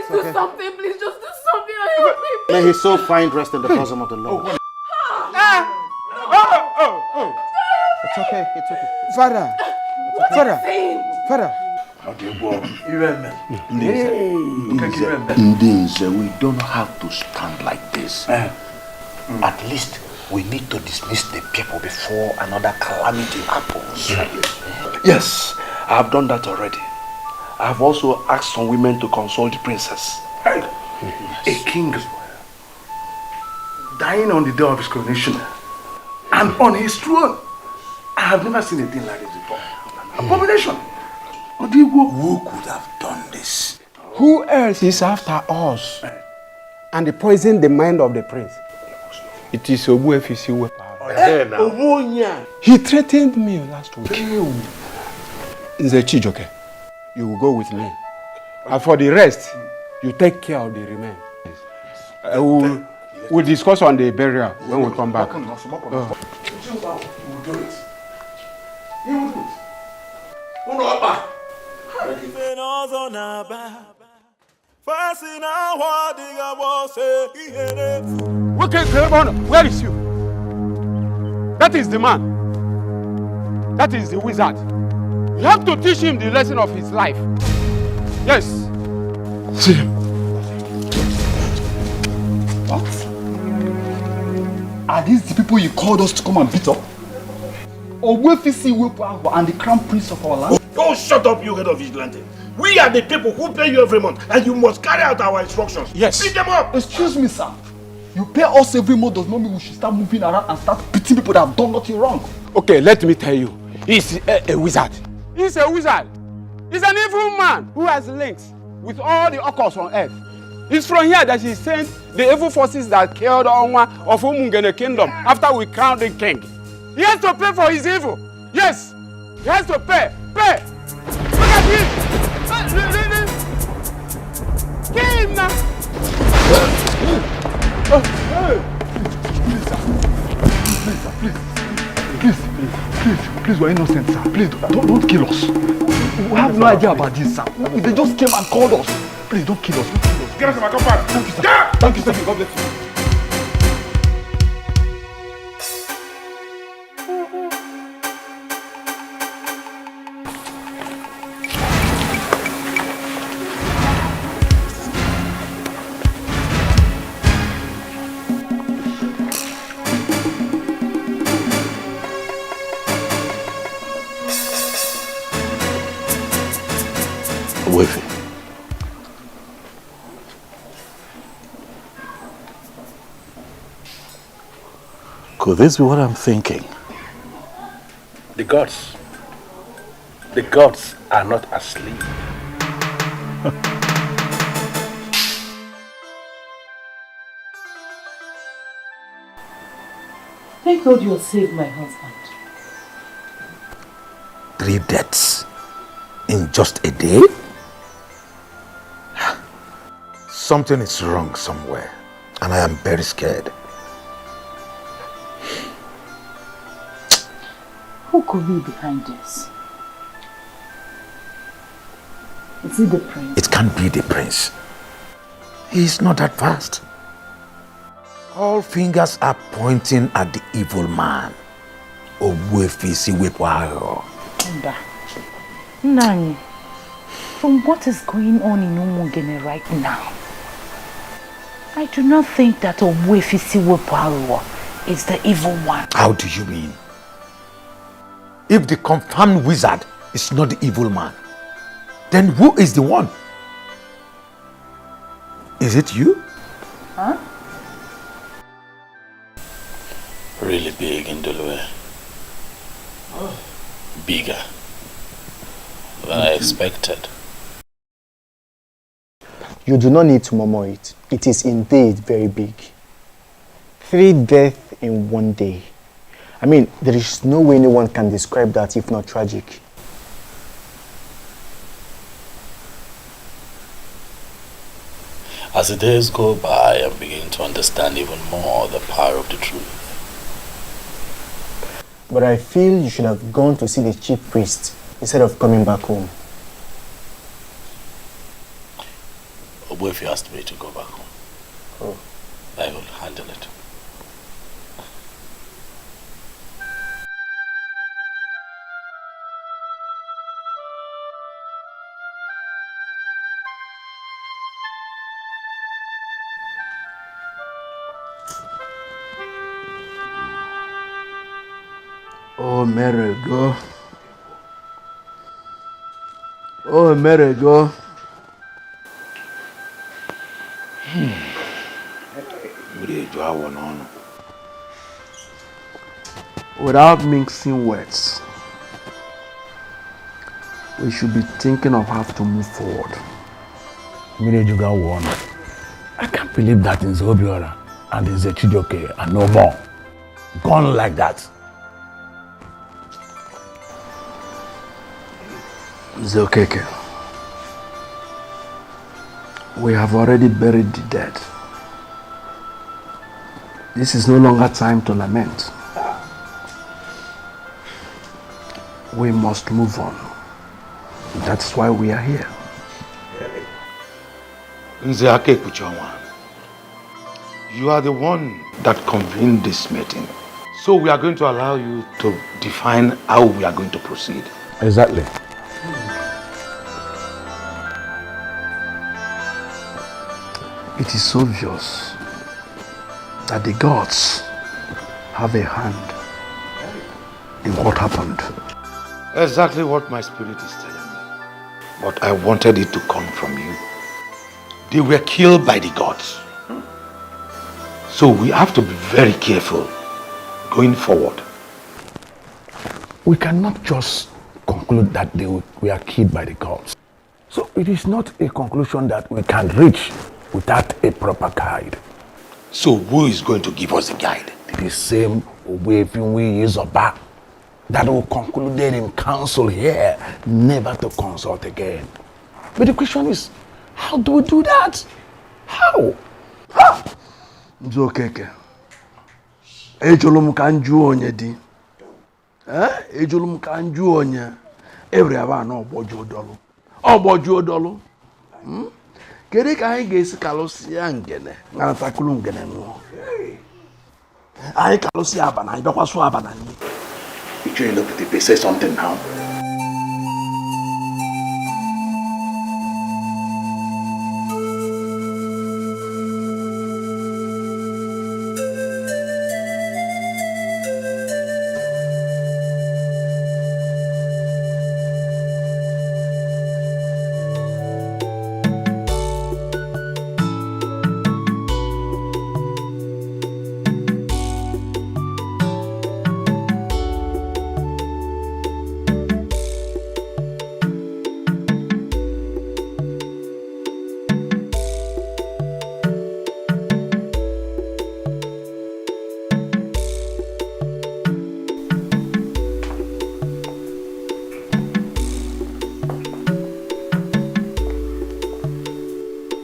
Speaker 7: do
Speaker 22: something. Please just do something. I help him.
Speaker 12: May his soul find rest in the bosom of the Lord. It's okay.
Speaker 7: Father.
Speaker 20: We don't have to stand like this. At least we need to dismiss the people before another calamity happens.
Speaker 3: Yes, I have done that already. I have also asked some women to console the princess. A king dying on the day of his coronation and on his throne. I have never seen a thing like this before. Abomination.
Speaker 20: Who could have done this?
Speaker 7: Who else is after us? And they poisoned the mind of the prince. It is Obuefisi Wepa. He threatened me last week. Nze Chijoke, you will go with me. And for the rest, you take care of the remains. We'll discuss on the burial when we come back.
Speaker 3: He will do it.
Speaker 7: Where is you? That is the man. That is the wizard. You have to teach him the lesson of his life. Yes.
Speaker 18: See him. What? Are these the people you called us to come and beat up? Ogwefisi Wepo and the crown prince of our land?
Speaker 4: Oh, shut up, you head of vigilante. We are the people who pay you every month, and you must carry out our instructions.
Speaker 7: Yes.
Speaker 4: Beat them up.
Speaker 18: Excuse me, sir. You pay us every month does not mean we should start moving around and start beating people that have done nothing wrong.
Speaker 7: Okay, let me tell you. He's a wizard. He's a wizard. He's an evil man who has links with all the occults on earth. It's from here that he sent the evil forces that killed Onwa of Umungene kingdom after we crowned the king. He has to pay for his evil. Yes, he has to pay. Pay. Look at him. Kill him now.
Speaker 18: Please, we're innocent, sir. Please, don't kill us. We have no idea about this, sir. They just came and called us. Please, don't kill us.
Speaker 4: Get us to my compound.
Speaker 18: Thank you, sir. Thank you, sir. God bless you.
Speaker 6: Could this be what I'm thinking?
Speaker 18: The gods are not asleep.
Speaker 1: Thank God you saved my husband.
Speaker 20: 3 deaths in just a day? Something is wrong somewhere, and I am very scared.
Speaker 1: Who could be behind this? Is it the prince?
Speaker 20: It can't be the prince. He is not that fast. All fingers are pointing at the evil man. Ogwefisi Wepo.
Speaker 1: Nani, from what is going on in Umungene right now, I do not think that Ogwefisi Wepo is the evil one.
Speaker 20: How do you mean? If the confirmed wizard is not the evil man, then who is the one? Is it you?
Speaker 1: Huh?
Speaker 10: Really big in Dulwe. Bigger than I expected.
Speaker 8: You do not need to murmur it. It is indeed very big. 3 deaths in 1 day. I mean, there is no way anyone can describe that if not tragic.
Speaker 10: As the days go by, I'm beginning to understand even more the power of the truth.
Speaker 8: But I feel you should have gone to see the chief priest instead of coming back home.
Speaker 10: What if you asked me to go back home?
Speaker 8: Oh.
Speaker 10: I will handle it.
Speaker 3: Oh, Mary, go. Oh, Mary, go. Without mixing words, we should be thinking of how to move forward.
Speaker 18: I can't believe that in Zobiora and in Zechidoke and no more. Gone like that.
Speaker 3: Zokeke, we have already buried the dead. This is no longer time to lament. We must move on. That's why we are here.
Speaker 18: Nzeake Kuchonwa, you are the one that convened this meeting. So we are going to allow you to define how we are going to proceed.
Speaker 20: Exactly.
Speaker 3: It is obvious that the gods have a hand in what happened.
Speaker 18: Exactly what my spirit is telling me. But I wanted it to come from you. They were killed by the gods. So we have to be very careful going forward.
Speaker 20: We cannot just conclude that they were killed by the gods. So it is not a conclusion that we can reach without a proper guide.
Speaker 18: So who is going to give us a guide?
Speaker 20: The same Owefinwi Izoba that will conclude in council here, never to consult again. But the question is, how do we do that? How?
Speaker 3: Nzokeke. Ejolum kanju onye di. Ejolum kanju onye. Every aba no bojo dolu. Oboju odolu. Kere ka anyị ga-esi kalụsịa ngene na takulu ngene nụọ. Anyị kalụsịa abana, anyị bịakwasụ abana nyi.
Speaker 20: You trying to look at the say something now.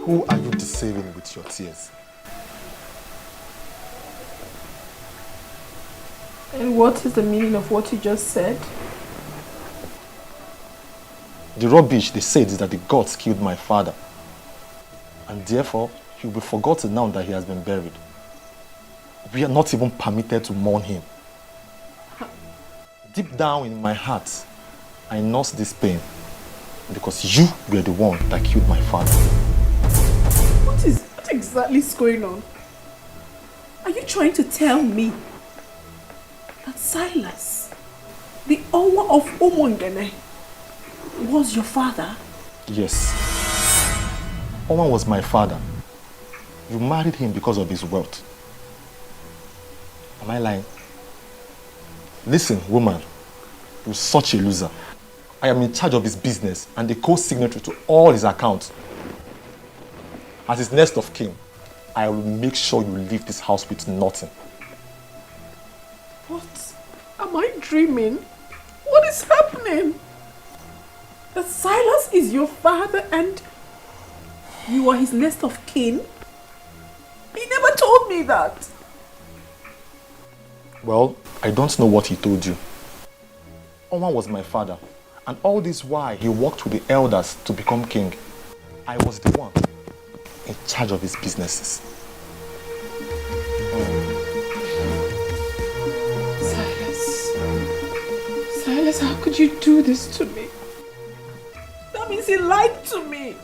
Speaker 2: Who are you deceiving with your tears?
Speaker 9: And what is the meaning of what you just said?
Speaker 2: The rubbish they said is that the gods killed my father. And therefore, he will be forgotten now that he has been buried. We are not even permitted to mourn him. Deep down in my heart, I nurse this pain because you were the one that killed my father.
Speaker 22: What exactly is going on? Are you trying to tell me that Silas, the owner of Omongene, was your father?
Speaker 2: Yes. Oman was my father. You married him because of his wealth. Am I lying? Listen, woman, you're such a loser. I am in charge of his business and the co-signatory to all his accounts. As his next of kin, I will make sure you leave this house with nothing.
Speaker 22: What? Am I dreaming? What is happening? That Silas is your father and you are his next of kin? He never told me that.
Speaker 2: Well, I don't know what he told you. Oman was my father, and all this while he worked with the elders to become king. I was the one in charge of his businesses.
Speaker 22: Silas, how could you do this to me? That means he lied to me.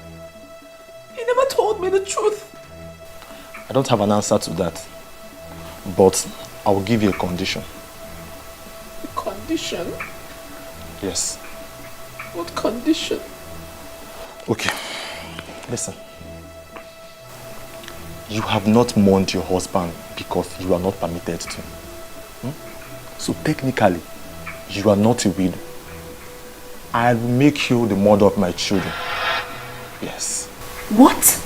Speaker 22: He never told me the truth.
Speaker 2: I don't have an answer to that, but I will give you a condition.
Speaker 22: A condition?
Speaker 2: Yes.
Speaker 22: What condition?
Speaker 2: Okay, listen. You have not mourned your husband because you are not permitted to. So technically, you are not a widow. I will make you the mother of my children. Yes.
Speaker 22: What?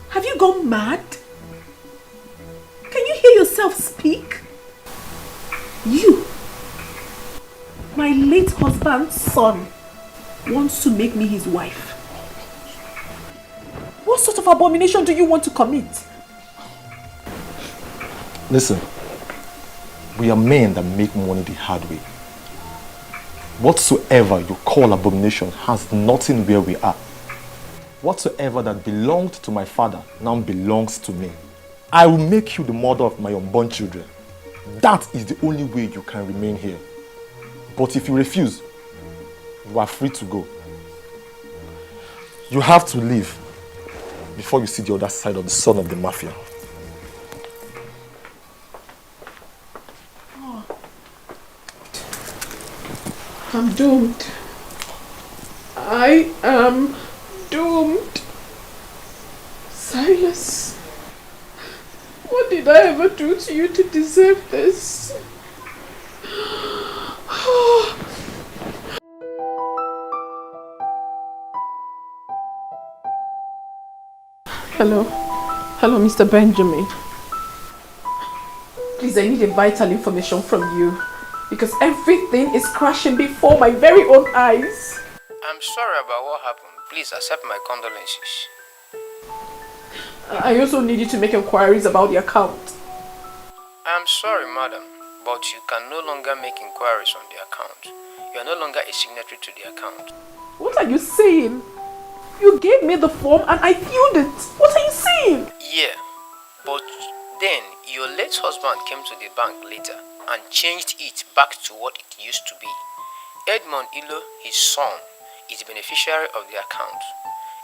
Speaker 22: Have you gone mad? Can you hear yourself speak? You, my late husband's son, wants to make me his wife. What sort of abomination do you want to commit?
Speaker 2: Listen, we are men that make money the hard way. Whatsoever you call abomination has nothing where we are. Whatsoever that belonged to my father now belongs to me. I will make you the mother of my unborn children. That is the only way you can remain here. But if you refuse, you are free to go. You have to leave before you see the other side of the son of the mafia.
Speaker 19: I'm doomed. I am doomed. Silas, what did I ever do to you to deserve this? Hello, Mr. Benjamin. Please, I need a vital information from you because everything is crashing before my very own eyes.
Speaker 13: I'm sorry about what happened. Please accept my condolences.
Speaker 19: I also need you to make inquiries about the account.
Speaker 13: I'm sorry, madam, but you can no longer make inquiries on the account. You are no longer a signatory to the account.
Speaker 19: What are you saying? You gave me the form and I filled it. What are you saying?
Speaker 13: Yeah, but then your late husband came to the bank later and changed it back to what it used to be. Edmond Ilo, his son, is the beneficiary of the account.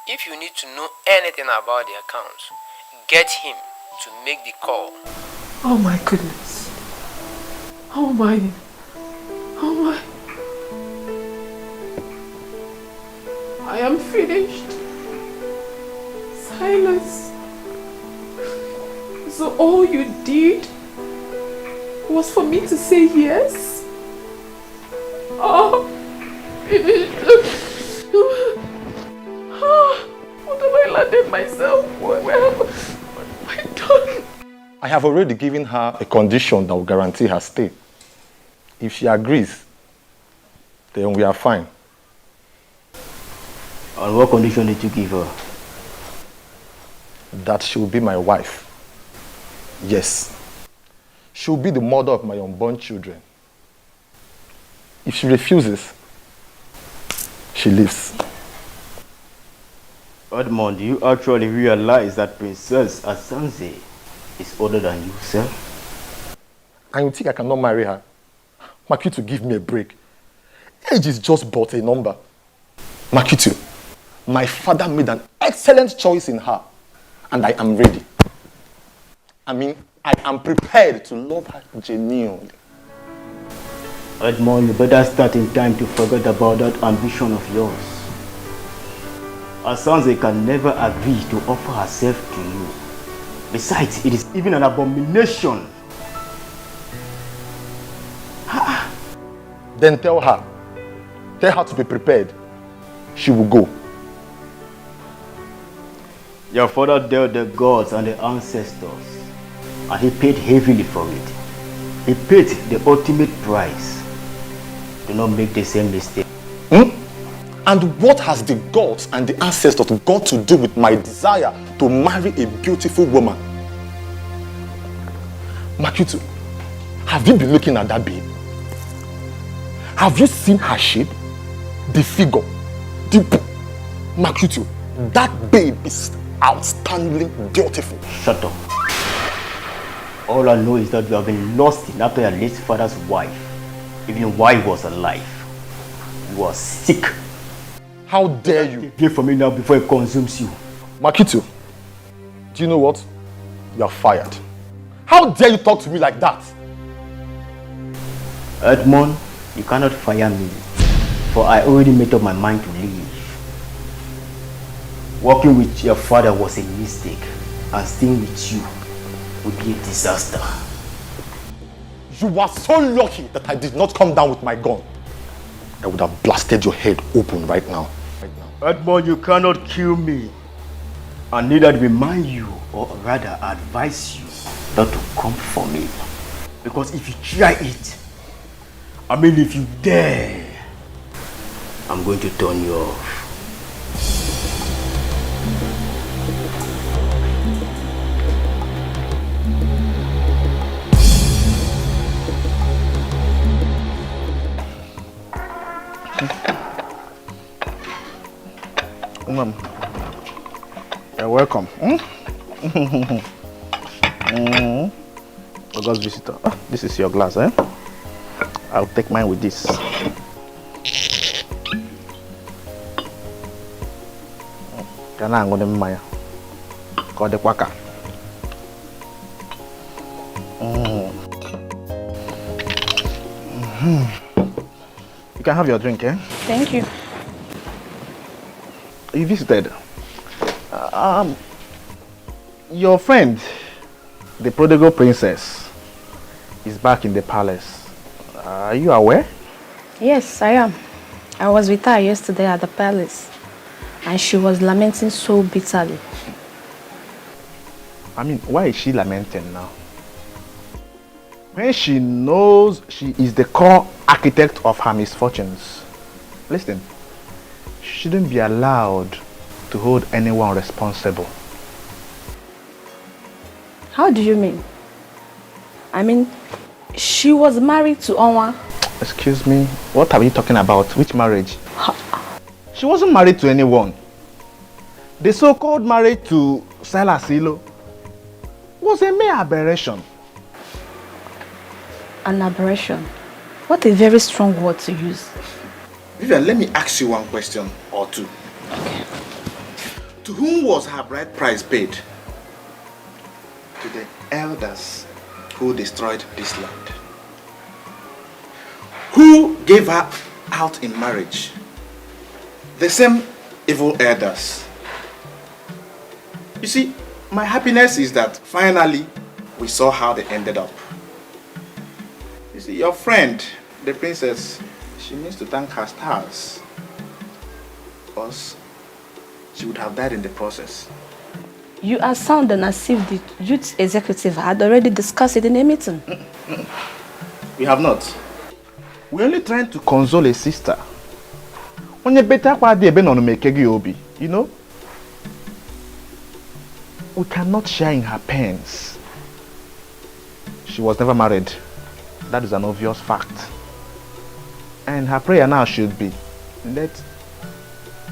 Speaker 13: If you need to know anything about the account, get him to make the call.
Speaker 19: Oh my goodness. Oh my. I am finished. Silas. So all you did was for me to say yes? Oh, finished. What have I landed myself? What have I done?
Speaker 2: I have already given her a condition that will guarantee her stay. If she agrees, then we are fine.
Speaker 8: And what condition did you give her?
Speaker 2: That she will be my wife. Yes. She will be the mother of my unborn children. If she refuses, she leaves.
Speaker 8: Edmond, do you actually realize that Princess Asanze is older than you, sir?
Speaker 2: And you think I cannot marry her? Makitu, give me a break. Age is just but a number. Makitu, my father made an excellent choice in her, and I am ready. I mean, I am prepared to love her genuinely.
Speaker 8: Edmond, you better start in time to forget about that ambition of yours. Asanze can never agree to offer herself to you. Besides, it is even an abomination.
Speaker 2: Then tell her to be prepared. She will go.
Speaker 8: Your father dealt the gods and the ancestors, and he paid heavily for it. He paid the ultimate price. Do not make the same mistake.
Speaker 2: And what has the gods and the ancestors got to do with my desire to marry a beautiful woman? Makitu, have you been looking at that babe? Have you seen her shape? The figure? Makitu, that babe is outstandingly beautiful.
Speaker 8: Shut up. All I know is that you have been lost in after your late father's wife, even while he was alive. You are sick.
Speaker 2: How dare you?
Speaker 8: Get from me now before it consumes you.
Speaker 2: Makitu, do you know what? You are fired. How dare you talk to me like that?
Speaker 8: Edmond, you cannot fire me, for I already made up my mind to leave. Working with your father was a mistake, and staying with you would be a disaster.
Speaker 2: You are so lucky that I did not come down with my gun. I would have blasted your head open right now.
Speaker 8: Edmond, you cannot kill me. I neither remind you, or rather advise you, not to come for me. Because if you try it, I mean if you dare, I'm going to turn you off.
Speaker 12: Mom,
Speaker 8: You're welcome. August visitor. Oh, this is your glass, eh? I'll take mine with this. Kana ngone mmanya. Ko de kwaka. You can have your drink, eh?
Speaker 15: Thank you.
Speaker 8: You visited. Your friend, the prodigal princess, is back in the palace. Are you aware?
Speaker 21: Yes, I am. I was with her yesterday at the palace, and she was lamenting so bitterly.
Speaker 8: I mean, why is she lamenting now? When she knows she is the core architect of her misfortunes. Listen, she shouldn't be allowed to hold anyone responsible.
Speaker 21: How do you mean? I mean, she was married to Onwa.
Speaker 8: Excuse me, what are you talking about? Which marriage? She wasn't married to anyone. The so-called marriage to Silas was a mere aberration.
Speaker 21: An aberration? What a very strong word to use.
Speaker 8: Vivian, let me ask you one question or two.
Speaker 21: Okay.
Speaker 8: To whom was her bride price paid? To the elders who destroyed this land. Who gave her out in marriage? The same evil elders. You see, my happiness is that finally we saw how they ended up. You see, your friend, the princess, she needs to thank her stars, because she would have died in the process.
Speaker 21: You are sounding as if the youth executive had already discussed it in a meeting.
Speaker 8: We have not. We're only trying to console a sister. You know? We cannot share in her pains. She was never married. That is an obvious fact. And her prayer now should be, let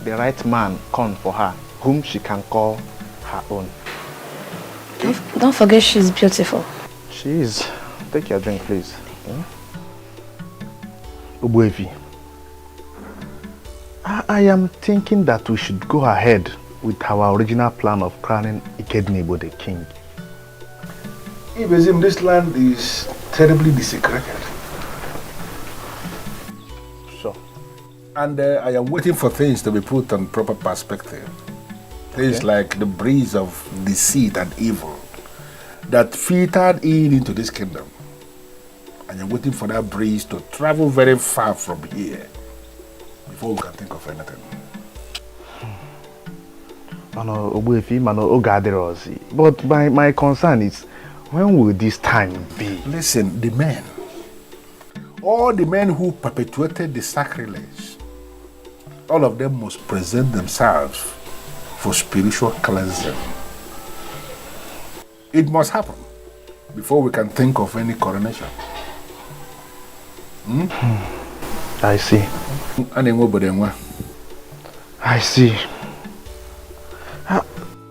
Speaker 8: the right man come for her, whom she can call her own.
Speaker 21: Don't forget she's beautiful.
Speaker 8: She is. Take your drink, please. Ubuevi, I am thinking that we should go ahead with our original plan of crowning Ikednibo the king.
Speaker 18: Ibezim, this land is terribly desecrated.
Speaker 8: Sure.
Speaker 18: And I am waiting for things to be put on proper perspective. Things like the breeze of deceit and evil that filtered into this kingdom. And I'm waiting for that breeze to travel very far from here before we can think of anything.
Speaker 8: But my concern is, when will this time be?
Speaker 18: Listen, the men, all the men who perpetuated the sacrilege, all of them must present themselves for spiritual cleansing. It must happen before we can think of any coronation.
Speaker 8: I see. I see.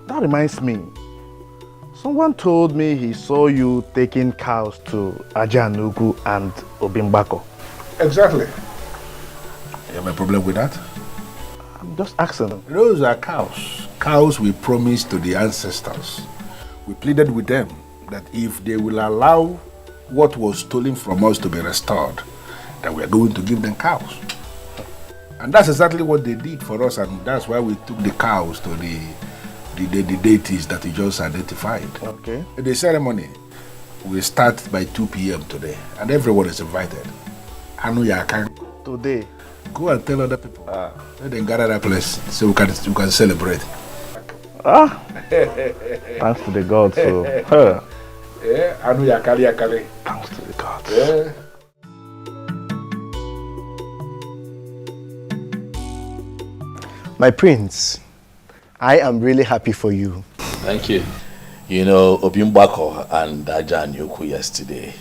Speaker 8: That reminds me. Someone told me he saw you taking cows to Ajanugu and Obimbako.
Speaker 18: Exactly. You have a problem with that?
Speaker 8: I'm just asking.
Speaker 18: Those are cows. Cows we promised to the ancestors. We pleaded with them that if they will allow what was stolen from us to be restored, that we are going to give them cows. And that's exactly what they did for us, and that's why we took the cows to the deities that you just identified.
Speaker 8: Okay.
Speaker 18: The ceremony will start by 2 p.m. today, and everyone is invited.
Speaker 8: Today?
Speaker 18: Go and tell other people. Let them gather that place so we can celebrate.
Speaker 8: Thanks to the gods. Thanks to the gods.
Speaker 18: Yeah.
Speaker 8: My prince, I am really happy for you.
Speaker 10: Thank you. You know, Obimbako and Ajanuku yesterday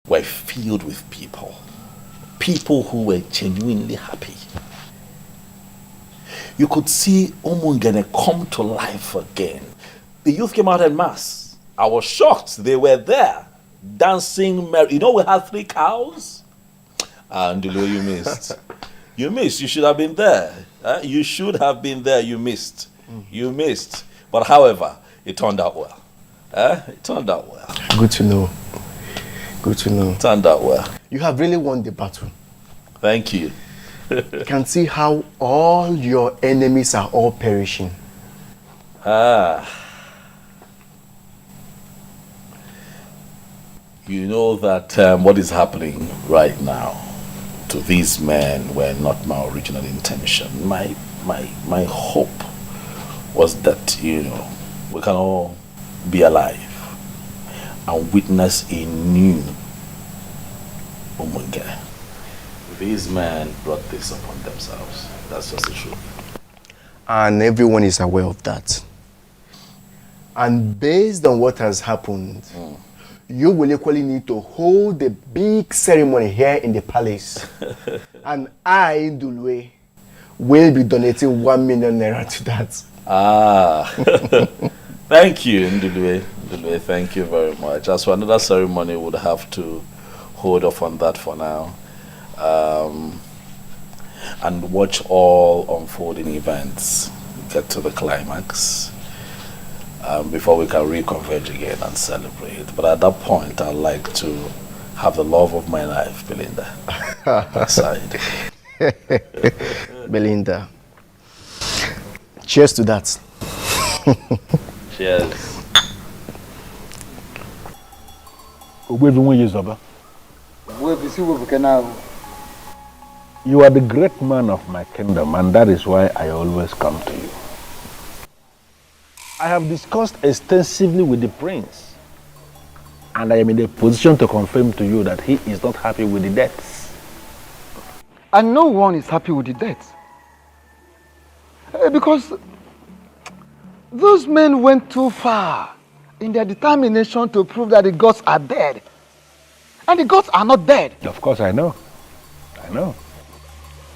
Speaker 10: were filled with people who were genuinely happy. you could see Umungene come to life again. The youth came out en masse. I was shocked. They were there, dancing merry. You know, we had 3 cows. And you missed. You missed. You should have been there. You should have been there. You missed. You missed. But however, it turned out well. It turned out well.
Speaker 8: Good to know. Good to know.
Speaker 10: Turned out well.
Speaker 8: You have really won the battle.
Speaker 10: Thank you.
Speaker 8: You can see how all your enemies are all perishing.
Speaker 10: You know that what is happening right now to these men were not my original intention. My hope was that, you know, we can all be alive and witness a new Umungene. These men brought this upon themselves. That's just the truth.
Speaker 8: And everyone is aware of that. And based on what has happened, you will equally need to hold a big ceremony here in the palace. And I, Ndulwe, will be donating 1 million naira to that.
Speaker 10: Thank you, Ndulwe. Ndulwe, thank you very much. As for another ceremony, we'll have to hold off on that for now. And watch all unfolding events get to the climax before we can reconverge again and celebrate. But at that point, I'd like to have the love of my life, Belinda, aside.
Speaker 8: Belinda. Cheers to that.
Speaker 10: Cheers.
Speaker 18: You are the great man of my kingdom, and that is why I always come to you. I have discussed extensively with the prince, and I am in a position to confirm to you that he is not happy with the deaths.
Speaker 12: And no one is happy with the deaths. Because those men went too far in their determination to prove that the gods are dead. And the gods are not dead.
Speaker 18: Of course, I know. I know.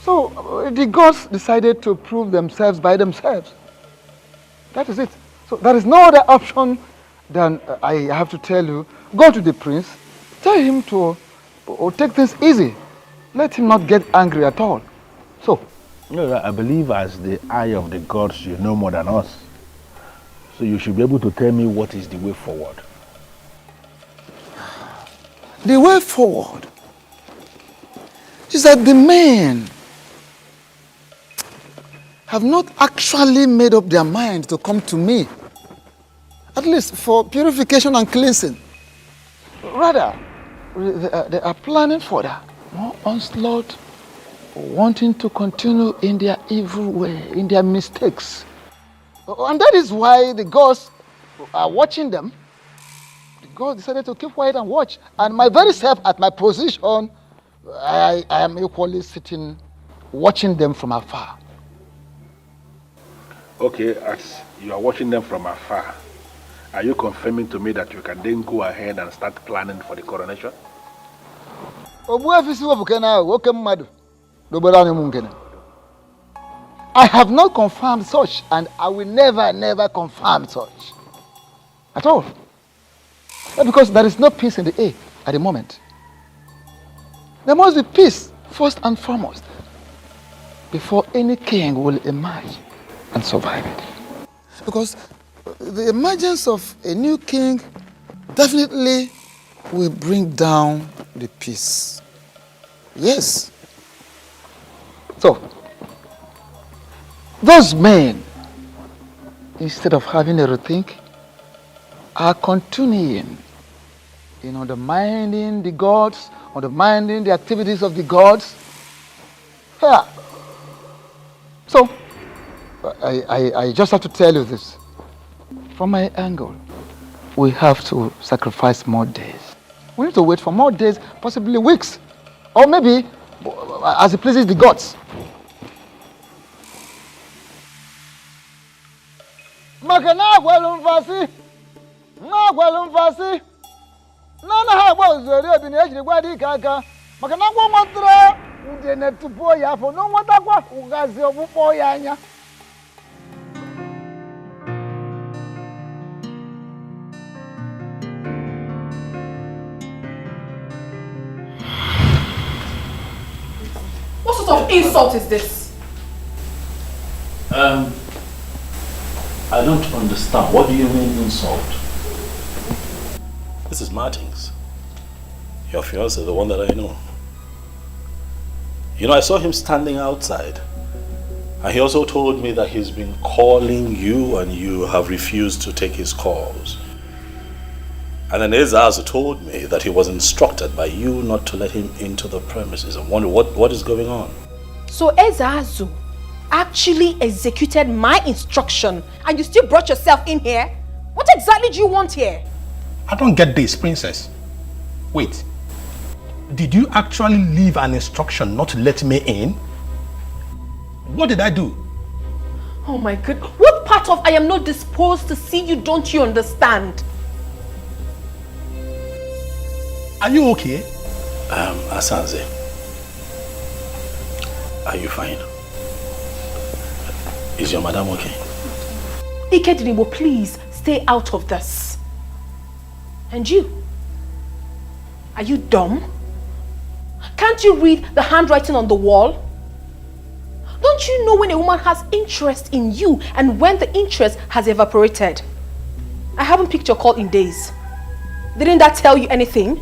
Speaker 12: So the gods decided to prove themselves by themselves. That is it. So there is no other option than I have to tell you, go to the prince, tell him to take things easy. Let him not get angry at all. So.
Speaker 18: No, I believe as the eye of the gods, you know more than us. So you should be able to tell me what is the way forward.
Speaker 12: The way forward is that the men have not actually made up their mind to come to me, at least for purification and cleansing. Rather, they are planning for that. More onslaught, wanting to continue in their evil way, in their mistakes. And that is why the gods are watching them. The gods decided to keep quiet and watch. And my very self at my position, I am equally sitting, watching them from afar.
Speaker 18: Okay, as you are watching them from afar, are you confirming to me that you can then go ahead and start planning for the coronation?
Speaker 12: I have not confirmed such, and I will never confirm such. At all. Because there is no peace in the air at the moment. There must be peace, first and foremost, before any king will emerge and survive it. Because the emergence of a new king definitely will bring down the peace. Yes. So, those men, instead of having a rethink, are continuing in undermining the gods, undermining the activities of the gods. Yeah. So, I just have to tell you this. From my angle, we have to sacrifice more days. We need to wait for more days, possibly weeks, or maybe as it pleases the gods.
Speaker 22: What sort of insult is this?
Speaker 10: I don't understand. What do you mean insult? This is Martins. Your fiancé, the one that I know. You know, I saw him standing outside. And he also told me that he's been calling you and you have refused to take his calls. And then Ezazu told me that he was instructed by you not to let him into the premises. I wonder what is going on.
Speaker 22: So Ezazu actually executed my instruction and you still brought yourself in here? What exactly do you want here?
Speaker 20: I don't get this, princess. Wait. Did you actually leave an instruction not to let me in? What did I do?
Speaker 22: Oh my God. What part of I am not disposed to see you don't you understand?
Speaker 20: Are you okay?
Speaker 10: Asanze, are you fine? Is your madam okay?
Speaker 22: Dikeh, please stay out of this. And you? Are you dumb? Can't you read the handwriting on the wall? Don't you know when a woman has interest in you and when the interest has evaporated? I haven't picked your call in days. Didn't that tell you anything?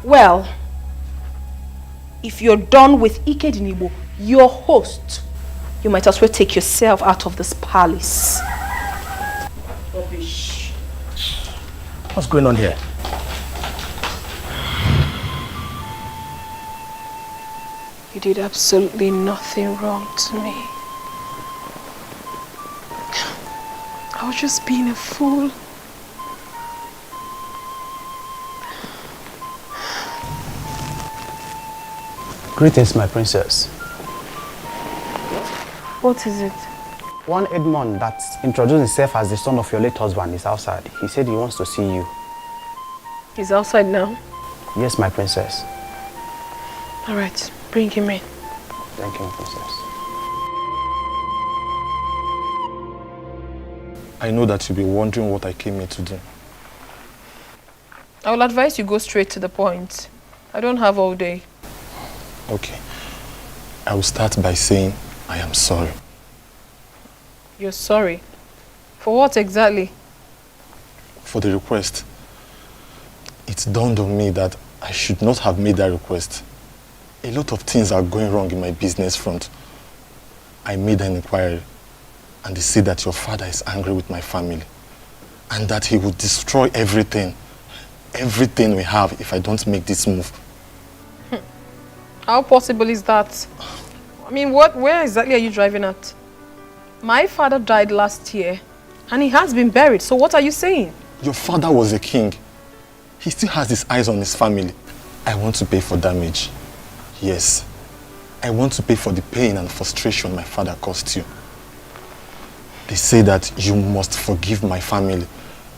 Speaker 22: Well, if you're done with Ikedinibo, your host, you might as well take yourself out of this palace. Rubbish.
Speaker 20: What's going on here?
Speaker 22: You did absolutely nothing wrong to me. I was just being a fool.
Speaker 8: Greetings, my princess.
Speaker 22: What is it?
Speaker 8: One Edmond that introduced himself as the son of your late husband is outside. He said he wants to see you.
Speaker 22: He's outside now?
Speaker 8: Yes, my princess.
Speaker 22: All right, bring him in.
Speaker 8: Thank you, my princess.
Speaker 2: I know that you'll be wondering what I came here to do.
Speaker 22: I will advise you go straight to the point. I don't have all day.
Speaker 2: Okay. I will start by saying I am sorry.
Speaker 22: You're sorry? For what exactly?
Speaker 2: For the request. It dawned on me that I should not have made that request. A lot of things are going wrong in my business front. I made an inquiry and they say that your father is angry with my family and that he would destroy everything we have if I don't make this move.
Speaker 22: How possible is that? I mean, where exactly are you driving at? My father died last year and he has been buried, so what are you saying?
Speaker 2: Your father was a king. He still has his eyes on his family. I want to pay for damage. Yes. I want to pay for the pain and frustration my father caused you. They say that you must forgive my family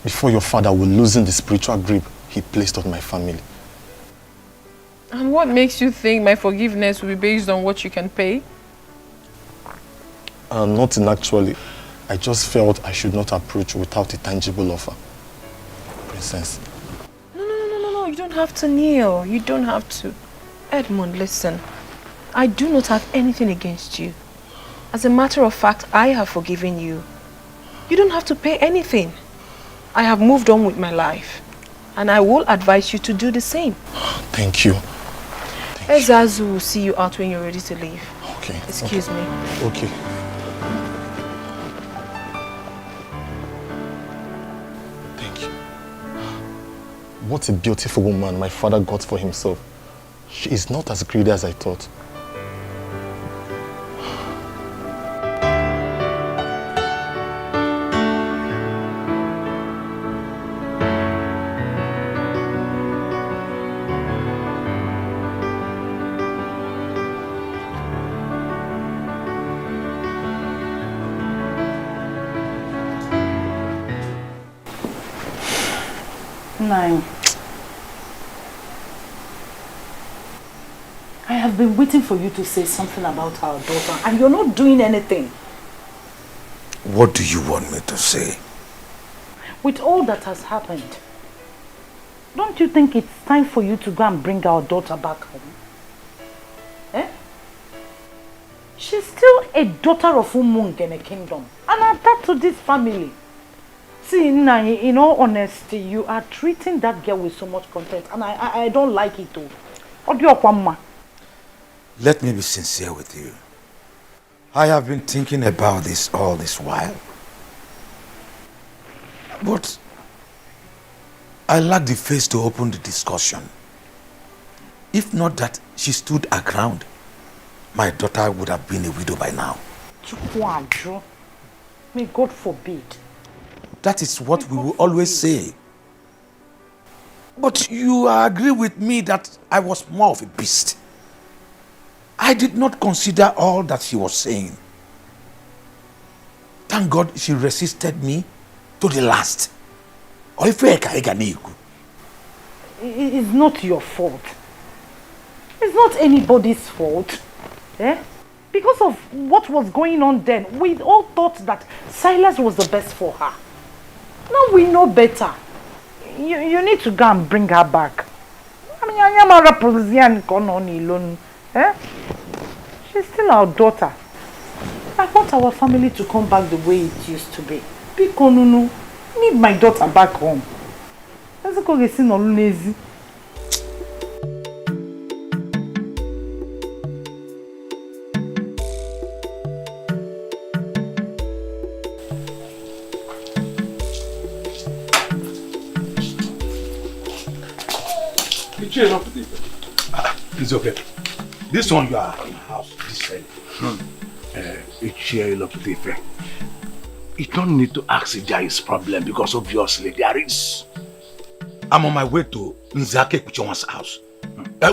Speaker 2: before your father will loosen the spiritual grip he placed on my family.
Speaker 22: And what makes you think my forgiveness will be based on what you can pay?
Speaker 2: Nothing actually. I just felt I should not approach without a tangible offer. Princess.
Speaker 22: No, you don't have to kneel. You don't have to. Edmund, listen. I do not have anything against you. As a matter of fact, I have forgiven you. You don't have to pay anything. I have moved on with my life. And I will advise you to do the same.
Speaker 2: Thank you.
Speaker 22: Ezazu will see you out when you're ready to leave.
Speaker 2: Okay.
Speaker 22: Excuse me.
Speaker 2: Okay. Thank you. What a beautiful woman my father got for himself. She is not as greedy as I thought.
Speaker 1: Nine. I have been waiting for you to say something about our daughter and you're not doing anything.
Speaker 20: What do you want me to say?
Speaker 1: With all that has happened, don't you think it's time for you to go and bring our daughter back home? She's still a daughter of Umungene Kingdom and attached to this family. See, Nai, in all honesty, you are treating that girl with so much contempt, and I don't like it too.
Speaker 20: Let me be sincere with you. I have been thinking about this all this while. But I lack the face to open the discussion. If not that she stood her ground, my daughter would have been a widow by now.
Speaker 1: May God forbid.
Speaker 20: That is what we will always say. But you agree with me that I was more of a beast. I did not consider all that she was saying. Thank God she resisted me to the last.
Speaker 1: It's not your fault. It's not anybody's fault. Eh? Because of what was going on then, we all thought that Silas was the best for her. Now we know better. You need to go and bring her back. I mean, she's still our daughter. I want our family to come back the way it used to be. Pikonunu, need my daughter back home. Let's go get seen on lazy.
Speaker 18: It's okay. This one you are in the house, this side. It's here up to the You don't need to ask if there is problem because obviously there is.
Speaker 20: I'm on my way to Nzake Kuchonwa's house.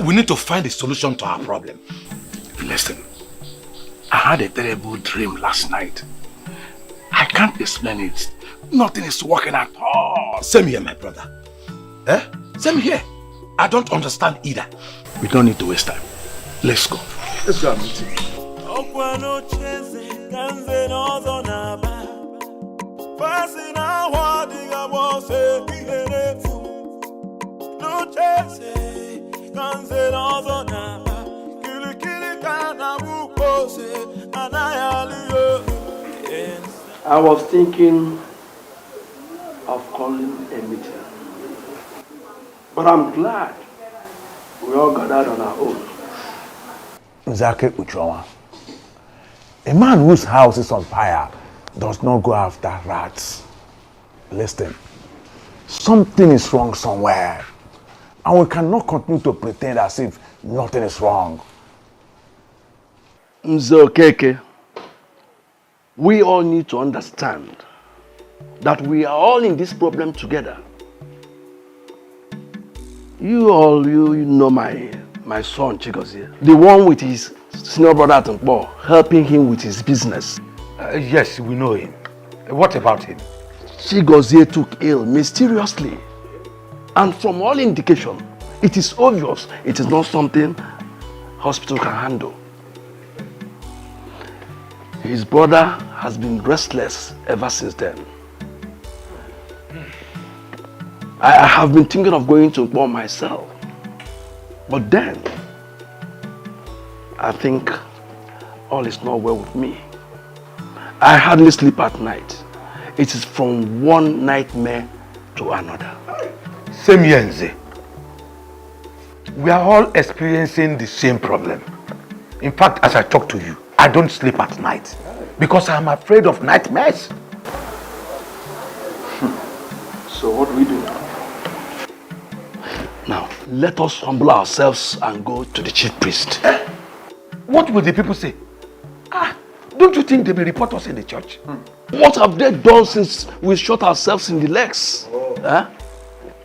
Speaker 20: We need to find a solution to our problem.
Speaker 18: Listen, I had a terrible dream last night. I can't explain it. Nothing is working at all.
Speaker 20: Same here, my brother. Same here. I don't understand either.
Speaker 18: We don't need to waste time. Let's go. Let's go and meet him.
Speaker 3: I was thinking of calling a meeting, but I'm glad we all gathered on our own.
Speaker 18: Nzake Kuchonwa, a man whose house is on fire does not go after rats. Listen, something is wrong somewhere, and we cannot continue to pretend as if nothing is wrong.
Speaker 3: Nzokeke, we all need to understand that we are all in this problem together. You know my son Chigozie, the one with his senior brother Atumpo, helping him with his business.
Speaker 20: Yes, we know him. What about him?
Speaker 3: Chigozie took ill mysteriously, and from all indication, it is obvious it is not something hospital can handle. His brother has been restless ever since then. I have been thinking of going to Nkpo myself. But then, I think all is not well with me. I hardly sleep at night. It is from one nightmare to another.
Speaker 20: Same here, Nze. We are all experiencing the same problem. In fact, as I talk to you, I don't sleep at night because I'm afraid of nightmares.
Speaker 3: So what do we do now? Now, let us humble ourselves and go to the chief priest.
Speaker 20: What will the people say? Don't you think they will report us in the church?
Speaker 3: What have they done since we shot ourselves in the legs?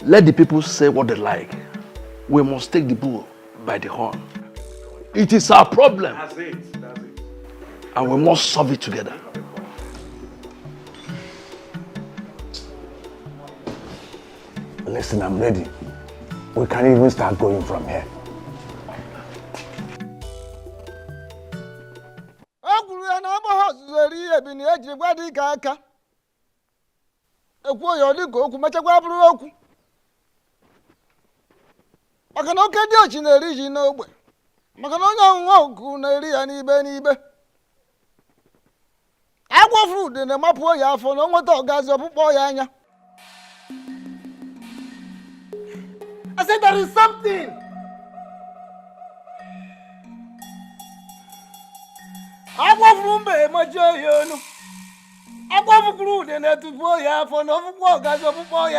Speaker 3: Let the people say what they like. We must take the bull by the horn. It is our problem. That's it. And we must solve it together.
Speaker 18: Listen, I'm ready. We can even start going from here.
Speaker 12: Maka na oke dị ochi na-eri ji n'ogbe. Maka na onye ọnwụnwa oku na-eri ya n'ibe n'ibe. Agwa fruit in the map ya for no more dog as a boy. I said there is something. Agwa fruit my joy. Agwa fruit in the boy for no more as a boy.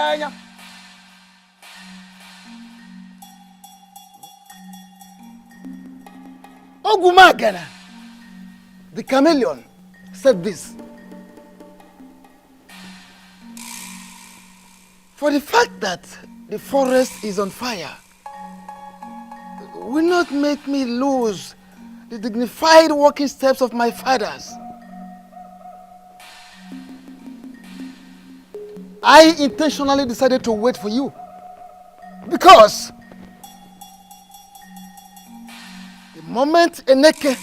Speaker 12: Ogumagana, the chameleon, said this. For the fact that the forest is on fire will not make me lose the dignified walking steps of my fathers. I intentionally decided to wait for you because the moment a naked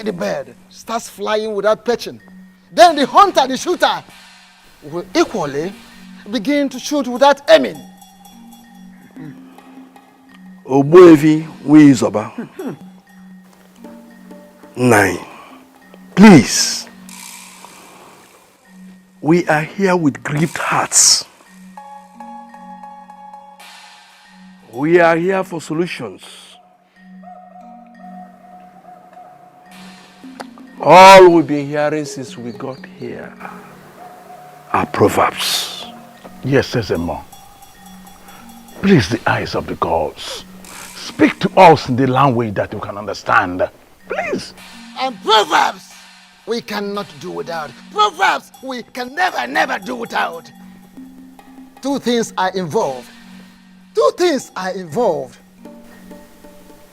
Speaker 12: the bird starts flying without perching, then the hunter, the shooter, will equally begin to shoot without aiming.
Speaker 3: Obuevi Wizoba. 9. Please. We are here with grieved hearts. We are here for solutions. All we've been hearing since we got here are proverbs.
Speaker 18: Yes, Sesemo. Please, the eyes of the gods, speak to us in the language that we can understand. Please.
Speaker 12: And proverbs we cannot do without. Proverbs we can never do without. Two things are involved.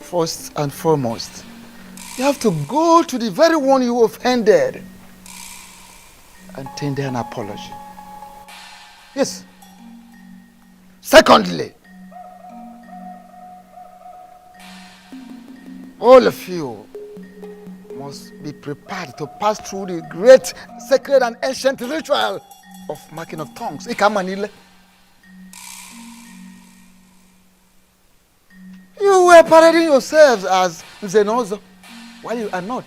Speaker 12: First and foremost, you have to go to the very one you offended and tender an apology. Yes. Secondly, all of you must be prepared to pass through the great sacred and ancient ritual of marking of tongues. Ikamanile. You were parading yourselves as Zenozo, while you are not.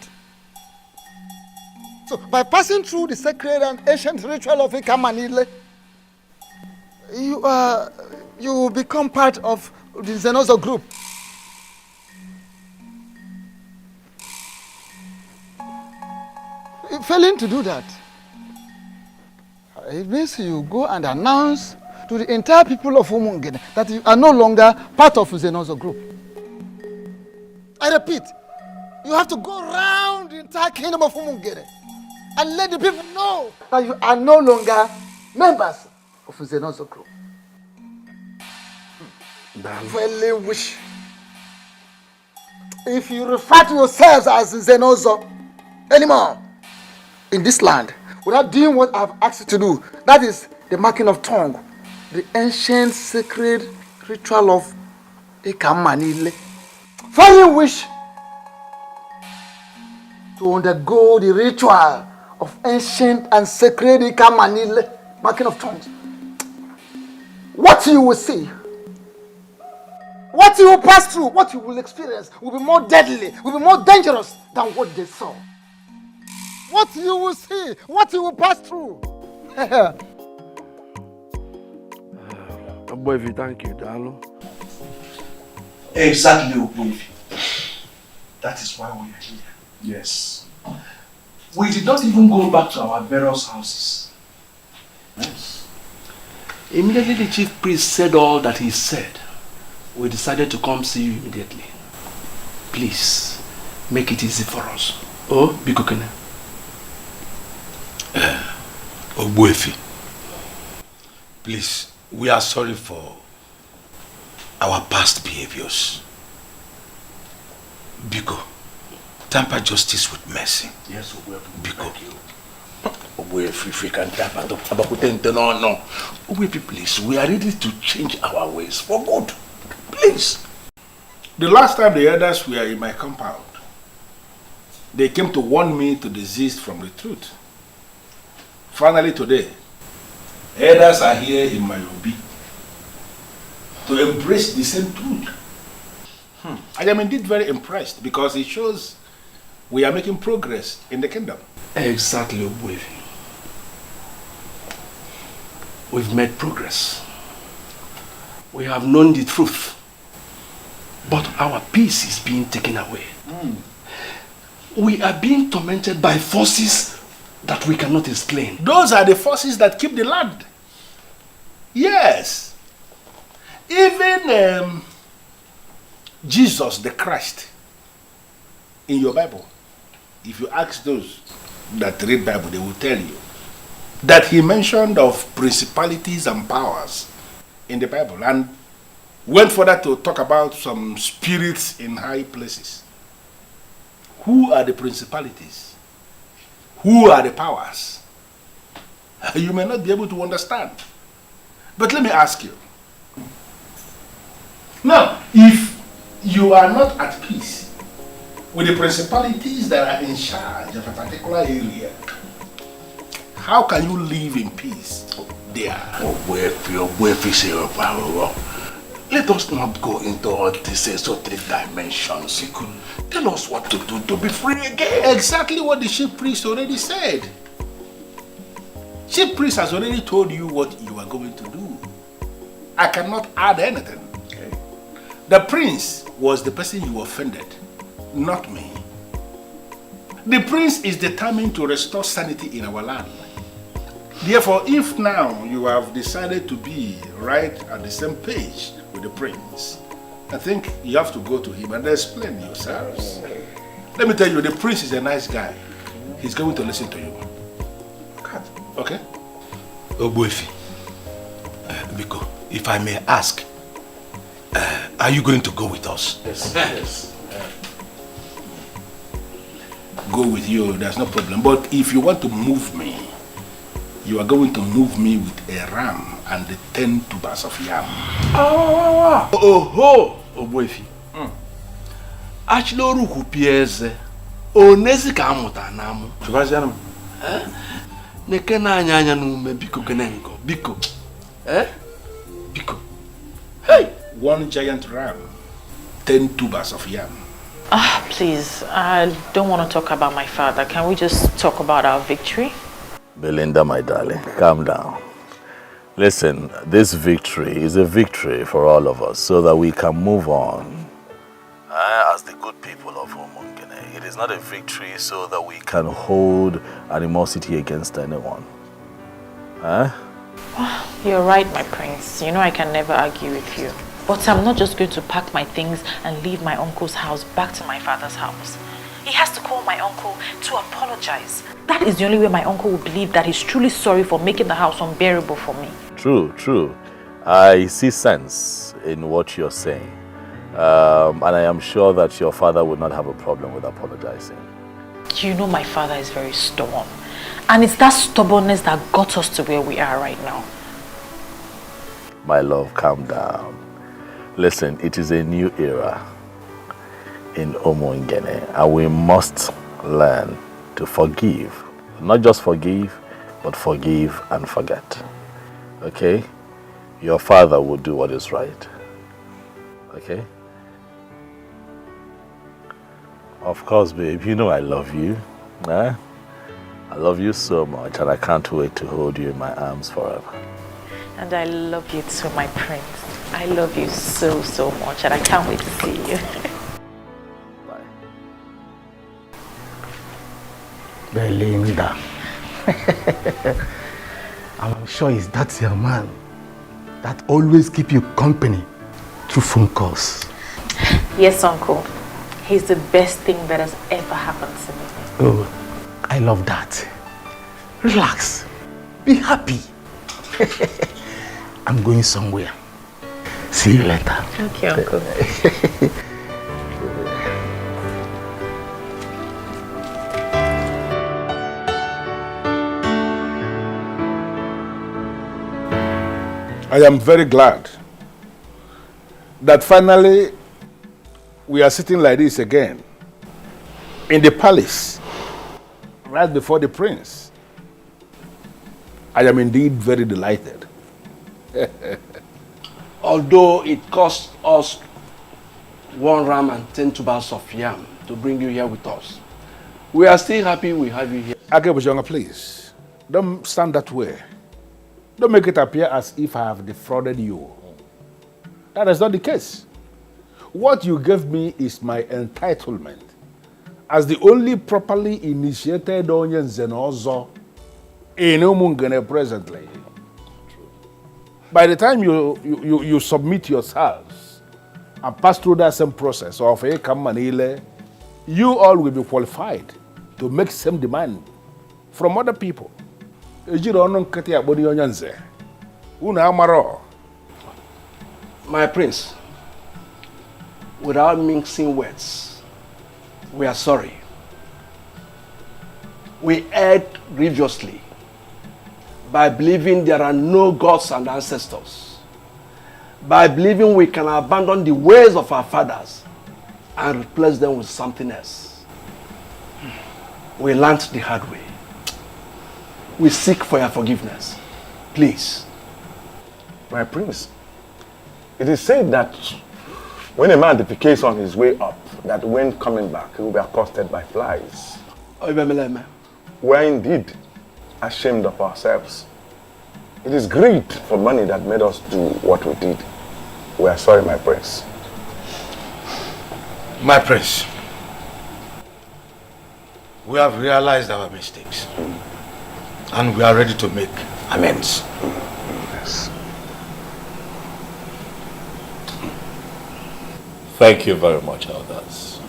Speaker 12: So, by passing through the sacred and ancient ritual of Ikamanile, you will become part of the Zenozo group. Failing to do that, it means you go and announce to the entire people of Umungene that you are no longer part of the Zenozo group. I repeat, you have to go around the entire kingdom of Umungene and let the people know that you are no longer members of the Zenozo group. Failing which, if you refer to yourselves as Zenozo anymore in this land, without doing what I've asked you to do, that is the marking of tongue, the ancient sacred ritual of Ekamanile. Failing which, to undergo the ritual of ancient and sacred Ekamanile, marking of tongues, what you will see, what you will pass through, what you will experience will be more deadly, will be more dangerous than what they saw. What you will see, what you will pass through.
Speaker 3: Obuevi, thank you, Dalo. Exactly, Obuevi. That is why we are here. Yes. We did not even go back to our various houses. Yes. Immediately the chief priest said all that he said, we decided to come see you immediately. Please, make it easy for us. Oh, Bikokene.
Speaker 4: Obuefi, please, we are sorry for our past behaviors. Biko, temper justice with mercy.
Speaker 3: Yes, Obuefi.
Speaker 4: Biko.
Speaker 3: Obuefi, if we can temper no. Obuefi, please, we are ready to change our ways for good. Please.
Speaker 18: The last time the elders were in my compound, they came to warn me to desist from the truth. Finally today, elders are here in my obi to embrace the same truth. I am indeed very impressed because it shows we are making progress in the kingdom.
Speaker 3: Exactly, Obuefi. We've made progress. We have known the truth. But our peace is being taken away. We are being tormented by forces that we cannot explain.
Speaker 18: Those are the forces that keep the land. Yes. Even Jesus the Christ in your Bible, if you ask those that read Bible, they will tell you that he mentioned of principalities and powers in the Bible and went further to talk about some spirits in high places. Who are the principalities? Who are the powers? You may not be able to understand. But let me ask you. Now, if you are not at peace with the principalities that are in charge of a particular area, how can you live in peace there?
Speaker 3: Let us not go into all these esoteric dimensions. Tell us what to do to be free again.
Speaker 18: Exactly what the chief priest already said. Chief priest has already told you what you are going to do. I cannot add anything. Okay. The prince was the person you offended, not me. The prince is determined to restore sanity in our land. Therefore, if now you have decided to be right at the same page with the prince, I think you have to go to him and explain yourselves. Let me tell you, the prince is a nice guy. He's going to listen to you. Okay?
Speaker 20: Obuefi, Biko, if I may ask, are you going to go with us?
Speaker 18: Yes. Yes. Go with you, there's no problem. But if you want to move me, you are going to move me with a ram and the 10 tubers of yam.
Speaker 3: Oh, Obuefi. Achloru kupieze. Onezi ka amuta namu.
Speaker 18: Tubazianum.
Speaker 3: Neke na anya nume biko kenenko. Biko. Biko.
Speaker 18: Hey! 1 giant ram, 10 tubers of yam.
Speaker 15: Please, I don't want to talk about my father. Can we just talk about our victory?
Speaker 6: Belinda, my darling, calm down. Listen, this victory is a victory for all of us so that we can move on as the good people of Umungene. It is not a victory so that we can hold animosity against anyone.
Speaker 15: You're right, my prince. You know I can never argue with you. But I'm not just going to pack my things and leave my uncle's house back to my father's house. He has to call my uncle to apologize. That is the only way my uncle will believe that he's truly sorry for making the house unbearable for me.
Speaker 6: True. I see sense in what you're saying. And I am sure that your father would not have a problem with apologizing.
Speaker 15: You know my father is very stubborn. And it's that stubbornness that got us to where we are right now.
Speaker 6: My love, calm down. Listen, it is a new era in Umungene, and we must learn to forgive. Not just forgive, but forgive and forget. Okay? Your father will do what is right. Okay? Of course, babe, you know I love you. I love you so much, and I can't wait to hold you in my arms forever.
Speaker 15: And I love you too, my prince. I love you so, so much, and I can't wait to see you.
Speaker 6: Bye.
Speaker 12: Belinda. I'm sure that's your man that always keep you company through phone calls.
Speaker 15: Yes, uncle. He's the best thing that has ever happened to me.
Speaker 12: Oh, I love that. Relax. Be happy. I'm going somewhere. See you later.
Speaker 15: Okay, uncle.
Speaker 18: I am very glad that finally we are sitting like this again in the palace right before the prince. I am indeed very delighted.
Speaker 3: Although it cost us 1 ram and 10 tubers of yam to bring you here with us, We are still happy we have you here.
Speaker 18: Akebujanga, please. Don't stand that way. Don't make it appear as if I have defrauded you. That is not the case. What you gave me is my entitlement as the only properly initiated Onye Nzenozo in Umungene presently. By the time you submit yourselves and pass through that same process of Manile, you all will be qualified to make same demand from other people.
Speaker 3: My prince, without mixing words, we are sorry. We erred grievously by believing there are no gods and ancestors, by believing we can abandon the ways of our fathers and replace them with something else. We learned the hard way. We seek for your forgiveness. Please.
Speaker 2: My prince, it is said that when a man defecates on his way up, that when coming back, he will be accosted by flies. We are indeed ashamed of ourselves. It is greed for money that made us do what we did. We are sorry, my prince.
Speaker 20: My prince, we have realized our mistakes and we are ready to make amends.
Speaker 2: Yes.
Speaker 6: Thank you very much, elders.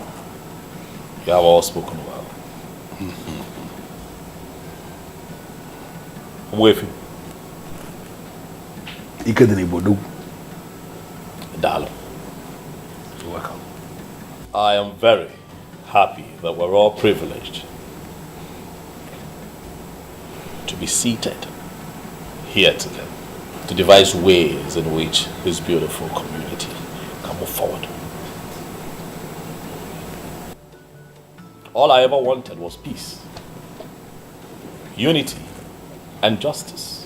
Speaker 6: You have all spoken well. I'm with you. Dalo.
Speaker 18: You're welcome.
Speaker 6: I am very happy that we're all privileged to be seated here together to devise ways in which this beautiful community can move forward. All I ever wanted was peace, unity, and justice.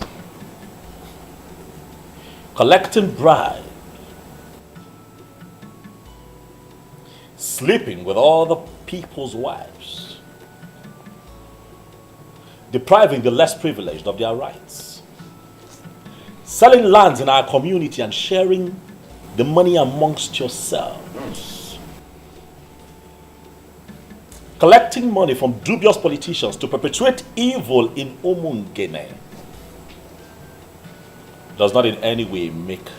Speaker 6: Collecting bribes, sleeping with all the people's wives, depriving the less privileged of their rights, selling lands in our community and sharing the money amongst yourselves, collecting money from dubious politicians to perpetuate evil in Umungene does not in any way make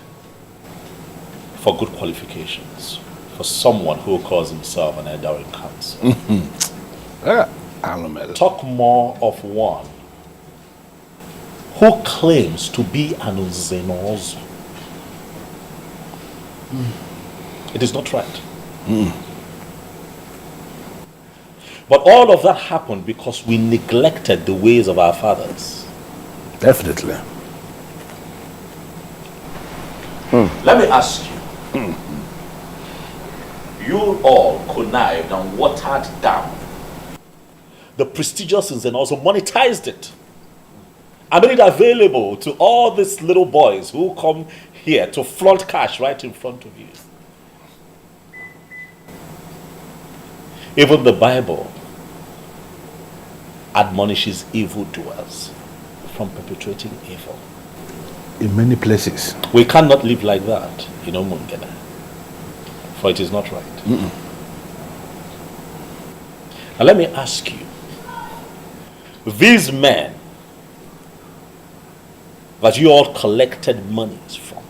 Speaker 6: for good qualifications for someone who calls himself an elder in council. Talk more of one who claims to be an Nzenozo. It is not right. But all of that happened because we neglected the ways of our fathers.
Speaker 18: Definitely.
Speaker 6: Let me ask you. You all connived and watered down the prestigious and also monetized it and made it available to all these little boys who come here to flaunt cash right in front of you. Even the Bible admonishes evildoers from perpetrating evil.
Speaker 18: In many places.
Speaker 6: We cannot live like that in Umungene, for it is not right. Now let me ask you, these men that you all collected monies from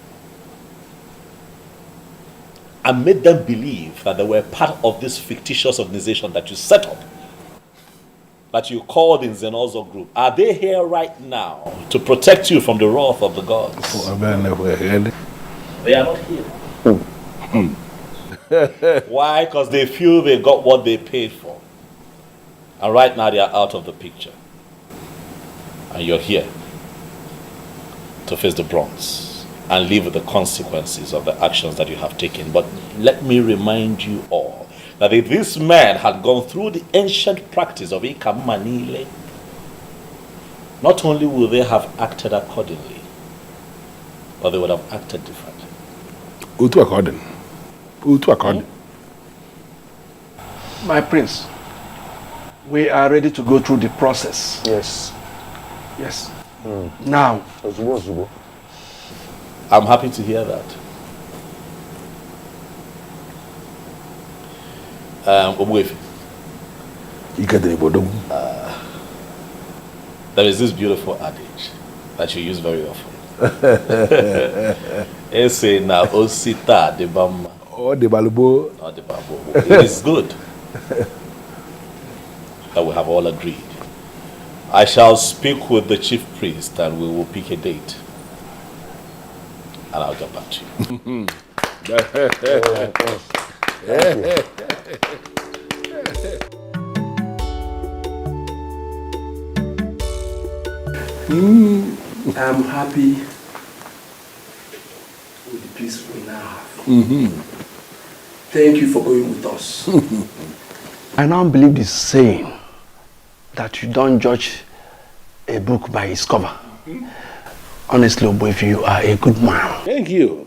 Speaker 6: and made them believe that they were part of this fictitious organization that you set up, that you called in Nzenozo group, are they here right now to protect you from the wrath of the gods? They are not here. Why? Because they feel they got what they paid for. And right now they are out of the picture. And you're here to face the brunt and live with the consequences of the actions that you have taken. But let me remind you all that if this man had gone through the ancient practice of Ikamanile, not only would they have acted accordingly, but they would have acted differently.
Speaker 3: My prince, we are ready to go through the process.
Speaker 4: Yes.
Speaker 3: Yes. Now.
Speaker 10: I'm happy to hear that. There is this beautiful adage that you use very often. It's saying now osita de bamba.
Speaker 18: Oh, the balubo.
Speaker 10: Not the bambo. It is good that we have all agreed. I shall speak with the chief priest and we will pick a date. And I'll get back to you.
Speaker 3: I'm happy with the peace we now have. Thank you for going with us. I now believe this saying that you don't judge a book by its cover. Honestly, Oboife, you are a good man.
Speaker 18: Thank you.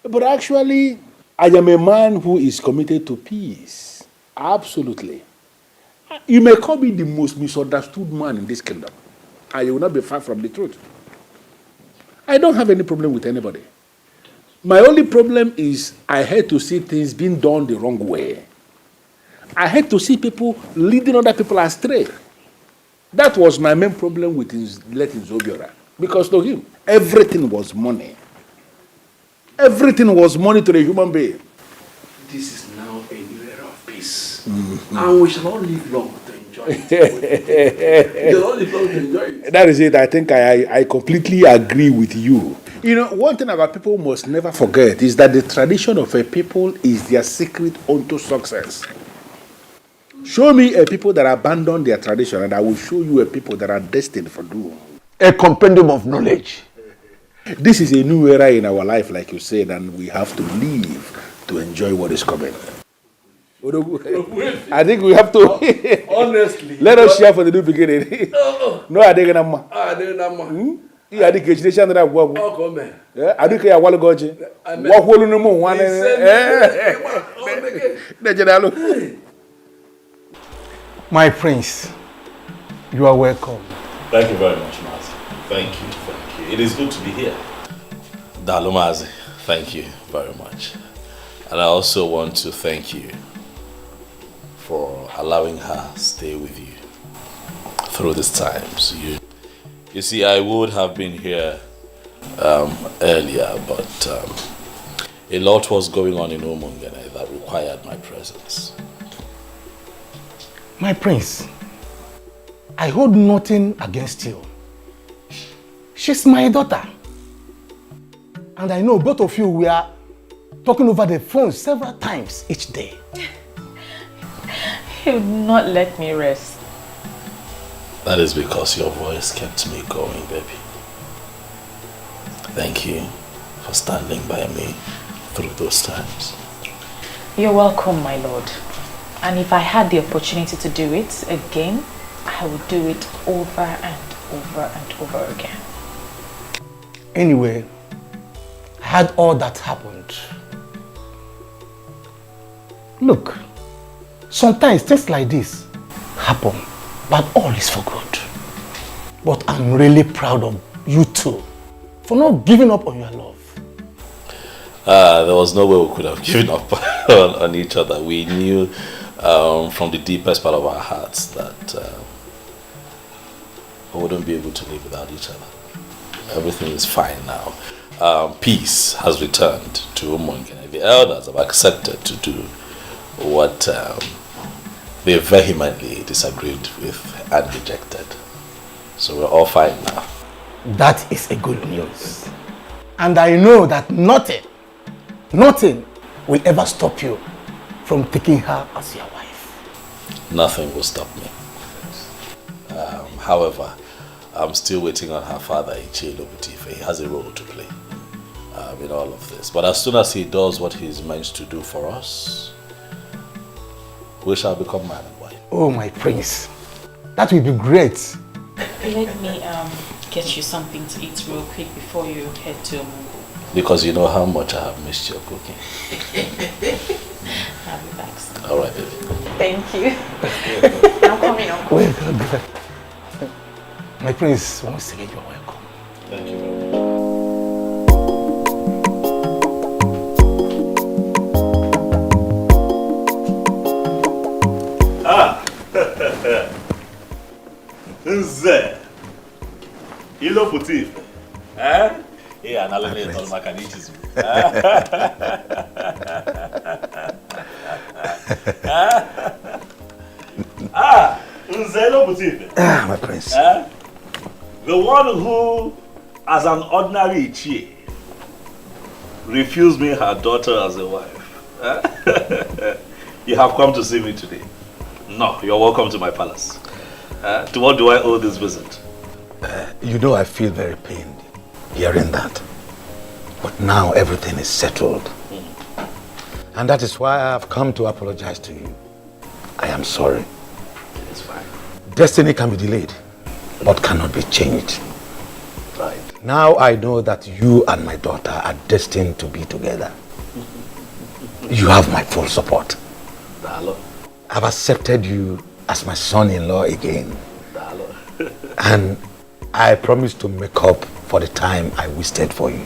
Speaker 18: But actually, I am a man who is committed to peace. Absolutely. You may call me the most misunderstood man in this kingdom. And you will not be far from the truth. I don't have any problem with anybody. My only problem is I hate to see things being done the wrong way. I hate to see people leading other people astray. That was my main problem with letting Zobiora. Because to him, everything was money. Everything was money to the human being.
Speaker 3: This is now a new era of peace. And we shall all live long to enjoy it. We shall all live long to enjoy it.
Speaker 18: That is it. I think I completely agree with you. You know, one thing about people must never forget is that the tradition of a people is their secret unto success. Show me a people that abandon their tradition and I will show you a people that are destined for doom.
Speaker 8: A compendium of knowledge.
Speaker 18: This is a new era in our life, like you said, and we have to live to enjoy what is coming. I think we have to.
Speaker 3: Honestly.
Speaker 18: Let us share for the new beginning. No, I think I'm.
Speaker 3: I didn't
Speaker 18: I think it's the that work.
Speaker 3: Oh, come on.
Speaker 18: I think I want to go. What will you know? One.
Speaker 12: My prince, you are welcome.
Speaker 10: Thank you very much, Mazi. Thank you. It is good to be here. Dalo Mazi, thank you very much. And I also want to thank you for allowing her stay with you through these times. You see, I would have been here earlier, but a lot was going on in Umungene that required my presence.
Speaker 12: My prince, I hold nothing against you. She's my daughter. And I know both of you were talking over the phone several times each day.
Speaker 16: He would not let me rest.
Speaker 10: That is because your voice kept me going, baby. Thank you for standing by me through those times.
Speaker 16: You're welcome, my lord. And if I had the opportunity to do it again, I would do it over and over and over again.
Speaker 12: Anyway, I had all that happened. Look, sometimes things like this happen, but all is for good. But I'm really proud of you two for not giving up on your love.
Speaker 10: There was no way we could have given up on each other. We knew from the deepest part of our hearts that we wouldn't be able to live without each other. Everything is fine now. Peace has returned to Umungene. The elders have accepted to do what they vehemently disagreed with and rejected. So we're all fine now.
Speaker 12: That is a good news. And I know that nothing will ever stop you from taking her as your wife.
Speaker 10: Nothing will stop me. However, I'm still waiting on her father, Ichilo Butife. He has a role to play in all of this. But as soon as he does what he's meant to do for us, we shall become man and wife.
Speaker 12: Oh, my prince. That will be great.
Speaker 16: Let me get you something to eat real quick before you head to Mungu.
Speaker 10: Because you know how much I have missed your cooking.
Speaker 16: I'll be back soon.
Speaker 10: All right, baby.
Speaker 16: Thank you. I'm coming, Uncle.
Speaker 20: Well done. My prince, once again, you're welcome.
Speaker 6: Thank you very much.
Speaker 10: Nze. Ilo putif. Eh? Yeah, analele tolma kanichizu. Nze ilo putif.
Speaker 20: My prince.
Speaker 10: The one who, as an ordinary Ichie, refused me her daughter as a wife. You have come to see me today. No, you're welcome to my palace. To what do I owe this visit?
Speaker 20: You know I feel very pained hearing that. But now everything is settled. And that is why I have come to apologize to you. I am sorry.
Speaker 10: It's fine.
Speaker 20: Destiny can be delayed, but cannot be changed.
Speaker 10: Right.
Speaker 20: Now I know that you and my daughter are destined to be together. You have my full support.
Speaker 10: Dalo.
Speaker 20: I've accepted you as my son-in-law again.
Speaker 10: Dalo.
Speaker 20: And I promise to make up for the time I wasted for you.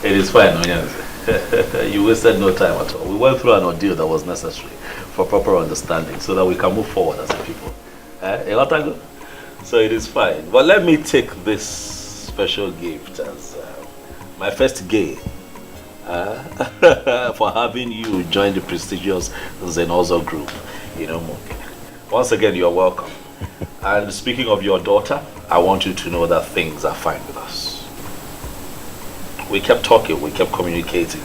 Speaker 10: It is fine, Onyanze. You wasted no time at all. We went through an ordeal that was necessary for proper understanding so that we can move forward as a people. So it is fine. But let me take this special gift as my first gain for having you join the prestigious Zenozo group. Once again, you're welcome. And speaking of your daughter, I want you to know that things are fine with us. We kept talking, we kept communicating.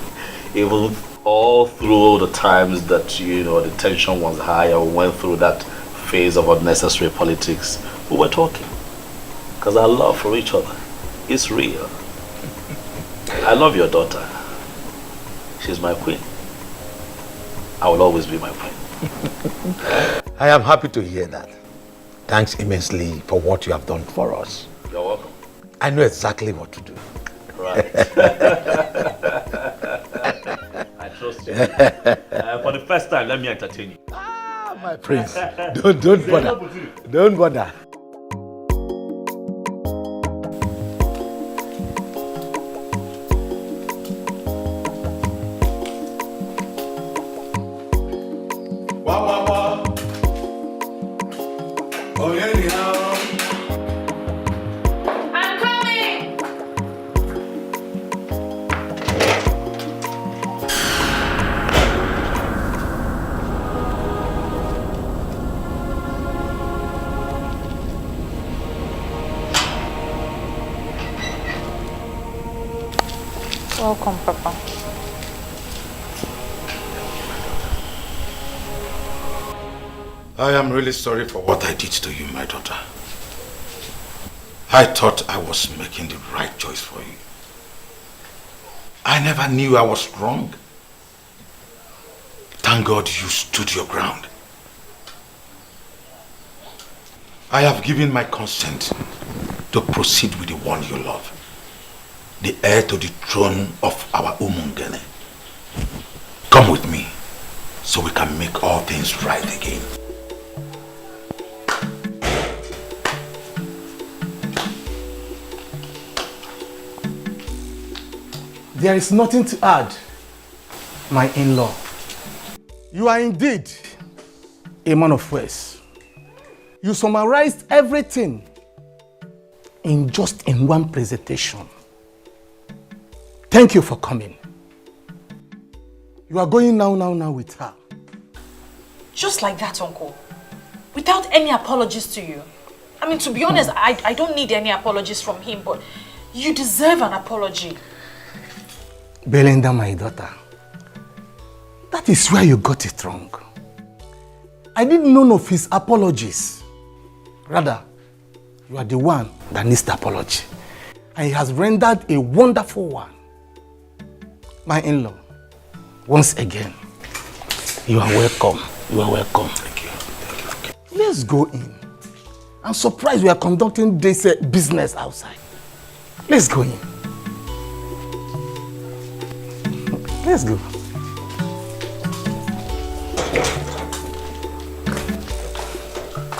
Speaker 10: Even all through the times that, the tension was high, or we went through that phase of unnecessary politics, we were talking. Because our love for each other is real. I love your daughter. She's my queen. I will always be my queen.
Speaker 20: I am happy to hear that. Thanks immensely for what you have done for us.
Speaker 10: You're welcome.
Speaker 20: I know exactly what to do.
Speaker 10: Right. I trust you. For the first time, let me entertain you.
Speaker 20: My prince, don't bother. Don't bother.
Speaker 16: Welcome, Papa.
Speaker 20: I am really sorry for what I did to you, my daughter. I thought I was making the right choice for you. I never knew I was wrong. Thank God you stood your ground. I have given my consent to proceed with the one you love, the heir to the throne of our Umungene. Come with me so we can make all things right again.
Speaker 12: There is nothing to add, my in-law. You are indeed a man of words. You summarized everything in one presentation. Thank you for coming. You are going now with her.
Speaker 15: Just like that, Uncle. Without any apologies to you. I mean, to be honest, I don't need any apologies from him, but you deserve an apology.
Speaker 12: Belinda, my daughter, that is where you got it wrong. I need none of his apologies. Rather, you are the one that needs the apology. And he has rendered a wonderful one. My in-law, once again, you are welcome. You are welcome. Thank you. Thank you. Let's go in. I'm surprised we are conducting this business outside. Let's go in. Let's go.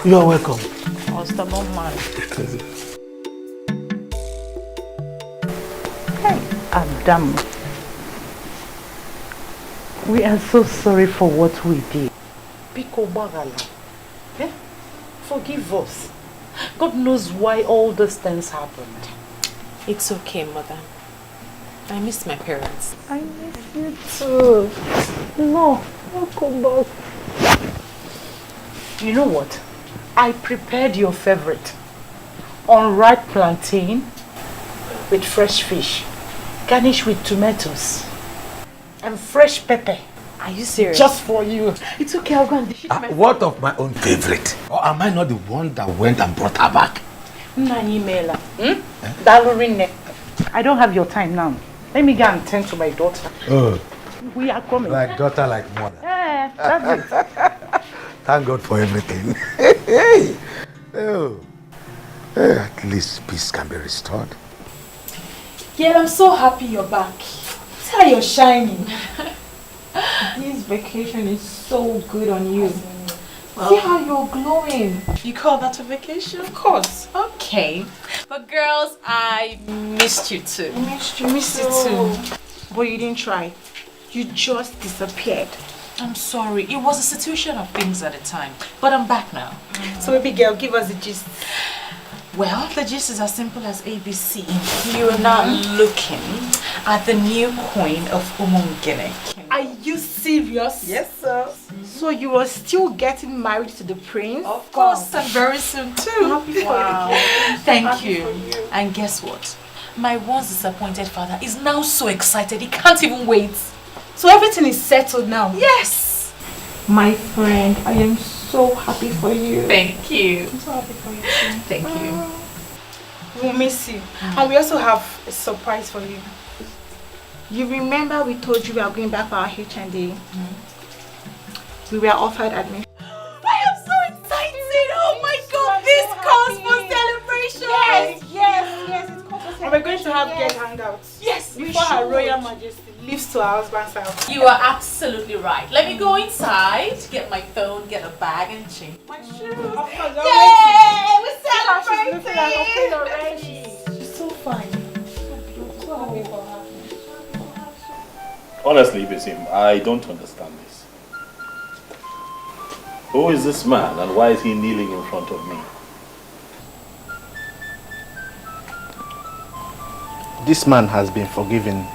Speaker 20: You're welcome.
Speaker 15: Oh, stubborn man.
Speaker 1: Hey, Adam. We are so sorry for what we did. Biko Bagala. Eh? Forgive us. God knows why all these things happened.
Speaker 16: It's okay, Mother. I miss my parents.
Speaker 1: I miss you too. No, I'll come back. You know what? I prepared your favorite. Unripe plantain with fresh fish, garnished with tomatoes and fresh pepper.
Speaker 16: Are you serious?
Speaker 1: Just for you. It's okay, I'll go and dish it myself.
Speaker 20: What of my own favorite? Or am I not the one that went and brought her back?
Speaker 1: I don't have your time now. Let me go and tend to my daughter.
Speaker 20: Oh.
Speaker 1: We are coming.
Speaker 20: Like daughter, like mother.
Speaker 1: Yeah, that's it.
Speaker 20: Thank God for everything. Oh. At least peace can be restored.
Speaker 16: Yeah, I'm so happy you're back. See how you're shining. This vacation is so good on you.
Speaker 22: Well,
Speaker 16: see how you're glowing.
Speaker 22: You call that a vacation?
Speaker 16: Of course. Okay. But girls, I missed you too.
Speaker 22: I missed you too. But you didn't try. You just disappeared.
Speaker 16: I'm sorry. It was a situation of things at the time. But I'm back now.
Speaker 22: So baby girl, give us the gist.
Speaker 16: Well, the gist is as simple as ABC. You are now looking at the new queen of Umungene.
Speaker 22: Are you serious?
Speaker 16: Yes, sir.
Speaker 22: So you are still getting married to the prince?
Speaker 16: Of course, and very soon too.
Speaker 22: Wow.
Speaker 16: Thank you. And guess what? My once disappointed father is now so excited he can't even wait.
Speaker 22: So everything is settled now?
Speaker 16: Yes.
Speaker 22: My friend, I am so happy for you.
Speaker 16: Thank you.
Speaker 22: I'm so happy for you too.
Speaker 16: Thank you.
Speaker 22: We'll miss you. And we also have a surprise for you. You remember we told you we are going back for our HND? We were offered admission.
Speaker 16: I am so excited! Oh my God! This calls for celebration!
Speaker 22: Yes, it's called for celebration. And we're going to have guest hangouts.
Speaker 16: Yes,
Speaker 22: before Her Royal Majesty leaves to her husband's house.
Speaker 16: You are absolutely right. Let me go inside, get my phone, get a bag, and change my shoes.
Speaker 22: Yay!
Speaker 16: We're
Speaker 22: celebrating! She's so fine. So happy for her.
Speaker 6: Honestly, Bisim, I don't understand this. Who is this man and why is he kneeling in front of me?
Speaker 8: This man has been forgiven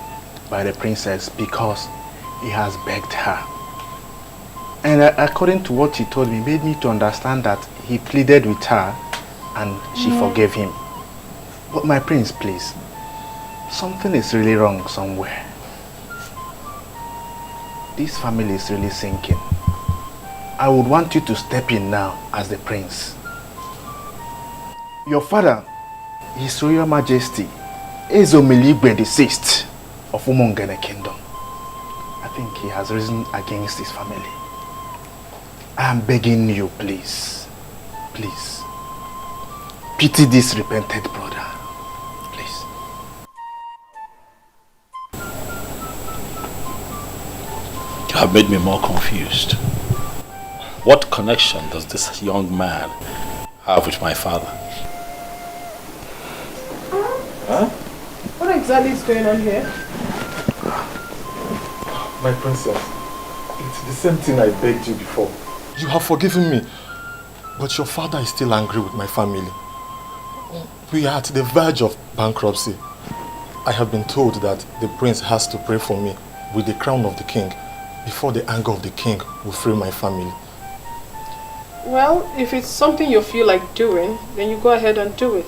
Speaker 8: by the princess because he has begged her. And according to what he told me, made me to understand that he pleaded with her and she forgave him. But my prince, please, something is really wrong somewhere. This family is really sinking. I would want you to step in now as the prince. Your father, His Royal Majesty, Ezomiligwe VI of Umungene Kingdom. I think he has risen against his family. I am begging you, please, please, pity this repented brother, please.
Speaker 6: You have made me more confused. What connection does this young man have with my father? Huh?
Speaker 19: What exactly is going on here?
Speaker 2: My princess, it's the same thing I begged you before. You have forgiven me, but your father is still angry with my family. We are at the verge of bankruptcy. I have been told that the prince has to pray for me with the crown of the king before the anger of the king will free my family.
Speaker 19: Well, if it's something you feel like doing, then you go ahead and do it.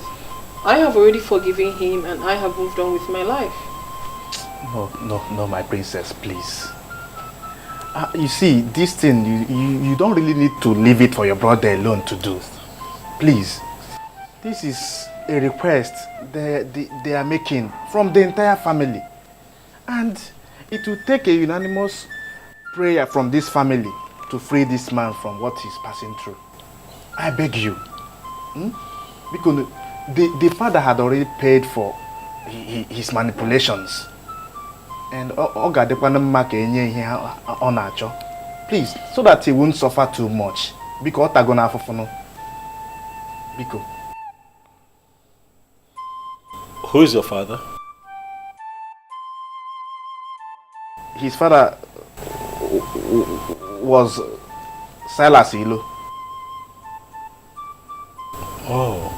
Speaker 19: I have already forgiven him and I have moved on with my life.
Speaker 8: No, my princess, please. You see, this thing, you don't really need to leave it for your brother alone to do. Please. This is a request they are making from the entire family. And it will take a unanimous prayer from this family to free this man from what he's passing through. I beg you. Because the father had already paid for his manipulations. And please, so that he won't suffer too much. Because
Speaker 2: Biko.
Speaker 6: Who is your father?
Speaker 18: His father was Silas Ilo.
Speaker 6: Oh.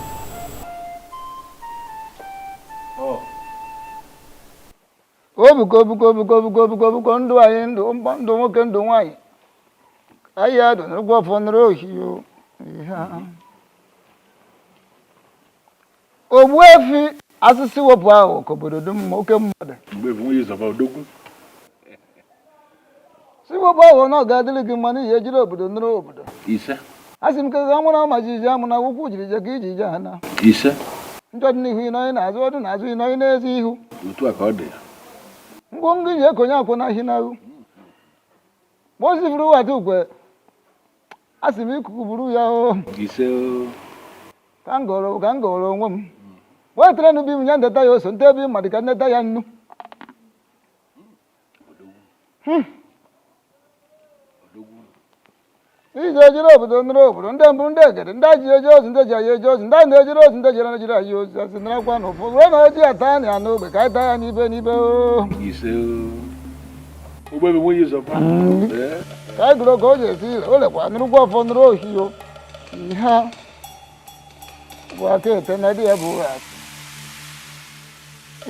Speaker 12: Obuko ndụ anyị ndụ nwoke ndụ nwanyị anyị adụ n'ụgwọ fọnụrụ ohiyo Ogbuefi asịsị wepụ ahụ ka obodo dum oke mmadụ si wepụ ahụ na ọ ga-adịrị gị mma n'ihi ejiri obodo nụrụ obodo asị m ka ga mụ na ma jiji amụ na akwụkwọ jiri je ka iji je ha na njọ dị n'ihu ịnọghị n'azụ ọdụ n'azụ ịnọghị n'ezi ihu
Speaker 4: otu a ka ọ dị
Speaker 12: ngwongwo ji ekonye akwụ n'ahị n'ahụ ma o sifuru wata ukwe asị m ikuku buru ya o ka m gọrọ onwe m wetara n'ubi m ya ndeta ya oso nte ebe mmadụ ka ndeta ya nnu ije ejiri obodo nụrụ obodo ndị mbụ ndị egede ndị ji eje ozi ndị ji anyị eje ozi ndị na-ejiri ozi ndị jere na-ejiri anyị ozi asị narakwa na ụfọdụ wee na oji ata anyị ya n'ogbe ka anyị taa ya n'ibe n'ibe ka anyị gụrụ ka o ji esi ire o lekwa nụrụkwa ọfọ nụrụ ohio ihe bụ aka ete na dị ya bụ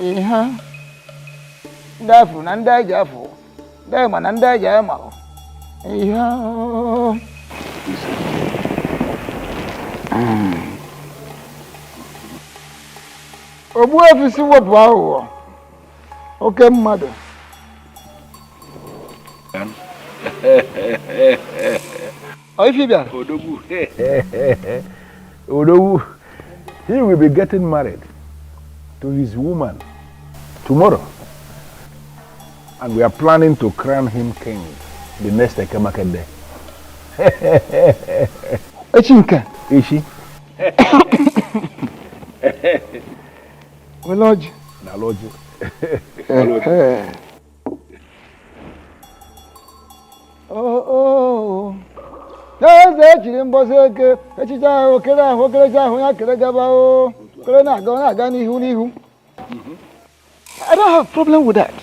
Speaker 12: ihe ndị afụ na ndị anyị ji afụ ndị anyị ma na ndị anyị ji anyị ma ihe Ogbuefi si wepụ aghụghọ oke mmadụ Ife bịara
Speaker 18: Odogwu, he will be getting married to his woman tomorrow. And we are planning to crown him king the next Ekemake day.
Speaker 12: Echinka.
Speaker 18: Ishi.
Speaker 12: We lodge.
Speaker 18: Na lodge.
Speaker 12: Oh. N'eze echiri mbọsị eke echicha ahụ okere ahụ okerecha ahụ ya kere gaba o kere na-aga n'ihu n'ihu. I don't have a problem with that.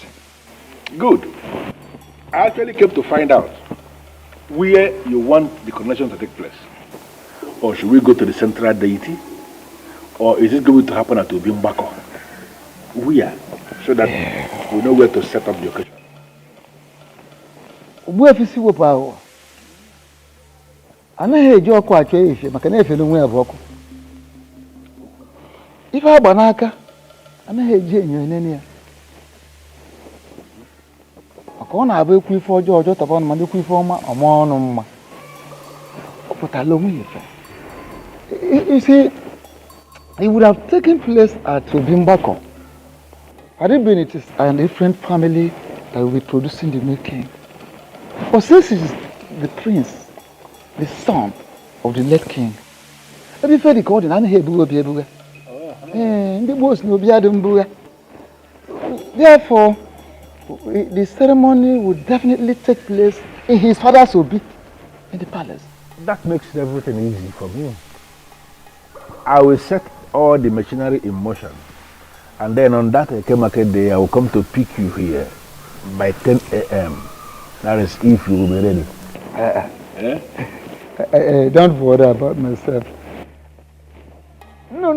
Speaker 4: Good. I actually came to find out where you want the coronation to take place. Or should we go to the central deity? Or is it going to happen at Obimbako? Where? So that we know where to set up the occasion.
Speaker 12: Ogbuefi si wepụ ahụ anaghị eji ọkụ achọ efe maka na efere onwe ya bụ ọkụ. Ife agba n'aka anaghị eji enyo enene ya. Maka ọ na-abụ ekwu ife ọjọọ tọba ọnụ ma ekwu ife ọma ọma ọnụ mma. Ọ pụtara onwe ya efe. You see, it would have taken place at Obimbako. Had it been it is a different family that will be producing the new king. But since it is the prince, the son of the late king, every fair recording, I hear Buga. Therefore, the ceremony would definitely take place in his father's obi in the palace.
Speaker 18: That makes everything easy for me. I will set all the machinery in motion, and then on that Ekemake day, I will come to pick you here by 10 a.m. That is if you will be ready.
Speaker 12: Don't worry about myself. No.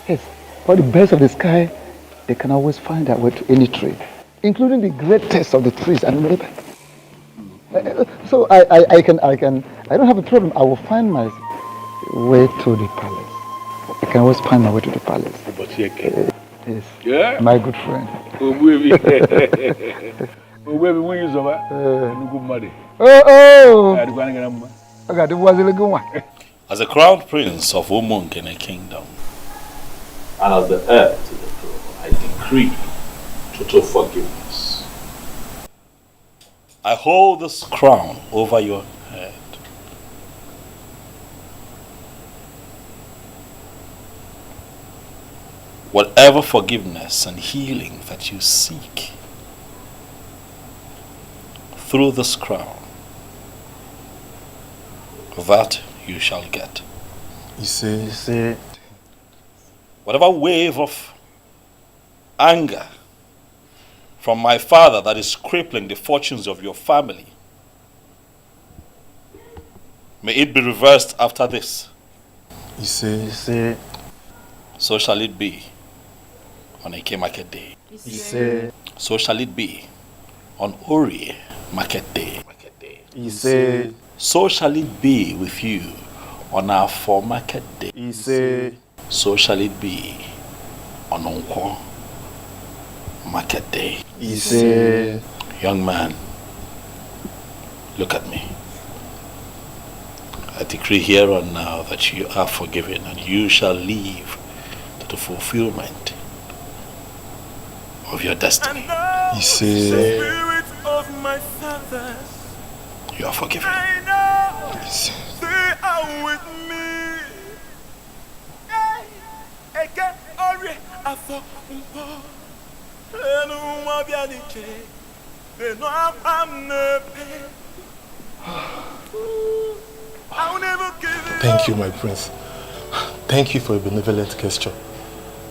Speaker 12: Yes, for the birds of the sky, they can always find their way to any tree, including the greatest of the trees and river. So I don't have a problem. I will find my way to the palace. I can always find my way to the palace. Yes.
Speaker 4: Yeah?
Speaker 12: My good friend.
Speaker 6: As a crown prince of Umungene Kingdom, and as the heir to the throne, I decree total forgiveness. I hold this crown over your head. Whatever forgiveness and healing that you seek through this crown,
Speaker 10: that you shall get.
Speaker 2: You say,
Speaker 10: whatever wave of anger from my father that is crippling the fortunes of your family, may it be reversed after this.
Speaker 2: You say,
Speaker 10: so shall it be on Eke Market Day.
Speaker 2: You say,
Speaker 10: so shall it be on Ori Market Day.
Speaker 2: You say,
Speaker 10: so shall it be with you on our for Market Day.
Speaker 2: You say,
Speaker 10: so shall it be on Onkwo Market Day.
Speaker 2: You say,
Speaker 10: young man, look at me. I decree here and now that you are forgiven and you shall live to the fulfillment of your destiny.
Speaker 2: You say,
Speaker 10: you are forgiven.
Speaker 5: They are with me.
Speaker 2: Thank you, my prince. Thank you for a benevolent gesture.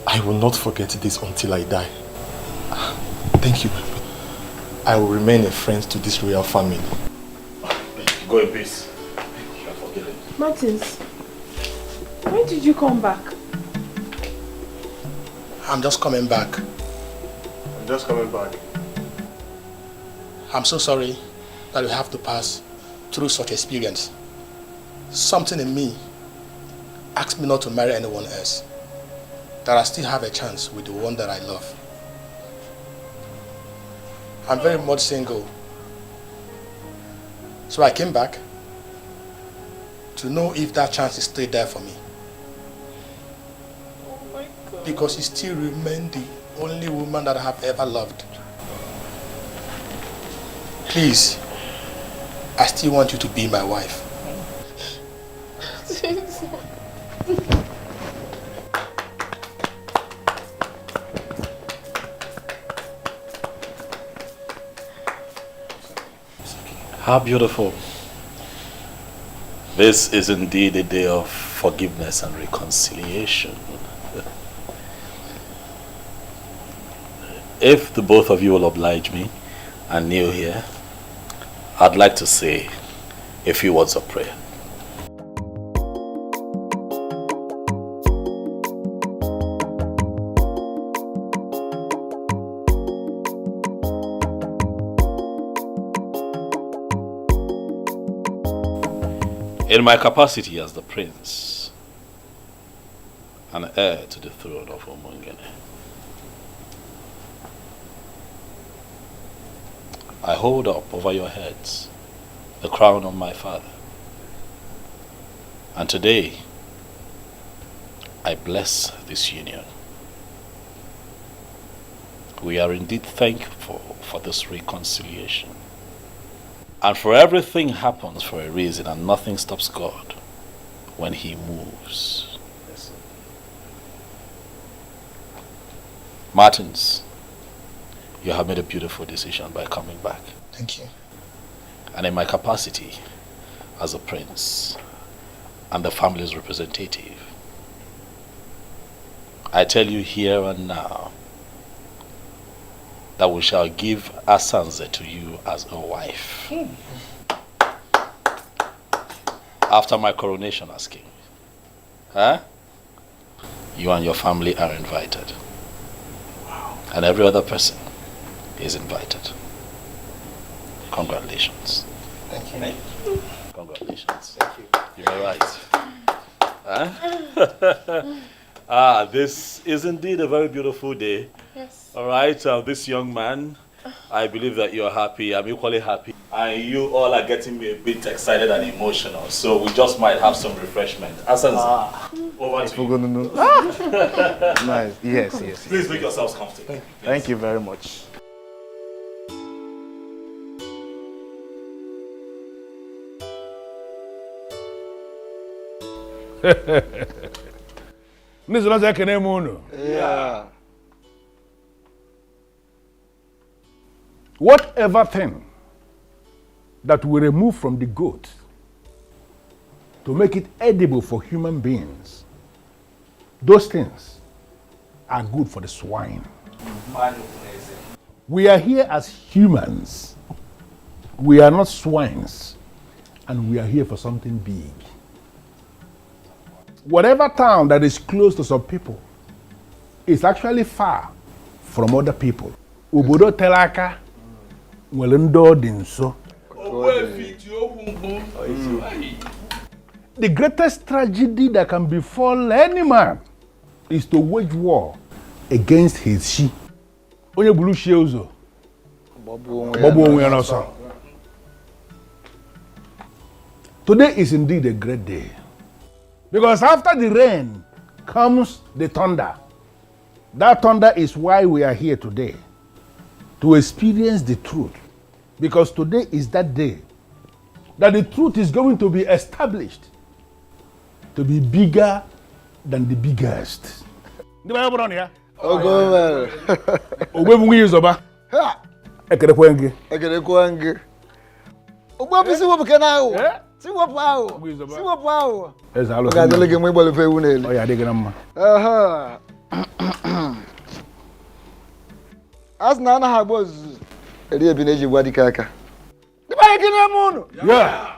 Speaker 2: I will not forget this until I die. Thank you, my prince. I will remain a friend to this royal family.
Speaker 10: Go in peace. You are forgiven.
Speaker 19: Martins, when did you come back?
Speaker 11: I'm just coming back. I'm so sorry that you have to pass through such experience. Something in me asked me not to marry anyone else. That I still have a chance with the one that I love. I'm very much single. So I came back to know if that chance is still there for me.
Speaker 19: Oh my God.
Speaker 11: Because you still remain the only woman that I have ever loved. Please, I still want you to be my wife.
Speaker 10: How beautiful. This is indeed a day of forgiveness and reconciliation. If the both of you will oblige me and kneel here, I'd like to say a few words of prayer. In my capacity as the prince and heir to the throne of Umungene, I hold up over your heads the crown of my father. And today, I bless this union. We are indeed thankful for this reconciliation. And for everything happens for a reason, and nothing stops God when He moves. Yes, Martins, you have made a beautiful decision by coming back.
Speaker 11: Thank you.
Speaker 10: And in my capacity as a prince and the family's representative, I tell you here and now that we shall give Asanze to you as a wife. After my coronation as king. Huh? You and your family are invited. Wow. And every other person is invited. Congratulations.
Speaker 11: Thank you.
Speaker 10: Congratulations. Thank you. You may rise. Huh? This is indeed a very beautiful day.
Speaker 19: Yes.
Speaker 10: All right, this young man, I believe that you're happy. I'm equally happy. And you all are getting me a bit excited and emotional. So we just might have some refreshment. Asanze, over to you.
Speaker 17: Nice. Yes.
Speaker 10: Please make yourselves comfortable.
Speaker 17: Thank you very much.
Speaker 18: Yeah. Whatever thing that we remove from the goat to make it edible for human beings, those things are good for the swine. We are here as humans. We are not swines. And we are here for something big. Whatever town that is close to some people is actually far from other people. Obodo telaka nwelendo dinso. The greatest tragedy that can befall any man is to wage war against his she. Onye bulu she uzo. Bobo onwe no. Today is indeed a great day. Because after the rain comes the thunder. That thunder is why we are here today. To experience the truth. Because today is that day that the truth is going to be established to be bigger than the biggest.
Speaker 12: As Nana Habos, a dear Bineji Wadikaka. The Bayakin. Yeah.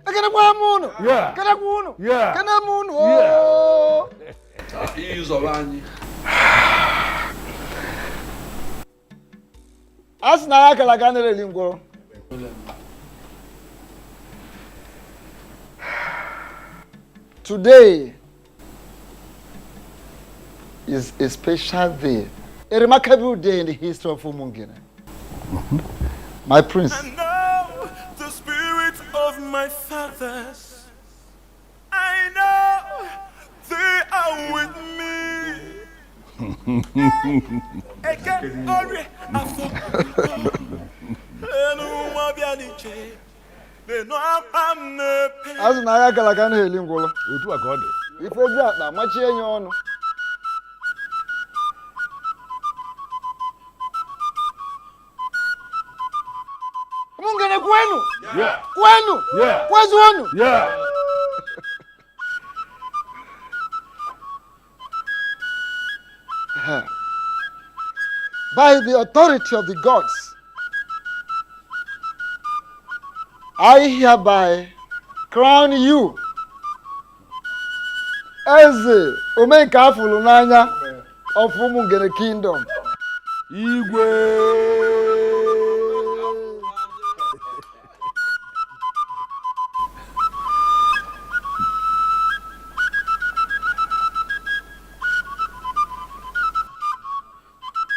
Speaker 12: I can have moon. Yeah. Can I moon? Yeah. Can I moon? Oh. As Naka Lagana Lingo. Today is a special day, a remarkable day in the history of Umungene. My prince.
Speaker 5: And now the spirit of my fathers, I know they are with me.
Speaker 12: As Naya Galagan Helingola,
Speaker 18: Utu Akode.
Speaker 12: If we drop that, much in your honor. Mungene Gwenu?
Speaker 18: Yeah.
Speaker 12: Gwenu?
Speaker 18: Yeah.
Speaker 12: Where's one?
Speaker 18: Yeah.
Speaker 12: By the authority of the gods, I hereby crown you as the Omeka Fulunanya of Umungene Kingdom. Igwe.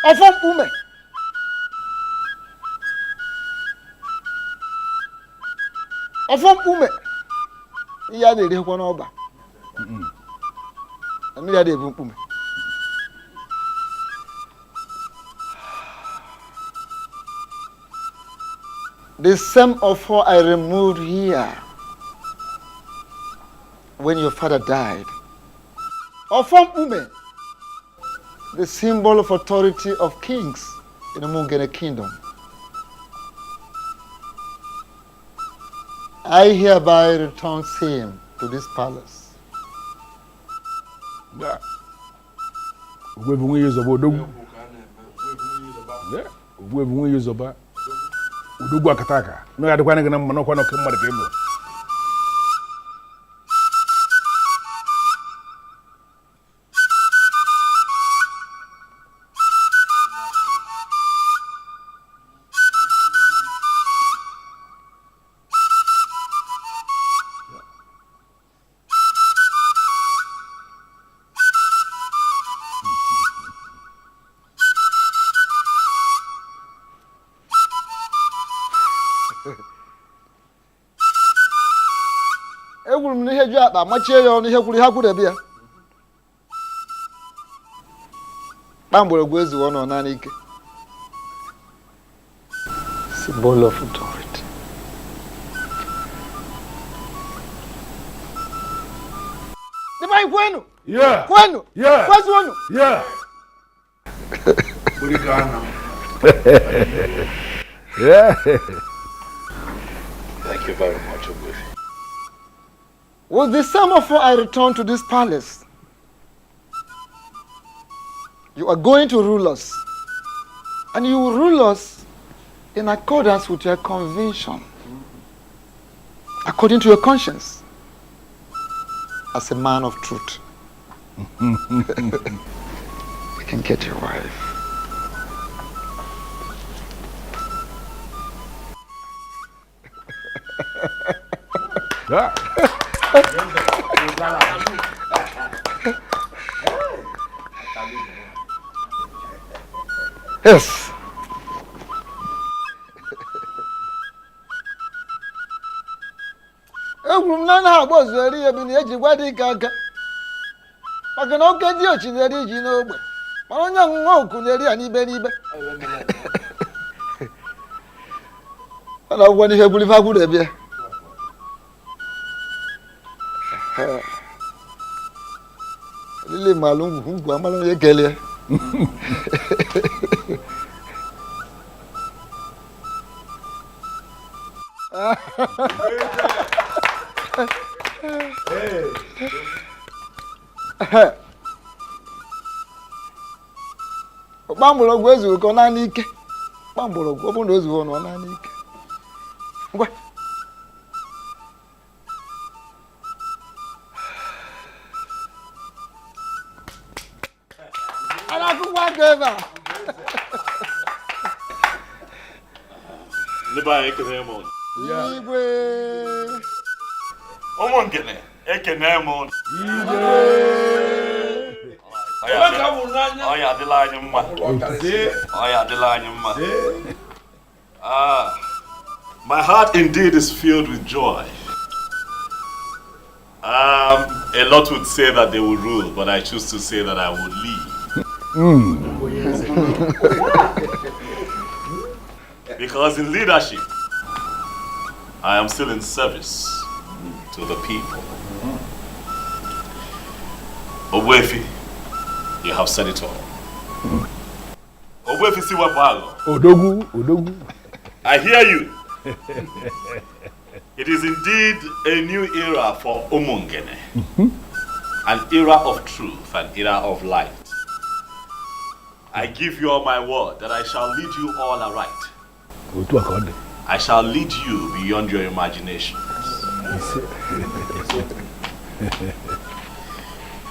Speaker 12: Ofom ume. Ofom ume. Iya de kwa na oba. Ami ya de ume. The same offer I removed here when your father died. Ofom ume. The symbol of authority of kings in the Mungene kingdom. I hereby return him to this palace.
Speaker 18: Yeah. We will use about Udugu. Yeah. We will use about Udugu Akataka. No, I don't want to get a man of Kemo.
Speaker 12: Symbol of authority. Divine Kwenu?
Speaker 18: Yeah.
Speaker 12: Kwenu?
Speaker 18: Yeah.
Speaker 12: Where's one?
Speaker 18: Yeah. Yeah.
Speaker 10: Thank you very much, Ogbuefi.
Speaker 12: With the same offer I return to this palace. You are going to rule us. And you will rule us in accordance with your conviction. According to your conscience. As a man of truth. You can get your wife. Yes. Nana was very able to gaga. I can not get you in the region. I don't know who could anybody. And I want to have a good idea. Lily Malum, who Guamala Gelia. Bambolo Guezu, Conanic. Bambolo, open those one on Anik. What? I don't whatever.
Speaker 4: Nobody can hear more.
Speaker 12: Igwe.
Speaker 4: Omo ngene, ekene mo. Oya adila nyuma. Oya adila nyuma. My heart indeed is filled with joy. A lot would say that they will rule, but I choose to say that I will lead. Because in leadership, I am still in service to the people. Owefi, you have said it all. Owefi Siwapago.
Speaker 18: Odogu.
Speaker 4: I hear you. It is indeed a new era for Umungene. An era of truth, an era of light. I give you all my word that I shall lead you all aright. I shall lead you beyond your imaginations.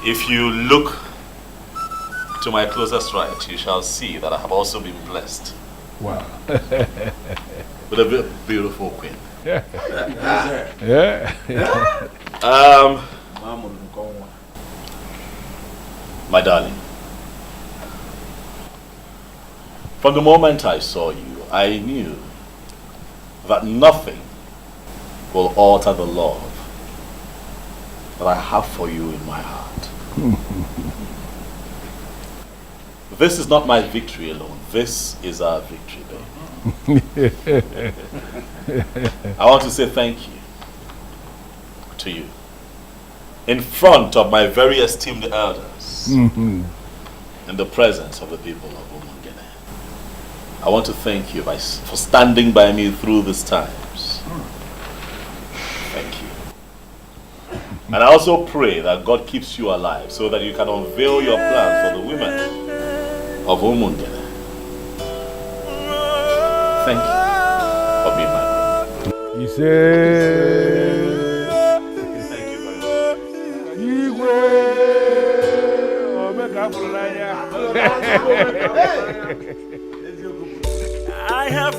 Speaker 4: If you look to my closest right, you shall see that I have also been blessed.
Speaker 18: Wow.
Speaker 4: With a beautiful queen.
Speaker 18: Yeah.
Speaker 4: My darling, from the moment I saw you, I knew that nothing will alter the love that I have for you in my heart. This is not my victory alone. This is our victory, baby. I want to say thank you to you in front of my very esteemed elders, in the presence of the people of Umungene. I want to thank you for standing by me through these times. Thank you. And I also pray that God keeps you alive so that you can unveil your plans for the women of Umungene. Thank you for being my brother.
Speaker 18: He said,
Speaker 4: thank you very
Speaker 5: I have